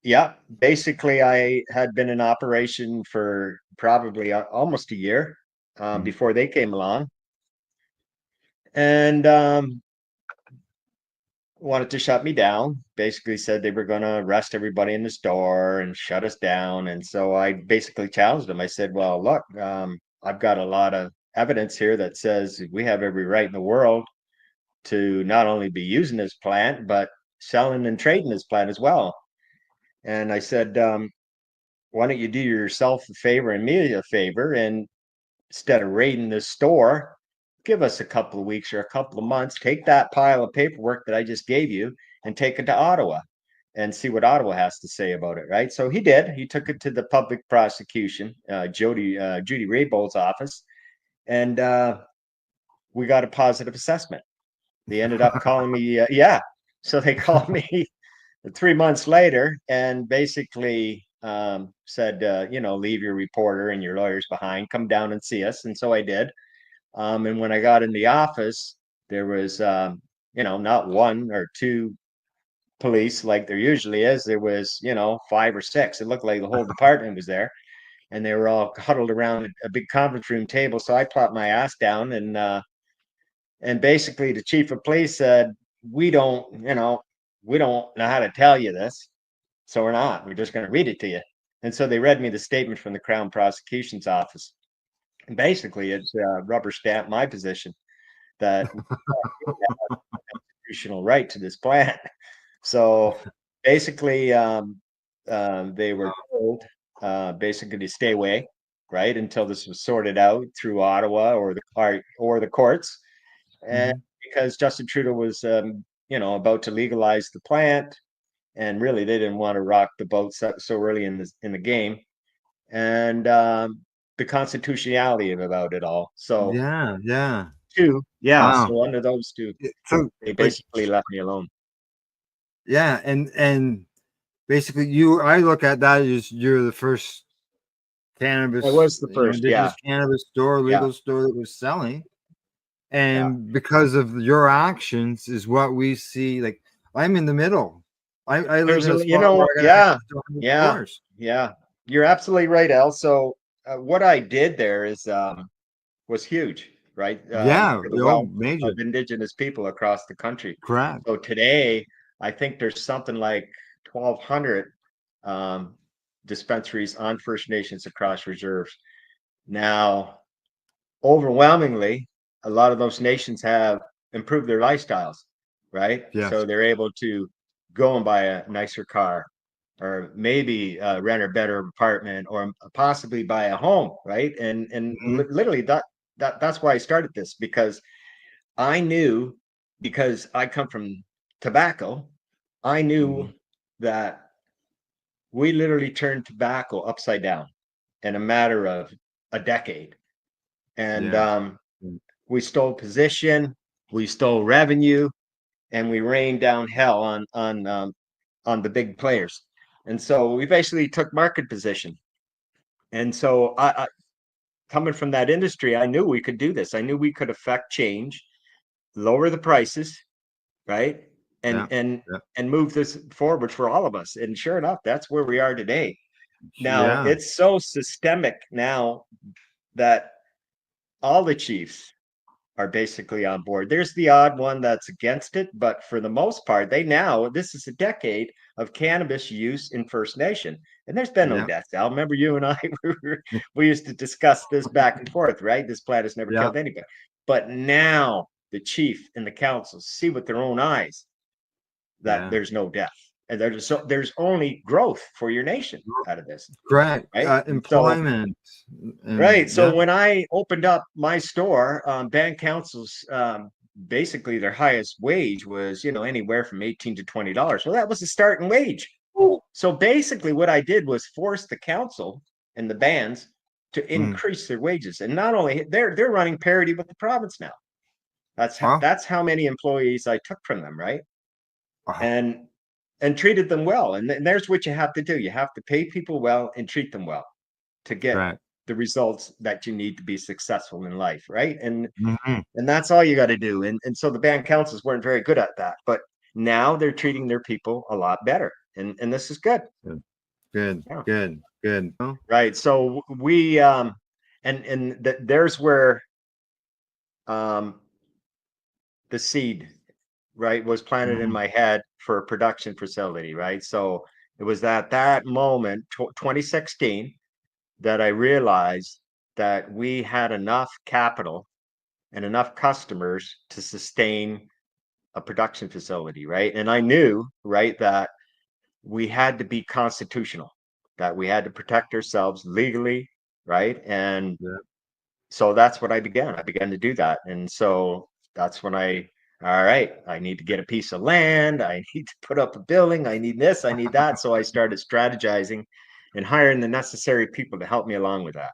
yeah, basically I had been in operation for probably almost a year before they came along, and wanted to shut me down. Basically said they were going to arrest everybody in the store and shut us down. And so I basically challenged them. I said, well, look, I've got a lot of evidence here that says we have every right in the world to not only be using this plant, but selling and trading this plant as well. And I said, why don't you do yourself a favor and me a favor, and instead of raiding this store, give us a couple of weeks or a couple of months, take that pile of paperwork that I just gave you and take it to Ottawa and see what Ottawa has to say about it. Right. So he did. He took it to the public prosecution, Judy Raybow's office, and we got a positive assessment. They ended up calling me. Yeah. So they called me 3 months later and basically said, leave your reporter and your lawyers behind, come down and see us. And so I did. And when I got in the office, there was, not one or two police like there usually is. There was, 5 or 6. It looked like the whole department was there, and they were all huddled around a big conference room table. So I plopped my ass down, and basically the chief of police said, "We don't, we don't know how to tell you this, so we're not. We're just going to read it to you." And so they read me the statement from the Crown Prosecution's office. And basically, it's rubber stamped my position that constitutional right to this plant. So basically, they were told basically to stay away, right, until this was sorted out through Ottawa or the courts, and because Justin Trudeau was, about to legalize the plant, and really they didn't want to rock the boat so early in the game, and the constitutionality about it all. So Yeah. Wow. So under those two, So they basically left me alone. Yeah, and basically I look at that as you're the first cannabis. It was the first, indigenous cannabis store, legal store that was selling. And because of your actions is what we see. Like, I'm in the middle. I live in a spot where I got stores. Yeah. You're absolutely right, Al. So what I did there is was huge, right? For the wealth major of Indigenous people across the country. Correct. So today, I think there's something like 1,200 dispensaries on First Nations across reserves. Now, overwhelmingly, a lot of those nations have improved their lifestyles, right? Yes. So they're able to go and buy a nicer car, or maybe rent a better apartment, or possibly buy a home, right? And literally that's why I started this, because I knew, because I come from tobacco, I knew that we literally turned tobacco upside down in a matter of a decade. And we stole position, we stole revenue, and we rained down hell on the big players. And so we basically took market position. And so I coming from that industry, I knew we could do this. I knew we could affect change, lower the prices, right? And move this forward for all of us. And sure enough, that's where we are today. Now, it's so systemic now that all the chiefs are basically on board. There's the odd one that's against it, but for the most part, this is a decade of cannabis use in First Nation. And there's been no deaths. Al, remember you and I, we used to discuss this back and forth, right? This plant has never killed anybody. But now the chief and the council see with their own eyes that there's no death. And there's only growth for your nation out of this. Correct. Right? Employment. Right. So when I opened up my store, band councils, basically their highest wage was, anywhere from $18 to $20. Well, that was the starting wage. So basically what I did was force the council and the bands to increase their wages. And not only they're running parity with the province now. That's how many employees I took from them, right? And treated them well. And there's what you have to do. You have to pay people well and treat them well to get the results that you need to be successful in life, right? And that's all you got to do. And so the band councils weren't very good at that, but now they're treating their people a lot better, and this is good. Good. Right. So we there's where the seed, right, was planted in my head for a production facility, right? So it was at that moment, 2016, that I realized that we had enough capital and enough customers to sustain a production facility, right? And I knew, right, that we had to be constitutional, that we had to protect ourselves legally, right? And so that's what I began. I began to do that. And so that's when all right, I need to get a piece of land. I need to put up a building. I need this, I need that. So I started strategizing and hiring the necessary people to help me along with that.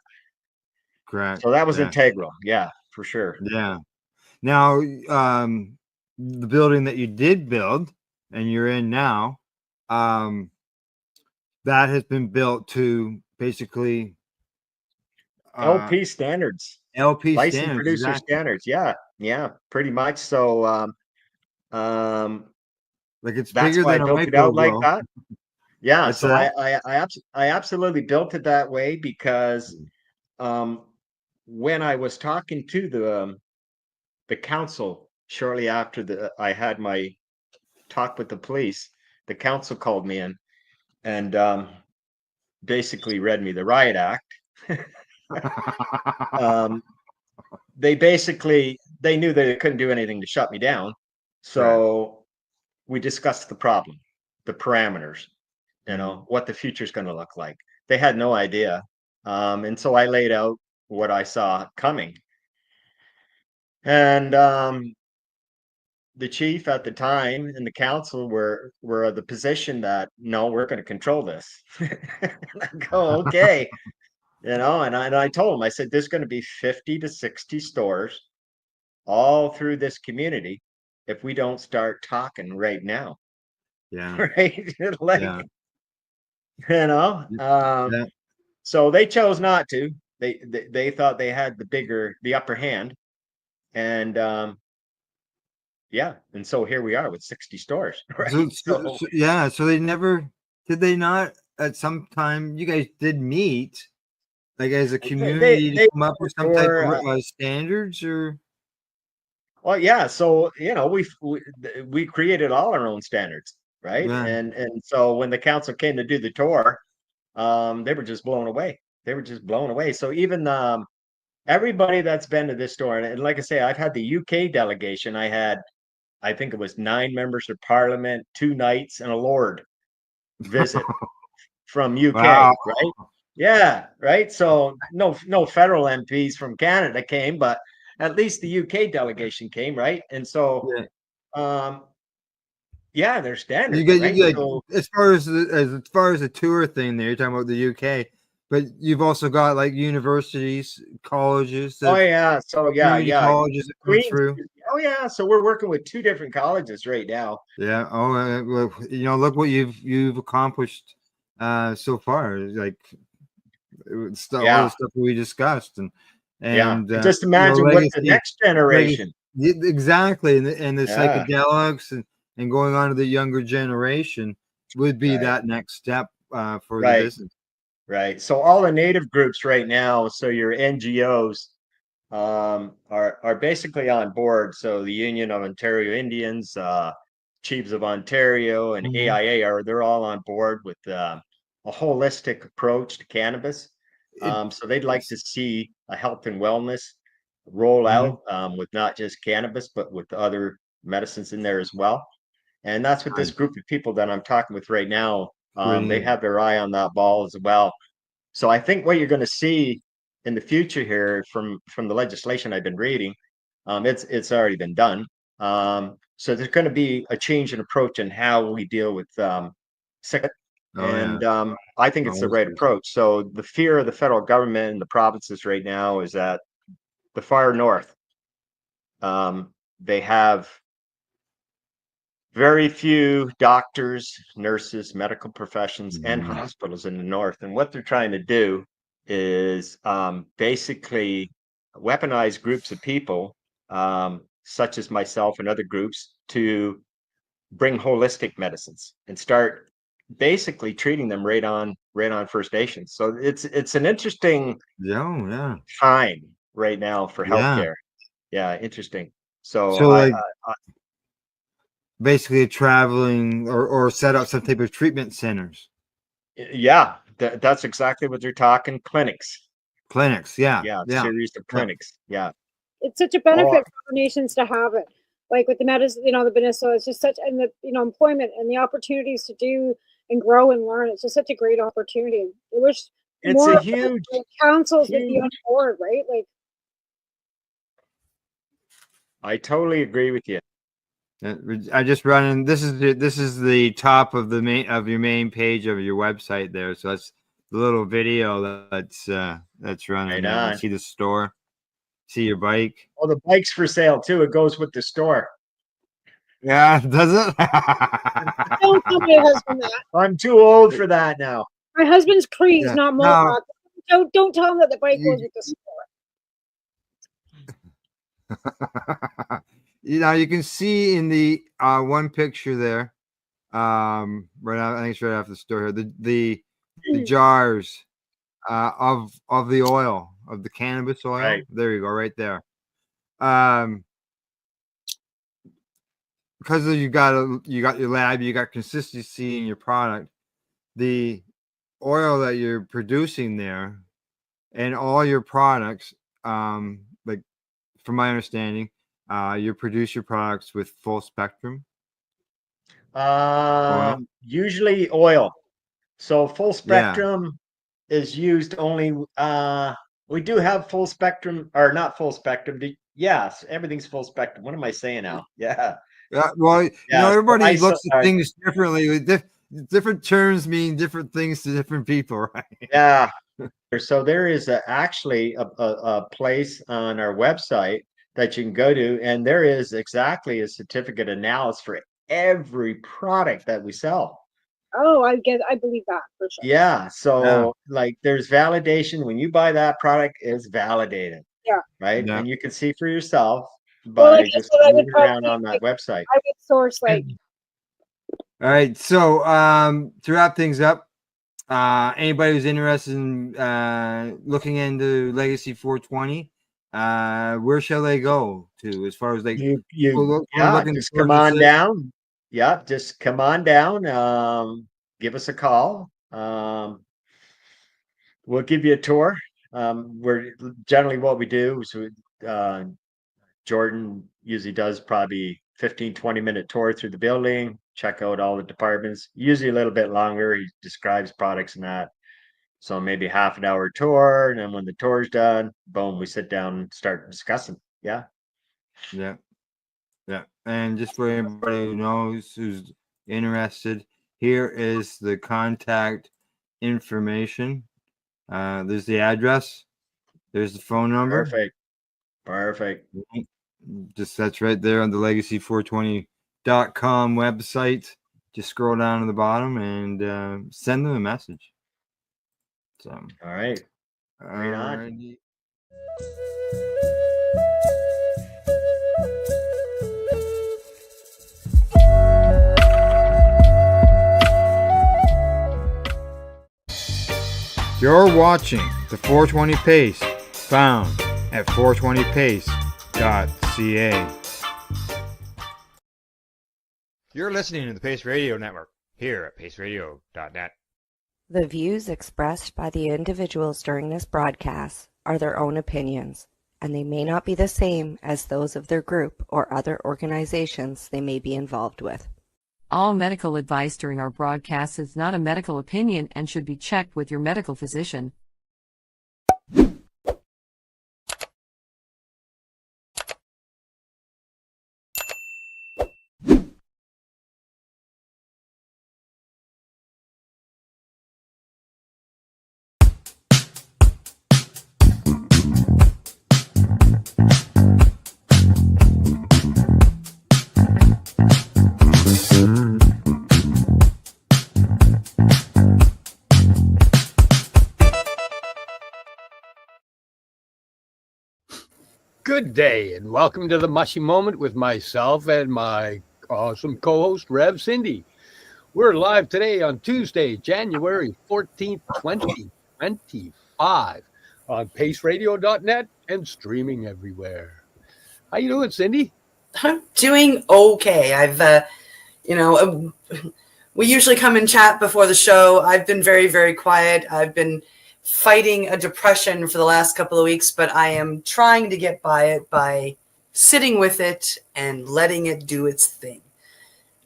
Correct. So that was integral. Yeah, for sure. Yeah. Now, the building that you did build and you're in now, that has been built to basically LP standards. LP licensed standards, producer exactly. standards. Yeah, pretty much. So like it's that's bigger why I than a built it out like micro, that. Yeah, What's so that? I absolutely built it that way because when I was talking to the council shortly after I had my talk with the police, the council called me in and basically read me the riot act. They knew that they couldn't do anything to shut me down. So we discussed the problem, the parameters, what the future is going to look like. They had no idea. And so I laid out what I saw coming. And the chief at the time and the council were of the position that, no, we're going to control this. I go, okay. And I told him, I said, there's going to be 50 to 60 stores all through this community if we don't start talking right now. Yeah. Right. So they chose not to. They thought they had the upper hand. And and so here we are with 60 stores. Right. So did they not at some time, you guys did meet like as a community to come up with some type of standards or? Well, yeah. So, we created all our own standards. Right. Yeah. And so when the council came to do the tour, they were just blown away. So even everybody that's been to this store, and like I say, I've had the UK delegation. I think it was 9 members of parliament, 2 knights, and a lord visit from UK. Wow. Right? Yeah, right. So no federal MPs from Canada came, but at least the UK delegation came, right? And so, they're standard. As far as the tour thing, there you're talking about the UK, but you've also got like universities, colleges. Colleges that come through. Oh yeah, so we're working with 2 different colleges right now. Yeah. Oh, look what you've accomplished so far. Like all the stuff we discussed, and just imagine what the next generation. Exactly, and the psychedelics and going on to the younger generation would be that next step for the business. Right. So all the native groups right now, so your NGOs, are basically on board. So the Union of Ontario Indians, Chiefs of Ontario, and AIA they're all on board with a holistic approach to cannabis. So they'd like to see a health and wellness roll out with not just cannabis, but with other medicines in there as well. And that's what this group of people that I'm talking with right now, they have their eye on that ball as well. So I think what you're going to see in the future here from the legislation I've been reading, it's already been done. So there's going to be a change in approach in how we deal with sick. I think it's the right approach. So the fear of the federal government and the provinces right now is that the far north, they have very few doctors, nurses, medical professions, and hospitals in the north. And what they're trying to do is basically weaponize groups of people, such as myself and other groups, to bring holistic medicines and start basically treating them right on First Nations. So it's an interesting time right now for healthcare. Yeah, interesting. So like basically traveling or set up some type of treatment centers. Yeah, that's exactly what they're talking. Clinics, series of clinics. It's such a benefit for nations to have it, like with the medicine, the business. So it's just such, and the employment and the opportunities to do and grow and learn. It's just such a great opportunity. I wish it's more a huge councils would be on board, right? Like, I totally agree with you. I just running. This is the top of your main page of your website there. So that's the little video that's running. Right on. You see the store. See your bike. Oh, the bike's for sale too. It goes with the store. Yeah, does it? Don't tell my husband that. I'm too old for that now. My husband's Crees, not Mohawk. Don't tell him that the bike goes with the store. You can see in the one picture there, right now, I think it's right after the store here, the jars of the oil, of the cannabis oil. Right. There you go, right there. Because you got your lab, you got consistency in your product. The oil that you're producing there, and all your products, like from my understanding, you produce your products with full spectrum. Usually oil. So full spectrum is used only. We do have full spectrum, or not full spectrum. Yes, everything's full spectrum. What am I saying now? Yeah. Yeah. Well, everybody looks at things differently. Different terms mean different things to different people, right? Yeah. So there is actually a place on our website that you can go to, and there is exactly a certificate analysis for every product that we sell. Oh, I believe that for sure. Yeah. So like there's validation when you buy that product, it's validated. Yeah. Right. Yeah. And you can see for yourself by just moving around on that website. I would source like. All right. So to wrap things up, anybody who's interested in looking into Legacy 420, where shall they go to as far as they just come on down. Yeah, just come on down. Give us a call. We'll give you a tour. We're generally what we do is Jordan usually does probably 15-20 minute tour through the building, check out all the departments, usually a little bit longer. He describes products and that. So maybe half an hour tour, and then when the tour's done, boom, we sit down and start discussing. Yeah. And just for anybody who knows, who's interested, here is the contact information. There's the address. There's the phone number. Perfect. Just that's right there on the legacy420.com website. Just scroll down to the bottom and send them a message. So, all right. Right on. You're watching the 420 Pace, found at 420pace.ca. You're listening to the Pace Radio Network here at paceradio.net. The views expressed by the individuals during this broadcast are their own opinions, and they may not be the same as those of their group or other organizations they may be involved with. All medical advice during our broadcast is not a medical opinion and should be checked with your medical physician. Good day, and welcome to the Mushy Moment with myself and my awesome co-host, Rev Cindy. We're live today on Tuesday, January 14th, 2025 on paceradio.net and streaming everywhere. How you doing, Cindy? I'm doing okay. We usually come and chat before the show. I've been very, very quiet. I've been fighting a depression for the last couple of weeks, but I am trying to get by it by sitting with it and letting it do its thing.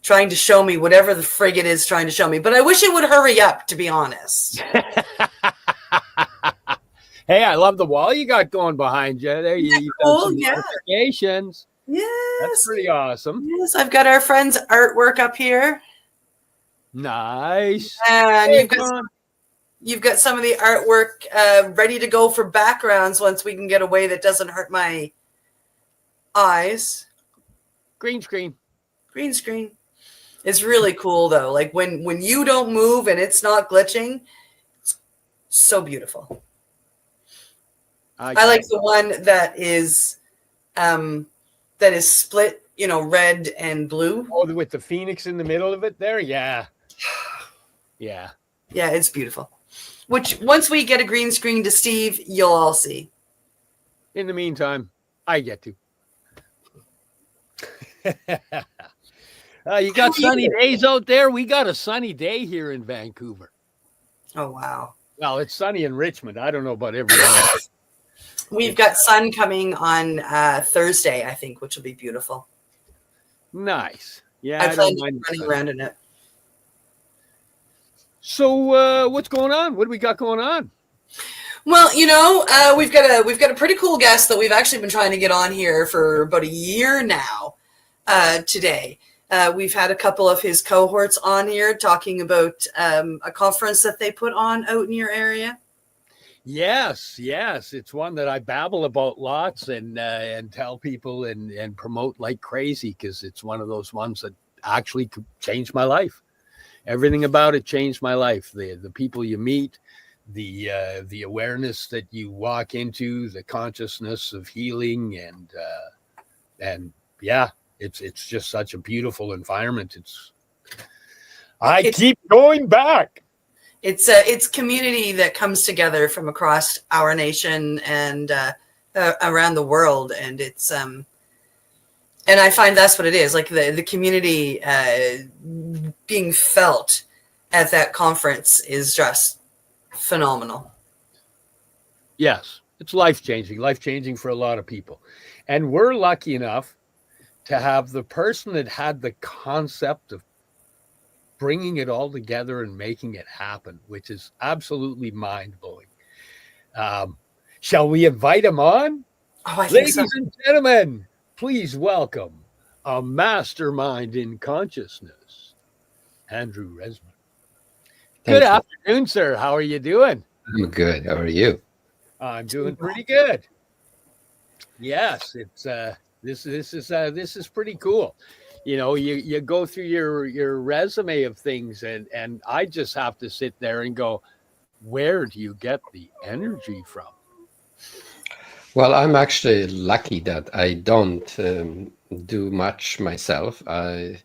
Trying to show me whatever the frig it is trying to show me. But I wish it would hurry up, to be honest. Hey, I love the wall you got going behind you. There you've done some Yeah. modifications. Yes. That's pretty awesome. Yes, I've got our friend's artwork up here. Nice. And Hey, you've got some of the artwork ready to go for backgrounds once we can get a way that doesn't hurt my eyes. Green screen. Green screen. It's really cool though. Like when you don't move and it's not glitching, it's so beautiful. I like the one that is split, red and blue. Oh, with the phoenix in the middle of it there? Yeah. Yeah. Yeah, it's beautiful. Which once we get a green screen to Steve, you'll all see. In the meantime, I get to. You got sunny days out there? We got a sunny day here in Vancouver. Oh, wow. Well, it's sunny in Richmond. I don't know about everywhere else. We've got sun coming on Thursday, I think, which will be beautiful. Nice. Yeah, I plan on running around in it. So what's going on? What do we got going on? Well, we've got a pretty cool guest that we've actually been trying to get on here for about a year now. Today, we've had a couple of his cohorts on here talking about a conference that they put on out in your area. Yes, it's one that I babble about lots and tell people and promote like crazy because it's one of those ones that actually could change my life. Everything about it changed my life. The people you meet, the awareness that you walk into, the consciousness of healing, and yeah, it's just such a beautiful environment. I keep going back. It's community that comes together from across our nation and around the world, and it's and I find that's what it is. Like the community being felt at that conference is just phenomenal. Yes, it's life-changing for a lot of people. And we're lucky enough to have the person that had the concept of bringing it all together and making it happen, which is absolutely mind-blowing. Shall we invite him on? Oh, I think Ladies so. and gentlemen, please welcome a mastermind in consciousness, Andrew Resman. Good afternoon, sir. How are you doing? I'm good. How are you? I'm doing pretty good. Yes, it's this is pretty cool. You go through your resume of things, and I just have to sit there and go, where do you get the energy from? Well, I'm actually lucky that I don't do much myself. I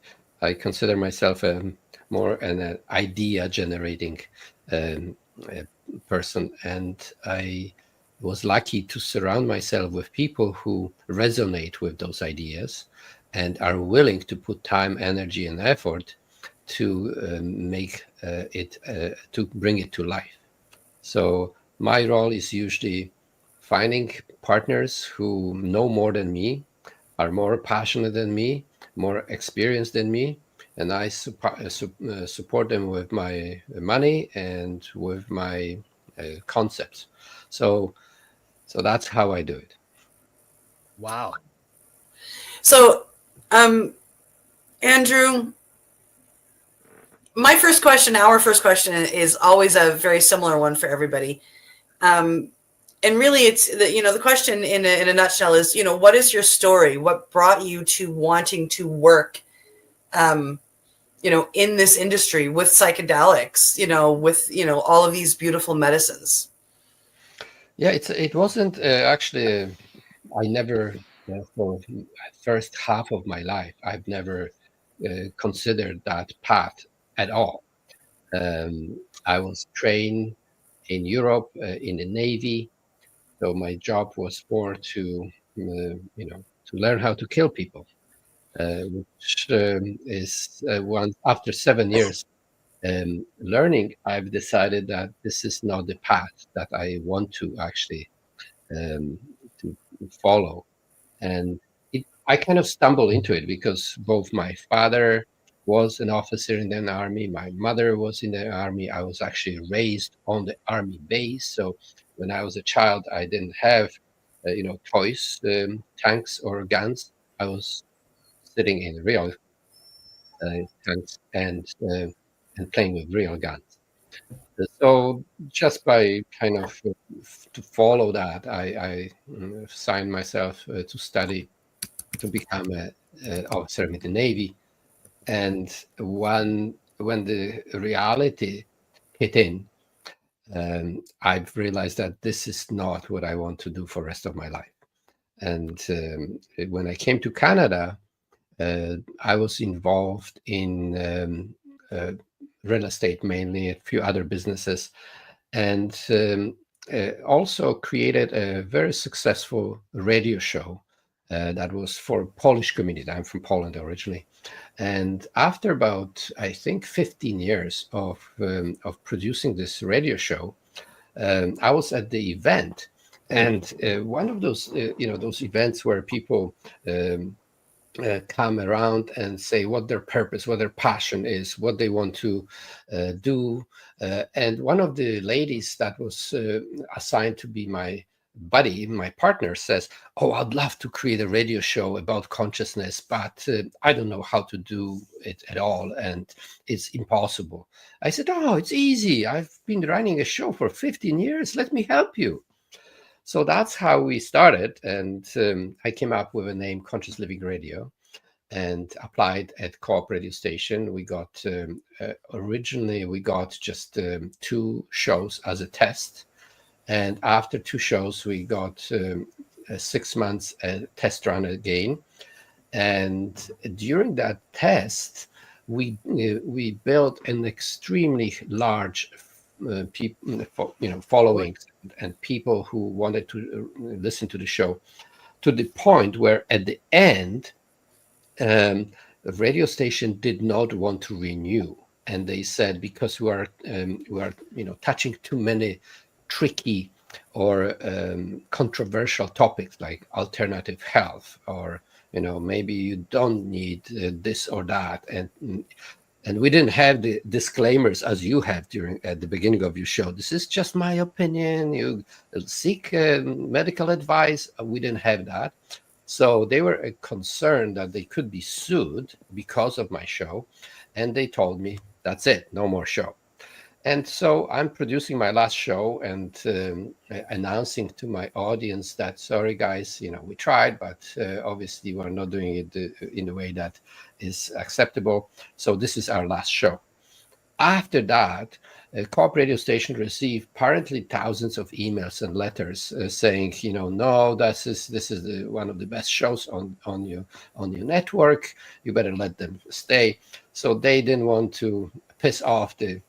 consider myself more an idea generating person, and I was lucky to surround myself with people who resonate with those ideas and are willing to put time, energy, and effort to make it, to bring it to life. So my role is usually finding partners who know more than me, are more passionate than me, more experienced than me, and I support them with my money and with my concepts. So that's how I do it. Wow. So, Andrew, our first question is always a very similar one for everybody. And really it's the question in a nutshell is, what is your story? What brought you to wanting to work, in this industry with psychedelics, with, all of these beautiful medicines? Yeah, it wasn't actually, I never, for the first half of my life, I've never considered that path at all. I was trained in Europe in the Navy, so my job was more to to learn how to kill people, which is after 7 years learning, I've decided that this is not the path that I want to actually to follow. And I kind of stumbled into it because both my father was an officer in the army, my mother was in the army. I was actually raised on the army base. So when I was a child, I didn't have, toys, tanks or guns. I was sitting in real tanks and playing with real guns. So just by kind of to follow that, I signed myself to study to become an officer in the Navy. And when the reality hit in, I've realized that this is not what I want to do for the rest of my life. And when I came to Canada, I was involved in real estate mainly, a few other businesses, and also created a very successful radio show that was for Polish community. I'm from Poland originally. And after about, I think, 15 years of producing this radio show, I was at the event. And one of those, those events where people come around and say what their purpose, what their passion is, what they want to do. And one of the ladies that was assigned to be my buddy, my partner, says, "Oh, I'd love to create a radio show about consciousness, but I don't know how to do it at all, and it's impossible." I said, "Oh, it's easy. I've been running a show for 15 years. Let me help you." So that's how we started, and I came up with a name, Conscious Living Radio, and applied at Co-op radio station. We got originally we got just 2 shows as a test, and after 2 shows we got 6 months test run again. And during that test, we built an extremely large followings and people who wanted to listen to the show, to the point where at the end the radio station did not want to renew, and they said, because we are touching too many tricky or controversial topics like alternative health, or maybe you don't need this or that, and we didn't have the disclaimers as you have at the beginning of your show. This is just my opinion. You seek medical advice. We didn't have that. So they were concerned that they could be sued because of my show. And they told me, that's it, no more show. And so I'm producing my last show and announcing to my audience that, sorry guys, we tried, but obviously we're not doing it in a way that is acceptable. So this is our last show. After that, a Co-op radio station received apparently thousands of emails and letters saying, no, this is one of the best shows on your network. You better let them stay. So they didn't want to piss off the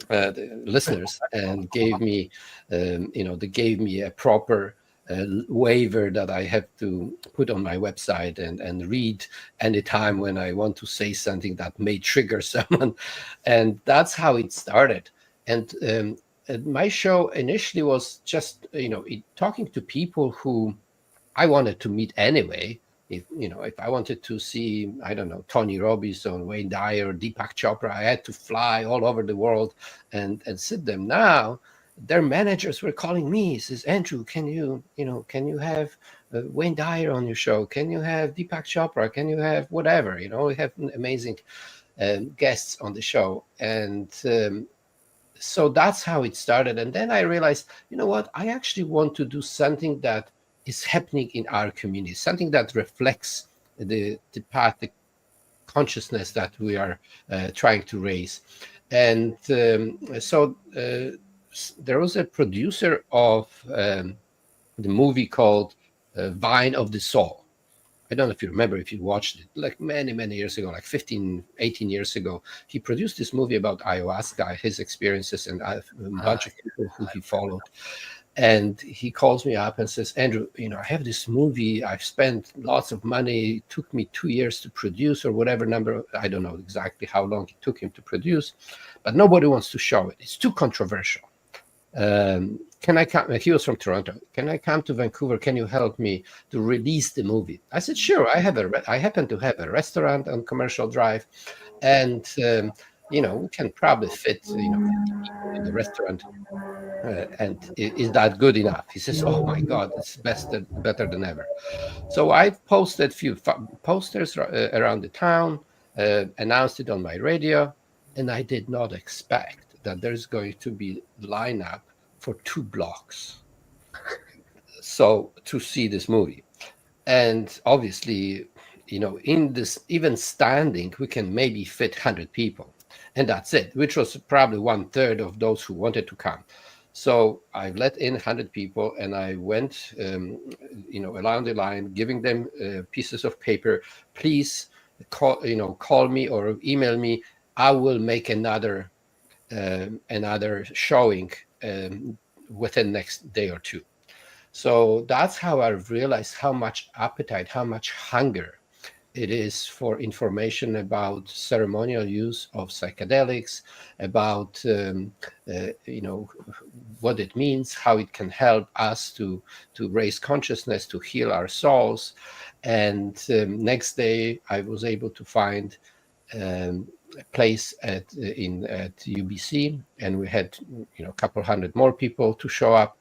the listeners, and gave me, they gave me a proper waiver that I have to put on my website and read anytime when I want to say something that may trigger someone. And that's how it started. And my show initially was just, talking to people who I wanted to meet anyway. If I wanted to see, I don't know, Tony Robbins or Wayne Dyer or Deepak Chopra, I had to fly all over the world and sit them. Now, their managers were calling me, says, Andrew, can you have Wayne Dyer on your show? Can you have Deepak Chopra? Can you have whatever? We have amazing guests on the show. And so that's how it started. And then I realized, what? I actually want to do something that is happening in our community, something that reflects the path, the consciousness that we are trying to raise. And so there was a producer of the movie called Vine of the Soul. I don't know if you remember, if you watched it, like many, many years ago, like 15, 18 years ago. He produced this movie about ayahuasca, his experiences, and a bunch of people who he followed. And he calls me up and says, Andrew, I have this movie. I've spent lots of money. It took me 2 years to produce, or whatever number. I don't know exactly how long it took him to produce, but nobody wants to show it. It's too controversial. Can I come? He was from Toronto. Can I come to Vancouver? Can you help me to release the movie? I said, sure. I happen to have a restaurant on Commercial Drive, and we can probably fit 50 people in the restaurant. And is that good enough? He says, oh my God, it's better than ever. So I posted a few posters around the town, announced it on my radio, and I did not expect that there's going to be lineup for 2 blocks so to see this movie. And obviously, in this, even standing, we can maybe fit 100 people, and that's it, which was probably 1/3 of those who wanted to come. So I let in 100 people, and I went, along the line, giving them pieces of paper. Please call me or email me. I will make another showing within next day or two. So that's how I realized how much appetite, how much hunger it is for information about ceremonial use of psychedelics, about what it means, how it can help us to raise consciousness, to heal our souls. And next day, I was able to find a place at UBC, and we had a couple hundred more people to show up.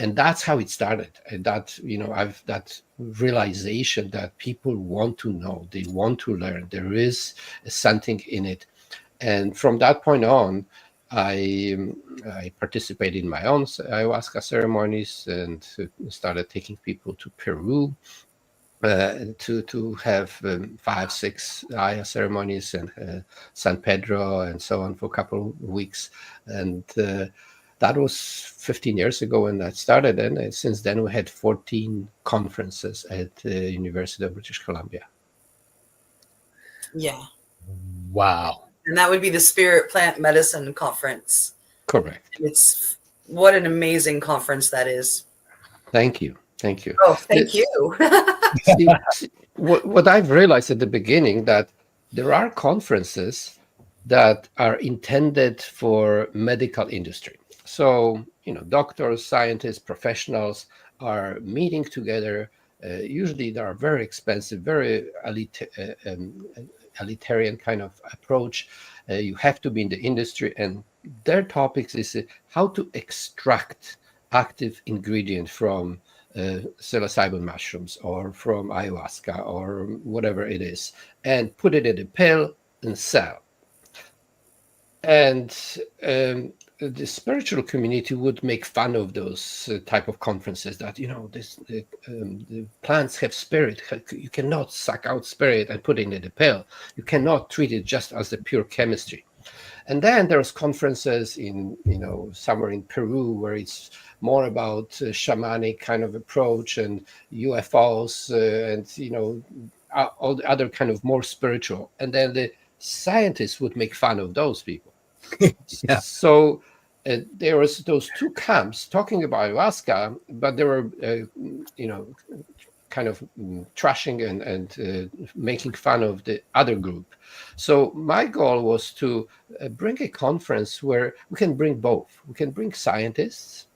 And that's how it started. And that, I've that realization that people want to know, they want to learn. There is something in it. And from that point on, I participated in my own ayahuasca ceremonies and started taking people to Peru to have 5, 6 Aya ceremonies, and San Pedro and so on for a couple of weeks. And that was 15 years ago when that started, and since then we had 14 conferences at the University of British Columbia. Yeah. Wow. And that would be the Spirit Plant Medicine Conference. Correct. What an amazing conference that is. Thank you. Thank you. Oh, thank you. What I've realized at the beginning, that there are conferences that are intended for medical industry. So, doctors, scientists, professionals are meeting together. Usually they are very expensive, very elitarian kind of approach. You have to be in the industry, and their topics is how to extract active ingredient from psilocybin mushrooms or from ayahuasca or whatever it is, and put it in a pill and sell. And the spiritual community would make fun of those type of conferences, that the plants have spirit. You cannot suck out spirit and put it in a pill. You cannot treat it just as the pure chemistry. And then there's conferences in somewhere in Peru where it's more about shamanic kind of approach and UFOs and all the other kind of more spiritual. And then the scientists would make fun of those people. Yeah. So there was those two camps talking about ayahuasca, but they were, kind of trashing and making fun of the other group. So my goal was to bring a conference where we can bring both. We can bring scientists,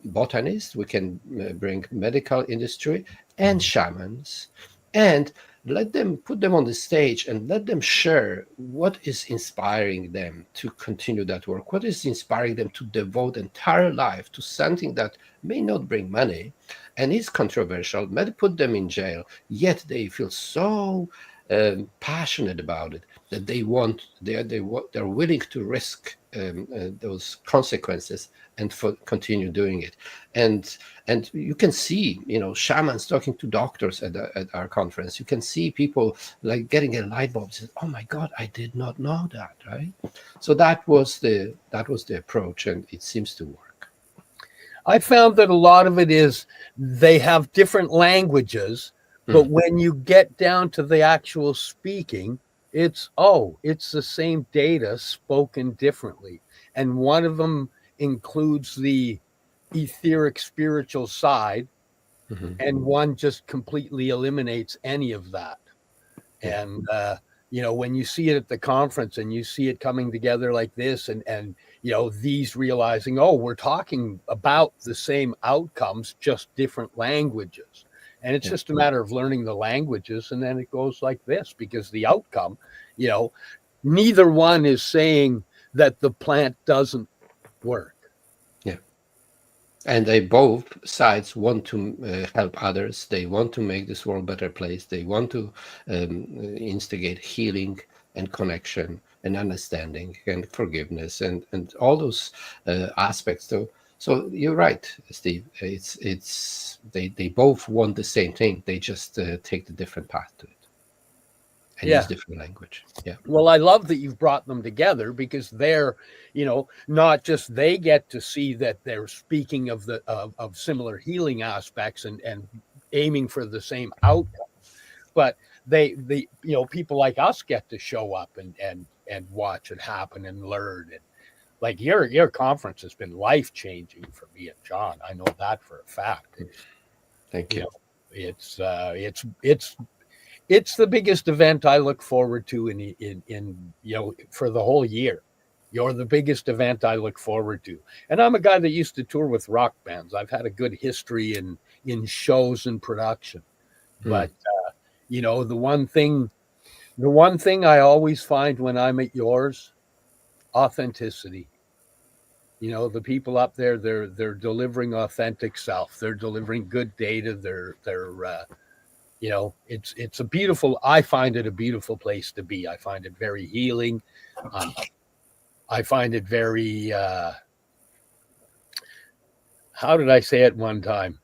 botanists, we can bring medical industry and shamans, and let them put them on the stage and let them share what is inspiring them to continue that work, what is inspiring them to devote entire life to something that may not bring money and is controversial, may put them in jail, yet they feel so passionate about it that they're willing to risk those consequences and continue doing it. And you can see, shamans talking to doctors at our conference. You can see people like getting a light bulb. Says, "Oh my God, I did not know that." Right. So that was the approach, and it seems to work. I found that a lot of it is they have different languages, but when you get down to the actual speaking, it's the same data spoken differently. And one of them includes the etheric spiritual side, and one just completely eliminates any of that. And when you see it at the conference and you see it coming together like this, and these realizing, we're talking about the same outcomes, just different languages. And it's just a matter of learning the languages, and then it goes like this, because the outcome, neither one is saying that the plant doesn't work. And they both sides want to help others. They want to make this world a better place. They want to instigate healing and connection and understanding and forgiveness and all those aspects. So you're right, Steve. They both want the same thing. They just take the different path to it and use different language. Yeah. Well, I love that you've brought them together, because they're, not just they get to see that they're speaking of of similar healing aspects and aiming for the same outcome, but they people like us get to show up and watch it happen and learn. And like your conference has been life-changing for me and John. I know that for a fact. Thank you. It's the biggest event I look forward to in for the whole year. You're the biggest event I look forward to. And I'm a guy that used to tour with rock bands. I've had a good history in shows and production. But the one thing I always find when I'm at yours, authenticity. The people up there, they're delivering authentic self. They're delivering good data. They're it's a beautiful, I find it a beautiful place to be. I find it very healing. I find it very, how did I say it one time?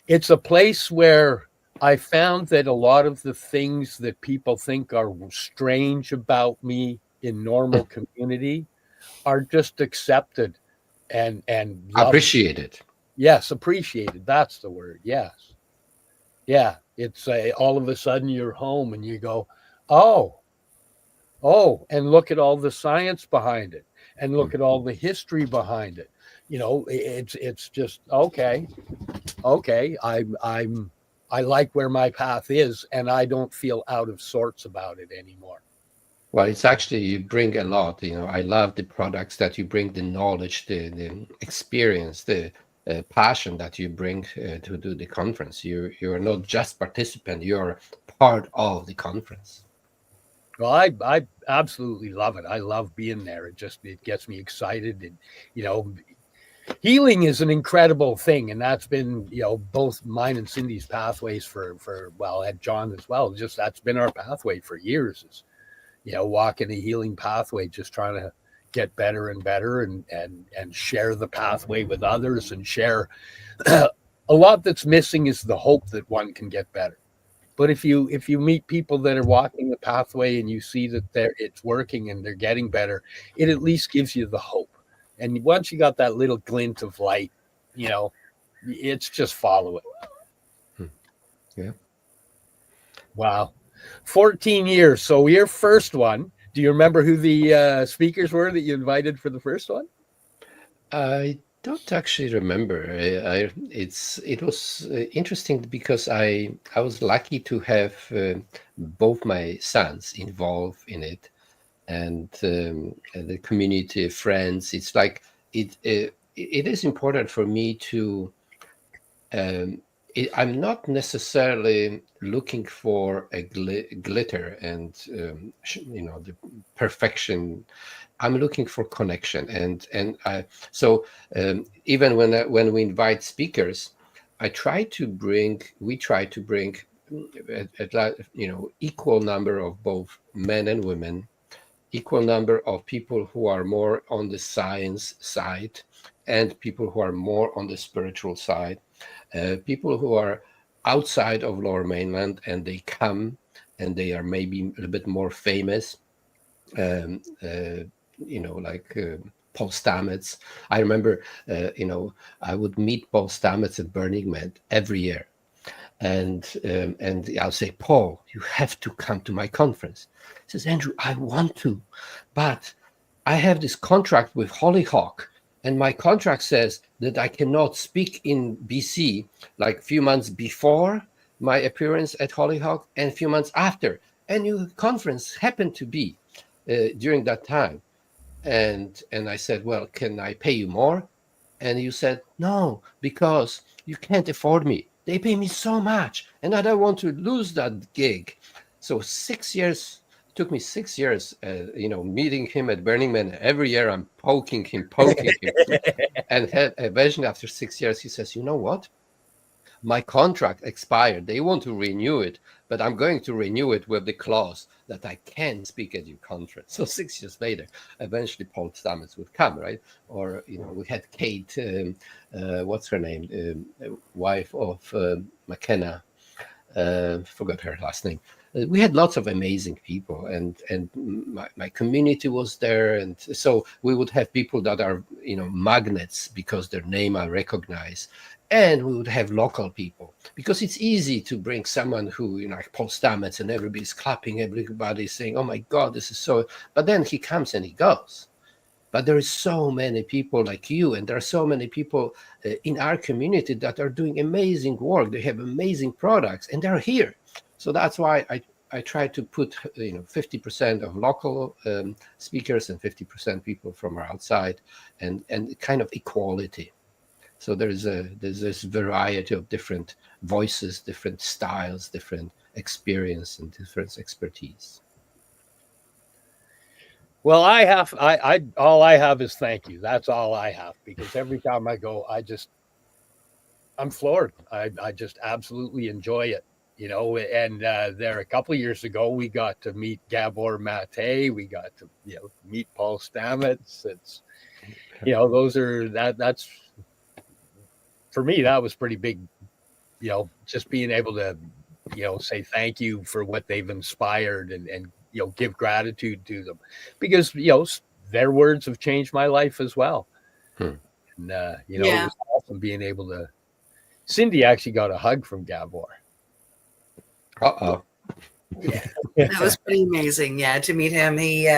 It's a place where I found that a lot of the things that people think are strange about me in normal community are just accepted and appreciated. Yes, appreciated. That's the word. Yes. Yeah, it's all of a sudden you're home and you go, oh, and look at all the science behind it, and look at all the history behind it. It's just okay. I like where my path is, and I don't feel out of sorts about it anymore. Well, it's actually, you bring a lot. I love the products that you bring, the knowledge, the experience, the passion that you bring to do the conference. You're not just participant, you're part of the conference. Well, I absolutely love it. I love being there. It gets me excited. And healing is an incredible thing, and that's been both mine and Cindy's pathways for and John as well. Just that's been our pathway for years, is walking a healing pathway, just trying to get better and better and share the pathway with others, and share a lot that's missing is the hope that one can get better. But if you meet people that are walking the pathway and you see that it's working and they're getting better, it at least gives you the hope. And once you got that little glint of light, it's just follow it. Yeah. Wow. 14 years. So your first one, Do you remember who the speakers were that you invited for the first one? I don't actually remember. It was interesting because I was lucky to have both my sons involved in it, and the community of friends. It's like it is important for me to. I'm not necessarily looking for a glitter and the perfection. I'm looking for connection, and so even when we invite speakers, we try to bring equal number of both men and women, equal number of people who are more on the science side, and people who are more on the spiritual side. People who are outside of Lower Mainland and they come and they are maybe a little bit more famous, like Paul Stamets. I remember, I would meet Paul Stamets at Burning Man every year, and I'll say, Paul, you have to come to my conference. He says, Andrew, I want to, but I have this contract with Hollyhock. And my contract says that I cannot speak in BC like a few months before my appearance at Hollyhock and a few months after. And your conference happened to be during that time. And I said, well, can I pay you more? And you said, no, because you can't afford me. They pay me so much, and I don't want to lose that gig. So 6 years. Took me 6 years, meeting him at Burning Man. Every year I'm poking him. And eventually after 6 years, he says, you know what? My contract expired. They want to renew it, but I'm going to renew it with the clause that I can speak at your conference. So 6 years later, eventually Paul Stamets would come, right? Or, we had Kate, what's her name? Wife of McKenna. Forgot her last name. We had lots of amazing people, and my community was there, and so we would have people that are magnets because their name I recognize, and we would have local people because it's easy to bring someone who like Paul Stamets and everybody's clapping, everybody's saying, "Oh my God, this is so," but then he comes and he goes. But there is so many people like you, and there are so many people in our community that are doing amazing work. They have amazing products, and they're here. So that's why I try to put 50% of local speakers and 50% people from outside, and kind of equality. So there's this variety of different voices, different styles, different experience, and different expertise. Well, I all I have is thank you. That's all I have, because every time I go, I'm floored. I just absolutely enjoy it, and there a couple of years ago, we got to meet Gabor Mate. We got to, meet Paul Stamets. It's, that's for me, that was pretty big, just being able to, say thank you for what they've inspired and give gratitude to them, because, their words have changed my life as well. And, it was awesome being able to. Cindy actually got a hug from Gabor. Uh-oh. Yeah, that was pretty amazing. Yeah, to meet him. He,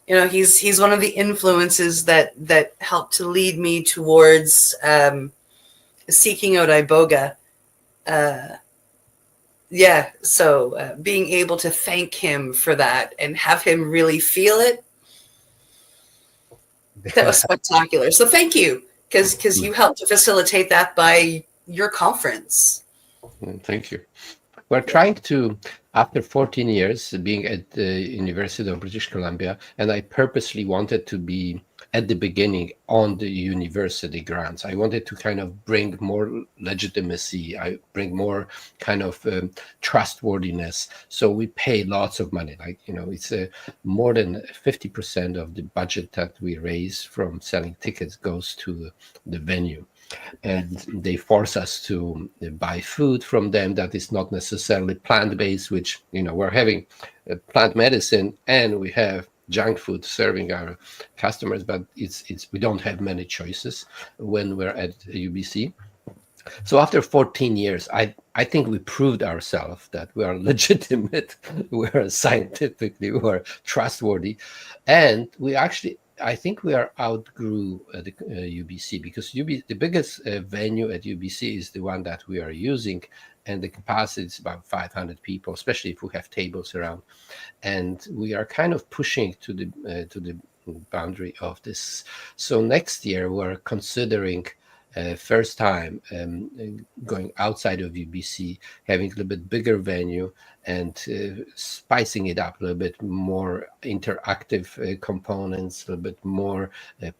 he's one of the influences that helped to lead me towards seeking out iboga. So being able to thank him for that and have him really feel it, that was spectacular. So thank you, because you helped to facilitate that by your conference. Thank you. We're trying to, after 14 years being at the University of British Columbia, and I purposely wanted to be at the beginning on the university grants. I wanted to kind of bring more legitimacy. I bring more kind of trustworthiness. So we pay lots of money. Like, it's more than 50% of the budget that we raise from selling tickets goes to the venue. And they force us to buy food from them that is not necessarily plant-based, which, we're having plant medicine and we have junk food serving our customers, but it's we don't have many choices when we're at UBC. So after 14 years, I think we proved ourselves that we are legitimate, we are scientifically, we are trustworthy, and we actually, I think we are outgrew the UBC, because the biggest venue at UBC is the one that we are using, and the capacity is about 500 people, especially if we have tables around, and we are kind of pushing to the boundary of this. So next year we're considering first time going outside of UBC, having a little bit bigger venue and spicing it up a little bit more interactive components, a little bit more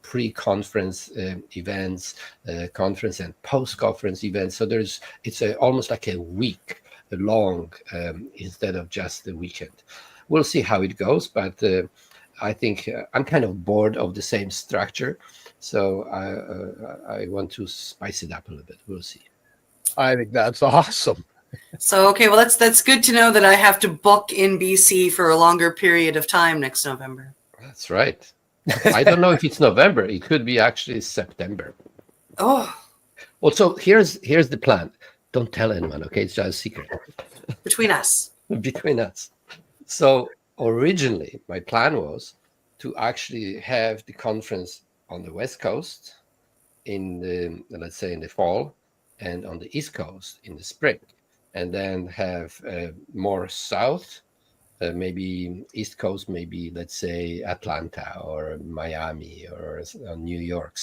pre-conference events, conference and post-conference events. So it's almost like a week long instead of just the weekend. We'll see how it goes, but I think I'm kind of bored of the same structure. So I want to spice it up a little bit. We'll see. I think that's awesome. So, okay, well, that's good to know that I have to book in BC for a longer period of time next November. That's right. I don't know if it's November. It could be actually September. Oh. Well, so here's the plan. Don't tell anyone, okay? It's just a secret. Between us. Between us. So originally, my plan was to actually have the conference on the West Coast in the, let's say, in the fall, and on the East Coast in the spring, and then have more south, maybe East Coast, maybe let's say Atlanta or Miami or New York.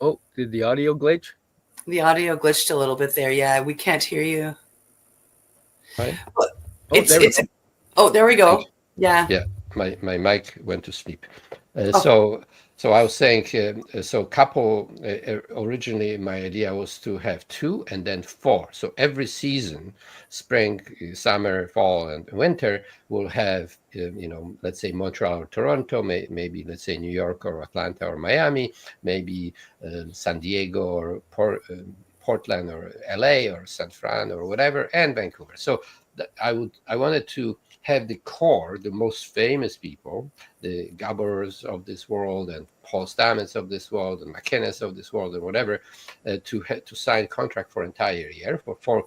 Oh, did the audio glitch? The audio glitched a little bit there. Yeah, we can't hear you. Right. There we go. Yeah. Yeah. My mic went to sleep. So I was saying, originally my idea was to have 2 and then 4. So every season, spring, summer, fall, and winter, we'll have, let's say Montreal or Toronto, maybe let's say New York or Atlanta or Miami, maybe San Diego or Portland or LA or San Fran or whatever, and Vancouver. So I wanted to have the core, the most famous people, the Gabbers of this world and Paul Stamets of this world and McInnes of this world and whatever, to sign contract for entire year for 4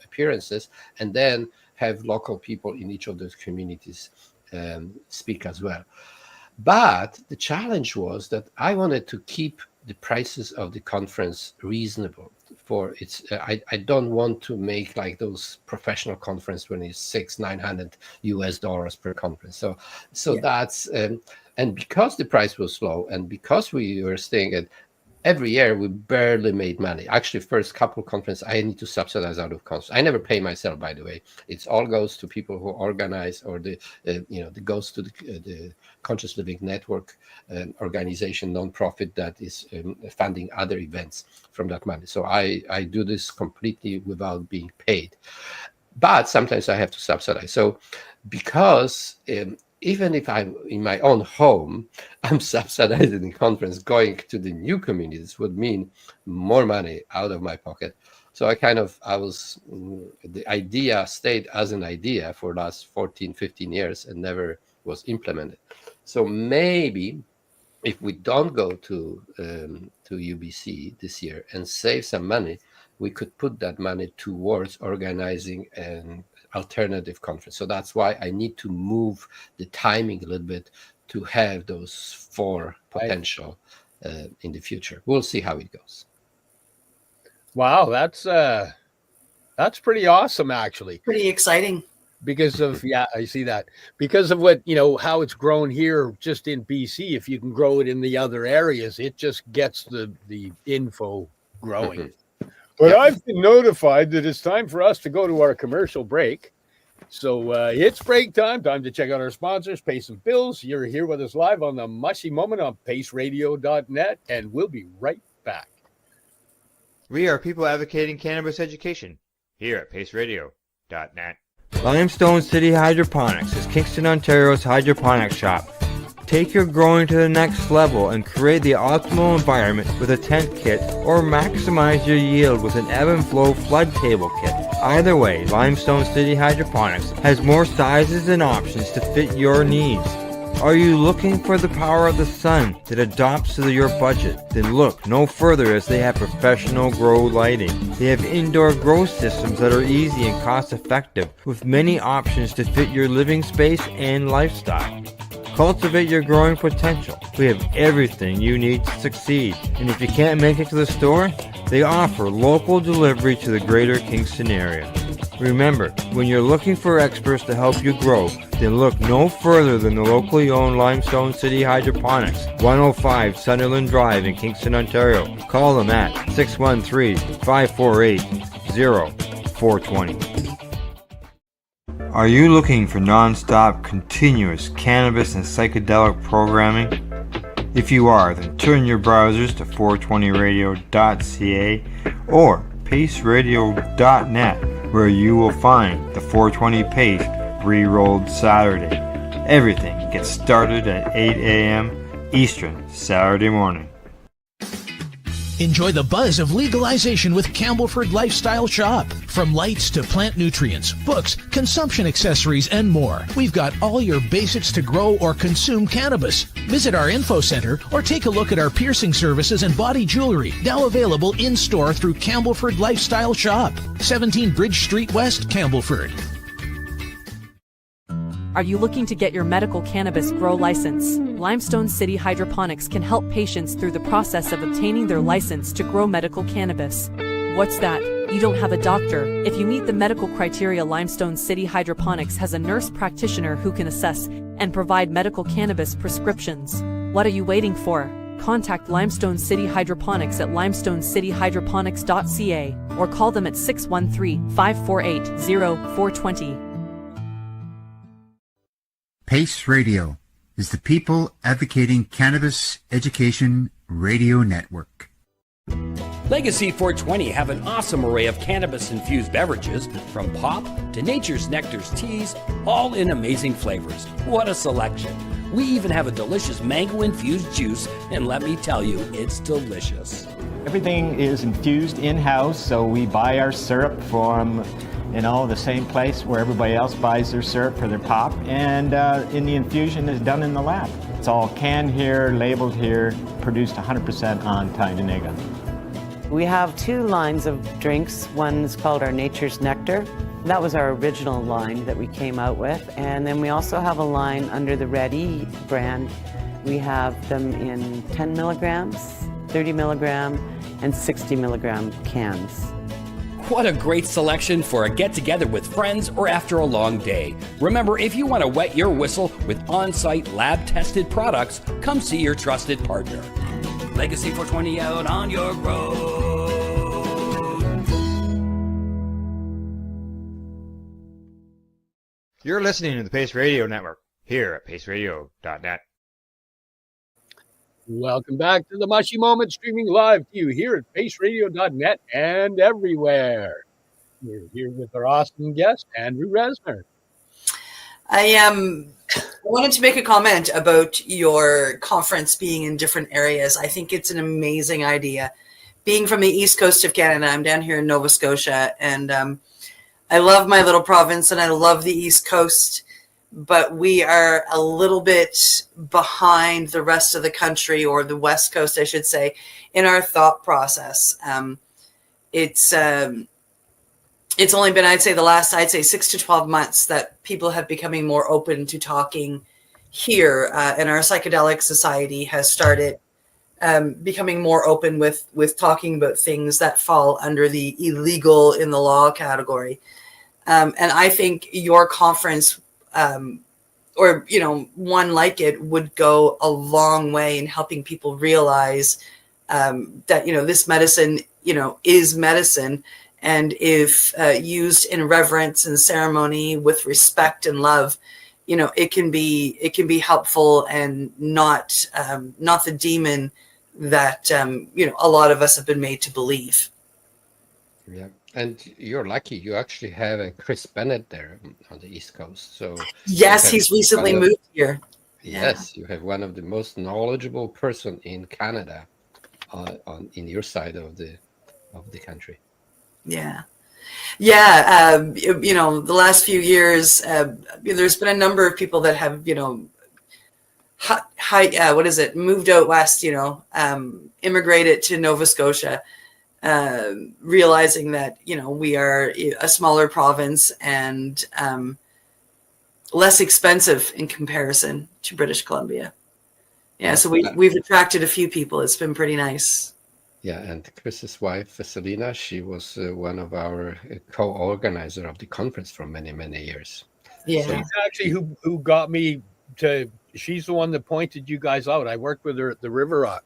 appearances, and then have local people in each of those communities speak as well. But the challenge was that I wanted to keep the prices of the conference reasonable. I don't want to make like those professional conference when it's $600-900 per conference. So that's and because the price was low and because we were staying at every year, we barely made money. Actually, first couple conferences, I need to subsidize out of conference. I never pay myself, by the way. It all goes to people who organize, or it goes to the Conscious Living Network organization, nonprofit that is funding other events from that money. So I do this completely without being paid. But sometimes I have to subsidize. So because even if I'm in my own home, I'm subsidizing the conference, going to the new communities would mean more money out of my pocket. So the idea stayed as an idea for the last 14, 15 years and never was implemented. So maybe if we don't go to UBC this year and save some money, we could put that money towards organizing an alternative conference. So that's why I need to move the timing a little bit to have those 4 potential in the future. We'll see how it goes. Wow, that's pretty awesome, actually. Pretty exciting. Because of I see that. Because of what how it's grown here just in BC. If you can grow it in the other areas, it just gets the info growing. Mm-hmm. But I've been notified that it's time for us to go to our commercial break. So it's break time. Time to check out our sponsors, pay some bills. You're here with us live on the Mushy Moment on paceradio.net, and we'll be right back. We are people advocating cannabis education here at paceradio.net. Limestone City Hydroponics is Kingston, Ontario's hydroponics shop. Take your growing to the next level and create the optimal environment with a tent kit, or maximize your yield with an ebb and flow flood table kit. Either way, Limestone City Hydroponics has more sizes and options to fit your needs. Are you looking for the power of the sun that adapts to your budget? Then look no further, as they have professional grow lighting. They have indoor grow systems that are easy and cost effective, with many options to fit your living space and lifestyle. Cultivate your growing potential. We have everything you need to succeed. And if you can't make it to the store, they offer local delivery to the greater Kingston area. Remember, when you're looking for experts to help you grow, then look no further than the locally owned Limestone City Hydroponics, 105 Sunderland Drive in Kingston, Ontario. Call them at 613-548-0420. Are you looking for non-stop, continuous cannabis and psychedelic programming? If you are, then turn your browsers to 420radio.ca or paceradio.net, where you will find the 420 Pace re-rolled Saturday. Everything gets started at 8 a.m. Eastern Saturday morning. Enjoy the buzz of legalization with Campbellford Lifestyle Shop. From lights to plant nutrients, books, consumption accessories, and more, we've got all your basics to grow or consume cannabis. Visit our info center or take a look at our piercing services and body jewelry, now available in-store through Campbellford Lifestyle Shop, 17 Bridge Street West, Campbellford. Are you looking to get your medical cannabis grow license? Limestone City Hydroponics can help patients through the process of obtaining their license to grow medical cannabis. What's that? You don't have a doctor? If you meet the medical criteria, Limestone City Hydroponics has a nurse practitioner who can assess and provide medical cannabis prescriptions. What are you waiting for? Contact Limestone City Hydroponics at limestonecityhydroponics.ca or call them at 613-548-0420. PACE Radio is the People Advocating Cannabis Education Radio Network. Legacy 420 have an awesome array of cannabis-infused beverages, from pop to Nature's Nectar's teas, all in amazing flavors. What a selection! We even have a delicious mango-infused juice, and let me tell you, it's delicious. Everything is infused in-house, so we buy our syrup from the same place where everybody else buys their syrup for their pop, and in the infusion is done in the lab. It's all canned here, labeled here, produced 100% on Tyndonega. We have two lines of drinks. One's called our Nature's Nectar. That was our original line that we came out with, and then we also have a line under the Red E brand. We have them in 10 milligrams, 30 milligram, and 60 milligram cans. What a great selection for a get-together with friends or after a long day. Remember, if you want to wet your whistle with on-site lab-tested products, come see your trusted partner. Legacy 420 out on your road. You're listening to the Pace Radio Network here at paceradio.net. Welcome back to the Mushy Moment, streaming live to you here at paceradio.net and everywhere. We're here with our awesome guest, Andrew Resner. I wanted to make a comment about your conference being in different areas. I think it's an amazing idea. Being from the east coast of Canada, I'm down here in Nova Scotia, and I love my little province and I love the east coast, but we are a little bit behind the rest of the country, or the west coast, I should say, in our thought process. It's only been, I'd say, the last 6 to 12 months that people have becoming more open to talking here, and our psychedelic society has started becoming more open with talking about things that fall under the illegal in the law category. And I think your conference, or one like it, would go a long way in helping people realize that this medicine is medicine, and if used in reverence and ceremony with respect and love, it can be helpful and not the demon that a lot of us have been made to believe. Yeah. And you're lucky. You actually have a Chris Bennett there on the East Coast. So yes, he's recently moved here. Yes, you have one of the most knowledgeable person in Canada in your side of the country. Yeah. The last few years, there's been a number of people that have what is it? Moved out west, immigrated to Nova Scotia, realizing that, we are a smaller province and less expensive in comparison to British Columbia. Yeah, so we've attracted a few people. It's been pretty nice. Yeah, and Chris's wife, Selina, she was one of our co-organizer of the conference for many, many years. Yeah. She's actually who got me to, she's the one that pointed you guys out. I worked with her at the River Rock.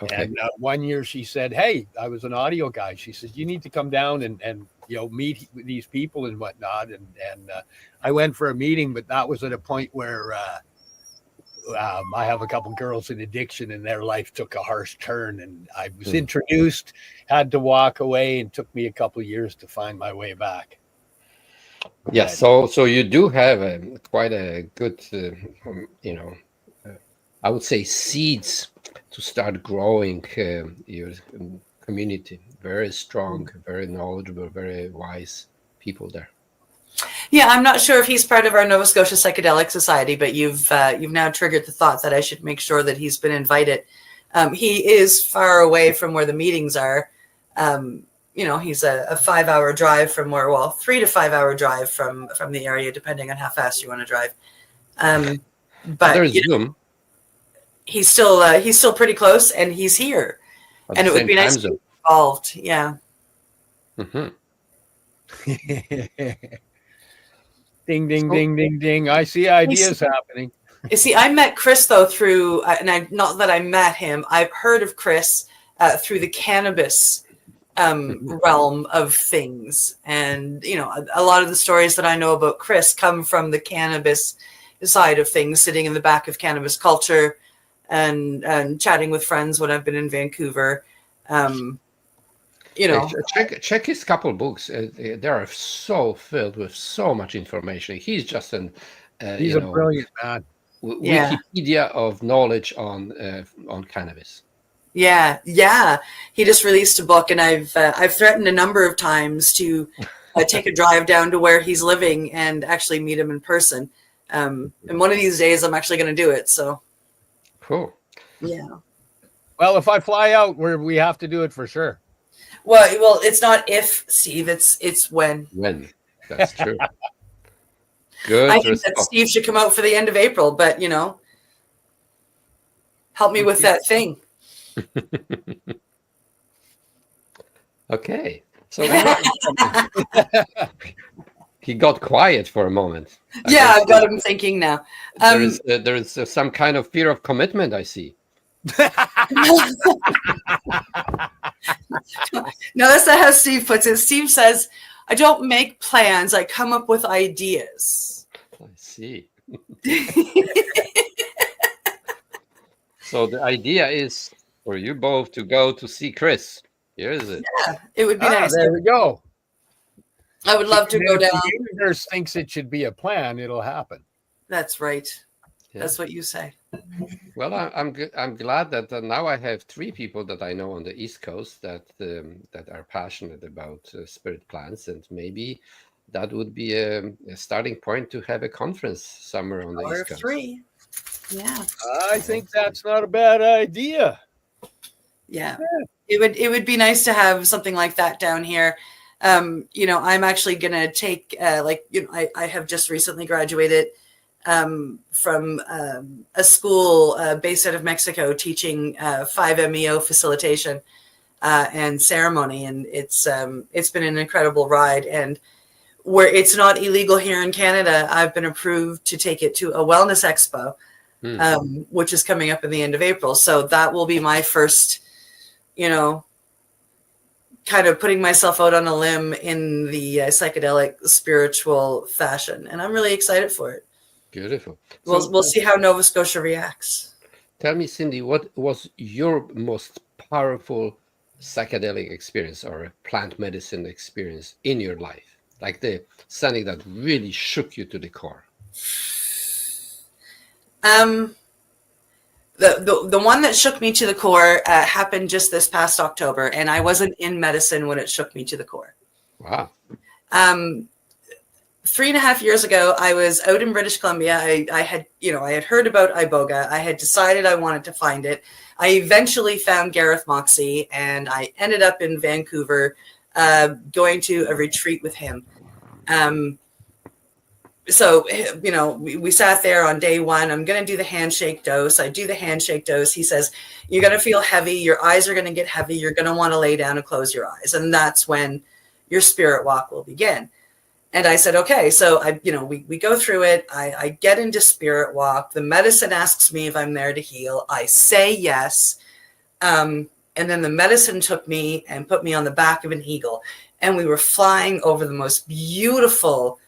Okay. And one year she said, hey, I was an audio guy. She said, you need to come down and meet these people and whatnot. And I went for a meeting, but that was at a point where I have a couple girls in addiction and their life took a harsh turn. And I was introduced, had to walk away, and took me a couple of years to find my way back. Yeah, so you do have quite a good, I would say seeds to start growing your community. Very strong, very knowledgeable, very wise people there. Yeah, I'm not sure if he's part of our Nova Scotia Psychedelic Society, but you've now triggered the thought that I should make sure that he's been invited. He is far away from where the meetings are. He's a 5-hour drive from 3 to 5 hour drive from the area, depending on how fast you want to drive. But there's Zoom. He's still pretty close, and he's here, and it would be nice to be involved. Yeah. Mm-hmm. Ding, ding, ding, ding, ding. I see ideas happening. You see, I met Chris though through, not that I met him. I've heard of Chris through the cannabis realm of things, and a lot of the stories that I know about Chris come from the cannabis side of things, sitting in the back of cannabis culture and chatting with friends when I've been in Vancouver. Check his couple books. They are so filled with so much information. He's just he's a brilliant man. Wikipedia of knowledge on cannabis. Yeah. He just released a book, and I've threatened a number of times to take a drive down to where he's living and actually meet him in person. And one of these days, I'm actually going to do it. So cool. Yeah. Well, if I fly out, we have to do it for sure. Well, it's not if, Steve. It's when. When. That's true. Good. I think that Steve should come out for the end of April, but help me with that thing. Okay. So he got quiet for a moment. Yeah, I've got him thinking now. There is some kind of fear of commitment, I see. No, that's not how Steve puts it. Steve says, I don't make plans, I come up with ideas. I see. So the idea is for you both to go to see Chris. Here is it. Yeah, it would be nice. There we go. I would love to go down. If the universe thinks it should be a plan, it'll happen. That's right. Yeah. That's what you say. Well, I'm glad that now I have 3 people that I know on the East Coast that are passionate about spirit plants, and maybe that would be a starting point to have a conference somewhere on the East Coast. 3. Yeah. I think that's not a bad idea. Yeah. It would be nice to have something like that down here. I'm actually going to take I have just recently graduated from a school based out of Mexico teaching 5-MeO facilitation and ceremony, and it's been an incredible ride. And where it's not illegal here in Canada, I've been approved to take it to a wellness expo, which is coming up in the end of April. So that will be my first, kind of putting myself out on a limb in the psychedelic spiritual fashion, and I'm really excited for it. Beautiful. We'll see how Nova Scotia reacts. Tell me, Cindy, what was your most powerful psychedelic experience or plant medicine experience in your life? Like something that really shook you to the core. The one that shook me to the core happened just this past October, and I wasn't in medicine when it shook me to the core. Wow. 3.5 years ago, I was out in British Columbia. I had heard about iboga. I had decided I wanted to find it. I eventually found Gareth Moxie, and I ended up in Vancouver, going to a retreat with him. So, we sat there on day one. I'm going to do the handshake dose. I do the handshake dose. He says, you're going to feel heavy. Your eyes are going to get heavy. You're going to want to lay down and close your eyes. And that's when your spirit walk will begin. And I said, okay. So we go through it. I get into spirit walk. The medicine asks me if I'm there to heal. I say yes. And then the medicine took me and put me on the back of an eagle. And we were flying over the most beautiful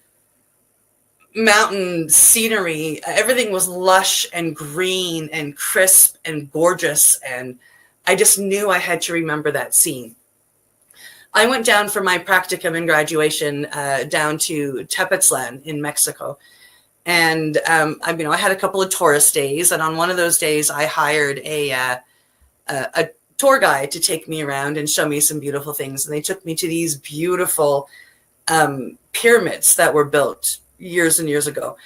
mountain scenery. Everything was lush and green and crisp and gorgeous. And I just knew I had to remember that scene. I went down for my practicum in graduation, down to Tepoztlan in Mexico. And, I had a couple of tourist days. And on one of those days, I hired a tour guide to take me around and show me some beautiful things. And they took me to these beautiful pyramids that were built years and years ago.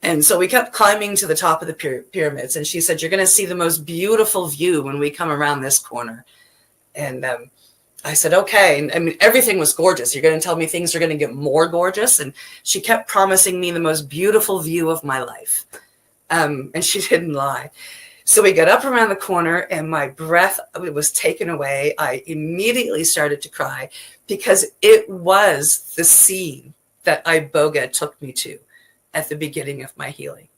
And so we kept climbing to the top of the pyramids. And she said, you're going to see the most beautiful view when we come around this corner. And I said, okay. And everything was gorgeous. You're going to tell me things are going to get more gorgeous. And she kept promising me the most beautiful view of my life. And she didn't lie. So we got up around the corner and my breath was taken away. I immediately started to cry because it was the scene that iboga took me to at the beginning of my healing.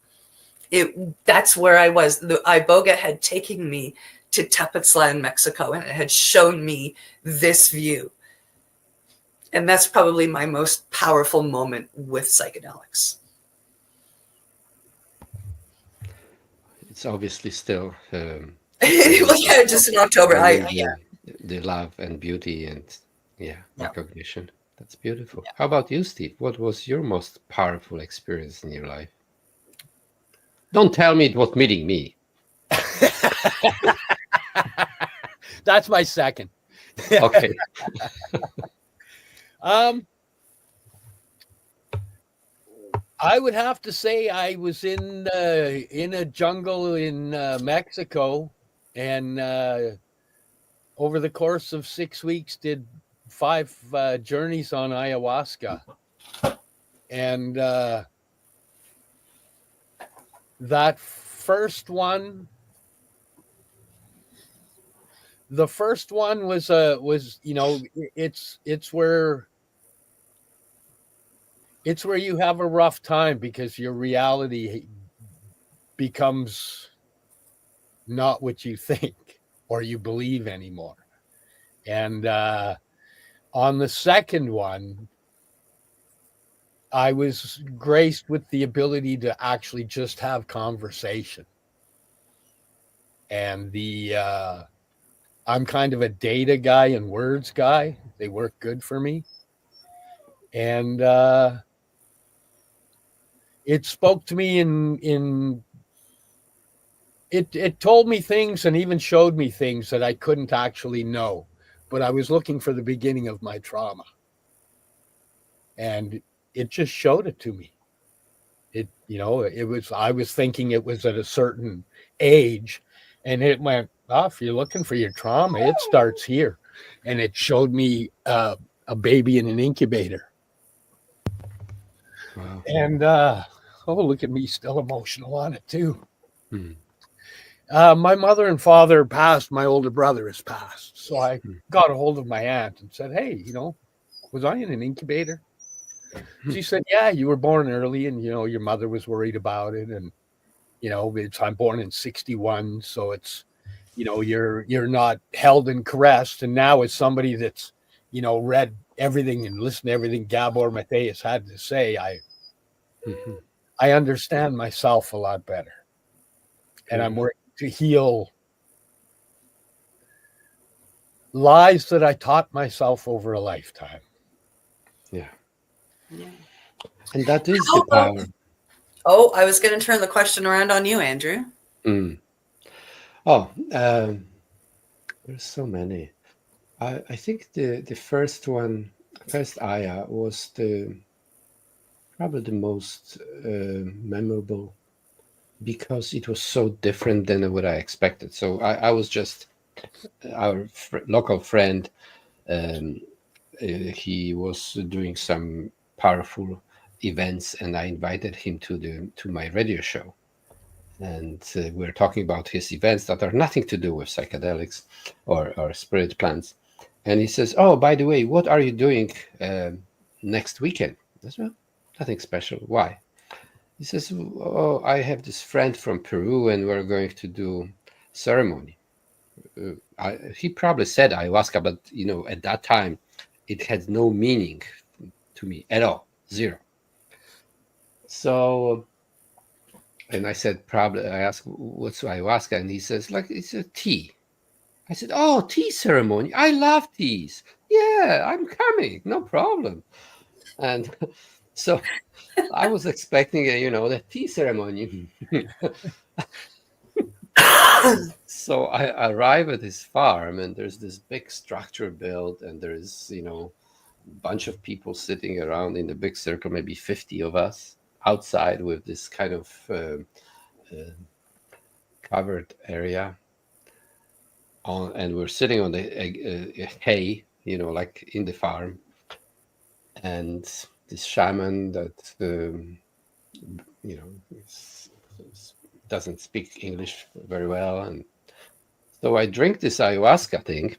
That's where I was. The iboga had taken me to Tepoztlan, Mexico, and it had shown me this view. And that's probably my most powerful moment with psychedelics. It's obviously still well, yeah, just in October. The love and beauty and recognition. That's beautiful. How about you, Steve? What was your most powerful experience in your life? Don't tell me it was meeting me. That's my second. Okay. I would have to say I was in a jungle in Mexico, and over the course of 6 weeks did 5 journeys on ayahuasca. And that first one, the first one was it's where you have a rough time because your reality becomes not what you think or you believe anymore. And on the second one, I was graced with the ability to actually just have conversation. And I'm kind of a data guy and words guy. They work good for me. And it spoke to me it told me things and even showed me things that I couldn't actually know, but I was looking for the beginning of my trauma. And it just showed it to me. I was thinking it was at a certain age, and it went, if you're looking for your trauma, it starts here. And it showed me a baby in an incubator. Wow. And look at me, still emotional on it too. My mother and father passed. My older brother has passed. So I got a hold of my aunt and said, hey, was I in an incubator? She said, yeah, you were born early, and your mother was worried about it. And I'm born in 1961, so it's you're not held and caressed. And now as somebody that's read everything and listened to everything Gabor Mateus had to say, I understand myself a lot better, and I'm working to heal lies that I taught myself over a lifetime. Yeah. And that is the power. Oh, I was going to turn the question around on you, Andrew. There's so many. I think the first aya was probably the most memorable, because it was so different than what I expected. So I was just our local friend. He was doing some powerful events, and I invited him to my radio show. And we're talking about his events that are nothing to do with psychedelics or spirit plants. And he says, "Oh, by the way, what are you doing next weekend?" I said, "Well, nothing special. Why?" He says, "Oh, I have this friend from Peru, and we're going to do ceremony." He probably said ayahuasca, but at that time, it had no meaning to me at all, zero. So, and I said, probably, I asked, "What's ayahuasca?" And he says, "Like, it's a tea." I said, "Oh, tea ceremony. I love teas. Yeah, I'm coming. No problem." And so I was expecting, the tea ceremony. So I arrive at his farm, and there's this big structure built, and there's, a bunch of people sitting around in the big circle, maybe 50 of us outside with this kind of covered area. And we're sitting on the hay, like in the farm. And this shaman that, doesn't speak English very well. And so I drink this ayahuasca thing,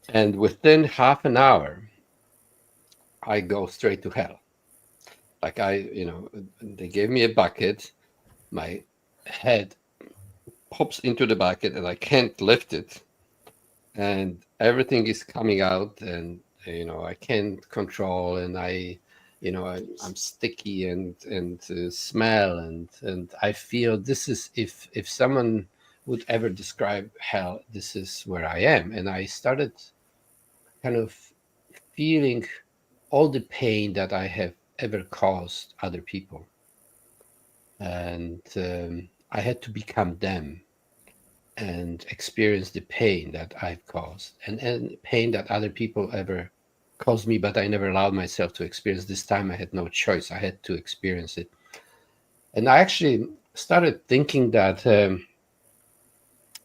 and within half an hour, I go straight to hell. Like they gave me a bucket, my head pops into the bucket, and I can't lift it. And everything is coming out, and I can't control, and I'm sticky and smell, and I feel this is, if someone would ever describe hell, this is where I am. And I started kind of feeling all the pain that I have ever caused other people, and I had to become them and experience the pain that I've caused, and pain that other people ever caused me, but I never allowed myself to experience. This time I had no choice. I had to experience it. And I actually started thinking that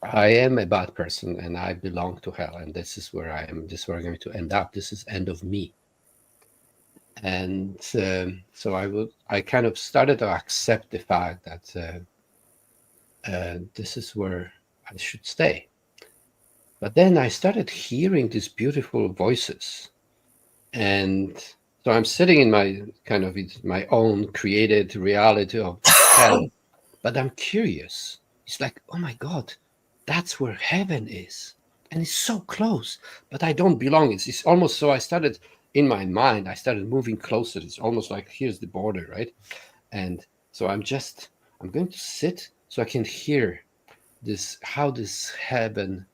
I am a bad person and I belong to hell, and this is where I am. This is where I'm going to end up. This is end of me. And so I kind of started to accept the fact that this is where I should stay. But then I started hearing these beautiful voices. And so I'm sitting in my own created reality of hell, but I'm curious. It's like, oh my God, that's where heaven is. And it's so close, but I don't belong. It's almost so I started, in my mind, I started moving closer. It's almost like, here's the border, right? And so I'm going to sit so I can hear this, how this heaven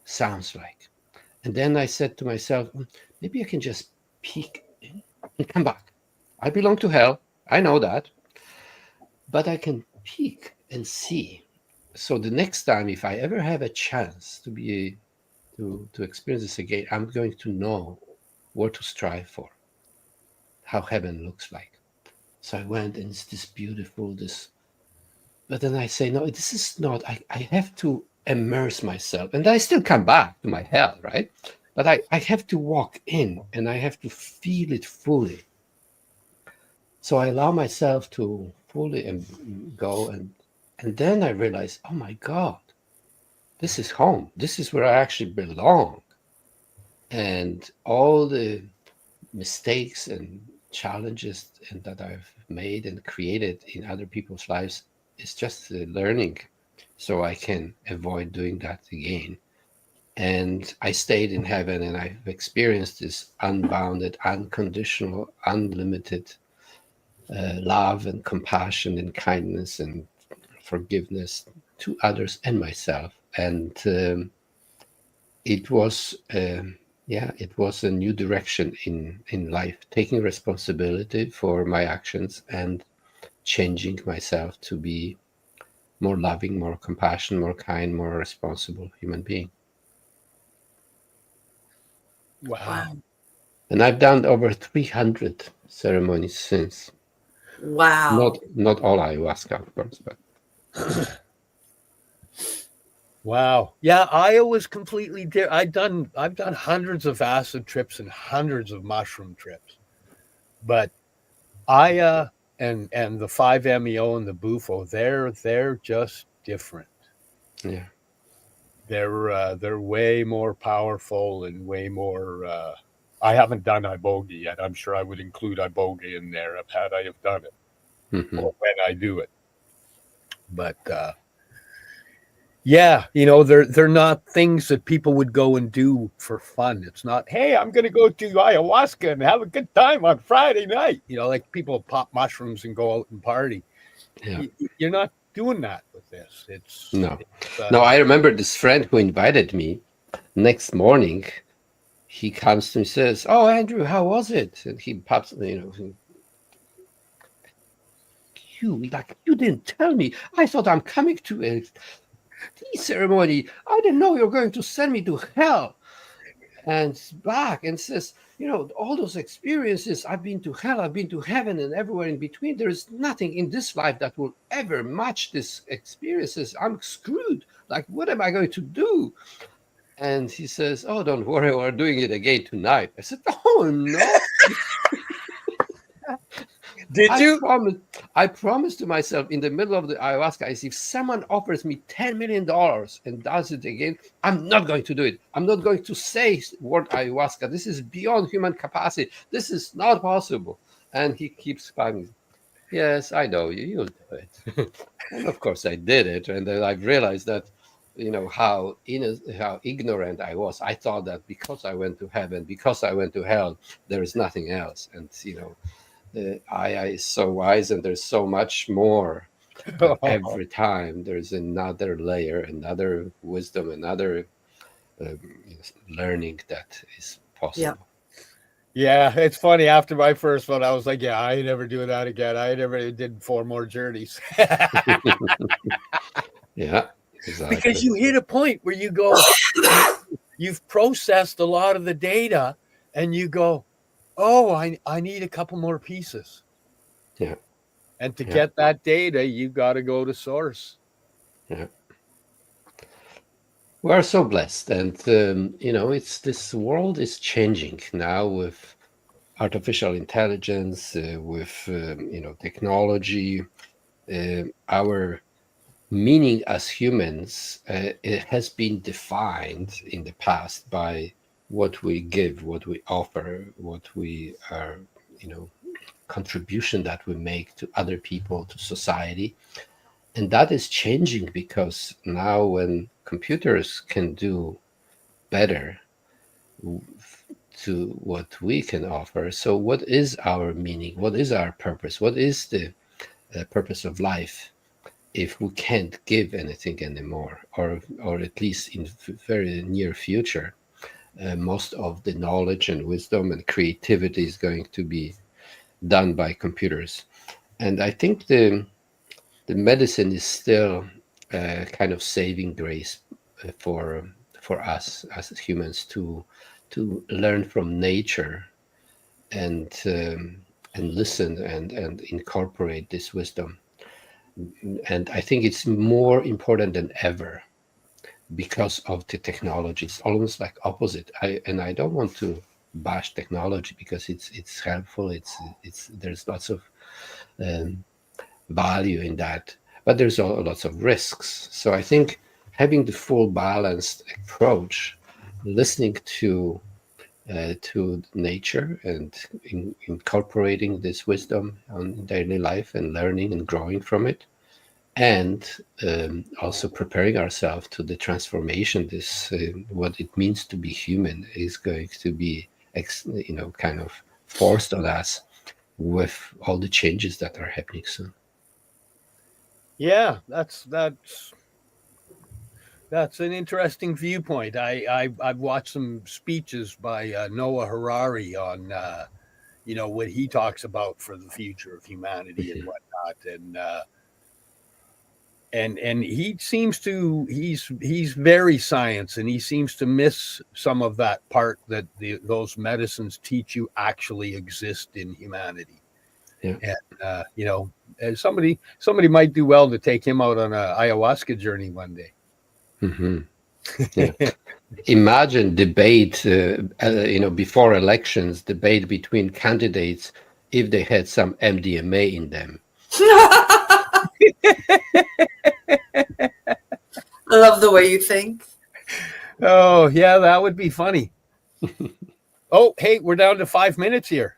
sounds like. And then I said to myself, maybe I can just peek in and come back. I belong to hell. I know that. But I can peek and see. So the next time, if I ever have a chance to experience this again, I'm going to know what to strive for, how heaven looks like. So I went, and it's this beautiful, but then I say, no, this is not, I have to immerse myself. And I still come back to my hell, right? But I have to walk in, and I have to feel it fully. So I allow myself to fully go, and then I realize, oh my God, this is home. This is where I actually belong. And all the mistakes and challenges that I've made and created in other people's lives is just learning, so I can avoid doing that again. And I stayed in heaven, and I've experienced this unbounded, unconditional, unlimited love and compassion and kindness and forgiveness to others and myself. And it was a new direction in life, taking responsibility for my actions and changing myself to be more loving, more compassionate, more kind, more responsible human being. Wow. And I've done over 300 ceremonies since. Wow. Not all ayahuasca, of course, but Wow. Yeah, Iowa was completely different. I've done hundreds of acid trips and hundreds of mushroom trips, but Aya and the 5-MeO and the Bufo, they're just different. yeah. They're way more powerful and way more. I haven't done iboga yet. I'm sure I would include iboga in there had I have done it or when I do it. But yeah, they're not things that people would go and do for fun. It's not, hey, I'm going to go do ayahuasca and have a good time on Friday night. Like people pop mushrooms and go out and party. Yeah. You're not doing that with this. No. I remember this friend who invited me. Next morning, he comes to me and says, "Oh, Andrew, how was it?" And he pops, you didn't tell me. I thought I'm coming to a tea ceremony. I didn't know you're going to send me to hell. And back and says, all those experiences, I've been to hell, I've been to heaven, and everywhere in between. There is nothing in this life that will ever match these experiences. I'm screwed. Like, what am I going to do? And he says, "Oh, don't worry, we're doing it again tonight." I said, "Oh, no." Did you? I promised to myself in the middle of the ayahuasca, if someone offers me $10 million and does it again, I'm not going to do it. I'm not going to say word ayahuasca. This is beyond human capacity. This is not possible. And he keeps climbing. Yes, I know you'll do it. And of course I did it. And then I realized that, how ignorant I was. I thought that because I went to heaven, because I went to hell, there is nothing else. And, the Aya is so wise, and there's so much more. Every time there's another layer, another wisdom, another learning that is possible. Yeah, it's funny. After my first one, I was like, yeah, I never do that again. I never did 4 more journeys. Yeah, exactly. Because you hit a point where you go, you've processed a lot of the data, and you go, oh, I need a couple more pieces. Yeah. And to get that data, you got to go to source. Yeah. We are so blessed. And, this world is changing now with artificial intelligence, with, technology. Our meaning as humans, it has been defined in the past by what we give, what we offer, what we are, contribution that we make to other people, to society. And that is changing because now when computers can do better to what we can offer, so what is our meaning? What is our purpose? What is the purpose of life if we can't give anything anymore, or at least in very near future? Most of the knowledge and wisdom and creativity is going to be done by computers. And I think the medicine is still kind of saving grace for us as humans to learn from nature and listen and incorporate this wisdom. And I think it's more important than ever because of the technology. It's almost like opposite. I don't want to bash technology because it's helpful. It's there's lots of value in that, but there's also lots of risks. So I think having the full balanced approach, listening to nature and incorporating this wisdom on daily life and learning and growing from it, and also preparing ourselves to the transformation. This what it means to be human is going to be kind of forced on us with all the changes that are happening soon. Yeah, that's an interesting viewpoint. I've watched some speeches by Noah Harari on what he talks about for the future of humanity and whatnot, and he seems to he's very science, and he seems to miss some of that part that those medicines teach you actually exist in humanity. Yeah. And and somebody might do well to take him out on a ayahuasca journey one day. Mm-hmm. Yeah. Imagine debate, before elections, debate between candidates if they had some MDMA in them. I love the way you think. Oh, yeah, that would be funny. Oh, hey, we're down to 5 minutes here.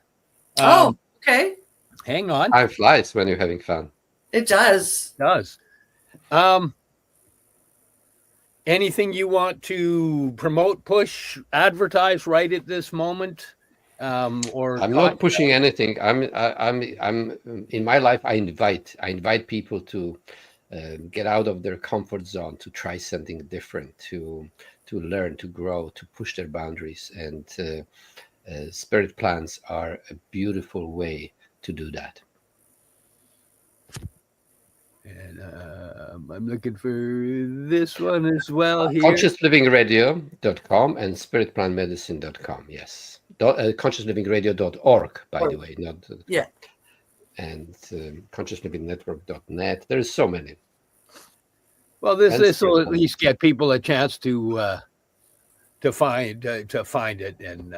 Okay. Hang on. Time flies when you're having fun. It does. It does. Anything you want to promote, push, advertise right at this moment? Or I'm not pushing anything. I'm in my life. I invite people to get out of their comfort zone, to try something different, to learn, to grow, to push their boundaries. And spirit plants are a beautiful way to do that. And I'm looking for this one as well here. ConsciousLivingRadio.com and SpiritPlantMedicine.com. Yes. ConsciousLivingRadio.org, by the way. Not yeah. And ConsciousLivingNetwork.net. There's so many. Well, this will at least get people a chance to find it, and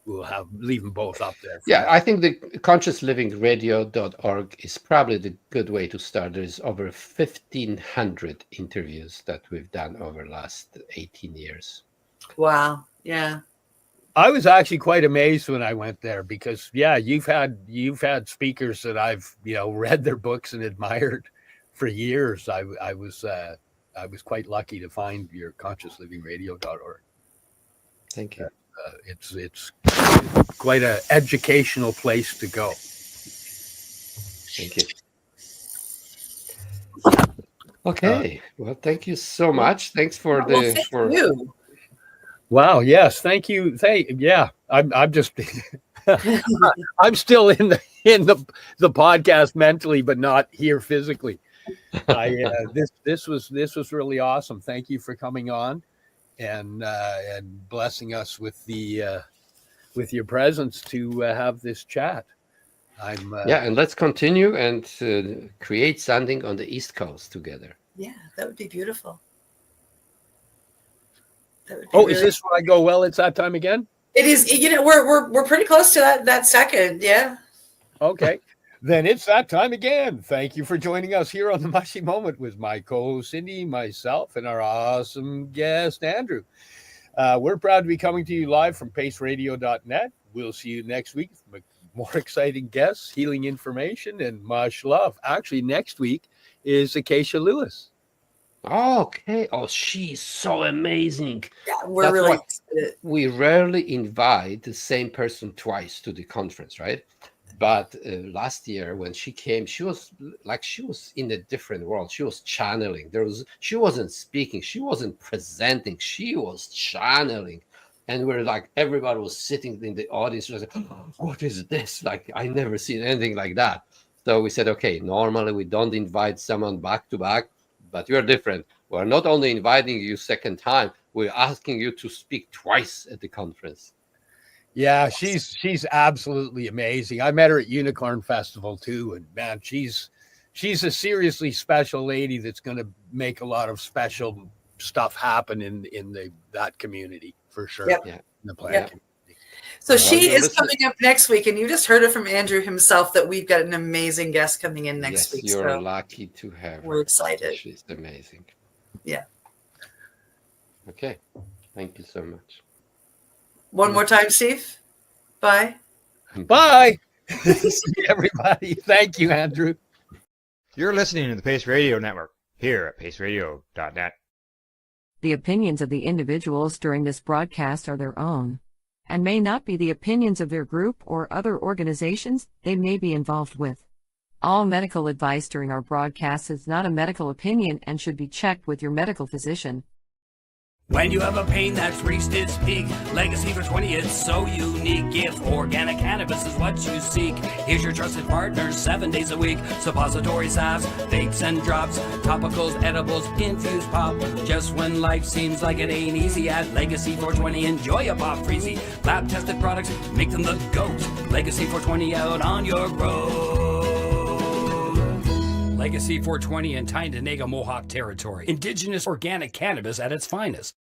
we'll leave them both up there. Yeah, I think the ConsciousLivingRadio.org is probably the good way to start. There's over 1,500 interviews that we've done over the last 18 years. Wow. Yeah. I was actually quite amazed when I went there because, yeah, you've had speakers that I've read their books and admired for years. I was quite lucky to find your ConsciousLivingRadio.org. Thank you. It's quite an educational place to go. Thank you. Okay. Well, thank you so much. Thanks for you. Wow. Yes. Thank you. Yeah. I'm just I'm still in the podcast mentally, but not here physically. This was really awesome. Thank you for coming on and blessing us with with your presence to have this chat. And let's continue and create something on the East Coast together. Yeah, that would be beautiful. Is this where I go? Well, it's that time again. It is. We're pretty close to that second. Yeah. Okay. Then it's that time again. Thank you for joining us here on the Mushy Moment with my co-host Cindy, myself, and our awesome guest Andrew. We're proud to be coming to you live from paceradio.net. We'll see you next week with more exciting guests, healing information, and much love. Actually, next week is Acacia Lewis. Okay. Oh, she's so amazing. Yeah, we're really excited. We rarely invite the same person twice to the conference, right? But last year when she came, she was in a different world. She was channeling. She wasn't speaking. She wasn't presenting. She was channeling. And we're like, everybody was sitting in the audience. Was like, oh, what is this? Like, I never seen anything like that. So we said, okay, normally we don't invite someone back to back, but you're different. We're not only inviting you second time, we're asking you to speak twice at the conference. Yeah, she's absolutely amazing. I met her at Unicorn Festival too, and man, she's a seriously special lady that's going to make a lot of special stuff happen in that community for sure. Yep. Yeah, in the planet. Yep. So she is coming up next week, and you just heard it from Andrew himself that we've got an amazing guest coming in next week. You're lucky to have her. We're excited. She's amazing. Yeah. Okay. Thank you so much. One more time, Steve. Bye. Bye. See everybody. Thank you, Andrew. You're listening to the Pace Radio Network here at paceradio.net. The opinions of the individuals during this broadcast are their own, and may not be the opinions of their group or other organizations they may be involved with. All medical advice during our broadcast is not a medical opinion and should be checked with your medical physician. When you have a pain that's reached its peak, legacy for 20, it's so unique. If organic cannabis is what you seek, here's your trusted partner 7 days a week. Suppository salves, vapes and drops, topicals, edibles, infused pop. Just when life seems like it ain't easy, at Legacy 420, enjoy a pop freezy. Lab tested products, make them the GOAT. Legacy 420 out on your road. Legacy 420 in Tyndonega Mohawk territory. Indigenous organic cannabis at its finest.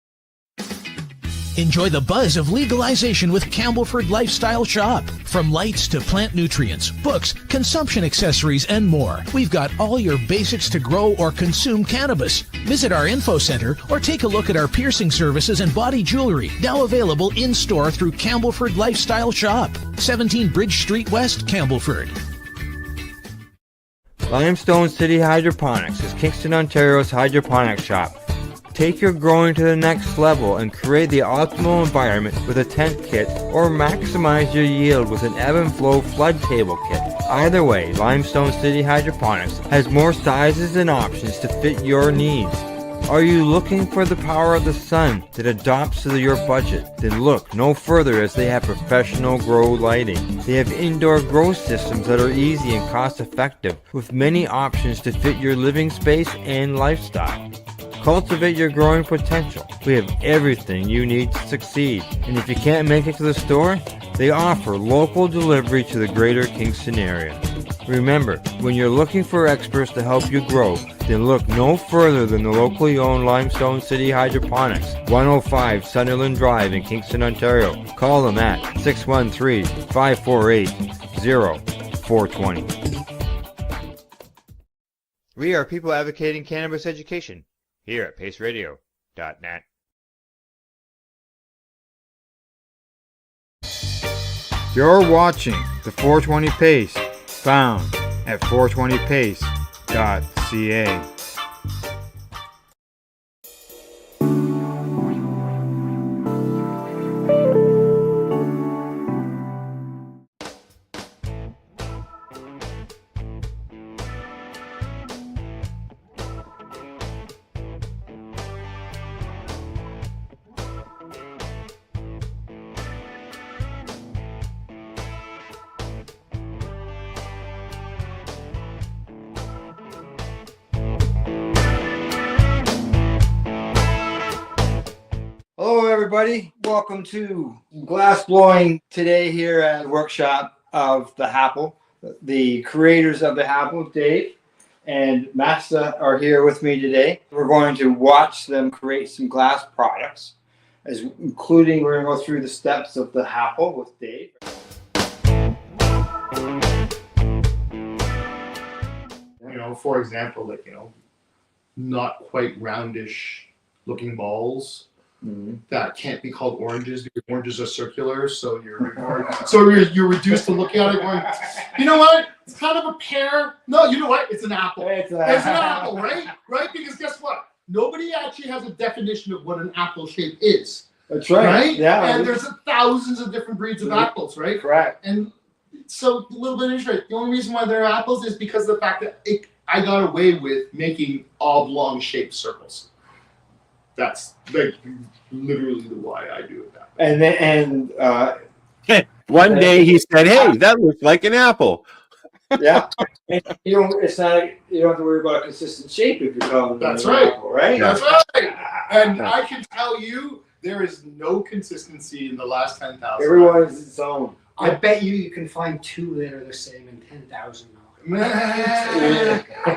Enjoy the buzz of legalization with Campbellford Lifestyle Shop. From lights to plant nutrients, books, consumption accessories, and more, we've got all your basics to grow or consume cannabis. Visit our info center or take a look at our piercing services and body jewelry, now available in-store through Campbellford Lifestyle Shop, 17 Bridge Street West, Campbellford. Limestone City Hydroponics is Kingston, Ontario's hydroponics shop. Take your growing to the next level and create the optimal environment with a tent kit, or maximize your yield with an ebb and flow flood table kit. Either way, Limestone City Hydroponics has more sizes and options to fit your needs. Are you looking for the power of the sun that adapts to your budget? Then look no further, as they have professional grow lighting. They have indoor grow systems that are easy and cost effective, with many options to fit your living space and lifestyle. Cultivate your growing potential. We have everything you need to succeed. And if you can't make it to the store, they offer local delivery to the greater Kingston area. Remember, when you're looking for experts to help you grow, then look no further than the locally owned Limestone City Hydroponics, 105 Sunderland Drive in Kingston, Ontario. Call them at 613-548-0420. We are people advocating cannabis education here at paceradio.net. You're watching the 420 Pace, found at 420pace.ca. Hello, everybody. Welcome to glass blowing today here at the workshop of the Happle. The creators of the Happle, Dave and Masta, are here with me today. We're going to watch them create some glass products, including we're going to go through the steps of the Happle with Dave. You know, for example, like, you know, not quite roundish looking balls. That can't be called oranges because oranges are circular, so you're reduced to looking at it going, you know what? It's kind of a pear. No, you know what? It's an apple. It's an apple, right? Right? Because guess what? Nobody actually has a definition of what an apple shape is. That's right. Right? Yeah. And there's thousands of different breeds of apples, right? Correct. And so a little bit interesting. The only reason why they're apples is because of the fact that I got away with making oblong shaped circles. That's like literally the why I do it that way. And one day he said, "Hey, that looks like an apple." Yeah, and you don't have to worry about a consistent shape if you're calling That's an right. apple, right? That's right. And I can tell you, there is no consistency in the last 10,000. Everyone is its own. I bet you can find two that are the same in 10,000.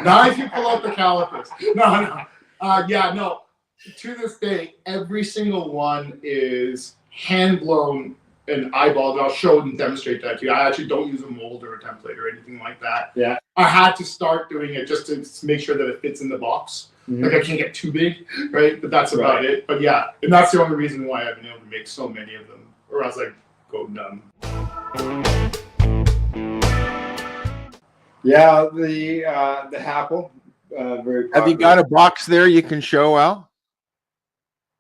Not if you pull out the calipers. No. No. To this day, every single one is hand blown and eyeballed. I'll show and demonstrate that to you. I actually don't use a mold or a template or anything like that. Yeah. I had to start doing it just to make sure that it fits in the box. Mm-hmm. Like I can't get too big, right? But that's about it. But yeah, and that's the only reason why I've been able to make so many of them, or else I go numb. Yeah, the Happle. Very popular. Have you got a box there you can show, Al?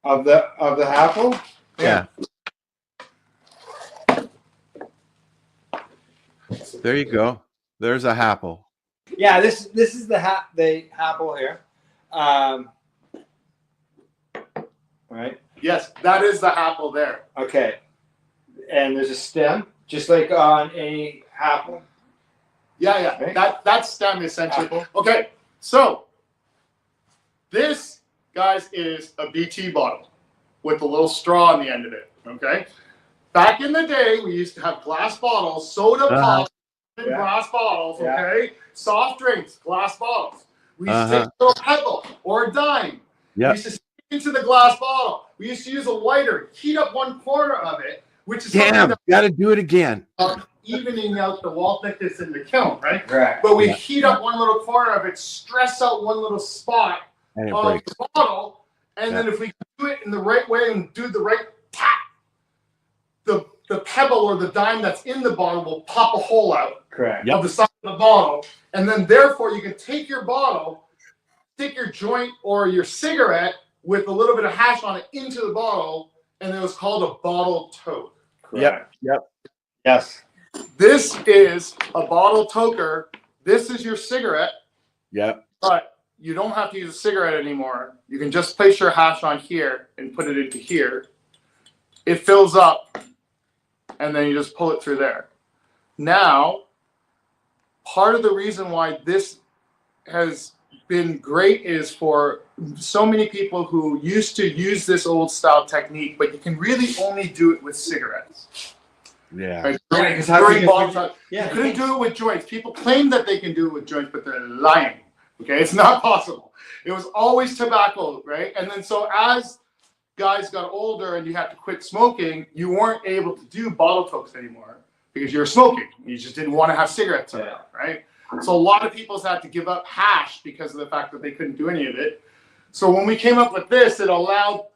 Of the Happle? Yeah. There you go. There's a Happle. Yeah, this is the Happle here. right? Yes, that is the apple there. Okay. And there's a stem, just like on a apple. Yeah. Right. That stem essentially. Apple. Okay, so this, guys, is a BT bottle with a little straw on the end of it. Okay. Back in the day, we used to have glass bottles, soda pop in glass bottles. Okay. Soft drinks, glass bottles. We used to take a little pebble or a dime. We used to stick into the glass bottle. We used to use a lighter, heat up one corner of it, which is Damn, got to do it again. Evening out the wall thickness in the kiln, right? Correct. But we heat up one little corner of it, stress out one little spot And it on breaks. the bottle, and then if we do it in the right way and do the right tap, the pebble or the dime that's in the bottle will pop a hole out Correct. of the side of the bottle, and then therefore you can take your bottle, stick your joint or your cigarette with a little bit of hash on it into the bottle, and it was called a bottle toke. Yep. Yes. This is a bottle toker. This is your cigarette, Yep. but you don't have to use a cigarette anymore. You can just place your hash on here and put it into here. It fills up, and then you just pull it through there. Now, part of the reason why this has been great is for so many people who used to use this old style technique, but you can really only do it with cigarettes. Yeah. Right? Yeah, 'cause During you bottle time, yeah, you couldn't do it with joints. People claim that they can do it with joints, but they're lying. Okay, it's not possible. It was always tobacco, right? And then so as guys got older and you had to quit smoking, you weren't able to do bottle tokes anymore because you were smoking. You just didn't want to have cigarettes around, right? So a lot of people had to give up hash because of the fact that they couldn't do any of it. So when we came up with this, it allowed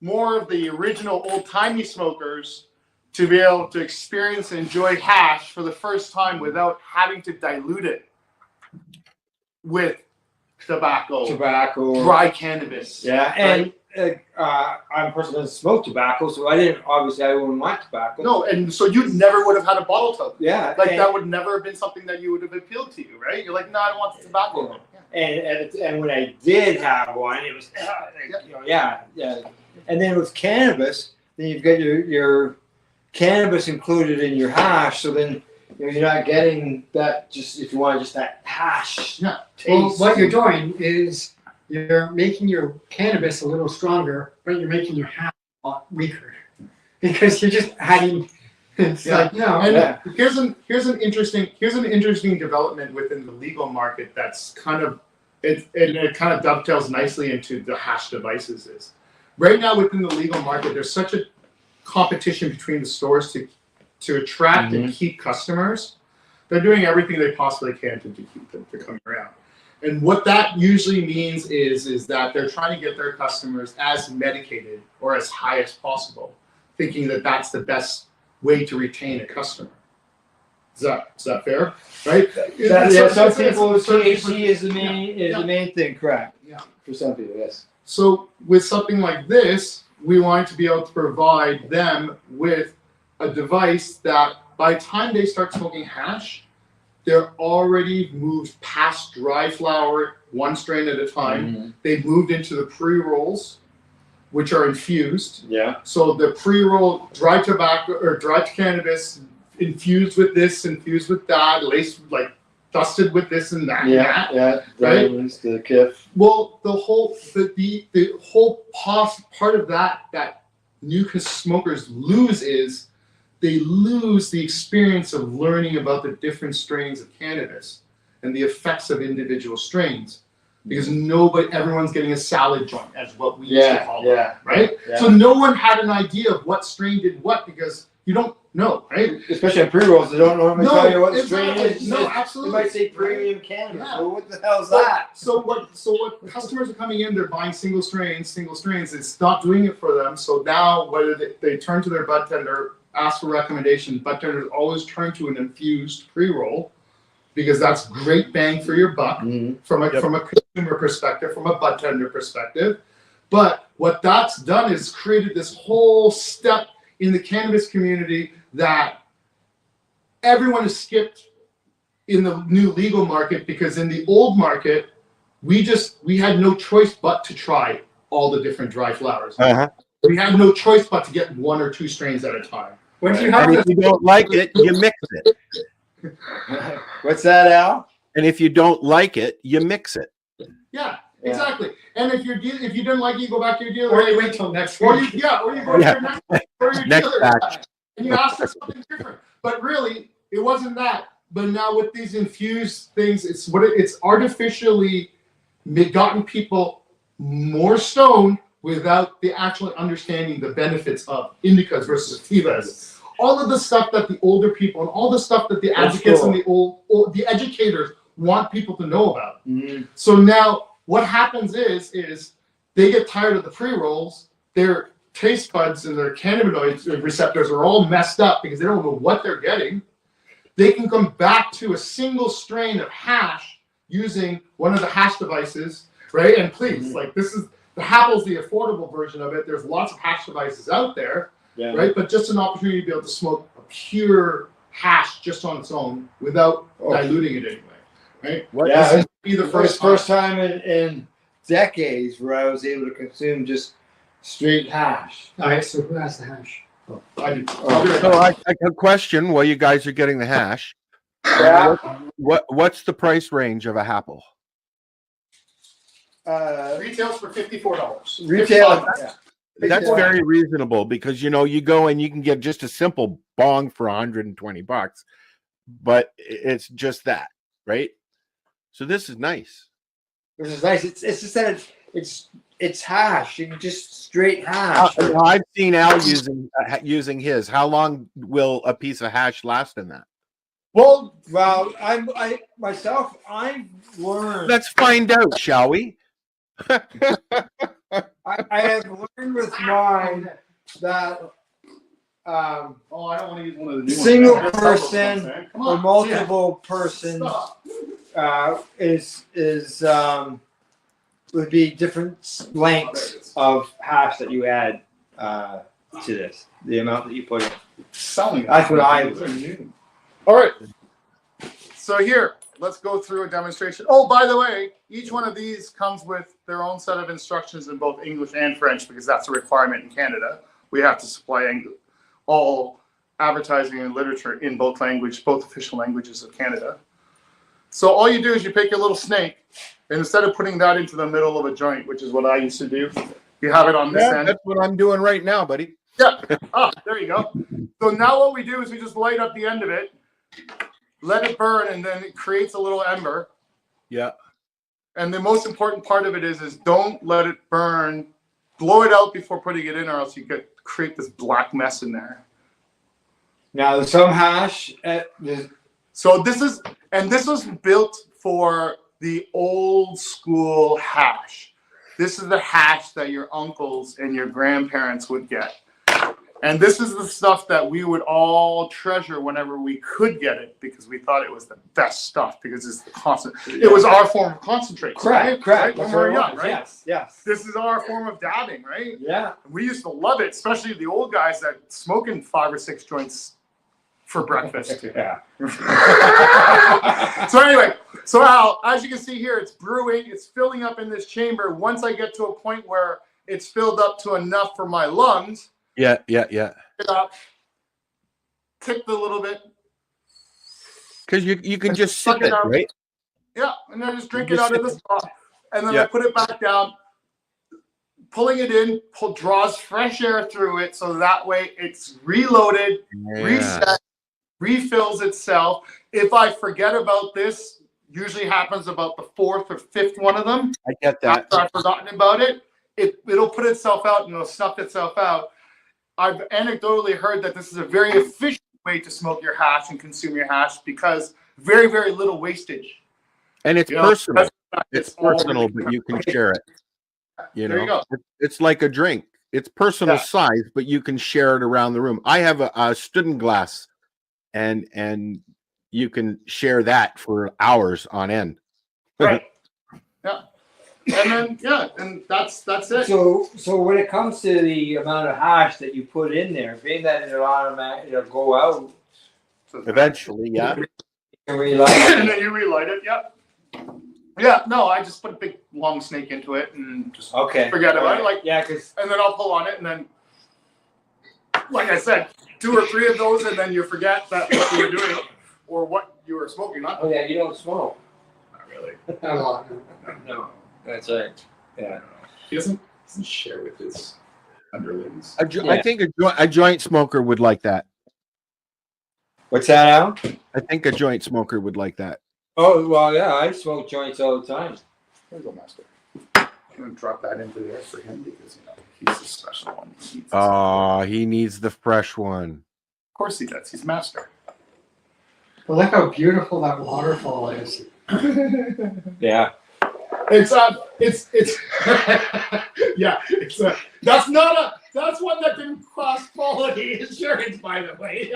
more of the original old-timey smokers to be able to experience and enjoy hash for the first time without having to dilute it with tobacco, dry cannabis. Yeah, and I'm a person that doesn't smoke tobacco, so I wouldn't want tobacco. No, and so you never would have had a bottle toke. Yeah, like that would never have been something that you would have appealed to you, right? You're like, no, I don't want the tobacco. And when I did have one, it was yeah. And then with cannabis, then you've got your cannabis included in your hash, so then you're not getting that. Just if you want just that hash taste. Well, what you're doing is you're making your cannabis a little stronger, but you're making your hash a lot weaker because you're just adding. It's like no. And here's an interesting development within the legal market that's kind of it kind of dovetails nicely into the hash devices. Is right now within the legal market, there's such a competition between the stores to attract and keep customers. They're doing everything they possibly can to keep them to come around. And what that usually means is that they're trying to get their customers as medicated or as high as possible, thinking that that's the best way to retain a customer. Is that fair? Right? Some people THC is the main thing, correct? Yeah. For some people, yes. So with something like this, we want to be able to provide them with a device that by the time they start smoking hash, they're already moved past dry flower, one strain at a time. They've moved into the pre-rolls, which are infused. Yeah. So the pre-roll dry tobacco or dry cannabis infused with this, infused with that, laced like dusted with this and that. Yeah. Right. The kiff. Well, the whole part of that new smokers lose is they lose the experience of learning about the different strains of cannabis and the effects of individual strains. Because everyone's getting a salad joint, as what we used to call it, right? Yeah. So no one had an idea of what strain did what because you don't know, right? Especially on pre-rolls, they don't normally tell you what strain it is. No, absolutely. They might say premium cannabis. Yeah. Well, what the hell is that? So what customers are coming in, they're buying single strains, it's not doing it for them. So now whether they turn to their bud tender, ask for recommendations, bud tenders always turn to an infused pre-roll because that's great bang for your buck from a consumer perspective, from a bud tender perspective. But what that's done is created this whole step in the cannabis community that everyone has skipped in the new legal market because in the old market, we had no choice but to try all the different dry flowers. Uh-huh. We had no choice but to get 1 or 2 strains at a time. Once you And have if you don't like it, you mix it. What's that, Al? And if you don't like it, you mix it. Yeah, exactly. And if you didn't like it, you go back to your dealer. Or you wait till next Or week. you go to your Next dealer. batch. And you ask for something different. But really, it wasn't that. But now with these infused things, it's artificially gotten people more stoned without the actually understanding the benefits of indicas versus sativas. All of the stuff that the older people and all the stuff that the advocates and the educators want people to know about. Mm-hmm. So now what happens is they get tired of the pre-rolls, their taste buds and their cannabinoid receptors are all messed up because they don't know what they're getting. They can come back to a single strain of hash using one of the hash devices, right? And please, like this is, the Happle's the affordable version of it. There's lots of hash devices out there, right? But just an opportunity to be able to smoke a pure hash just on its own without diluting it anyway, right? Yeah, This would be the first time in decades where I was able to consume just straight hash. All right, so who has the hash? I do. So I a question while you guys are getting the hash. Yeah. What's the price range of a Apple? Retails for $54. Retail. That's very reasonable because you go and you can get just a simple bong for $120, but it's just that, right? So this is nice. This is nice. It's just that it's hash. You can just straight hash. I've seen Al using his. How long will a piece of hash last in that? Well, I myself, I've learned. Let's find out, shall we? I have learned with mine that I don't want to use one of the new single ones. person or multiple persons would be different lengths of hash that you add to this. The amount that you put in. That's what I learned. All right. So here, let's go through a demonstration. Oh, by the way, each one of these comes with their own set of instructions in both English and French because that's a requirement in Canada. We have to supply all advertising and literature in both official languages of Canada. So all you do is you pick your little snake, and instead of putting that into the middle of a joint, which is what I used to do, you have it on this end. That's what I'm doing right now, buddy. Yeah. There you go. So now what we do is we just light up the end of it, let it burn, and then it creates a little ember. Yeah. And the most important part of it is don't let it burn. Blow it out before putting it in, or else you could create this black mess in there. Now, some hash. So this was built for the old school hash. This is the hash that your uncles and your grandparents would get. And this is the stuff that we would all treasure whenever we could get it because we thought it was the best stuff because it's the constant. It was our form of concentrate. Correct. Right? When we were young, right? Yes. This is our form of dabbing, right? Yeah. We used to love it, especially the old guys that smoking 5 or 6 joints for breakfast. Yeah. So anyway, so Al, as you can see here, it's brewing, it's filling up in this chamber. Once I get to a point where it's filled up to enough for my lungs, Yeah. it up, tick a little bit. Because you can just sip it, right? Yeah, and then just drink You it just out of sip the straw. And then Yeah. I put it back down, pulling it in, draws fresh air through it, so that way it's reloaded, reset, refills itself. If I forget about this, usually happens about the 4th or 5th one of them. I get that. After I've forgotten about it, it'll put itself out and it'll snuff itself out. I've anecdotally heard that this is a very efficient way to smoke your hash and consume your hash because very, very little wastage. And it's personal. It's personal, really but you can share it. There you go. It's like a drink. It's personal size, but you can share it around the room. I have a student glass, and you can share that for hours on end. Right. Yeah. And then and that's it. So when it comes to the amount of hash that you put in there, being that it'll go out eventually, yeah. And relight and then you relight it. Yep. Yeah, no, I just put a big long snake into it and just forget about it. Like, and then I'll pull on it, and then, like I said, 2 or 3 of those, and then you forget that what you were doing or what you were smoking. Not. Oh yeah, you don't smoke. Not really. Not a lot. No, that's right. Yeah. He doesn't share with his underlings. I think a joint smoker would like that. What's that, Al? I think a joint smoker would like that. Oh well, yeah, I smoke joints all the time. There you go, Master. I'm gonna drop that into there for him because he's a special one. He needs the fresh one. Of course he does. He's master. But look how beautiful that waterfall is. Yeah. It's yeah, that's one that didn't cross quality insurance, by the way.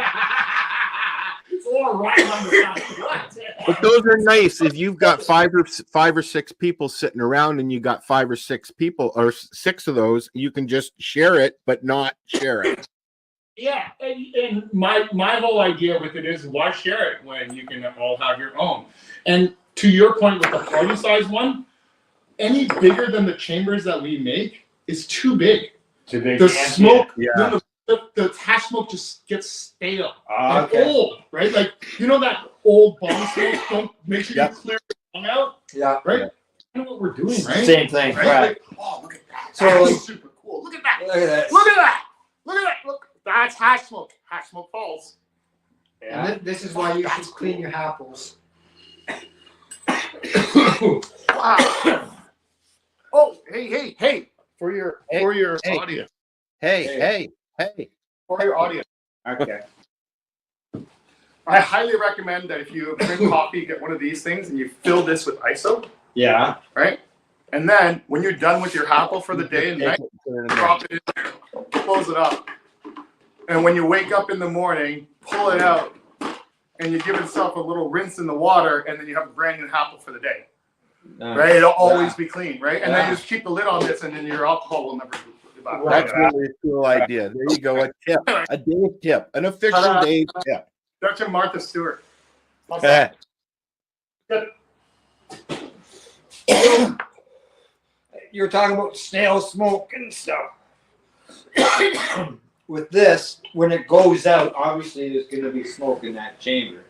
It's all right on the side. But those are nice if you've got five or six people sitting around and you got 5 or 6 people or 6 of those, you can just share it but not share it. Yeah, and my whole idea with it is why share it when you can all have your own. And to your point with the party size one, any bigger than the chambers that we make is too big. Too big. The smoke, Yeah. the hash smoke just gets stale and old, right? Like that old bomb smoke. Don't make sure you clear the bomb out. Yeah. Right. You know what we're doing, right? Same thing, right? Like, oh, look at that. So, That's super cool. Look at that. Look at that. Look at that. Look at that. Look. That's hash smoke. Hash smoke falls. Yeah. And this is why you should clean your apples. Wow. Oh, hey. For your audience. Hey. For your audience. Okay. I highly recommend that if you drink coffee, get one of these things and you fill this with ISO. Yeah. Right? And then when you're done with your apple for the day and night, drop it in there, close it up. And when you wake up in the morning, pull it out and you give yourself a little rinse in the water, and then you have a brand new apple for the day. Right? It'll always be clean, right? And then you just keep the lid on this, and then your alcohol will never be back. That's really a cool idea. There you go. A tip. A Dave tip. An official Dave tip. Dr. Martha Stewart. Okay. Good. You were talking about snail smoke and stuff. With this, when it goes out, obviously there's going to be smoke in that chamber.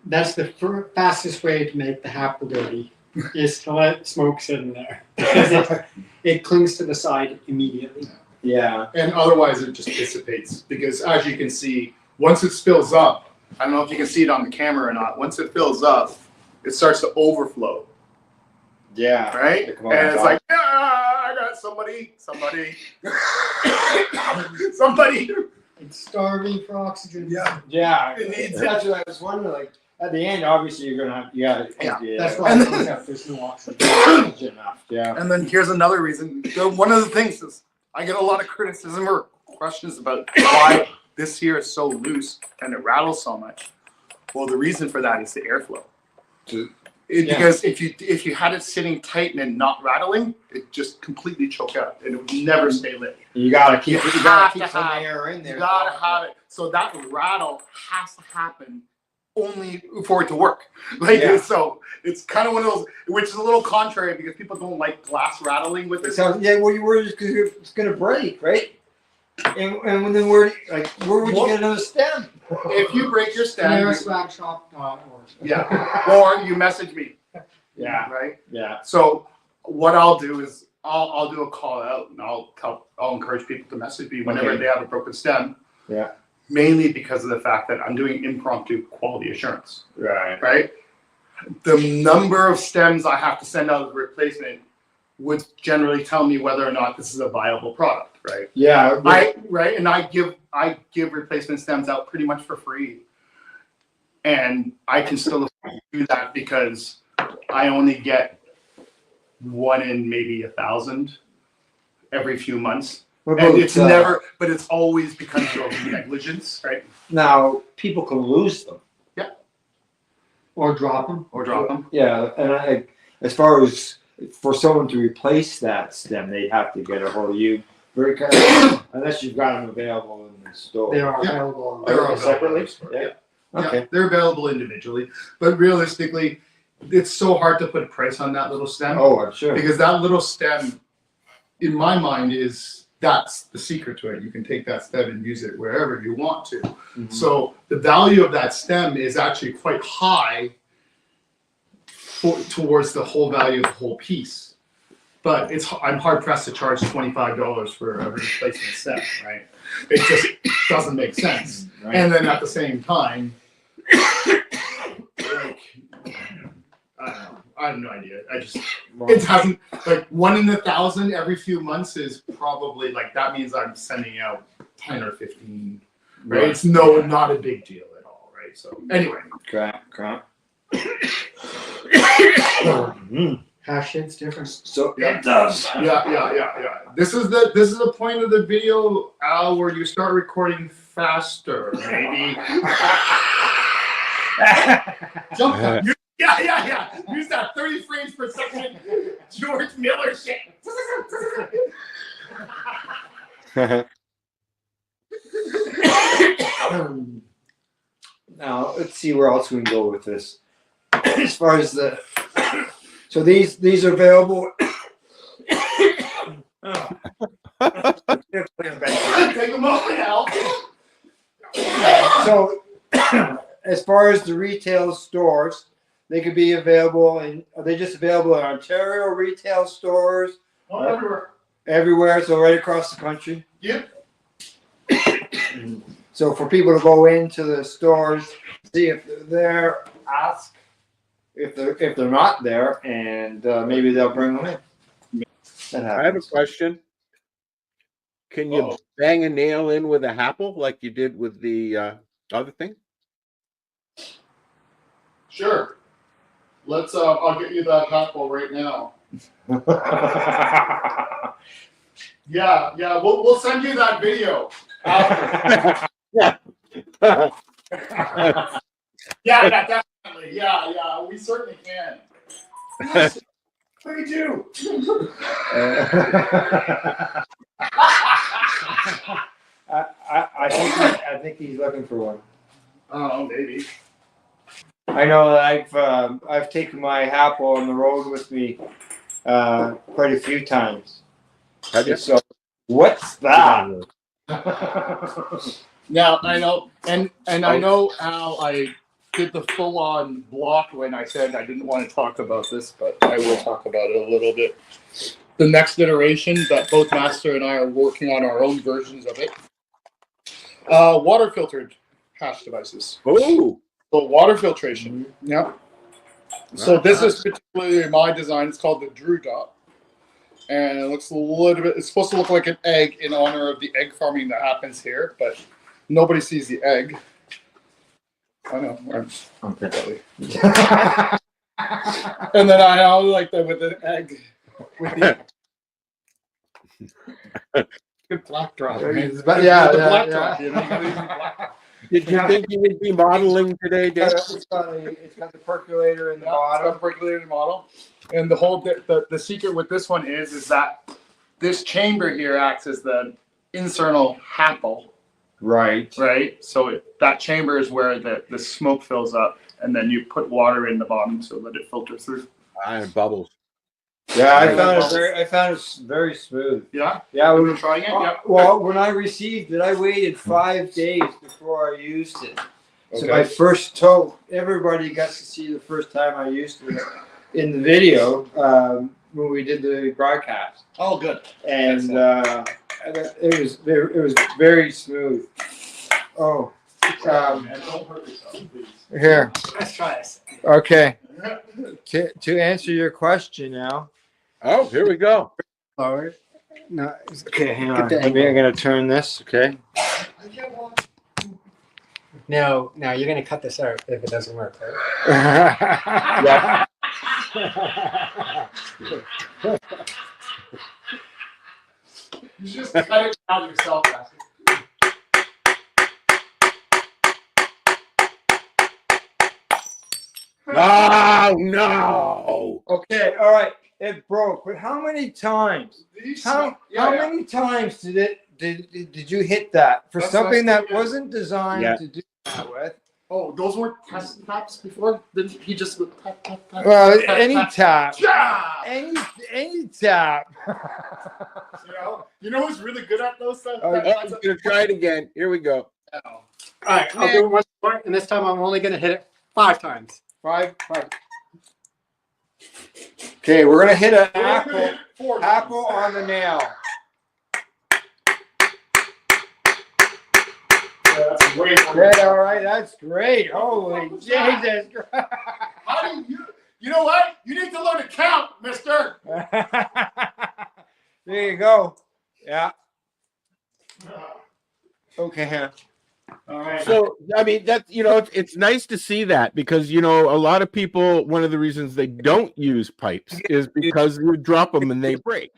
That's the fastest way to make the apple dirty, is to let smoke sit in there. Because it clings to the side immediately. Yeah. And otherwise it just dissipates. Because as you can see, once it spills up, I don't know if you can see it on the camera or not, once it fills up, it starts to overflow. Yeah. Right? And it's like, I got somebody. It's starving for oxygen. Yeah. Yeah. It needs That's what I was wondering. Like, at the end, obviously, you're going to have, That's why there's no oxygen enough. Yeah. And then here's another reason. One of the things is I get a lot of criticism or questions about why this here is so loose and it rattles so much. Well, the reason for that is the airflow. Because if you had it sitting tight and not rattling, it just completely choke out and it would never stay lit. You gotta keep some air in there. You gotta have it. So that rattle has to happen only for it to work. So it's kind of one of those, which is a little contrary because people don't like glass rattling with this. So yeah, well, you were just because it's gonna break, right? And then where would you get another stem? If you break your stem, yeah, or you message me. Yeah. Right. Yeah. So what I'll do is I'll do a call out and I'll encourage people to message me whenever they have a broken stem. Yeah. Mainly because of the fact that I'm doing impromptu quality assurance. Right. Right. The number of stems I have to send out as a replacement would generally tell me whether or not this is a viable product. Right. Yeah. And I give replacement stems out pretty much for free. And I can still do that because I only get 1 in maybe 1,000 every few months. And it's never, but it's always because of negligence, right? Now, people can lose them. Yeah. Or drop them. Yeah, and as far as for someone to replace that stem, they have to get a hold of you. Very unless you've got them available in the store. They are available. Separately? Yeah. Okay. Yeah, they're available individually, but realistically, it's so hard to put a price on that little stem. Oh, I'm sure. Because that little stem, in my mind, that's the secret to it. You can take that stem and use it wherever you want to. Mm-hmm. So the value of that stem is actually quite high towards the whole value of the whole piece. But I'm hard pressed to charge $25 for a replacement stem, right? It just doesn't make sense. Right. And then at the same time, like, I don't know. I have no idea. It hasn't, like 1 in 1,000 every few months is probably like, that means I'm sending out 10 or 15, right? It's not a big deal at all, right? So anyway. Crap. Hash shit's different. So it does. Yeah. This is the point of the video, Al, where you start recording faster, maybe. Jump. Yeah. Use that 30 frames per second George Miller shit. Now let's see where else we can go with this. As far as so these are available. Take them off now. So as far as the retail stores, they could be available, and are they just available in Ontario retail stores? Everywhere. Everywhere, so right across the country. Yep. So for people to go into the stores, see if they're there, ask if they're not there, and maybe they'll bring them in. I have a question. Can you bang a nail in with a apple like you did with the other thing? Sure. Let's. I'll get you that apple right now. Yeah. We'll send you that video. Yeah, definitely. Yeah. We certainly can. Yes, we do. I think he's looking for one. Oh, maybe. I know that I've taken my apple on the road with me quite a few times. So what's that? Now I know, and I know how I did the full-on block when I said I didn't want to talk about this, but I will talk about it a little bit. The next iteration that both Master and I are working on our own versions of it. Water filtered hash devices. Oh. So water filtration. Yeah. So this is particularly my design. It's called the Drew Dot. And it looks a little bit, it's supposed to look like an egg in honor of the egg farming that happens here, but nobody sees the egg. I know. I'm silly. And then I like that with the egg. With the good black drop. Yeah. You know, Did you think you would be modeling today, Dave? It's got the percolator in the bottom. It's got the percolator in the model. And the whole the secret with this one is that this chamber here acts as the internal apple. Right. So that chamber is where the smoke fills up, and then you put water in the bottom so that it filters through. And bubbles. Yeah, I found it very smooth. Yeah. Yeah, we were trying it. Yeah. Well, when I received it, I waited 5 days before I used it. So Okay. my first toke, everybody got to see the first time I used it in the video when we did the broadcast. Oh, good. And it was very smooth. Oh, And don't hurt yourself, please. here. Let's try this. Okay. To answer your question now. Oh, here we go. Forward. No. Okay, hang on. Get the I'm going to turn this. Okay. No, you're gonna cut this out if it doesn't work, right? Yeah. You just cut it out yourself, Pastor. Oh, no. Okay, all right. It broke. But how many times? How many times did you hit that for That's something that good. wasn't designed Yeah. to do that with? Oh, those weren't test taps before? Then he just would tap, tap, tap. Well, tap, any tap. Yeah! Any tap. You know who's really good at those stuff? Oh, he's gonna try it again. Here we go. All right, I'll do it once more, and this time I'm only going to hit it 5 times. Five. Okay, we're gonna hit an We're gonna apple, hit 4 apple on the nail. Yeah, that's way more. Okay, all right, that's great. Holy Jesus! How do you know what? You need to learn to count, mister. There you go. Yeah. Okay. All right. So I mean it's nice to see that, because a lot of people, one of the reasons they don't use pipes is because you drop them and they break.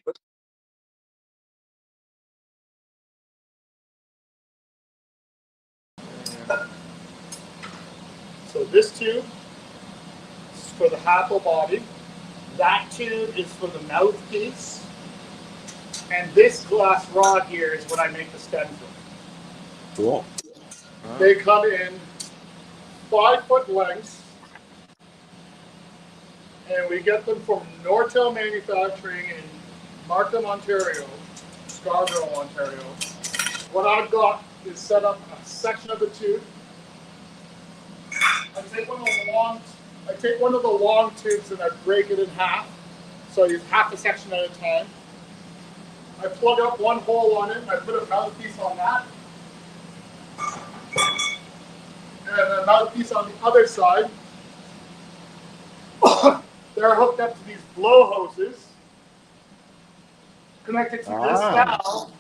So this tube is for the Happel body. That tube is for the mouthpiece. And this glass rod here is what I make the stems with. Cool. They come in 5-foot lengths. And we get them from Nortel Manufacturing in Markham, Ontario, Scarborough, Ontario. What I've got is set up a section of the tube. I take one of the long tubes and I break it in half. So I use half a section at a time. I plug up one hole on it and I put a mouthpiece on that. And a mouthpiece on the other side. They're hooked up to these blow hoses connected to this valve,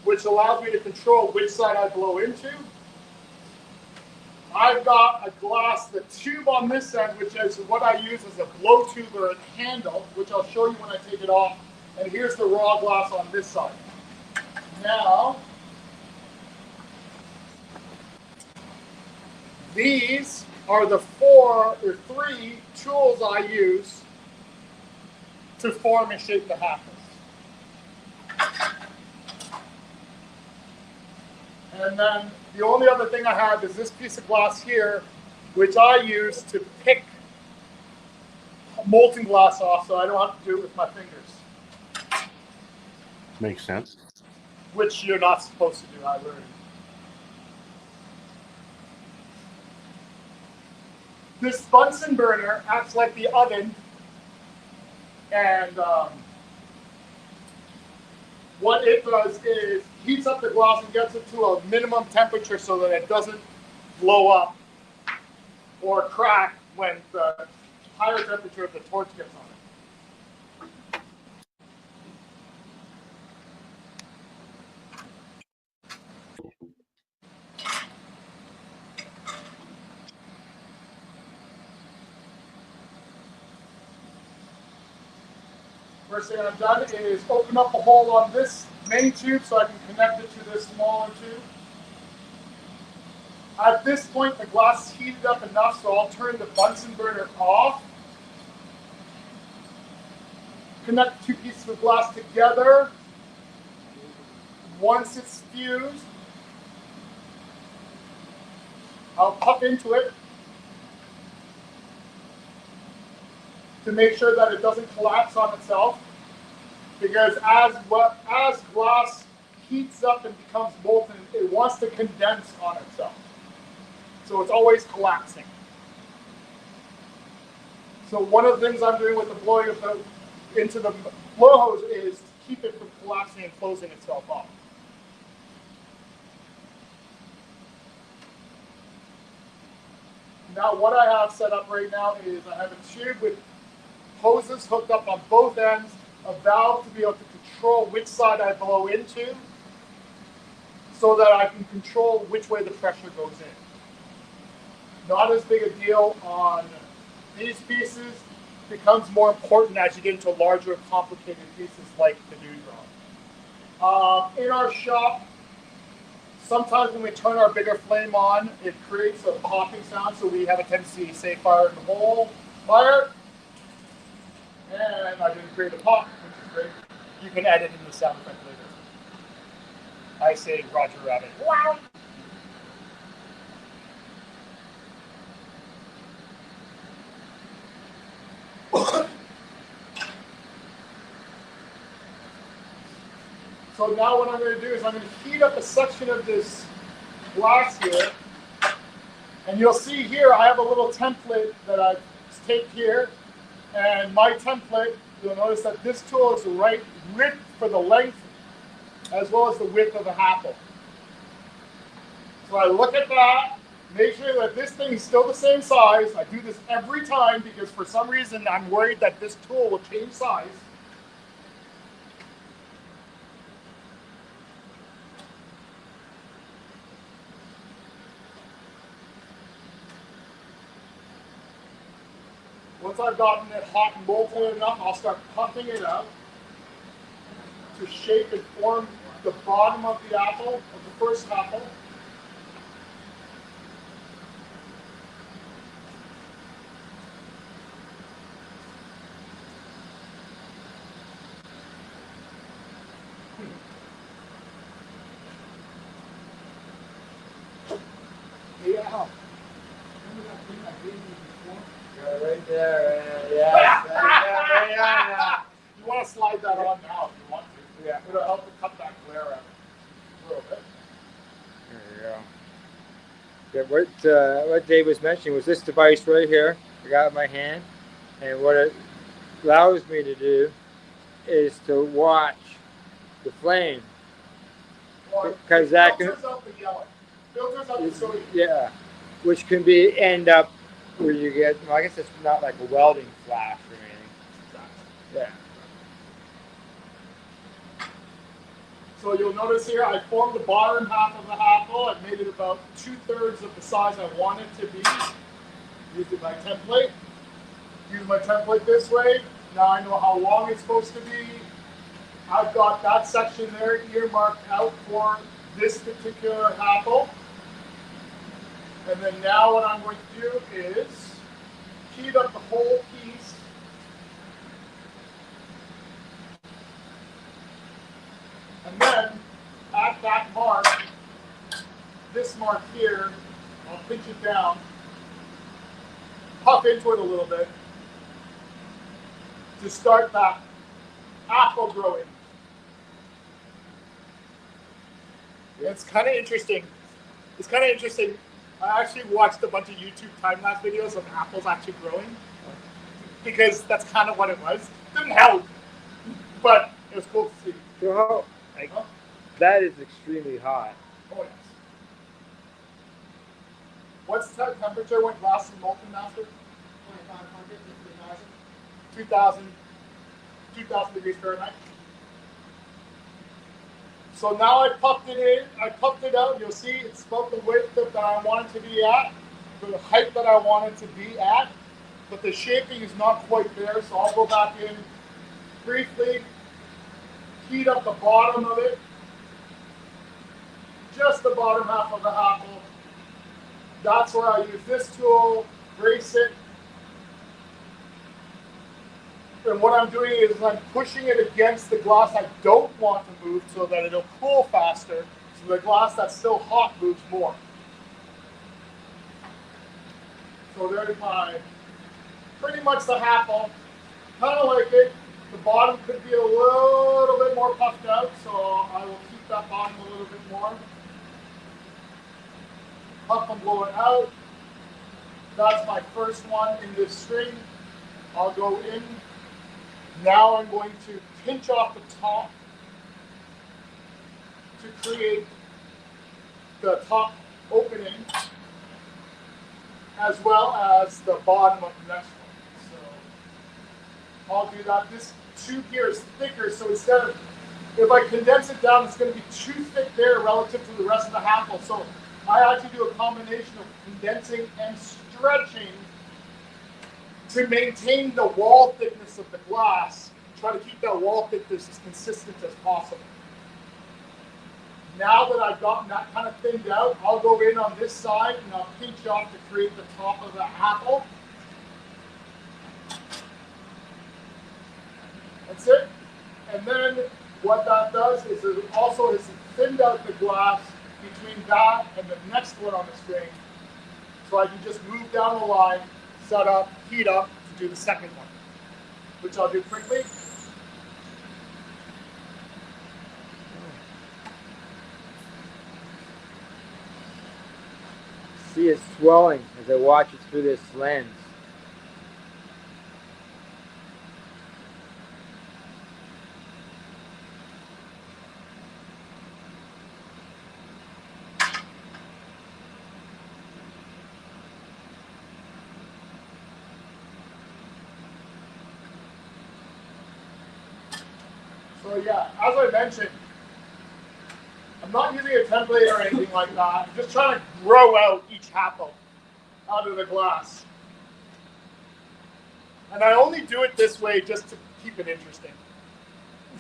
which allows me to control which side I blow into. I've got a glass, the tube on this end, which is what I use as a blow tube or a handle, which I'll show you when I take it off. And here's the raw glass on this side. Now, these are the 3 tools I use to form and shape the Happels. And then the only other thing I have is this piece of glass here, which I use to pick molten glass off so I don't have to do it with my fingers. Makes sense. Which you're not supposed to do, I learned. This Bunsen burner acts like the oven, and what it does is heats up the glass and gets it to a minimum temperature so that it doesn't blow up or crack when the higher temperature of the torch gets on it. First thing I've done is open up a hole on this main tube so I can connect it to this smaller tube. At this point, the glass is heated up enough, so I'll turn the Bunsen burner off. Connect 2 pieces of glass together. Once it's fused, I'll puff into it to make sure that it doesn't collapse on itself. Because as glass heats up and becomes molten, it wants to condense on itself. So it's always collapsing. So one of the things I'm doing with the blowing into the blow hose is to keep it from collapsing and closing itself off. Now what I have set up right now is I have a tube with hoses hooked up on both ends, a valve to be able to control which side I blow into so that I can control which way the pressure goes in. Not as big a deal on these pieces. Becomes more important as you get into larger, complicated pieces like the dewdrop. In our shop, sometimes when we turn our bigger flame on, it creates a popping sound, so we have a tendency to say fire in the hole, fire. And I didn't create a pop, which is great. You can edit in the sound effect later. I say Roger Rabbit. Wow. So now what I'm going to do is I'm going to heat up a section of this glass here. And you'll see here I have a little template that I've taped here. And my template, you'll notice that this tool is the right width for the length as well as the width of the handle. So I look at that, make sure that this thing is still the same size. I do this every time because for some reason I'm worried that this tool will change size. Once I've gotten it hot and molten enough, I'll start puffing it out to shape and form the bottom of the apple, of the first apple. Yeah. Right there, yeah. You want to slide that on now if you want to. Yeah. It'll help to cut that glare out a little bit. There you go. Yeah, what Dave was mentioning was this device right here. I got it in my hand, and what it allows me to do is to watch the flame, because that can filters out the yellow. Filters out the sodium. Yeah, which can be end up where you get. Well, I guess it's not like a welding flash or anything. Yeah. So you'll notice here I formed the bottom half of the apple. I made it about 2/3 of the size I want it to be. Using my template. Use my template this way. Now I know how long it's supposed to be. I've got that section there earmarked out for this particular apple. And then now what I'm going to do is heat up the whole piece. And then at that mark, this mark here, I'll pinch it down, puff into it a little bit to start that apple growing. It's kind of interesting. I actually watched a bunch of YouTube time-lapse videos of apples actually growing because that's kind of what it was. Didn't help, but it was cool to see. So how, that is extremely hot. Oh yes. What's the temperature when glass is molten, Master? 2,500 to 3,000. 2,000 degrees Fahrenheit. So now I puffed it in, I puffed it out. You'll see it's about the width that I want it to be at, the height that I want it to be at, but the shaping is not quite there. So I'll go back in briefly, heat up the bottom of it, just the bottom half of the apple. That's where I use this tool, brace it. And what I'm doing is I'm pushing it against the glass I don't want to move so that it'll cool faster, so the glass that's still hot moves more. So there's my, pretty much the apple. Kind of like it. The bottom could be a little bit more puffed out, so I will keep that bottom a little bit more. Puff and blow it out. That's my first one in this string. I'll go in. Now I'm going to pinch off the top to create the top opening as well as the bottom of the next one. So I'll do that. This tube here is thicker, so instead of, if I condense it down, it's going to be too thick there relative to the rest of the apple. So I actually do a combination of condensing and stretching to maintain the wall thickness of the glass. Try to keep that wall thickness as consistent as possible. Now that I've gotten that kind of thinned out, I'll go in on this side and I'll pinch off to create the top of the apple. That's it. And then what that does is it also has thinned out the glass between that and the next one on the string. So I can just move down the line, set up, heat up to do the second one, which I'll do quickly. see it swelling as I watch it through this lens. So yeah, as I mentioned, I'm not using a template or anything like that. I'm just trying to grow out each apple out of the glass. And I only do it this way just to keep it interesting.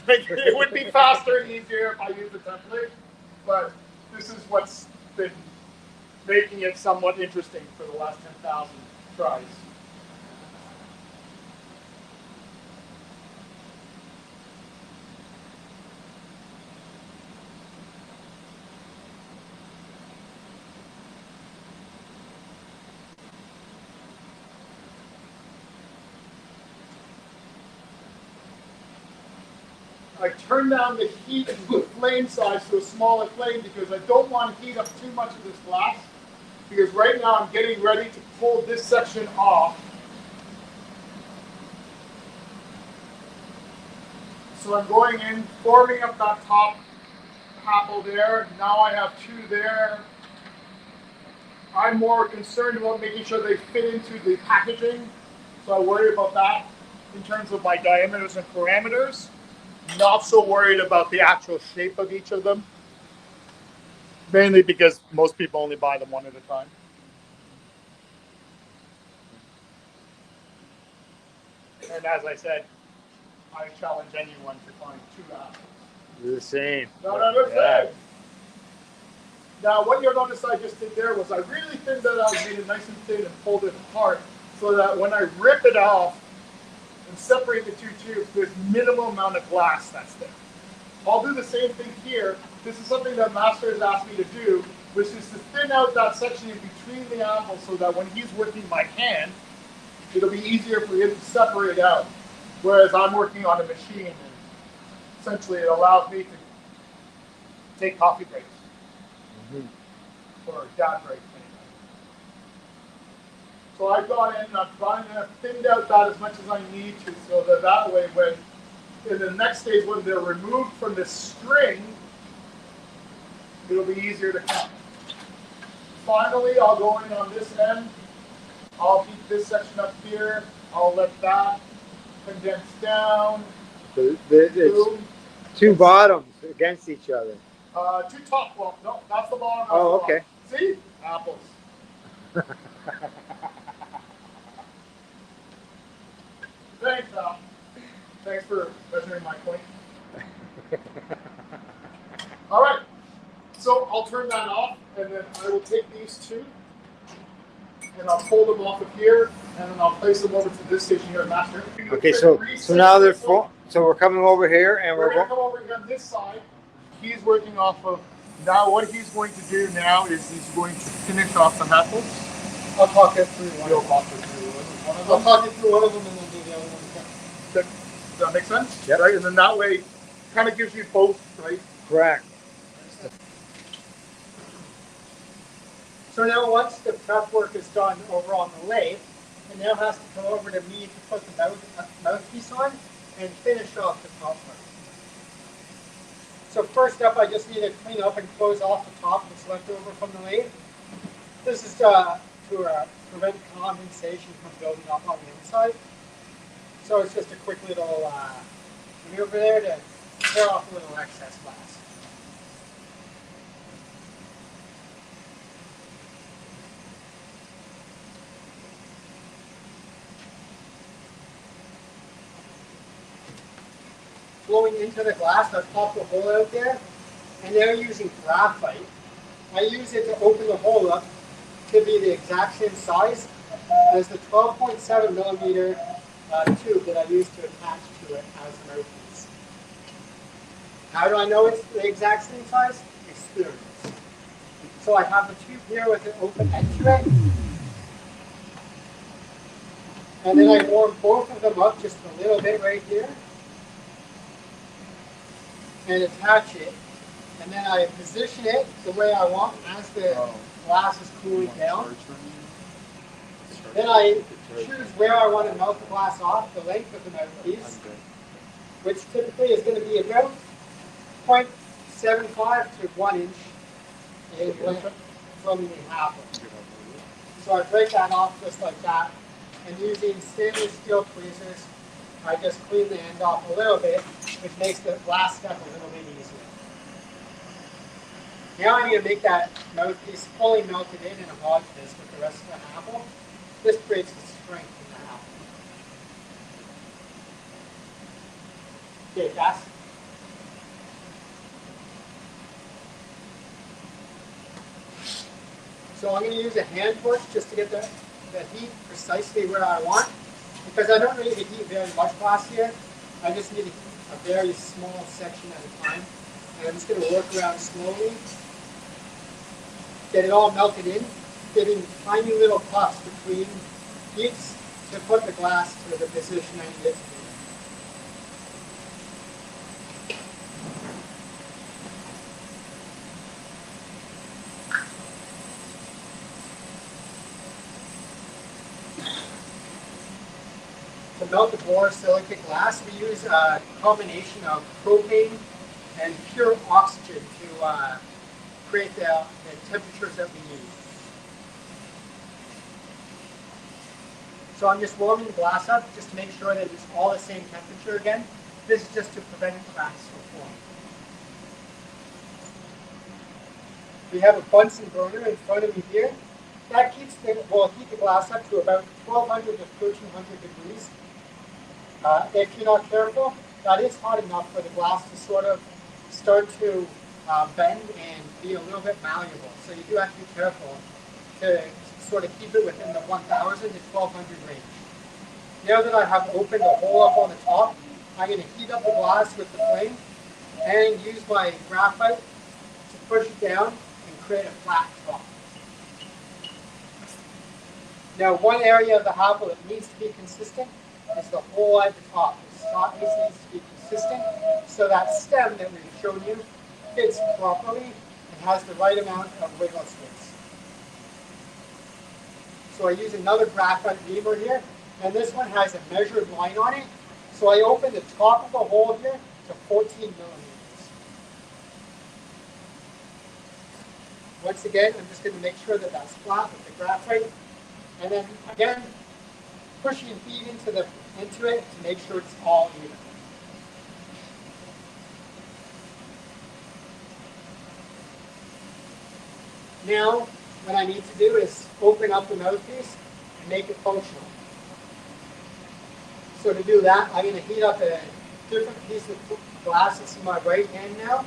Like, it would be faster and easier if I used a template, but this is what's been making it somewhat interesting for the last 10,000 tries. I turn down the heat and the flame size to a smaller flame because I don't want to heat up too much of this glass. Because right now I'm getting ready to pull this section off. So I'm going in, forming up that top apple there. Now I have two there. I'm more concerned about making sure they fit into the packaging. So I worry about that in terms of my diameters and parameters. Not so worried about the actual shape of each of them. Mainly because most people only buy them one at a time. And as I said, I challenge anyone to find two apples. They're the same. No, they're the same. Now, what you'll notice I just did there was I really thinned that out, made it nice and thin, and pulled it apart so that when I rip it off and separate the two tubes, there's minimal amount of glass that's there. I'll do the same thing here. This is something that Master has asked me to do, which is to thin out that section in between the apples so that when he's working by hand, it'll be easier for him to separate out. Whereas I'm working on a machine, and essentially it allows me to take coffee breaks. Or dad breaks. So I've gone in and I've thinned out that as much as I need to, so that way when in the next stage when they're removed from this string, it'll be easier to cut. Finally, I'll go in on this end. I'll heat this section up here. I'll let that condense down. So it's two bottoms against each other. Two top. Well, no, that's the bottom. Oh, okay. See? Apples. Thanks, Al. Thanks for measuring my point. All right. So I'll turn that off, and then I will take these two, and I'll pull them off of here, and then I'll place them over to this station here at Master. Okay, so now they're full. So we're coming over here, and we're going to come over here on this side. He's working off of, now what he's going to do now is he's going to finish off the apples. I'll talk it through one. You'll talk it through one of them. I'll talk it through one of them and then do the other one. Does that make sense? Yeah. Right, and then that way, kind of gives you both, right? Correct. So now once the prep work is done over on the lathe, it now has to come over to me to put the mouthpiece on and finish off the top part. So first up, I just need to clean up and close off the top that's left over from the lathe. This is to prevent condensation from building up on the inside. So it's just a quick little maneuver there to tear off a little excess glass. Blowing into the glass, I've popped a hole out there, and now using graphite, I use it to open the hole up to be the exact same size as the 12.7 millimeter tube that I used to attach to it as a mouthpiece. How do I know it's the exact same size? Experience. So I have the tube here with an open end to it, and then I warm both of them up just a little bit right here, and attach it, and then I position it the way I want as the glass is cooling down. Then I choose where I want to melt the glass off, the length of the mouthpiece, which typically is going to be about 0.75 to 1 inch in length from the apple. So I break that off just like that, and using stainless steel tweezers, I just clean the end off a little bit, which makes the last step a little bit easier. Now I need to make that mouthpiece fully melted in and homogenious with the rest of the apple. This creates the strength in the apple. Okay, fast. So I'm going to use a hand torch just to get the heat precisely where I want, because I don't need to heat very much glass here. I just need a very small section at a time. And I'm just going to work around slowly, get it all melted in, getting tiny little puffs between heats to put the glass to the position I need it to be. To melt the borosilicate glass, we use a combination of propane and pure oxygen to create the temperatures that we need. So I'm just warming the glass up just to make sure that it's all the same temperature again. This is just to prevent cracks from forming. We have a Bunsen burner in front of me here. That will heat the glass up to about 1200 to 1300 degrees. If you're not careful, that is hot enough for the glass to sort of start to bend and be a little bit malleable. So you do have to be careful to sort of keep it within the 1000 to 1200 range. Now that I have opened a hole up on the top, I'm going to heat up the glass with the flame and use my graphite to push it down and create a flat top. Now, one area of the apple that needs to be consistent is the hole at the top. The top piece needs to be consistent so that stem that we've shown you fits properly and has the right amount of wiggle space. So I use another graphite reamer here, and this one has a measured line on it. So I open the top of the hole here to 14 millimeters. Once again, I'm just going to make sure that that's flat with the graphite. And then again, pushing feed into it to make sure it's all even. Now, what I need to do is open up the mouthpiece and make it functional. So to do that, I'm going to heat up a different piece of glass. It's in my right hand now.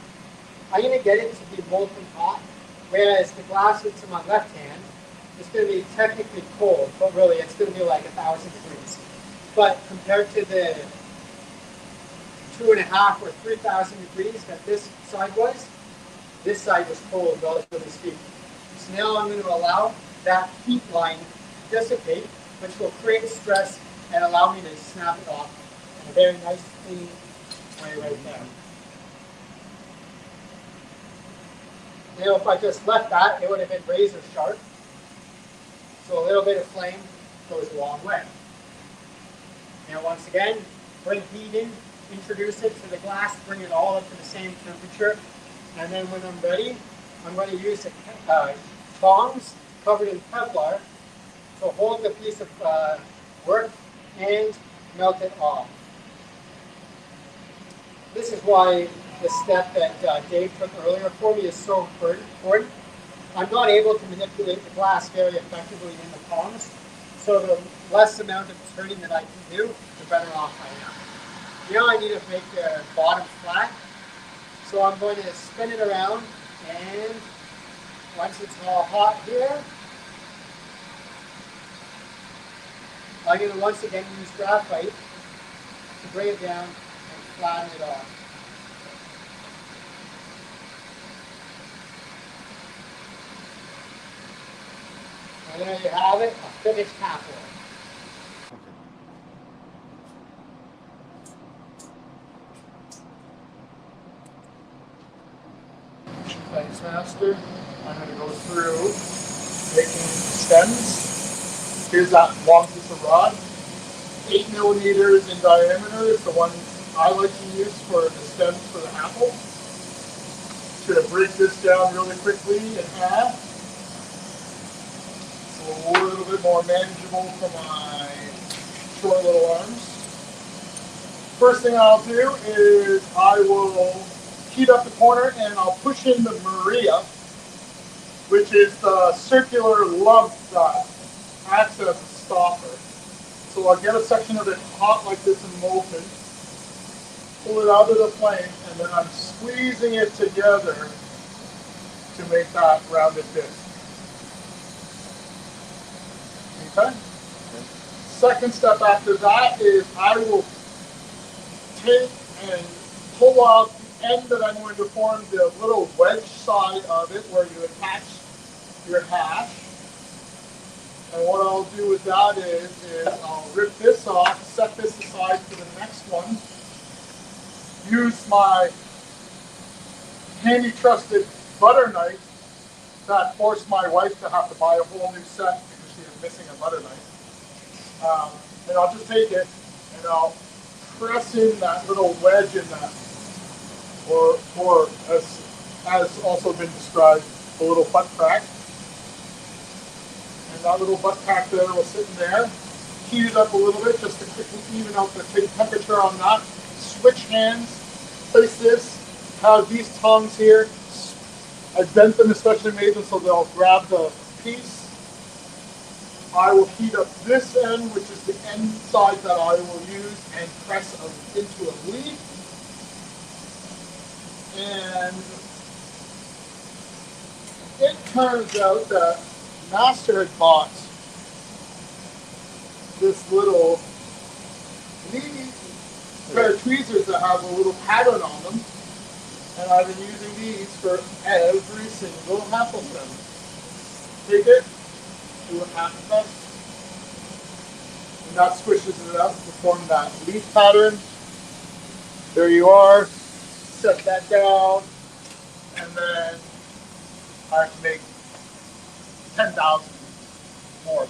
I'm going to get it to be molten hot, whereas the glass that's in my left hand, it's going to be technically cold, but really it's going to be like 1000 degrees. But compared to the 2.5 or 3000 degrees that this side was, this side was cold, relatively speaking. So now I'm going to allow that heat line to dissipate, which will create stress and allow me to snap it off in a very nice, clean way right there. Now, if I just left that, it would have been razor sharp. So a little bit of flame goes a long way. Now once again, bring heat in, introduce it to the glass, bring it all up to the same temperature. And then when I'm ready, I'm going to use tongs covered in Kevlar to hold the piece of work and melt it off. This is why the step that Dave took earlier for me is so important. I'm not able to manipulate the glass very effectively in the tongs, so the less amount of turning that I can do, the better off I am. Now I need to make the bottom flat, so I'm going to spin it around, and once it's all hot here, I'm going to once again use graphite to bring it down and flatten it off. And there you have it, a finished apple. Thanks, Master. I'm going to go through making stems. Here's that long piece of rod. 8 millimeters in diameter is the one I like to use for the stems for the apple. Just gonna break this down really quickly in half. So a little bit more manageable for my short little arms. First thing I'll do is I will heat up the corner and I'll push in the Maria, which is the circular lump that acts as a stopper. So I'll get a section of it hot like this and molten, pull it out of the flame, and then I'm squeezing it together to make that rounded disc. Okay? Second step after that is I will take and pull out the end that I'm going to form the little wedge side of it where you attach your hash. And what I'll do with that is I'll rip this off, set this aside for the next one, use my handy trusted butter knife that forced my wife to have to buy a whole new set because she was missing a butter knife. And I'll just take it and I'll press in that little wedge in that, or as also been described, a little butt crack. And that little butt crack there will sit in there. Heat it up a little bit just to quickly even out the temperature on that. Switch hands, place this, have these tongs here. I bent them, especially made them so they'll grab the piece. I will heat up this end, which is the end side that I will use, and press into a leaf. And it turns out that Master had bought this little pair of tweezers that have a little pattern on them, and I've been using these for every single apple stem. Take it, do a half cut, and that squishes it up to form that leaf pattern. There you are. Set that down, and then I can make 10,000 more of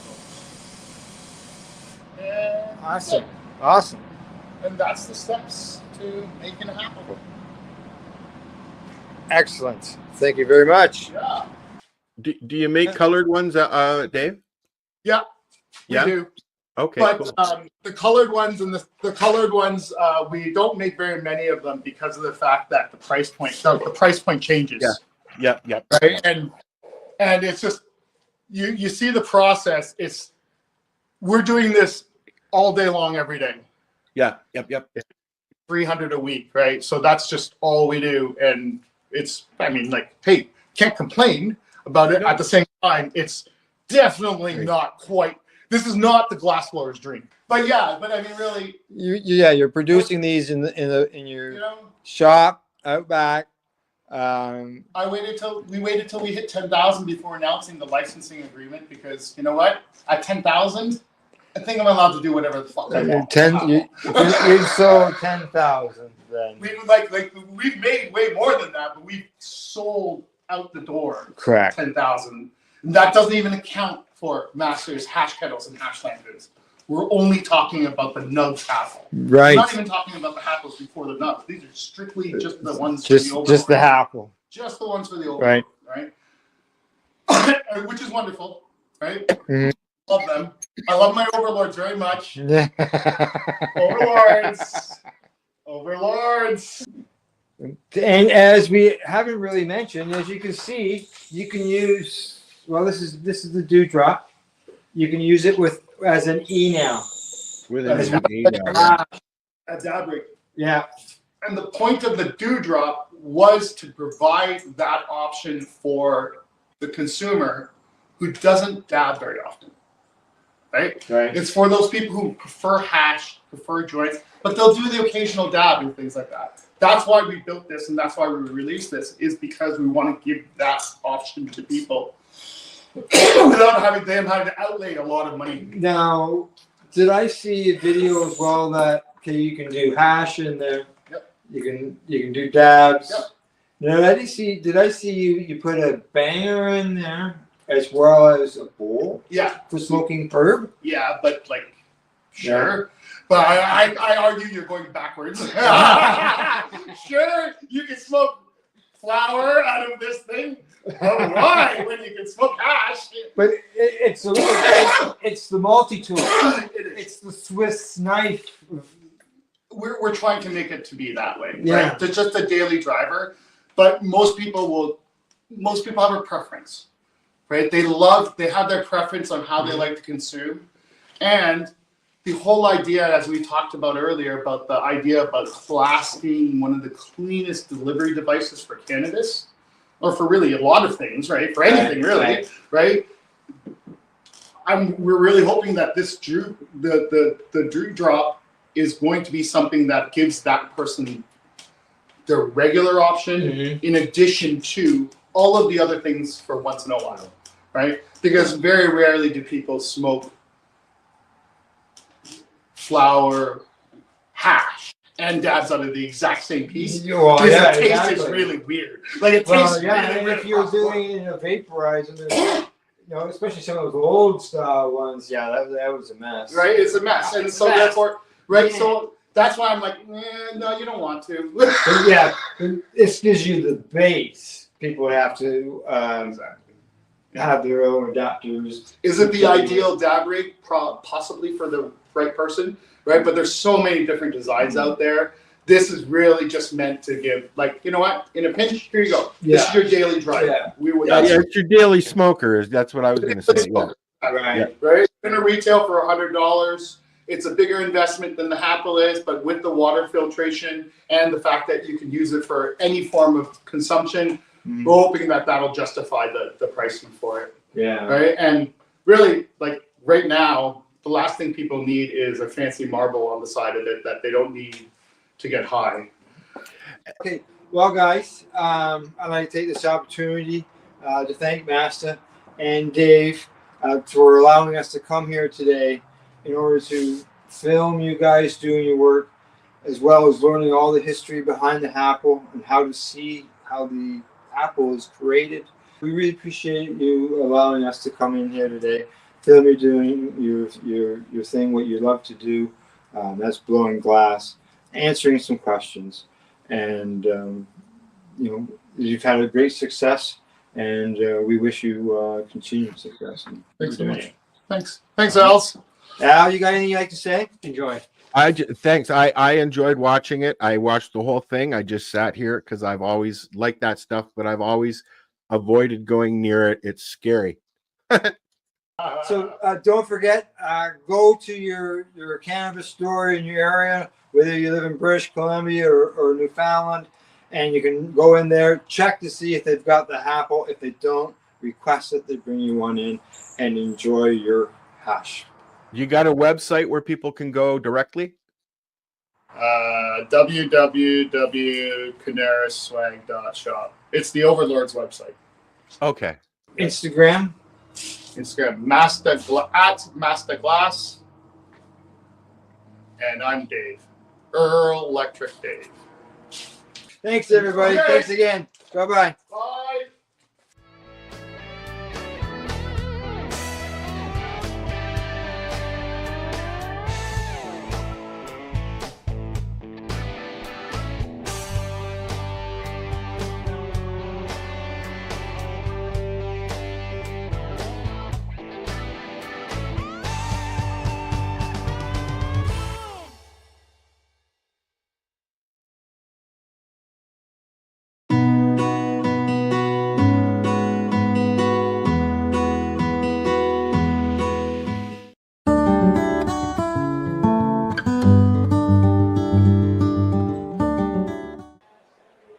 those. And Awesome. Awesome. And that's the steps to making an apple. Excellent. Thank you very much. Yeah. Do you make colored ones, Dave? Yeah. We do. Okay. But Cool. the colored ones and the colored ones, we don't make very many of them because of the fact that the price point changes. Yeah. Right. And it's just you see the process. We're doing this all day long, every day. Yeah. Yep. 300 a week, right? So that's just all we do, and hey, can't complain about it. At the same time, it's definitely not quite. This is not the glassblower's dream, but I mean, really, you're producing these in your shop out back. we waited till we hit 10,000 before announcing the licensing agreement because you know what? At 10,000, I think I'm allowed to do whatever the fuck I want. You sold 10,000 then. We've made way more than that, but we've sold out the door. Correct. 10,000. That doesn't even account for Master's hash kettles and hash landers. We're only talking about the nugs haffle. Right. We're not even talking about the haffles before the nugs. These are strictly just the ones Just for the overlord. just the haffle. Just the ones for the overlord. Right. Which is wonderful, right? Mhm. Love them. I love my overlords very much. Overlords. And as we haven't really mentioned, as you can see, you can use, well, this is the dewdrop. You can use it as an E now. With an E now. A dab rig. Yeah. And the point of the dewdrop was to provide that option for the consumer who doesn't dab very often. Right? It's for those people who prefer hash, prefer joints, but they'll do the occasional dab and things like that. That's why we built this and that's why we released this, is because we want to give that option to people without having to outlay a lot of money. Now, did I see a video as well that you can do hash in there? Yep. You can do dabs. Yep. Now, did I see you put a banger in there? as well as a bowl. Yeah. For smoking herb. Yeah, but like, sure. But I argue you're going backwards. Sure, you can smoke flower out of this thing. But why when you can smoke hash? But it's the multi-tool. It's the Swiss knife. We're trying to make it to be that way. Yeah. Right? It's just a daily driver. But most people have a preference. Right? They have their preference on how they like to consume. And the whole idea, as we talked about earlier, about the idea about class being one of the cleanest delivery devices for cannabis, or for really a lot of things, right? For anything, really, right? We're really hoping that this the Drew drop is going to be something that gives that person their regular option in addition to all of the other things for once in a while, right? Because very rarely do people smoke flower, hash, and dabs out of the exact same piece. Well, the yeah, taste is exactly. really weird. Like it tastes really and weird. if you're doing it in a vaporizer, especially some of those old style ones, that was a mess. Right, it's a mess, and so therefore, right, so that's why I'm like, no, you don't want to. But this gives you the base. People have to have their own adapters. Is it the ideal dab rig? Possibly for the right person, right? But there's so many different designs out there. This is really just meant to give, like, you know what? In a pinch, here you go. This is your daily driver. Yeah, it's your daily smoker. That's what I was going to say. Yeah. Right. It's going to retail for $100. It's a bigger investment than the Apple is, but with the water filtration and the fact that you can use it for any form of consumption, we're hoping that that'll justify the pricing for it. Yeah. Right. And really, like right now, the last thing people need is a fancy marble on the side of it that they don't need to get high. Okay. Well, guys, I'd like to take this opportunity to thank Master and Dave for allowing us to come here today in order to film you guys doing your work, as well as learning all the history behind the apple and how to see how the apple is created. We really appreciate you allowing us to come in here today, film you doing your thing, what you love to do. That's blowing glass, answering some questions, and you've had a great success, and we wish you continued success. Thanks so much. Thanks, Els. Al, you got anything you'd like to say? Enjoy. Thanks. I enjoyed watching it. I watched the whole thing. I just sat here because I've always liked that stuff, but I've always avoided going near it. It's scary. So don't forget, go to your cannabis store in your area, whether you live in British Columbia or Newfoundland, and you can go in there, check to see if they've got the apple. If they don't, request that they bring you one in and enjoy your hash. You got a website where people can go directly? www.canarisswag.shop. It's the Overlord's website. Okay. Instagram, Masterglass. And I'm Dave. Earl Electric Dave. Thanks, everybody. Okay. Thanks again. Bye-bye. Bye.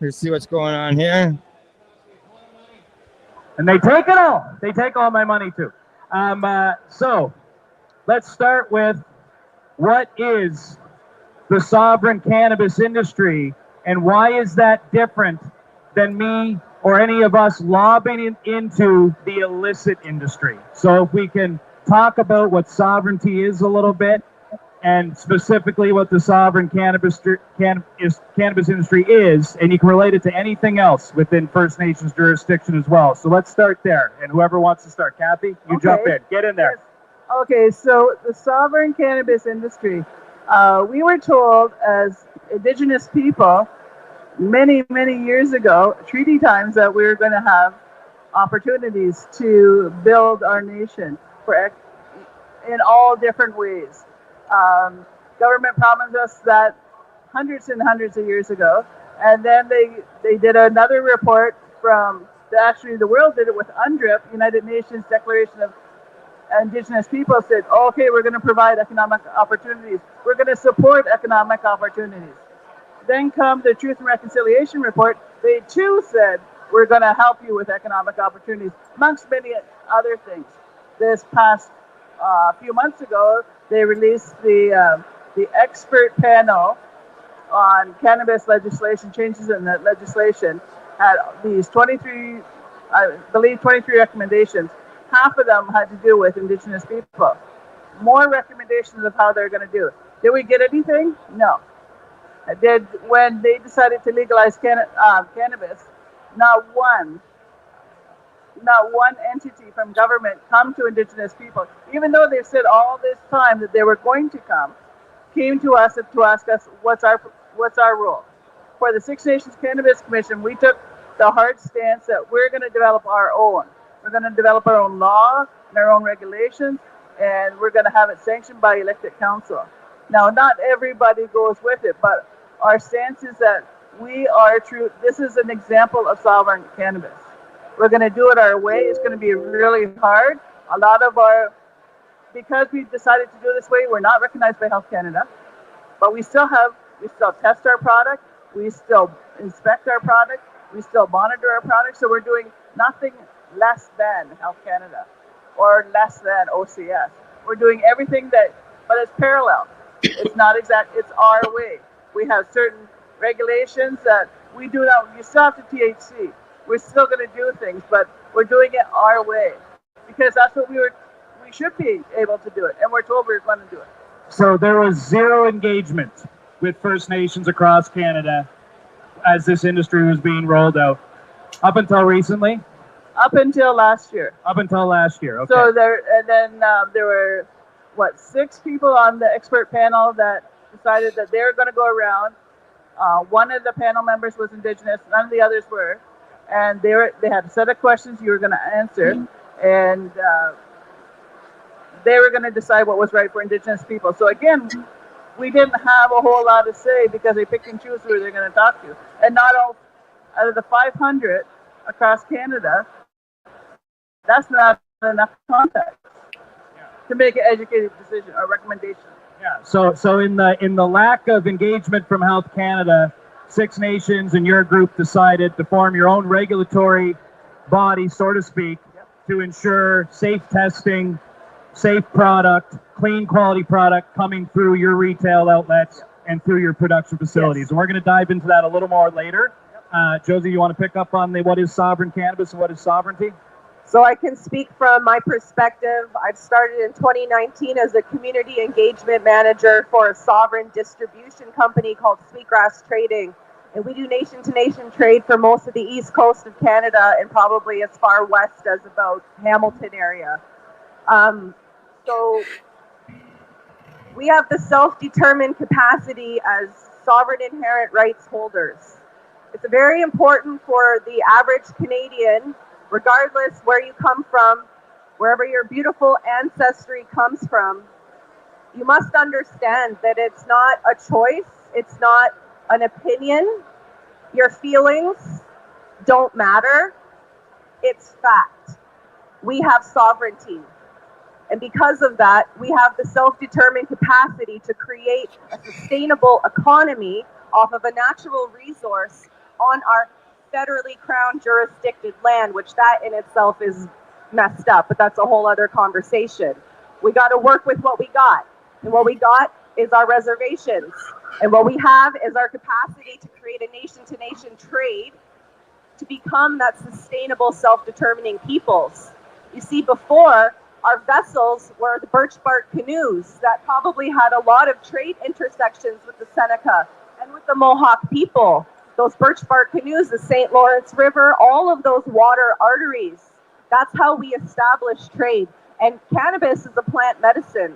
Let's see what's going on here. And they take it all. They take all my money too. So let's start with what is the sovereign cannabis industry and why is that different than me or any of us lobbying into the illicit industry? So if we can talk about what sovereignty is a little bit and specifically what the sovereign cannabis industry is, and you can relate it to anything else within First Nations jurisdiction as well. So let's start there, and whoever wants to start, Kathy, you jump in, get in there. Okay, so the sovereign cannabis industry, we were told as Indigenous people many, many years ago, treaty times, that we were going to have opportunities to build our nation in all different ways. Government promised us that hundreds and hundreds of years ago, and then they did another report from, actually the world did it with UNDRIP, United Nations Declaration of Indigenous People, said, okay, we're going to provide economic opportunities. We're going to support economic opportunities. Then come the Truth and Reconciliation Report. They too said, we're going to help you with economic opportunities, amongst many other things. This past few months ago, they released the expert panel on cannabis legislation, changes in the legislation, had these 23 recommendations. Half of them had to do with Indigenous people. More recommendations of how they're going to do it. Did we get anything? No. When they decided to legalize cannabis, not one entity from government come to Indigenous people, even though they've said all this time that they were going to come, came to us to ask us what's our role. For the Six Nations Cannabis Commission, we took the hard stance that we're going to develop our own. We're going to develop our own law and our own regulations, and we're going to have it sanctioned by elected council. Now, not everybody goes with it, but our stance is that we are true. This is an example of sovereign cannabis. We're going to do it our way. It's going to be really hard. Because we've decided to do this way, we're not recognized by Health Canada, but we still test our product, we still inspect our product, we still monitor our product. So we're doing nothing less than Health Canada or less than OCS. We're doing everything but it's parallel. It's not exact, it's our way. We have certain regulations that we do now. You still have to THC. We're still going to do things, but we're doing it our way because that's what we should be able to do it, and we're told we're going to do it. So there was zero engagement with First Nations across Canada as this industry was being rolled out up until recently? Up until last year. Okay. So there were, 6 people on the expert panel that decided that they were going to go around. One of the panel members was Indigenous, none of the others were. And they had a set of questions you were going to answer, and they were going to decide what was right for Indigenous people. So again, we didn't have a whole lot to say because they picked and choose who they're going to talk to. And not all, out of the 500 across Canada, that's not enough context to make an educated decision or recommendation. Yeah. So in the lack of engagement from Health Canada, Six Nations and your group decided to form your own regulatory body, so to speak, to ensure safe testing, safe product, clean quality product coming through your retail outlets and through your production facilities. Yes. And we're going to dive into that a little more later. Josie, you want to pick up on what is sovereign cannabis and what is sovereignty? So I can speak from my perspective. I've started in 2019 as a community engagement manager for a sovereign distribution company called Sweetgrass Trading. And we do nation-to-nation trade for most of the east coast of Canada and probably as far west as about Hamilton area. So we have the self-determined capacity as sovereign inherent rights holders. It's very important for the average Canadian, regardless where you come from, wherever your beautiful ancestry comes from, you must understand that it's not a choice, it's not an opinion. Your feelings don't matter. It's fact. We have sovereignty. And because of that, we have the self-determined capacity to create a sustainable economy off of a natural resource on our federally crown jurisdicted land, which that in itself is messed up, but that's a whole other conversation. We got to work with what we got. And what we got is our reservations. And what we have is our capacity to create a nation-to-nation trade to become that sustainable self-determining peoples. You see, before, Our vessels were the birch bark canoes that probably had a lot of trade intersections with the Seneca and with the Mohawk people. Those birch bark canoes, the St. Lawrence River, all of those water arteries. That's how we establish trade. And cannabis is a plant medicine.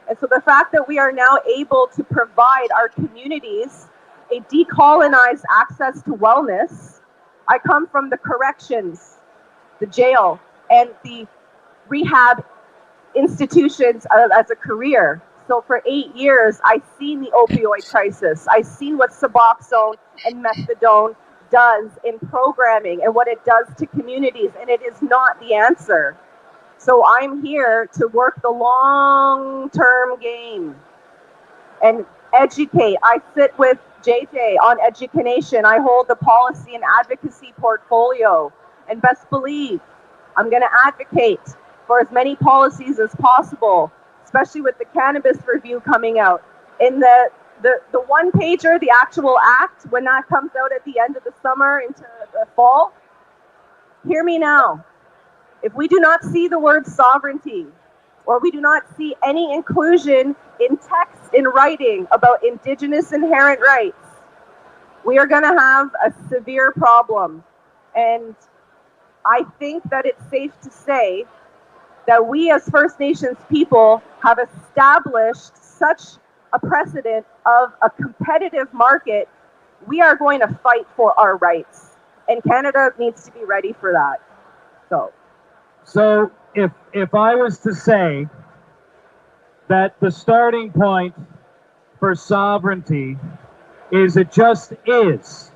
And so the fact that we are now able to provide our communities a decolonized access to wellness. I come from the corrections, the jail, and the rehab institutions as a career. So for 8 years, I've seen the opioid crisis. I've seen what Suboxone and methadone does in programming and what it does to communities, and it is not the answer. So I'm here to work the long-term game and educate. I sit with JJ on education. I hold the policy and advocacy portfolio. And best believe, I'm going to advocate for as many policies as possible, especially with the cannabis review coming out. In the one pager, the actual act, when that comes out at the end of the summer into the fall, hear me now. If we do not see the word sovereignty, or we do not see any inclusion in text, in writing about Indigenous inherent rights, we are going to have a severe problem. And I think that it's safe to say that we as First Nations people have established such a precedent of a competitive market. We are going to fight for our rights, and Canada needs to be ready for that. So if I was to say that the starting point for sovereignty is it just is,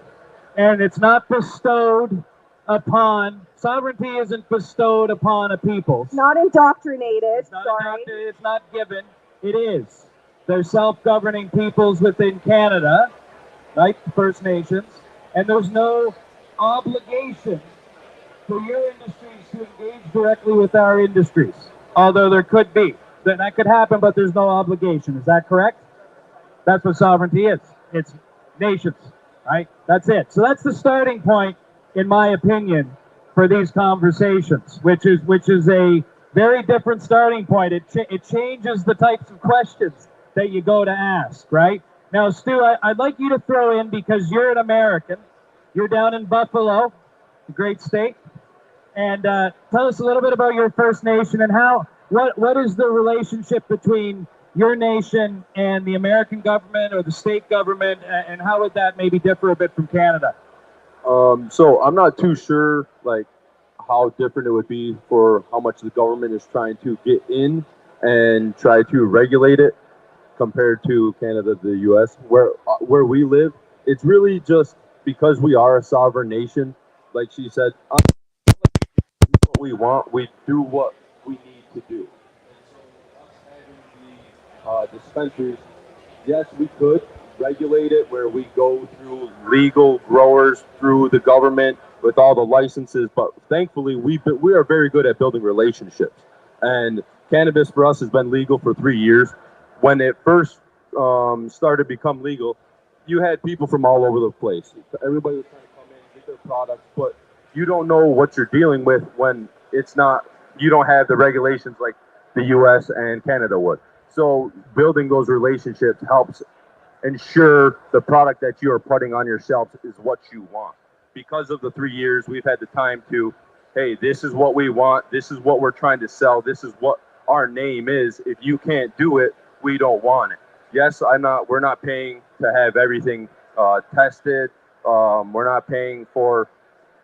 and it's not bestowed upon, sovereignty isn't bestowed upon a people. Not indoctrinated, it's not given, it is. There's self-governing peoples within Canada, right, the First Nations, and there's no obligation for your industries to engage directly with our industries, although there could be. That could happen, but there's no obligation. Is that correct? That's what sovereignty is. It's nations, right? That's it. So that's the starting point, in my opinion, for these conversations, which is a very different starting point. It changes the types of questions that you go to ask, right? Now, Stu, I'd like you to throw in, because you're an American. You're down in Buffalo, a great state. And tell us a little bit about your First Nation and what is the relationship between your nation and the American government or the state government, and how would that maybe differ a bit from Canada? So I'm not too sure like how different it would be for how much the government is trying to get in and try to regulate it compared to Canada, the U.S. Where we live. It's really just because we are a sovereign nation, like she said. What we want, we do what we need to do. Dispensaries, yes, we could regulate it where we go through legal growers, through the government with all the licenses, but thankfully we are very good at building relationships. And cannabis for us has been legal for 3 years. When it first started to become legal, you had people from all over the place. Everybody was trying to come in and get their products, but you don't know what you're dealing with when it's not, you don't have the regulations like the US and Canada would. So building those relationships helps ensure the product that you are putting on your shelves is what you want. Because of the 3 years, we've had the time to, hey, this is what we want. This is what we're trying to sell. This is what our name is. If you can't do it, we don't want it. Yes, we're not paying to have everything tested. We're not paying for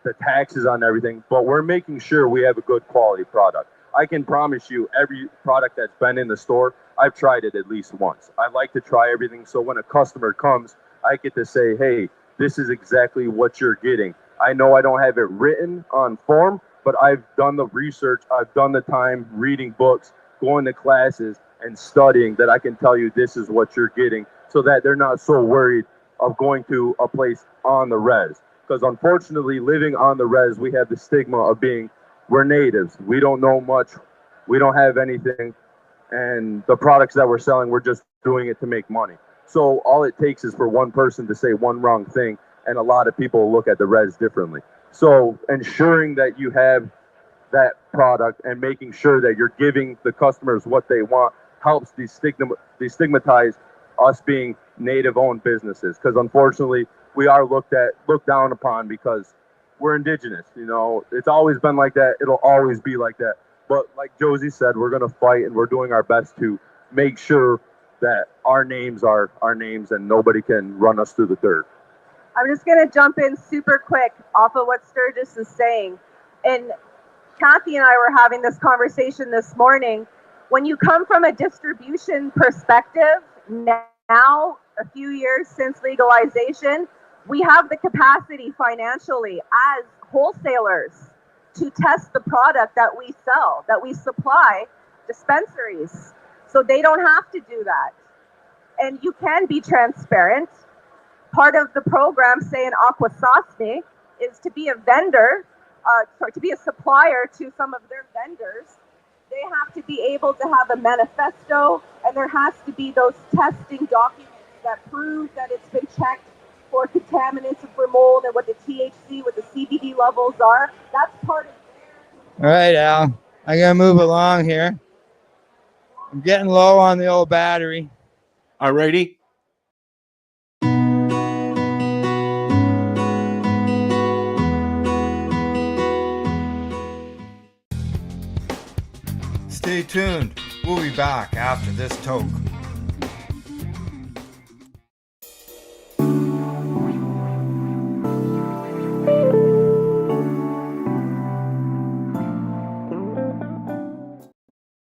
the taxes on everything, but we're making sure we have a good quality product. I can promise you every product that's been in the store, I've tried it at least once. I like to try everything, so when a customer comes, I get to say, hey, this is exactly what you're getting. I know I don't have it written on form, but I've done the research, I've done the time reading books, going to classes, and studying that I can tell you this is what you're getting, so that they're not so worried of going to a place on the res. Because unfortunately, living on the res, we have the stigma of we're natives. We don't know much. We don't have anything. And the products that we're selling, we're just doing it to make money. So all it takes is for one person to say one wrong thing, and a lot of people look at the res differently. So ensuring that you have that product and making sure that you're giving the customers what they want helps destigmatize us being native-owned businesses, because unfortunately we are looked down upon because we're indigenous. You know, it's always been like that. It'll always be like that. But like Josie said, we're going to fight, and we're doing our best to make sure that our names are our names and nobody can run us through the dirt. I'm just going to jump in super quick off of what Sturgis is saying. And Kathy and I were having this conversation this morning. When you come from a distribution perspective, now, a few years since legalization, we have the capacity financially as wholesalers to test the product that we sell, that we supply dispensaries. So they don't have to do that. And you can be transparent. Part of the program, say in Akwesasne, is to be a vendor, to be a supplier to some of their vendors. They have to be able to have a manifesto, and there has to be those testing documents that prove that it's been checked for contaminants and for mold and what the THC, what the CBD levels are. That's part of All right, Al, I gotta move along here. I'm getting low on the old battery. Alrighty. Stay tuned. We'll be back after this toke.